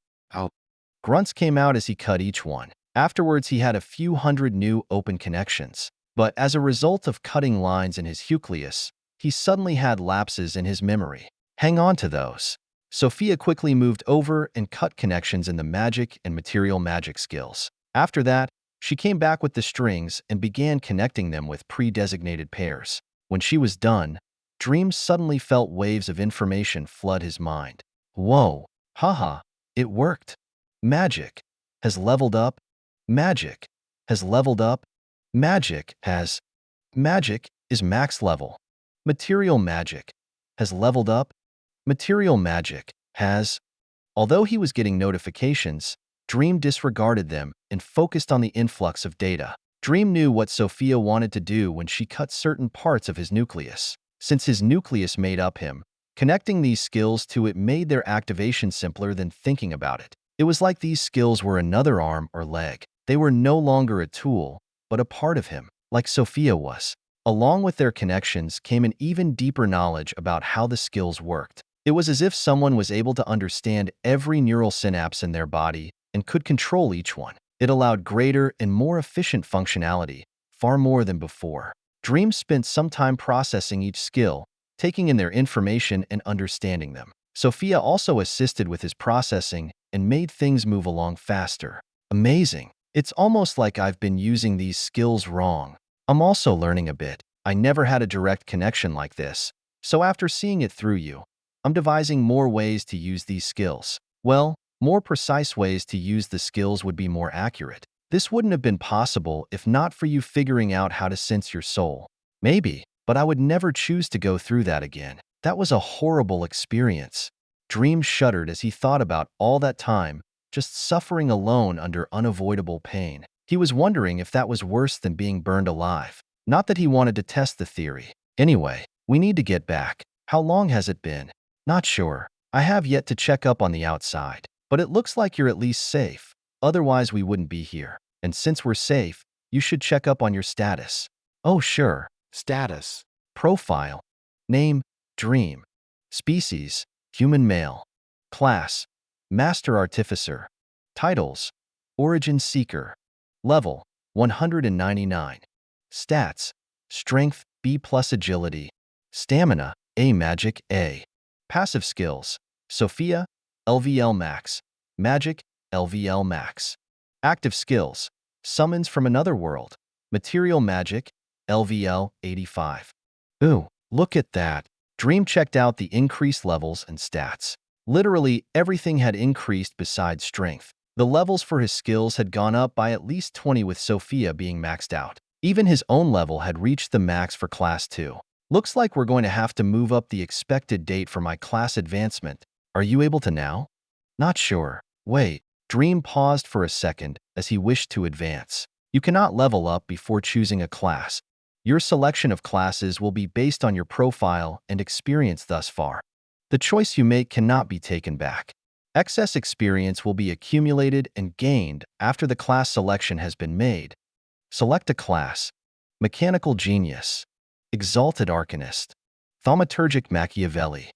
Grunts came out as he cut each one. Afterwards, he had a few hundred new open connections. But as a result of cutting lines in his nucleus, he suddenly had lapses in his memory. Hang on to those. Sophia quickly moved over and cut connections in the magic and material magic skills. After that, she came back with the strings and began connecting them with pre-designated pairs. When she was done, Dream suddenly felt waves of information flood his mind. Whoa, haha, it worked. Magic has leveled up. Magic has leveled up. Magic is max level. Material magic has leveled up. Material magic has. Although he was getting notifications, Dream disregarded them and focused on the influx of data. Dream knew what Sophia wanted to do when she cut certain parts of his nucleus. Since his nucleus made up him, connecting these skills to it made their activation simpler than thinking about it. It was like these skills were another arm or leg. They were no longer a tool, but a part of him, like Sophia was. Along with their connections came an even deeper knowledge about how the skills worked. It was as if someone was able to understand every neural synapse in their body and could control each one. It allowed greater and more efficient functionality, far more than before. Dream spent some time processing each skill, taking in their information and understanding them. Sophia also assisted with his processing and made things move along faster. Amazing. It's almost like I've been using these skills wrong. I'm also learning a bit. I never had a direct connection like this, so after seeing it through you, I'm devising more ways to use these skills. Well, more precise ways to use the skills would be more accurate. This wouldn't have been possible if not for you figuring out how to sense your soul. Maybe, but I would never choose to go through that again. That was a horrible experience. Dream shuddered as he thought about all that time, just suffering alone under unavoidable pain. He was wondering if that was worse than being burned alive. Not that he wanted to test the theory. Anyway, we need to get back. How long has it been? Not sure. I have yet to check up on the outside. But it looks like you're at least safe. Otherwise, we wouldn't be here. And since we're safe, you should check up on your status. Oh, sure. Status. Profile. Name, Dream. Species, human male. Class, Master Artificer. Titles, Origin Seeker. Level, 199. Stats, Strength, B plus Agility. Stamina, A Magic, A. Passive skills, Sophia, LVL Max. Magic, LVL Max. Active skills, Summons from Another World. Material Magic, LVL 85. Ooh, look at that. Dream checked out the increased levels and stats. Literally, everything had increased besides strength. The levels for his skills had gone up by at least 20 with Sophia being maxed out. Even his own level had reached the max for Class 2. Looks like we're going to have to move up the expected date for my class advancement. Are you able to now? Not sure. Wait. Dream paused for a second as he wished to advance. You cannot level up before choosing a class. Your selection of classes will be based on your profile and experience thus far. The choice you make cannot be taken back. Excess experience will be accumulated and gained after the class selection has been made. Select a class. Mechanical Genius. Exalted Arcanist. Thaumaturgic Machiavelli.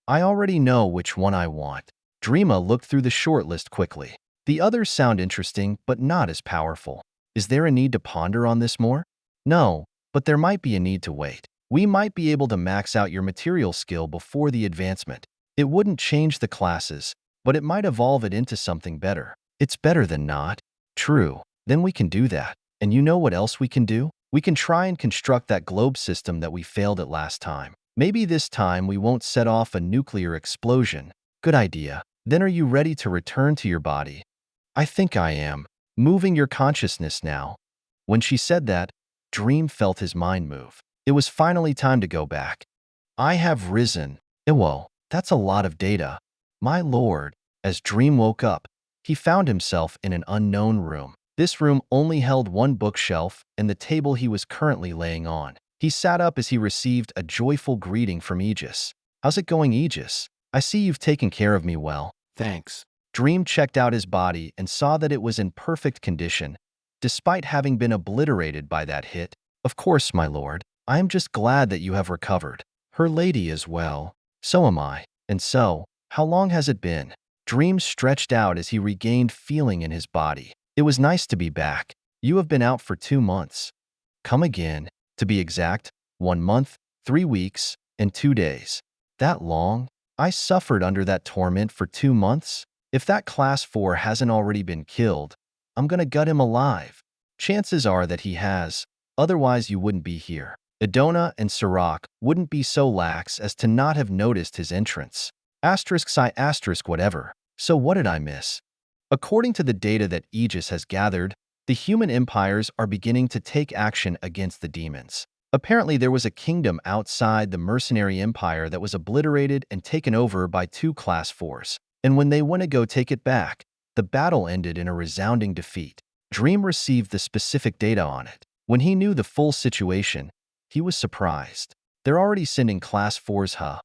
I already know which one I want. Dreama looked through the shortlist quickly. The others sound interesting, but not as powerful. Is there a need to ponder on this more? No, but there might be a need to wait. We might be able to max out your material skill before the advancement. It wouldn't change the classes, but it might evolve it into something better. It's better than not. True. Then we can do that. And you know what else we can do? We can try and construct that globe system that we failed at last time. Maybe this time we won't set off a nuclear explosion. Good idea. Then are you ready to return to your body? I think I am. Moving your consciousness now. When she said that, Dream felt his mind move. It was finally time to go back. I have risen. Whoa, that's a lot of data. My lord, as Dream woke up, he found himself in an unknown room. This room only held one bookshelf and the table he was currently laying on. He sat up as he received a joyful greeting from Egis. How's it going, Egis? I see you've taken care of me well. Thanks. Dream checked out his body and saw that it was in perfect condition, despite having been obliterated by that hit. Of course, my lord. I am just glad that you have recovered. Her lady as well. So am I. And so, how long has it been? Dream stretched out as he regained feeling in his body. It was nice to be back. You have been out for 2 months. Come again. To be exact, 1 month, 3 weeks, and 2 days. That long? I suffered under that torment for 2 months? If that class 4 hasn't already been killed, I'm gonna gut him alive. Chances are that he has, otherwise you wouldn't be here. Idona and Sarak wouldn't be so lax as to not have noticed his entrance. Asterisk psi asterisk whatever. So what did I miss? According to the data that Egis has gathered, the human empires are beginning to take action against the demons. Apparently there was a kingdom outside the mercenary empire that was obliterated and taken over by 2 class 4s. And when they went to go take it back, the battle ended in a resounding defeat. Dream received the specific data on it. When he knew the full situation, he was surprised. They're already sending class 4s, huh?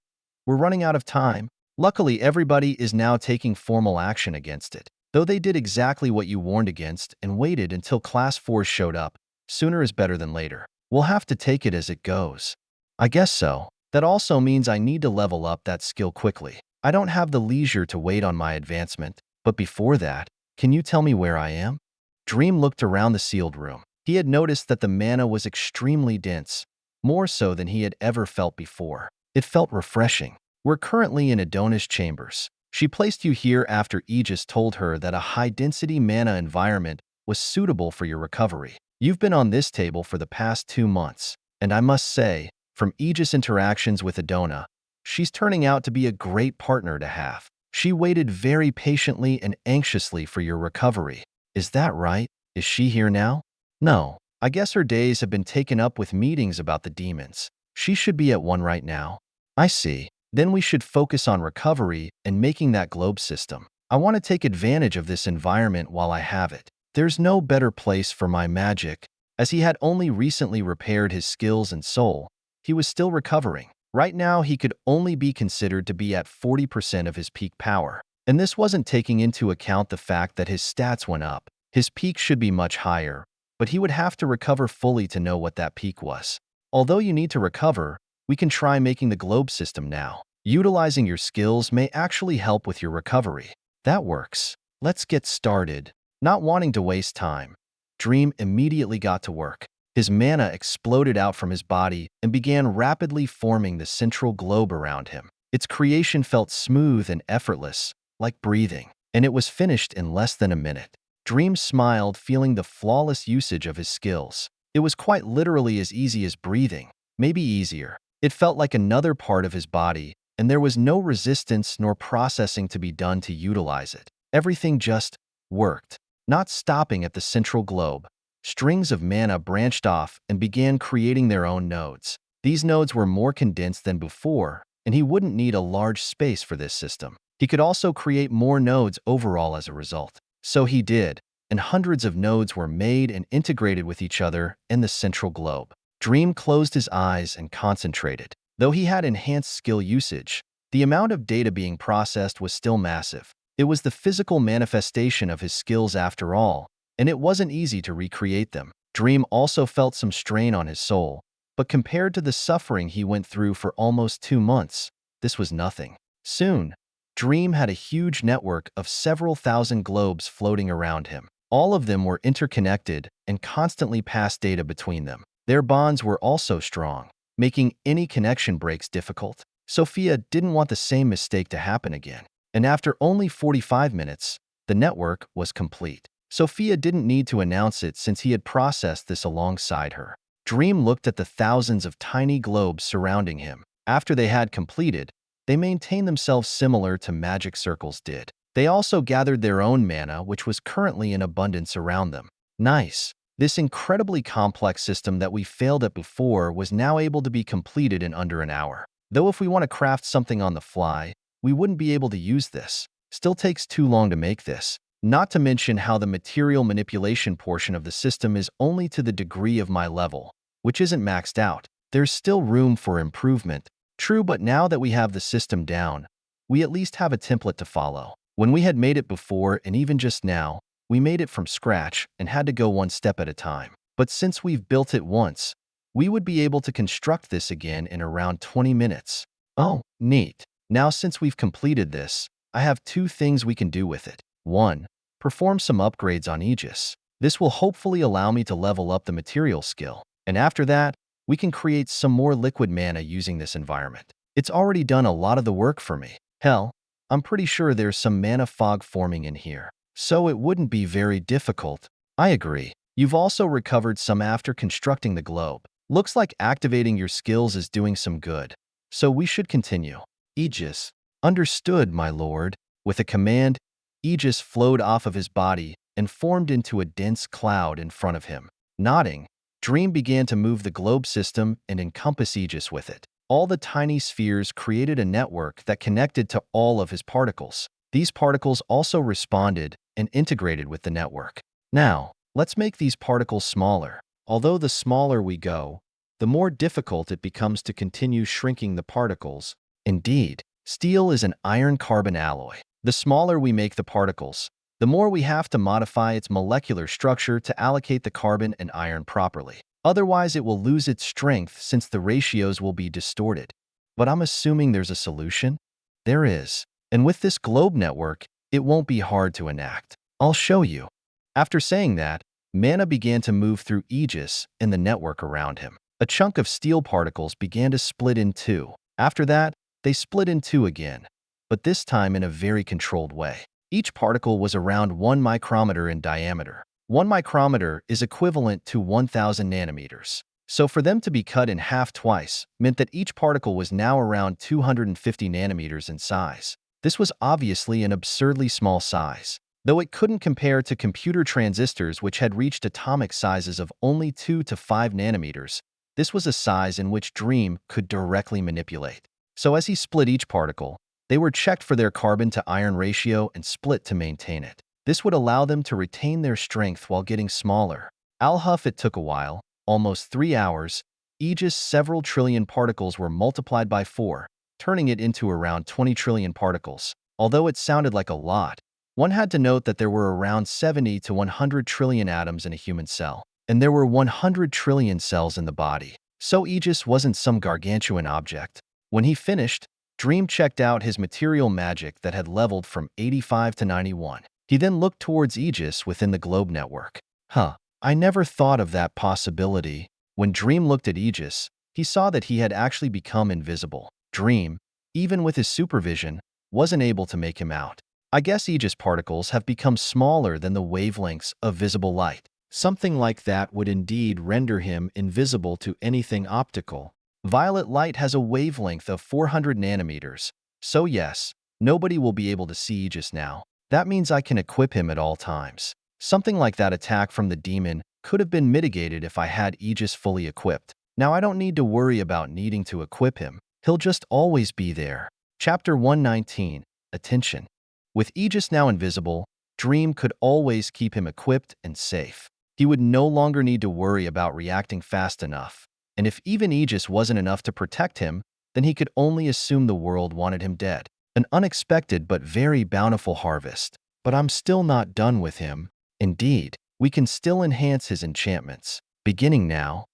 We're running out of time. Luckily, everybody is now taking formal action against it. Though they did exactly what you warned against and waited until class 4s showed up, sooner is better than later. We'll have to take it as it goes. I guess so. That also means I need to level up that skill quickly. I don't have the leisure to wait on my advancement, but before that, can you tell me where I am? Dream looked around the sealed room. He had noticed that the mana was extremely dense, more so than he had ever felt before. It felt refreshing. We're currently in Idona's chambers. She placed you here after Egis told her that a high-density mana environment was suitable for your recovery. You've been on this table for the past 2 months, and I must say, from Egis' interactions with Idona, she's turning out to be a great partner to have. She waited very patiently and anxiously for your recovery. Is that right? Is she here now? No. I guess her days have been taken up with meetings about the demons. She should be at one right now. I see. Then we should focus on recovery and making that globe system. I want to take advantage of this environment while I have it. There's no better place for my magic. As he had only recently repaired his skills and soul, he was still recovering. Right now, he could only be considered to be at 40% of his peak power. And this wasn't taking into account the fact that his stats went up. His peak should be much higher, but he would have to recover fully to know what that peak was. Although you need to recover, we can try making the globe system now. Utilizing your skills may actually help with your recovery. That works. Let's get started. Not wanting to waste time, Dream immediately got to work. His mana exploded out from his body and began rapidly forming the central globe around him. Its creation felt smooth and effortless, like breathing, and it was finished in less than a minute. Dream smiled, feeling the flawless usage of his skills. It was quite literally as easy as breathing, maybe easier. It felt like another part of his body, and there was no resistance nor processing to be done to utilize it. Everything just worked. Not stopping at the central globe, strings of mana branched off and began creating their own nodes. These nodes were more condensed than before, and he wouldn't need a large space for this system. He could also create more nodes overall as a result. So he did, and hundreds of nodes were made and integrated with each other in the central globe. Dream closed his eyes and concentrated. Though he had enhanced skill usage, the amount of data being processed was still massive. It was the physical manifestation of his skills after all, and it wasn't easy to recreate them. Dream also felt some strain on his soul, but compared to the suffering he went through for almost 2 months, this was nothing. Soon, Dream had a huge network of several thousand globes floating around him. All of them were interconnected and constantly passed data between them. Their bonds were also strong, making any connection breaks difficult. Sophia didn't want the same mistake to happen again. And after only 45 minutes, the network was complete. Sophia didn't need to announce it since he had processed this alongside her. Dream looked at the thousands of tiny globes surrounding him. After they had completed, they maintained themselves similar to magic circles did. They also gathered their own mana, which was currently in abundance around them. Nice. This incredibly complex system that we failed at before was now able to be completed in under an hour. Though if we want to craft something on the fly, we wouldn't be able to use this. Still takes too long to make this. Not to mention how the material manipulation portion of the system is only to the degree of my level, which isn't maxed out. There's still room for improvement. True, but now that we have the system down, we at least have a template to follow. When we had made it before, and even just now, we made it from scratch and had to go one step at a time. But since we've built it once, we would be able to construct this again in around 20 minutes. Oh, neat. Now since we've completed this, I have two things we can do with it. 1. Perform some upgrades on Egis. This will hopefully allow me to level up the material skill. And after that, we can create some more liquid mana using this environment. It's already done a lot of the work for me. Hell, I'm pretty sure there's some mana fog forming in here, so it wouldn't be very difficult. I agree. You've also recovered some after constructing the globe. Looks like activating your skills is doing some good, so we should continue. Egis. Understood, my lord. With a command, Egis flowed off of his body and formed into a dense cloud in front of him. Nodding, Dream began to move the globe system and encompass Egis with it. All the tiny spheres created a network that connected to all of his particles. These particles also responded and integrated with the network. Now, let's make these particles smaller. Although the smaller we go, the more difficult it becomes to continue shrinking the particles. Indeed, steel is an iron-carbon alloy. The smaller we make the particles, the more we have to modify its molecular structure to allocate the carbon and iron properly. Otherwise, it will lose its strength since the ratios will be distorted. But I'm assuming there's a solution? There is. And with this globe network, it won't be hard to enact. I'll show you. After saying that, mana began to move through Egis and the network around him. A chunk of steel particles began to split in two. After that, they split in two again, but this time in a very controlled way. Each particle was around 1 micrometer in diameter. 1 micrometer is equivalent to 1,000 nanometers. So for them to be cut in half twice meant that each particle was now around 250 nanometers in size. This was obviously an absurdly small size, though it couldn't compare to computer transistors which had reached atomic sizes of only 2 to 5 nanometers. This was a size in which Dream could directly manipulate. So as he split each particle, they were checked for their carbon to iron ratio and split to maintain it. This would allow them to retain their strength while getting smaller. Al-Huff, it took a while, almost 3 hours. Egis' several trillion particles were multiplied by 4, turning it into around 20 trillion particles. Although it sounded like a lot, one had to note that there were around 70 to 100 trillion atoms in a human cell, and there were 100 trillion cells in the body. So Egis wasn't some gargantuan object. When he finished, Dream checked out his material magic that had leveled from 85 to 91. He then looked towards Egis within the globe network. I never thought of that possibility. When Dream looked at Egis, he saw that he had actually become invisible. Dream, even with his supervision, wasn't able to make him out. I guess Egis particles have become smaller than the wavelengths of visible light. Something like that would indeed render him invisible to anything optical. Violet light has a wavelength of 400 nanometers, so yes, nobody will be able to see Egis now. That means I can equip him at all times. Something like that attack from the demon could have been mitigated if I had Egis fully equipped. Now I don't need to worry about needing to equip him. He'll just always be there. Chapter 119. Attention. With Egis now invisible, Dream could always keep him equipped and safe. He would no longer need to worry about reacting fast enough. And if even Egis wasn't enough to protect him, then he could only assume the world wanted him dead. An unexpected but very bountiful harvest. But I'm still not done with him. Indeed, we can still enhance his enchantments. Beginning now.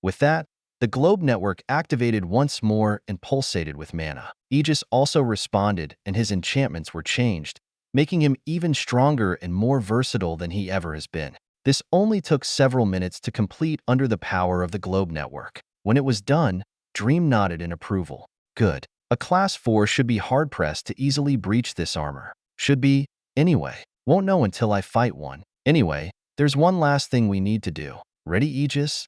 With that, the globe network activated once more and pulsated with mana. Egis also responded and his enchantments were changed, making him even stronger and more versatile than he ever has been. This only took several minutes to complete under the power of the globe network. When it was done, Dream nodded in approval. Good. A Class 4 should be hard-pressed to easily breach this armor. Should be, anyway. Won't know until I fight one. Anyway, there's one last thing we need to do. Ready, Egis?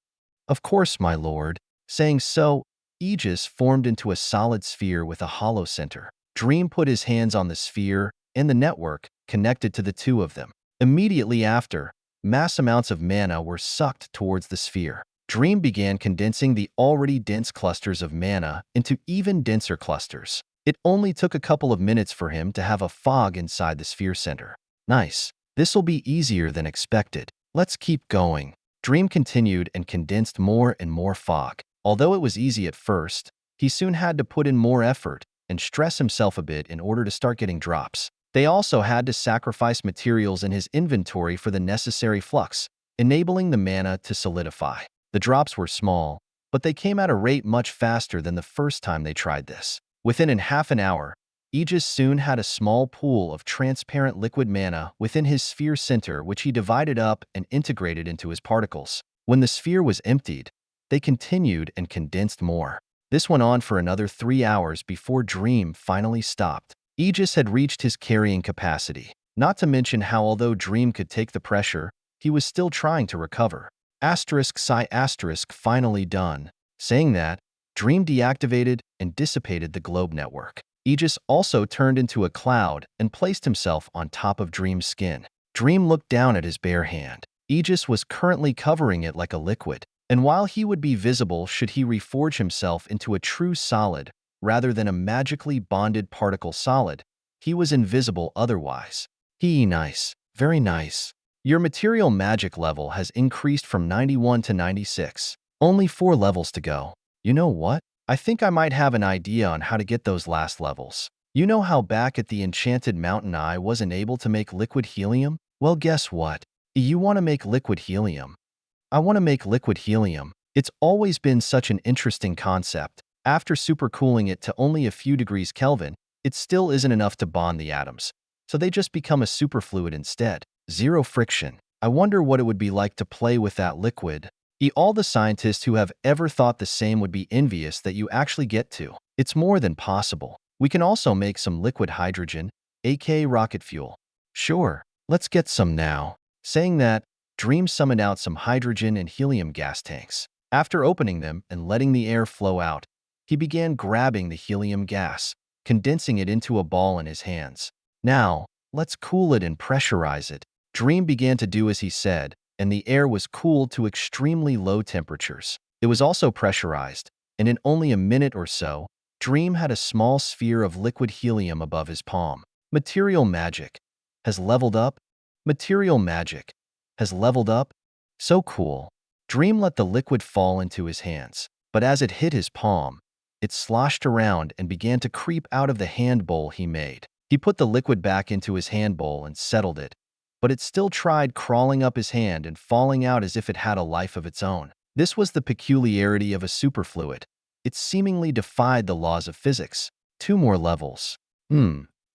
Of course, my lord. Saying so, Egis formed into a solid sphere with a hollow center. Dream put his hands on the sphere, and the network connected to the two of them. Immediately after, mass amounts of mana were sucked towards the sphere. Dream began condensing the already dense clusters of mana into even denser clusters. It only took a couple of minutes for him to have a fog inside the sphere center. Nice. This'll be easier than expected. Let's keep going. Dream continued and condensed more and more fog. Although it was easy at first, he soon had to put in more effort and stress himself a bit in order to start getting drops. They also had to sacrifice materials in his inventory for the necessary flux, enabling the mana to solidify. The drops were small, but they came at a rate much faster than the first time they tried this. Within half an hour, Egis soon had a small pool of transparent liquid mana within his sphere center, which he divided up and integrated into his particles. When the sphere was emptied, they continued and condensed more. This went on for another 3 hours before Dream finally stopped. Egis had reached his carrying capacity, not to mention how although Dream could take the pressure, he was still trying to recover. Psi finally done. Saying that, Dream deactivated and dissipated the globe network. Egis also turned into a cloud and placed himself on top of Dream's skin. Dream looked down at his bare hand. Egis was currently covering it like a liquid, and while he would be visible should he reforge himself into a true solid rather than a magically bonded particle solid, he was invisible otherwise. Nice. Very nice. Your material magic level has increased from 91 to 96. Only 4 levels to go. You know what? I think I might have an idea on how to get those last levels. You know how back at the Enchanted Mountain I wasn't able to make liquid helium? Well, guess what? You want to make liquid helium. I want to make liquid helium. It's always been such an interesting concept. After supercooling it to only a few degrees Kelvin, it still isn't enough to bond the atoms, so they just become a superfluid instead. Zero friction. I wonder what it would be like to play with that liquid. All the scientists who have ever thought the same would be envious that you actually get to. It's more than possible. We can also make some liquid hydrogen, aka rocket fuel. Sure, let's get some now. Saying that, Dream summoned out some hydrogen and helium gas tanks. After opening them and letting the air flow out, he began grabbing the helium gas, condensing it into a ball in his hands. Now, let's cool it and pressurize it. Dream began to do as he said, and the air was cooled to extremely low temperatures. It was also pressurized, and in only a minute or so, Dream had a small sphere of liquid helium above his palm. Material magic has leveled up. Material magic has leveled up. So cool. Dream let the liquid fall into his hands, but as it hit his palm, it sloshed around and began to creep out of the hand bowl he made. He put the liquid back into his hand bowl and settled it, but it still tried crawling up his hand and falling out as if it had a life of its own. This was the peculiarity of a superfluid. It seemingly defied the laws of physics. 2 more levels.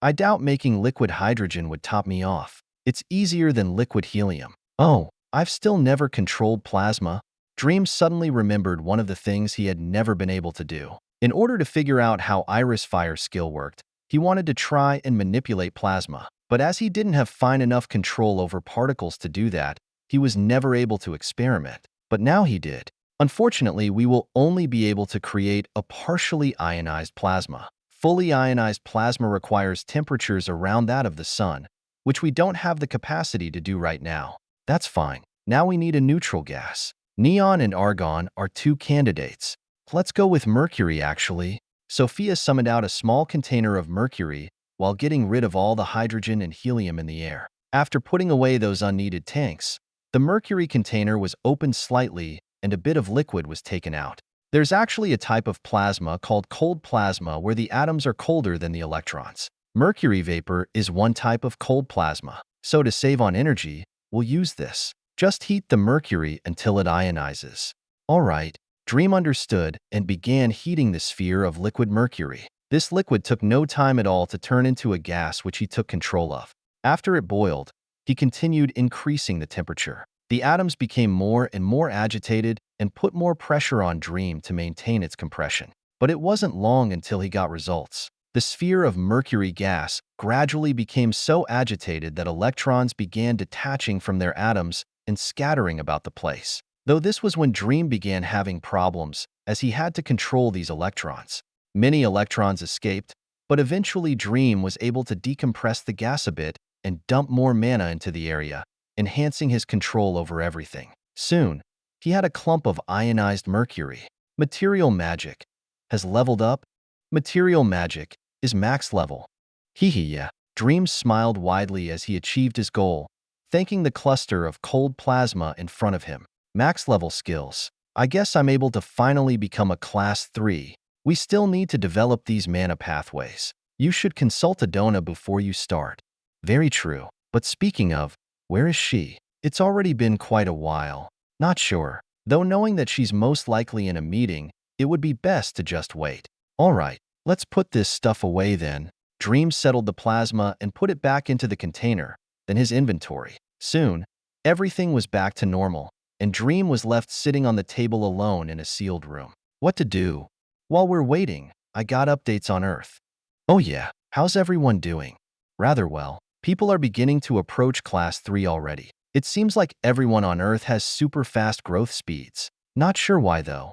I doubt making liquid hydrogen would top me off. It's easier than liquid helium. Oh, I've still never controlled plasma. Dream suddenly remembered one of the things he had never been able to do. In order to figure out how Iris Fire's skill worked, he wanted to try and manipulate plasma. But as he didn't have fine enough control over particles to do that, he was never able to experiment. But now he did. Unfortunately, we will only be able to create a partially ionized plasma. Fully ionized plasma requires temperatures around that of the sun, which we don't have the capacity to do right now. That's fine. Now we need a neutral gas. Neon and argon are 2 candidates. Let's go with mercury, actually. Sophia summoned out a small container of mercury while getting rid of all the hydrogen and helium in the air. After putting away those unneeded tanks, the mercury container was opened slightly and a bit of liquid was taken out. There's actually a type of plasma called cold plasma where the atoms are colder than the electrons. Mercury vapor is one type of cold plasma. So to save on energy, we'll use this. Just heat the mercury until it ionizes. Alright, Dream understood and began heating the sphere of liquid mercury. This liquid took no time at all to turn into a gas which he took control of. After it boiled, he continued increasing the temperature. The atoms became more and more agitated and put more pressure on Dream to maintain its compression. But it wasn't long until he got results. The sphere of mercury gas gradually became so agitated that electrons began detaching from their atoms and scattering about the place. Though this was when Dream began having problems, as he had to control these electrons. Many electrons escaped, but eventually Dream was able to decompress the gas a bit and dump more mana into the area, enhancing his control over everything. Soon, he had a clump of ionized mercury. Material magic has leveled up. Material magic is max level. Hee hee yeah. Dream smiled widely as he achieved his goal, thanking the cluster of cold plasma in front of him. Max level skills. I guess I'm able to finally become a class 3. We still need to develop these mana pathways. You should consult Adona before you start. Very true. But speaking of, where is she? It's already been quite a while. Not sure. Though knowing that she's most likely in a meeting, it would be best to just wait. Alright, let's put this stuff away then. Dream settled the plasma and put it back into the container, then his inventory. Soon, everything was back to normal, and Dream was left sitting on the table alone in a sealed room. What to do? While we're waiting, I got updates on Earth. Oh yeah, how's everyone doing? Rather well. People are beginning to approach Class 3 already. It seems like everyone on Earth has super fast growth speeds. Not sure why though.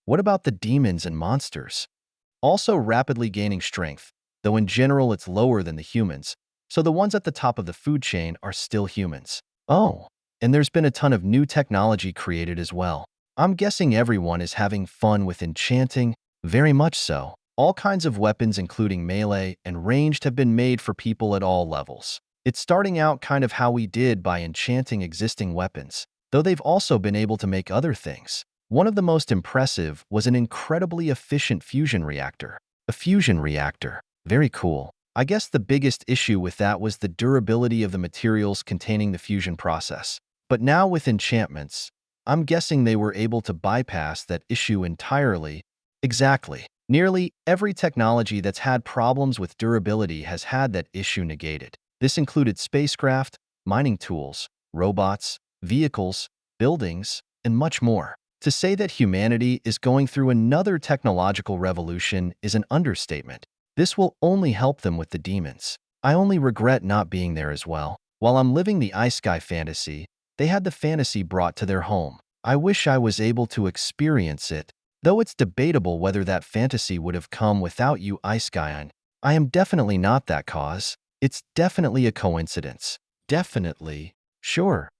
What about the demons and monsters? Also rapidly gaining strength, though in general it's lower than the humans, so the ones at the top of the food chain are still humans. Oh, and there's been a ton of new technology created as well. I'm guessing everyone is having fun with enchanting, very much so. All kinds of weapons including melee and ranged have been made for people at all levels. It's starting out kind of how we did by enchanting existing weapons, though they've also been able to make other things. One of the most impressive was an incredibly efficient fusion reactor. A fusion reactor. Very cool. I guess the biggest issue with that was the durability of the materials containing the fusion process. But now with enchantments, I'm guessing they were able to bypass that issue entirely. Exactly. Nearly every technology that's had problems with durability has had that issue negated. This included spacecraft, mining tools, robots, vehicles, buildings, and much more. To say that humanity is going through another technological revolution is an understatement. This will only help them with the demons. I only regret not being there as well. While I'm living the Isekai fantasy, they had the fantasy brought to their home. I wish I was able to experience it, though it's debatable whether that fantasy would have come without you, Isekai. I am definitely not that cause. It's definitely a coincidence. Definitely. Sure.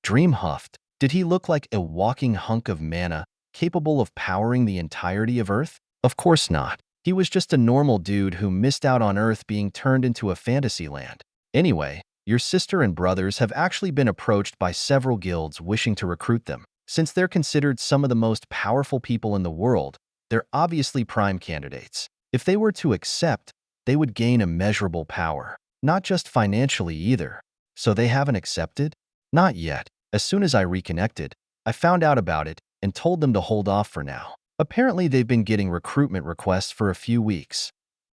Dream huffed. Did he look like a walking hunk of mana, capable of powering the entirety of Earth? Of course not. He was just a normal dude who missed out on Earth being turned into a fantasy land. Anyway, your sister and brothers have actually been approached by several guilds wishing to recruit them. Since they're considered some of the most powerful people in the world, they're obviously prime candidates. If they were to accept, they would gain immeasurable power. Not just financially either. So they haven't accepted? Not yet. As soon as I reconnected, I found out about it and told them to hold off for now. Apparently they've been getting recruitment requests for a few weeks.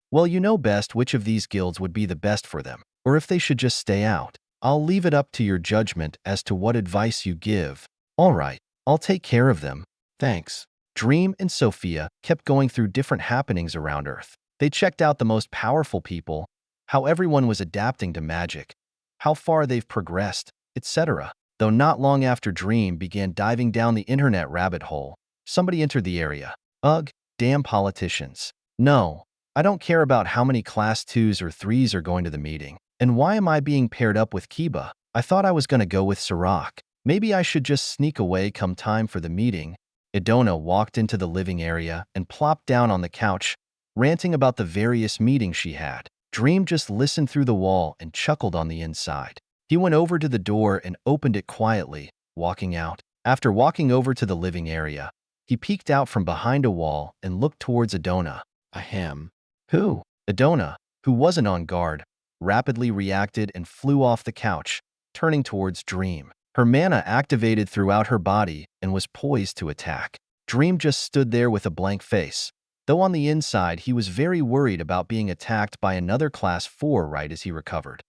Well, you know best which of these guilds would be the best for them, or if they should just stay out. I'll leave it up to your judgment as to what advice you give. Alright, I'll take care of them. Thanks. Dream and Sophia kept going through different happenings around Earth. They checked out the most powerful people, how everyone was adapting to magic, how far they've progressed, etc. Though not long after Dream began diving down the internet rabbit hole, somebody entered the area. Ugh, damn politicians. No, I don't care about how many class 2s or 3s are going to the meeting. And why am I being paired up with Kiba? I thought I was going to go with Sarak. Maybe I should just sneak away come time for the meeting. Idona walked into the living area and plopped down on the couch, ranting about the various meetings she had. Dream just listened through the wall and chuckled on the inside. He went over to the door and opened it quietly, walking out. After walking over to the living area, he peeked out from behind a wall and looked towards Idona. Ahem. Who? Idona, who wasn't on guard, rapidly reacted and flew off the couch, turning towards Dream. Her mana activated throughout her body and was poised to attack. Dream just stood there with a blank face, though on the inside he was very worried about being attacked by another class 4 right as he recovered.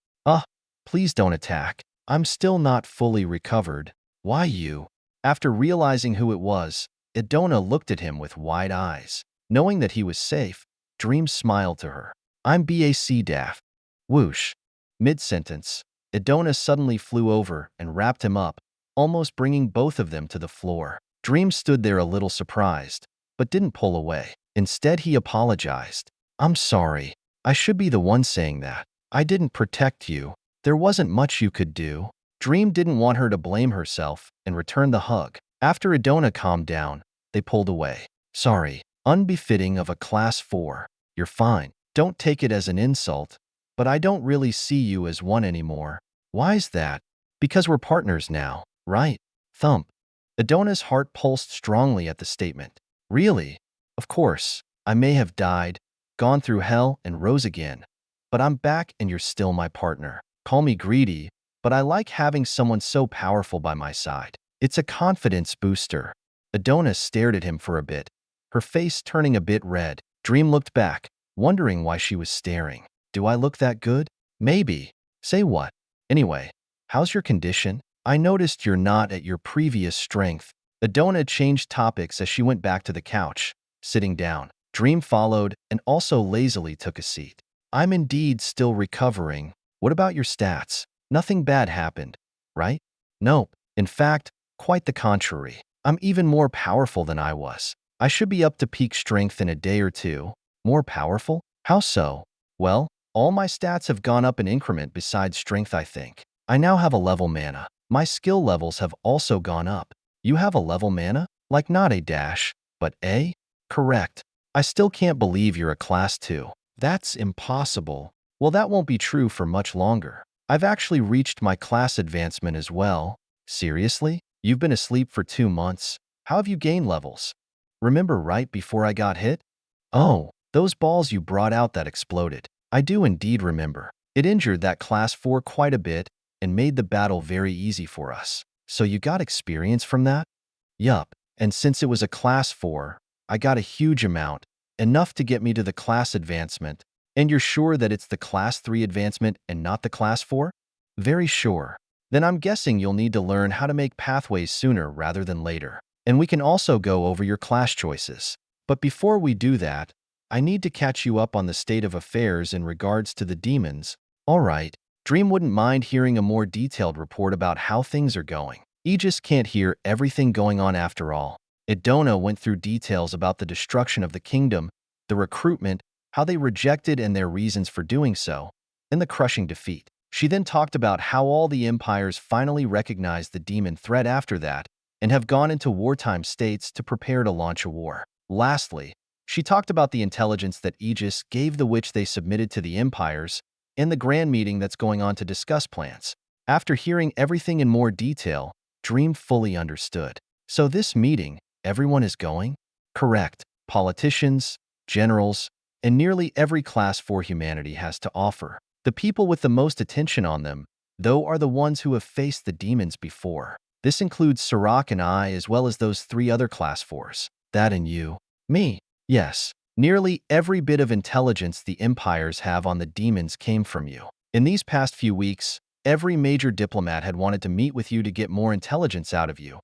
Please don't attack. I'm still not fully recovered. Why you? After realizing who it was, Idona looked at him with wide eyes. Knowing that he was safe, Dream smiled to her. I'm BAC Daff. Whoosh. Mid-sentence, Idona suddenly flew over and wrapped him up, almost bringing both of them to the floor. Dream stood there a little surprised, but didn't pull away. Instead, he apologized. I'm sorry. I should be the one saying that. I didn't protect you. There wasn't much you could do. Dream didn't want her to blame herself and returned the hug. After Idona calmed down, they pulled away. Sorry, unbefitting of a class 4. You're fine. Don't take it as an insult, but I don't really see you as one anymore. Why's that? Because we're partners now, right? Thump. Adona's heart pulsed strongly at the statement. Really? Of course. I may have died, gone through hell, and rose again. But I'm back and you're still my partner. Call me greedy, but I like having someone so powerful by my side. It's a confidence booster. Adona stared at him for a bit, her face turning a bit red. Dream looked back, wondering why she was staring. Do I look that good? Maybe. Say what? Anyway, how's your condition? I noticed you're not at your previous strength. Adona changed topics as she went back to the couch, sitting down. Dream followed and also lazily took a seat. I'm indeed still recovering. What about your stats? Nothing bad happened, right? Nope. In fact, quite the contrary. I'm even more powerful than I was. I should be up to peak strength in a day or two. More powerful? How so? Well, all my stats have gone up an increment besides strength, I think. I now have a level mana. My skill levels have also gone up. You have a level mana? Like not a dash, but a? Correct. I still can't believe you're a class 2. That's impossible. Well, that won't be true for much longer. I've actually reached my class advancement as well. Seriously? You've been asleep for 2 months. How have you gained levels? Remember right before I got hit? Oh, those balls you brought out that exploded. I do indeed remember. It injured that class 4 quite a bit and made the battle very easy for us. So you got experience from that? Yup, and since it was a class 4, I got a huge amount, enough to get me to the class advancement. And you're sure that it's the class 3 advancement and not the class 4? Very sure. Then I'm guessing you'll need to learn how to make pathways sooner rather than later. And we can also go over your class choices. But before we do that, I need to catch you up on the state of affairs in regards to the demons. All right, Dream wouldn't mind hearing a more detailed report about how things are going. Egis can't hear everything going on after all. Idona went through details about the destruction of the kingdom, the recruitment, how they rejected and their reasons for doing so, and the crushing defeat. She then talked about how all the empires finally recognized the demon threat after that and have gone into wartime states to prepare to launch a war. Lastly, she talked about the intelligence that Egis gave the which they submitted to the empires in the grand meeting that's going on to discuss plans. After hearing everything in more detail, Dream fully understood. So this meeting, everyone is going? Correct. Politicians, generals, and nearly every class 4 humanity has to offer. The people with the most attention on them, though, are the ones who have faced the demons before. This includes Sarak and I, as well as those 3 other class 4s. That and you. Me. Yes. Nearly every bit of intelligence the empires have on the demons came from you. In these past few weeks, every major diplomat had wanted to meet with you to get more intelligence out of you.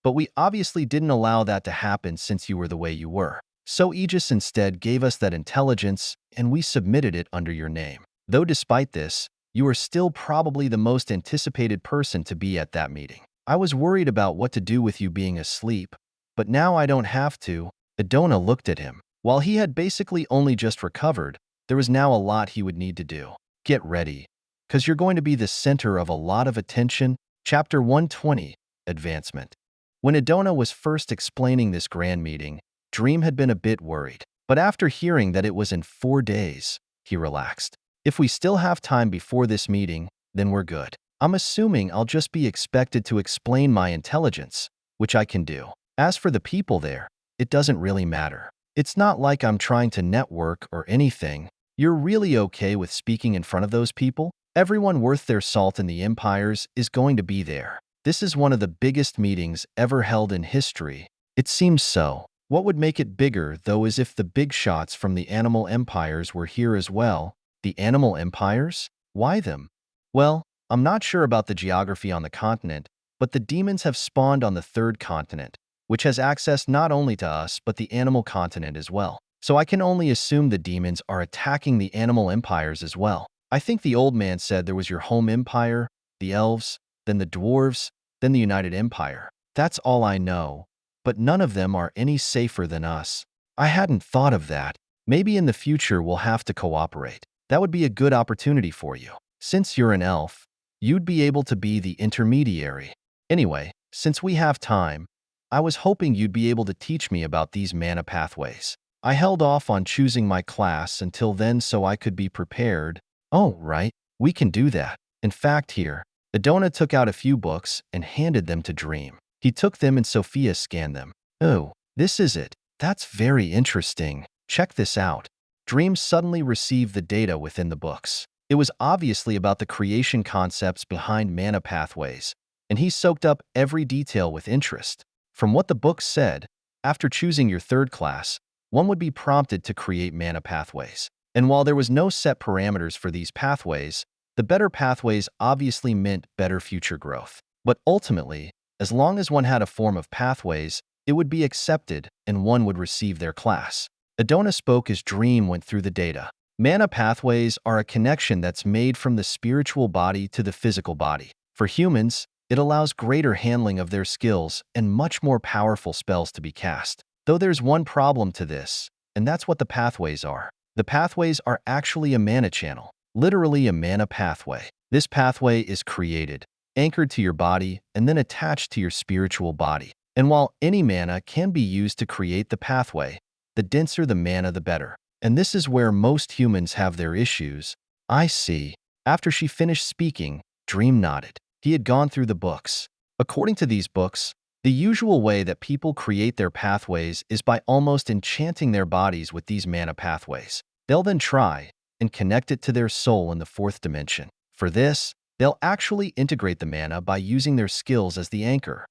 But we obviously didn't allow that to happen since you were the way you were. So Egis instead gave us that intelligence, and we submitted it under your name. Though despite this, you are still probably the most anticipated person to be at that meeting. I was worried about what to do with you being asleep, but now I don't have to. Idona looked at him. While he had basically only just recovered, there was now a lot he would need to do. Get ready, because you're going to be the center of a lot of attention. Chapter 120, Advancement. When Idona was first explaining this grand meeting, Dream had been a bit worried. But after hearing that it was in 4 days, he relaxed. If we still have time before this meeting, then we're good. I'm assuming I'll just be expected to explain my intelligence, which I can do. As for the people there, it doesn't really matter. It's not like I'm trying to network or anything. You're really okay with speaking in front of those people? Everyone worth their salt in the empires is going to be there. This is one of the biggest meetings ever held in history. It seems so. What would make it bigger, though, is if the big shots from the animal empires were here as well. The animal empires? Why them? Well, I'm not sure about the geography on the continent, but the demons have spawned on the 3rd continent, which has access not only to us but the animal continent as well. So I can only assume the demons are attacking the animal empires as well. I think the old man said there was your home empire, the elves, then the dwarves, then the United Empire. That's all I know, but none of them are any safer than us. I hadn't thought of that. Maybe in the future we'll have to cooperate. That would be a good opportunity for you. Since you're an elf, you'd be able to be the intermediary. Anyway, since we have time, I was hoping you'd be able to teach me about these mana pathways. I held off on choosing my class until then so I could be prepared. Oh, right, we can do that. In fact, here, Adona took out a few books and handed them to Dream. He took them and Sophia scanned them. Oh, this is it. That's very interesting. Check this out. Dream suddenly received the data within the books. It was obviously about the creation concepts behind mana pathways, and he soaked up every detail with interest. From what the book said, after choosing your third class, one would be prompted to create mana pathways. And while there was no set parameters for these pathways, the better pathways obviously meant better future growth. But ultimately, as long as one had a form of pathways, it would be accepted and one would receive their class. Adona spoke as Dream went through the data. Mana pathways are a connection that's made from the spiritual body to the physical body. For humans, it allows greater handling of their skills and much more powerful spells to be cast. Though there's one problem to this, and that's what the pathways are. The pathways are actually a mana channel, literally a mana pathway. This pathway is created, anchored to your body, and then attached to your spiritual body. And while any mana can be used to create the pathway, the denser the mana, the better. And this is where most humans have their issues. I see. After she finished speaking, Dream nodded. He had gone through the books. According to these books, the usual way that people create their pathways is by almost enchanting their bodies with these mana pathways. They'll then try and connect it to their soul in the fourth dimension. For this, they'll actually integrate the mana by using their skills as the anchor.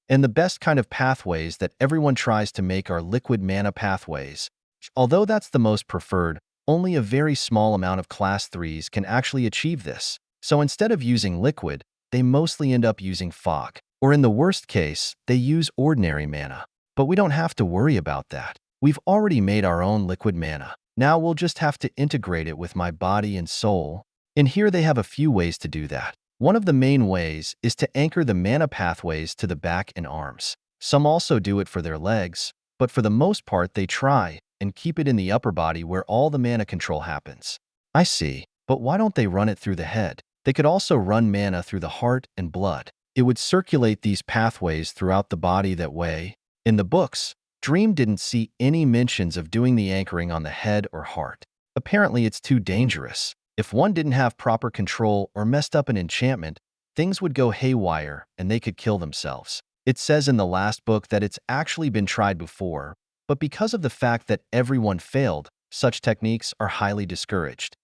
And the best kind of pathways that everyone tries to make are liquid mana pathways. Although that's the most preferred, only a very small amount of Class 3s can actually achieve this. So instead of using liquid, they mostly end up using fog. Or in the worst case, they use ordinary mana. But we don't have to worry about that. We've already made our own liquid mana. Now we'll just have to integrate it with my body and soul. And here they have a few ways to do that. One of the main ways is to anchor the mana pathways to the back and arms. Some also do it for their legs, but for the most part they try and keep it in the upper body where all the mana control happens. I see, but why don't they run it through the head? They could also run mana through the heart and blood. It would circulate these pathways throughout the body that way. In the books, Dream didn't see any mentions of doing the anchoring on the head or heart. Apparently it's too dangerous. If one didn't have proper control or messed up an enchantment, things would go haywire and they could kill themselves. It says in the last book that it's actually been tried before, but because of the fact that everyone failed, such techniques are highly discouraged.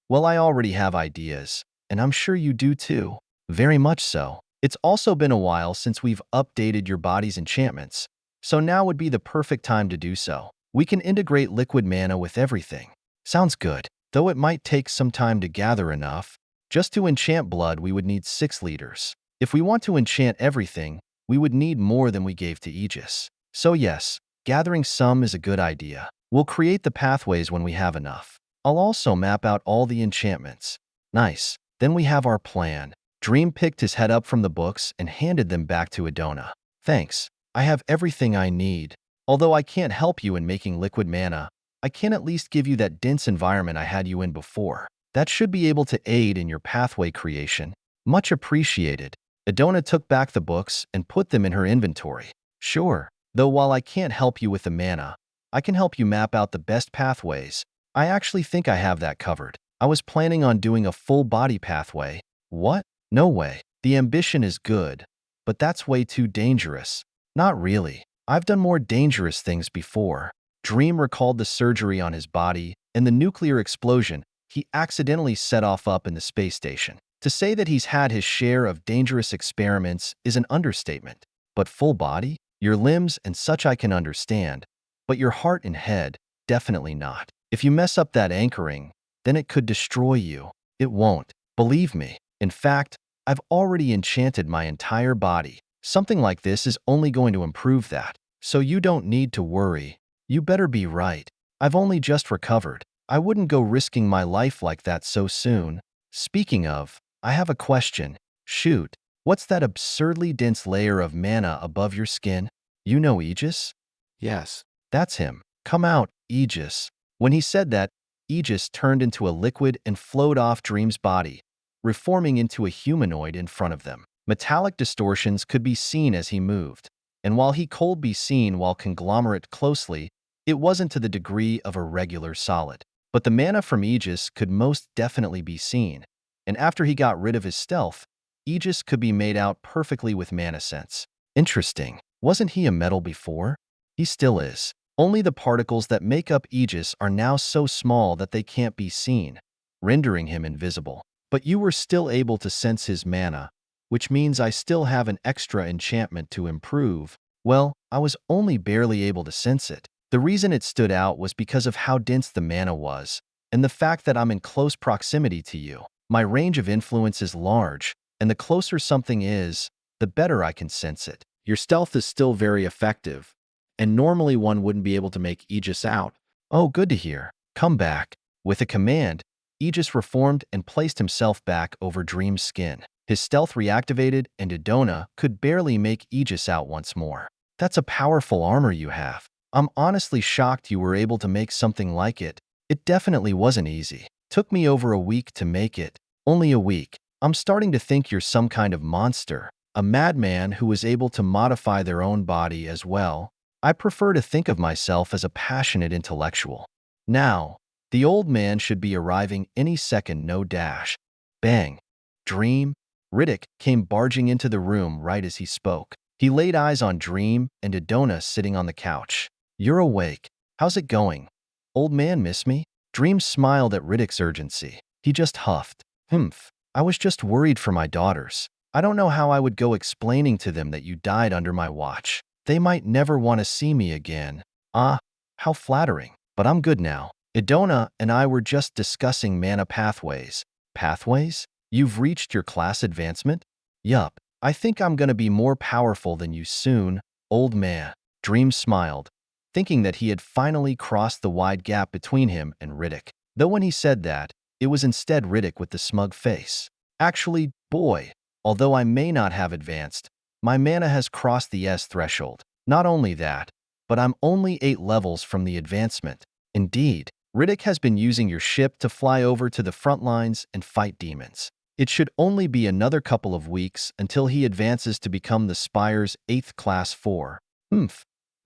Well, I already have ideas, and I'm sure you do too. Very much so. It's also been a while since we've updated your body's enchantments, so now would be the perfect time to do so. We can integrate liquid mana with everything. Sounds good. Though it might take some time to gather enough. Just to enchant blood, we would need 6 liters. If we want to enchant everything, we would need more than we gave to Egis. So yes, gathering some is a good idea. We'll create the pathways when we have enough. I'll also map out all the enchantments. Nice. Then we have our plan. Dream picked his head up from the books and handed them back to Adona. Thanks. I have everything I need. Although I can't help you in making liquid mana, I can at least give you that dense environment I had you in before. That should be able to aid in your pathway creation. Much appreciated. Adona took back the books and put them in her inventory. Sure, though while I can't help you with the mana, I can help you map out the best pathways. I actually think I have that covered. I was planning on doing a full body pathway. What? No way. The ambition is good, but that's way too dangerous. Not really. I've done more dangerous things before. Dream recalled the surgery on his body and the nuclear explosion he accidentally set off up in the space station. To say that he's had his share of dangerous experiments is an understatement. But full body? Your limbs and such I can understand, but your heart and head, definitely not. If you mess up that anchoring, then it could destroy you. It won't. Believe me. In fact, I've already enchanted my entire body. Something like this is only going to improve that. So you don't need to worry. You better be right. I've only just recovered. I wouldn't go risking my life like that so soon. Speaking of, I have a question. Shoot, what's that absurdly dense layer of mana above your skin? You know Egis? Yes. That's him. Come out, Egis. When he said that, Egis turned into a liquid and flowed off Dream's body, reforming into a humanoid in front of them. Metallic distortions could be seen as he moved, and while he could be seen while conglomerate closely, It wasn't to the degree of a regular solid, but the mana from Egis could most definitely be seen, and after he got rid of his stealth, Egis could be made out perfectly with mana sense. Interesting. Wasn't he a metal before? He still is. Only the particles that make up Egis are now so small that they can't be seen, rendering him invisible. But you were still able to sense his mana, which means I still have an extra enchantment to improve. Well, I was only barely able to sense it. The reason it stood out was because of how dense the mana was, and the fact that I'm in close proximity to you. My range of influence is large, and the closer something is, the better I can sense it. Your stealth is still very effective, and normally one wouldn't be able to make Aegis out. Oh, good to hear. Come back. With a command, Aegis reformed and placed himself back over Dream's skin. His stealth reactivated, and Idona could barely make Aegis out once more. That's a powerful armor you have. I'm honestly shocked you were able to make something like it. It definitely wasn't easy. Took me over a week to make it. Only a week. I'm starting to think you're some kind of monster. A madman who was able to modify their own body as well. I prefer to think of myself as a passionate intellectual. Now, the old man should be arriving any second, no dash. Bang. Dream. Riddick came barging into the room right as he spoke. He laid eyes on Dream and Idona sitting on the couch. You're awake. How's it going? Old man miss me? Dream smiled at Riddick's urgency. He just huffed. Humph. I was just worried for my daughters. I don't know how I would go explaining to them that you died under my watch. They might never want to see me again. Ah, how flattering. But I'm good now. Idona and I were just discussing mana pathways. Pathways? You've reached your class advancement? Yup. I think I'm gonna be more powerful than you soon, old man. Dream smiled, thinking that he had finally crossed the wide gap between him and Riddick. Though when he said that, it was instead Riddick with the smug face. Actually, boy, although I may not have advanced, my mana has crossed the S threshold. Not only that, but I'm only 8 levels from the advancement. Indeed, Riddick has been using your ship to fly over to the front lines and fight demons. It should only be another couple of weeks until he advances to become the Spire's 8th class 4.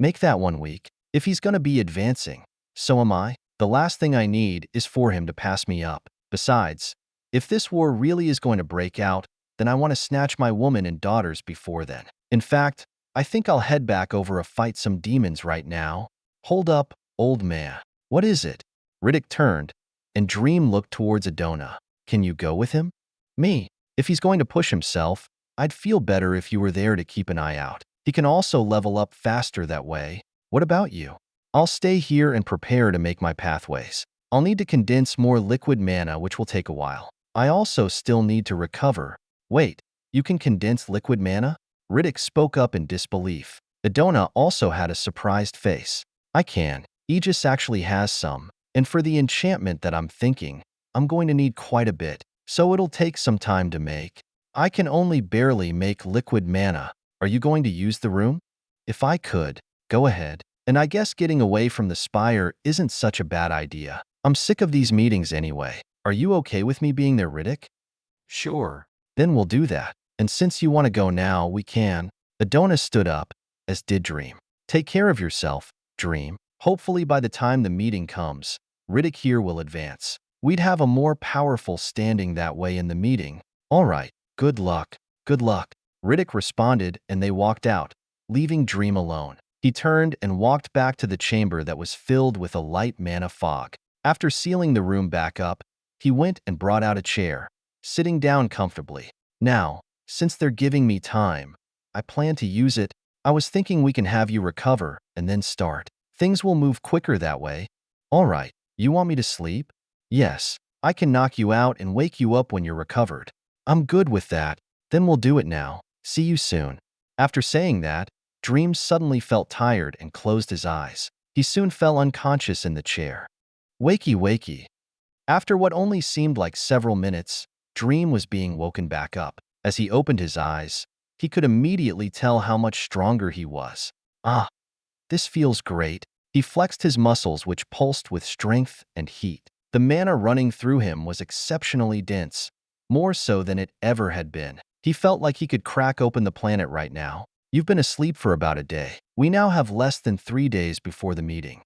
Make that 1 week. If he's gonna be advancing, so am I. The last thing I need is for him to pass me up. Besides, if this war really is going to break out, then I want to snatch my woman and daughters before then. In fact, I think I'll head back over to fight some demons right now. Hold up, old man. What is it? Riddick turned, and Dream looked towards Idona. Can you go with him? Me. If he's going to push himself, I'd feel better if you were there to keep an eye out. He can also level up faster that way. What about you? I'll stay here and prepare to make my pathways. I'll need to condense more liquid mana, which will take a while. I also still need to recover. Wait, you can condense liquid mana? Riddick spoke up in disbelief. Idona also had a surprised face. I can. Egis actually has some. And for the enchantment that I'm thinking, I'm going to need quite a bit. So it'll take some time to make. I can only barely make liquid mana. Are you going to use the room? If I could, go ahead. And I guess getting away from the spire isn't such a bad idea. I'm sick of these meetings anyway. Are you okay with me being there, Riddick? Sure. Then we'll do that. And since you want to go now, we can. Idona stood up, as did Dream. Take care of yourself, Dream. Hopefully by the time the meeting comes, Riddick here will advance. We'd have a more powerful standing that way in the meeting. All right, good luck. Good luck. Riddick responded and they walked out, leaving Dream alone. He turned and walked back to the chamber that was filled with a light mana fog. After sealing the room back up, he went and brought out a chair, sitting down comfortably. Now, since they're giving me time, I plan to use it. I was thinking we can have you recover and then start. Things will move quicker that way. All right, you want me to sleep? Yes, I can knock you out and wake you up when you're recovered. I'm good with that. Then we'll do it now. See you soon. After saying that, Dream suddenly felt tired and closed his eyes. He soon fell unconscious in the chair. Wakey, wakey. After what only seemed like several minutes, Dream was being woken back up. As he opened his eyes, he could immediately tell how much stronger he was. Ah, this feels great. He flexed his muscles, which pulsed with strength and heat. The mana running through him was exceptionally dense, more so than it ever had been. He felt like he could crack open the planet right now. You've been asleep for about a day. We now have less than 3 days before the meeting.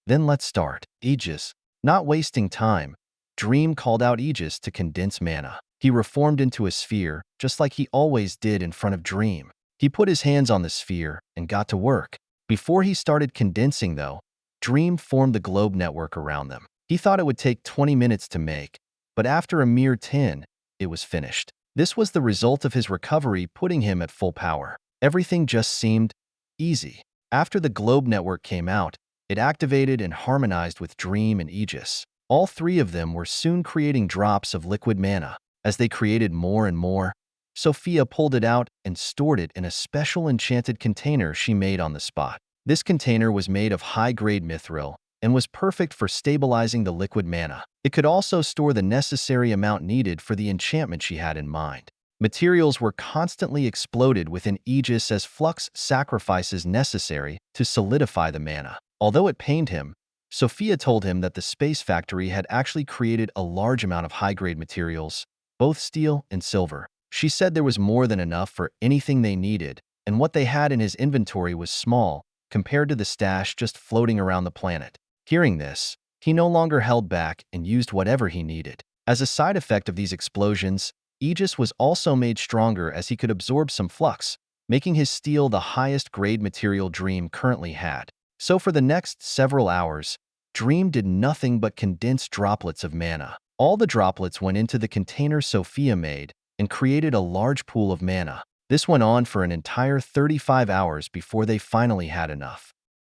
Then let's start. Egis. Not wasting time, Dream called out Egis to condense mana. He reformed into a sphere, just like he always did in front of Dream. He put his hands on the sphere and got to work. Before he started condensing, though, Dream formed the globe network around them. He thought it would take 20 minutes to make, but after a mere 10, it was finished. This was the result of his recovery, putting him at full power. Everything just seemed easy. After the globe network came out, it activated and harmonized with Dream and Egis. All three of them were soon creating drops of liquid mana. As they created more and more, Sophia pulled it out and stored it in a special enchanted container she made on the spot. This container was made of high-grade mithril and was perfect for stabilizing the liquid mana. It could also store the necessary amount needed for the enchantment she had in mind. Materials were constantly exploded within Aegis as flux sacrifices necessary to solidify the mana. Although it pained him, Sophia told him that the space factory had actually created a large amount of high-grade materials, both steel and silver. She said there was more than enough for anything they needed, and what they had in his inventory was small compared to the stash just floating around the planet. Hearing this, he no longer held back and used whatever he needed. As a side effect of these explosions, Aegis was also made stronger as he could absorb some flux, making his steel the highest grade material Dream currently had. So for the next several hours, Dream did nothing but condense droplets of mana. All the droplets went into the container Sophia made and created a large pool of mana. This went on for an entire 35 hours before they finally had enough.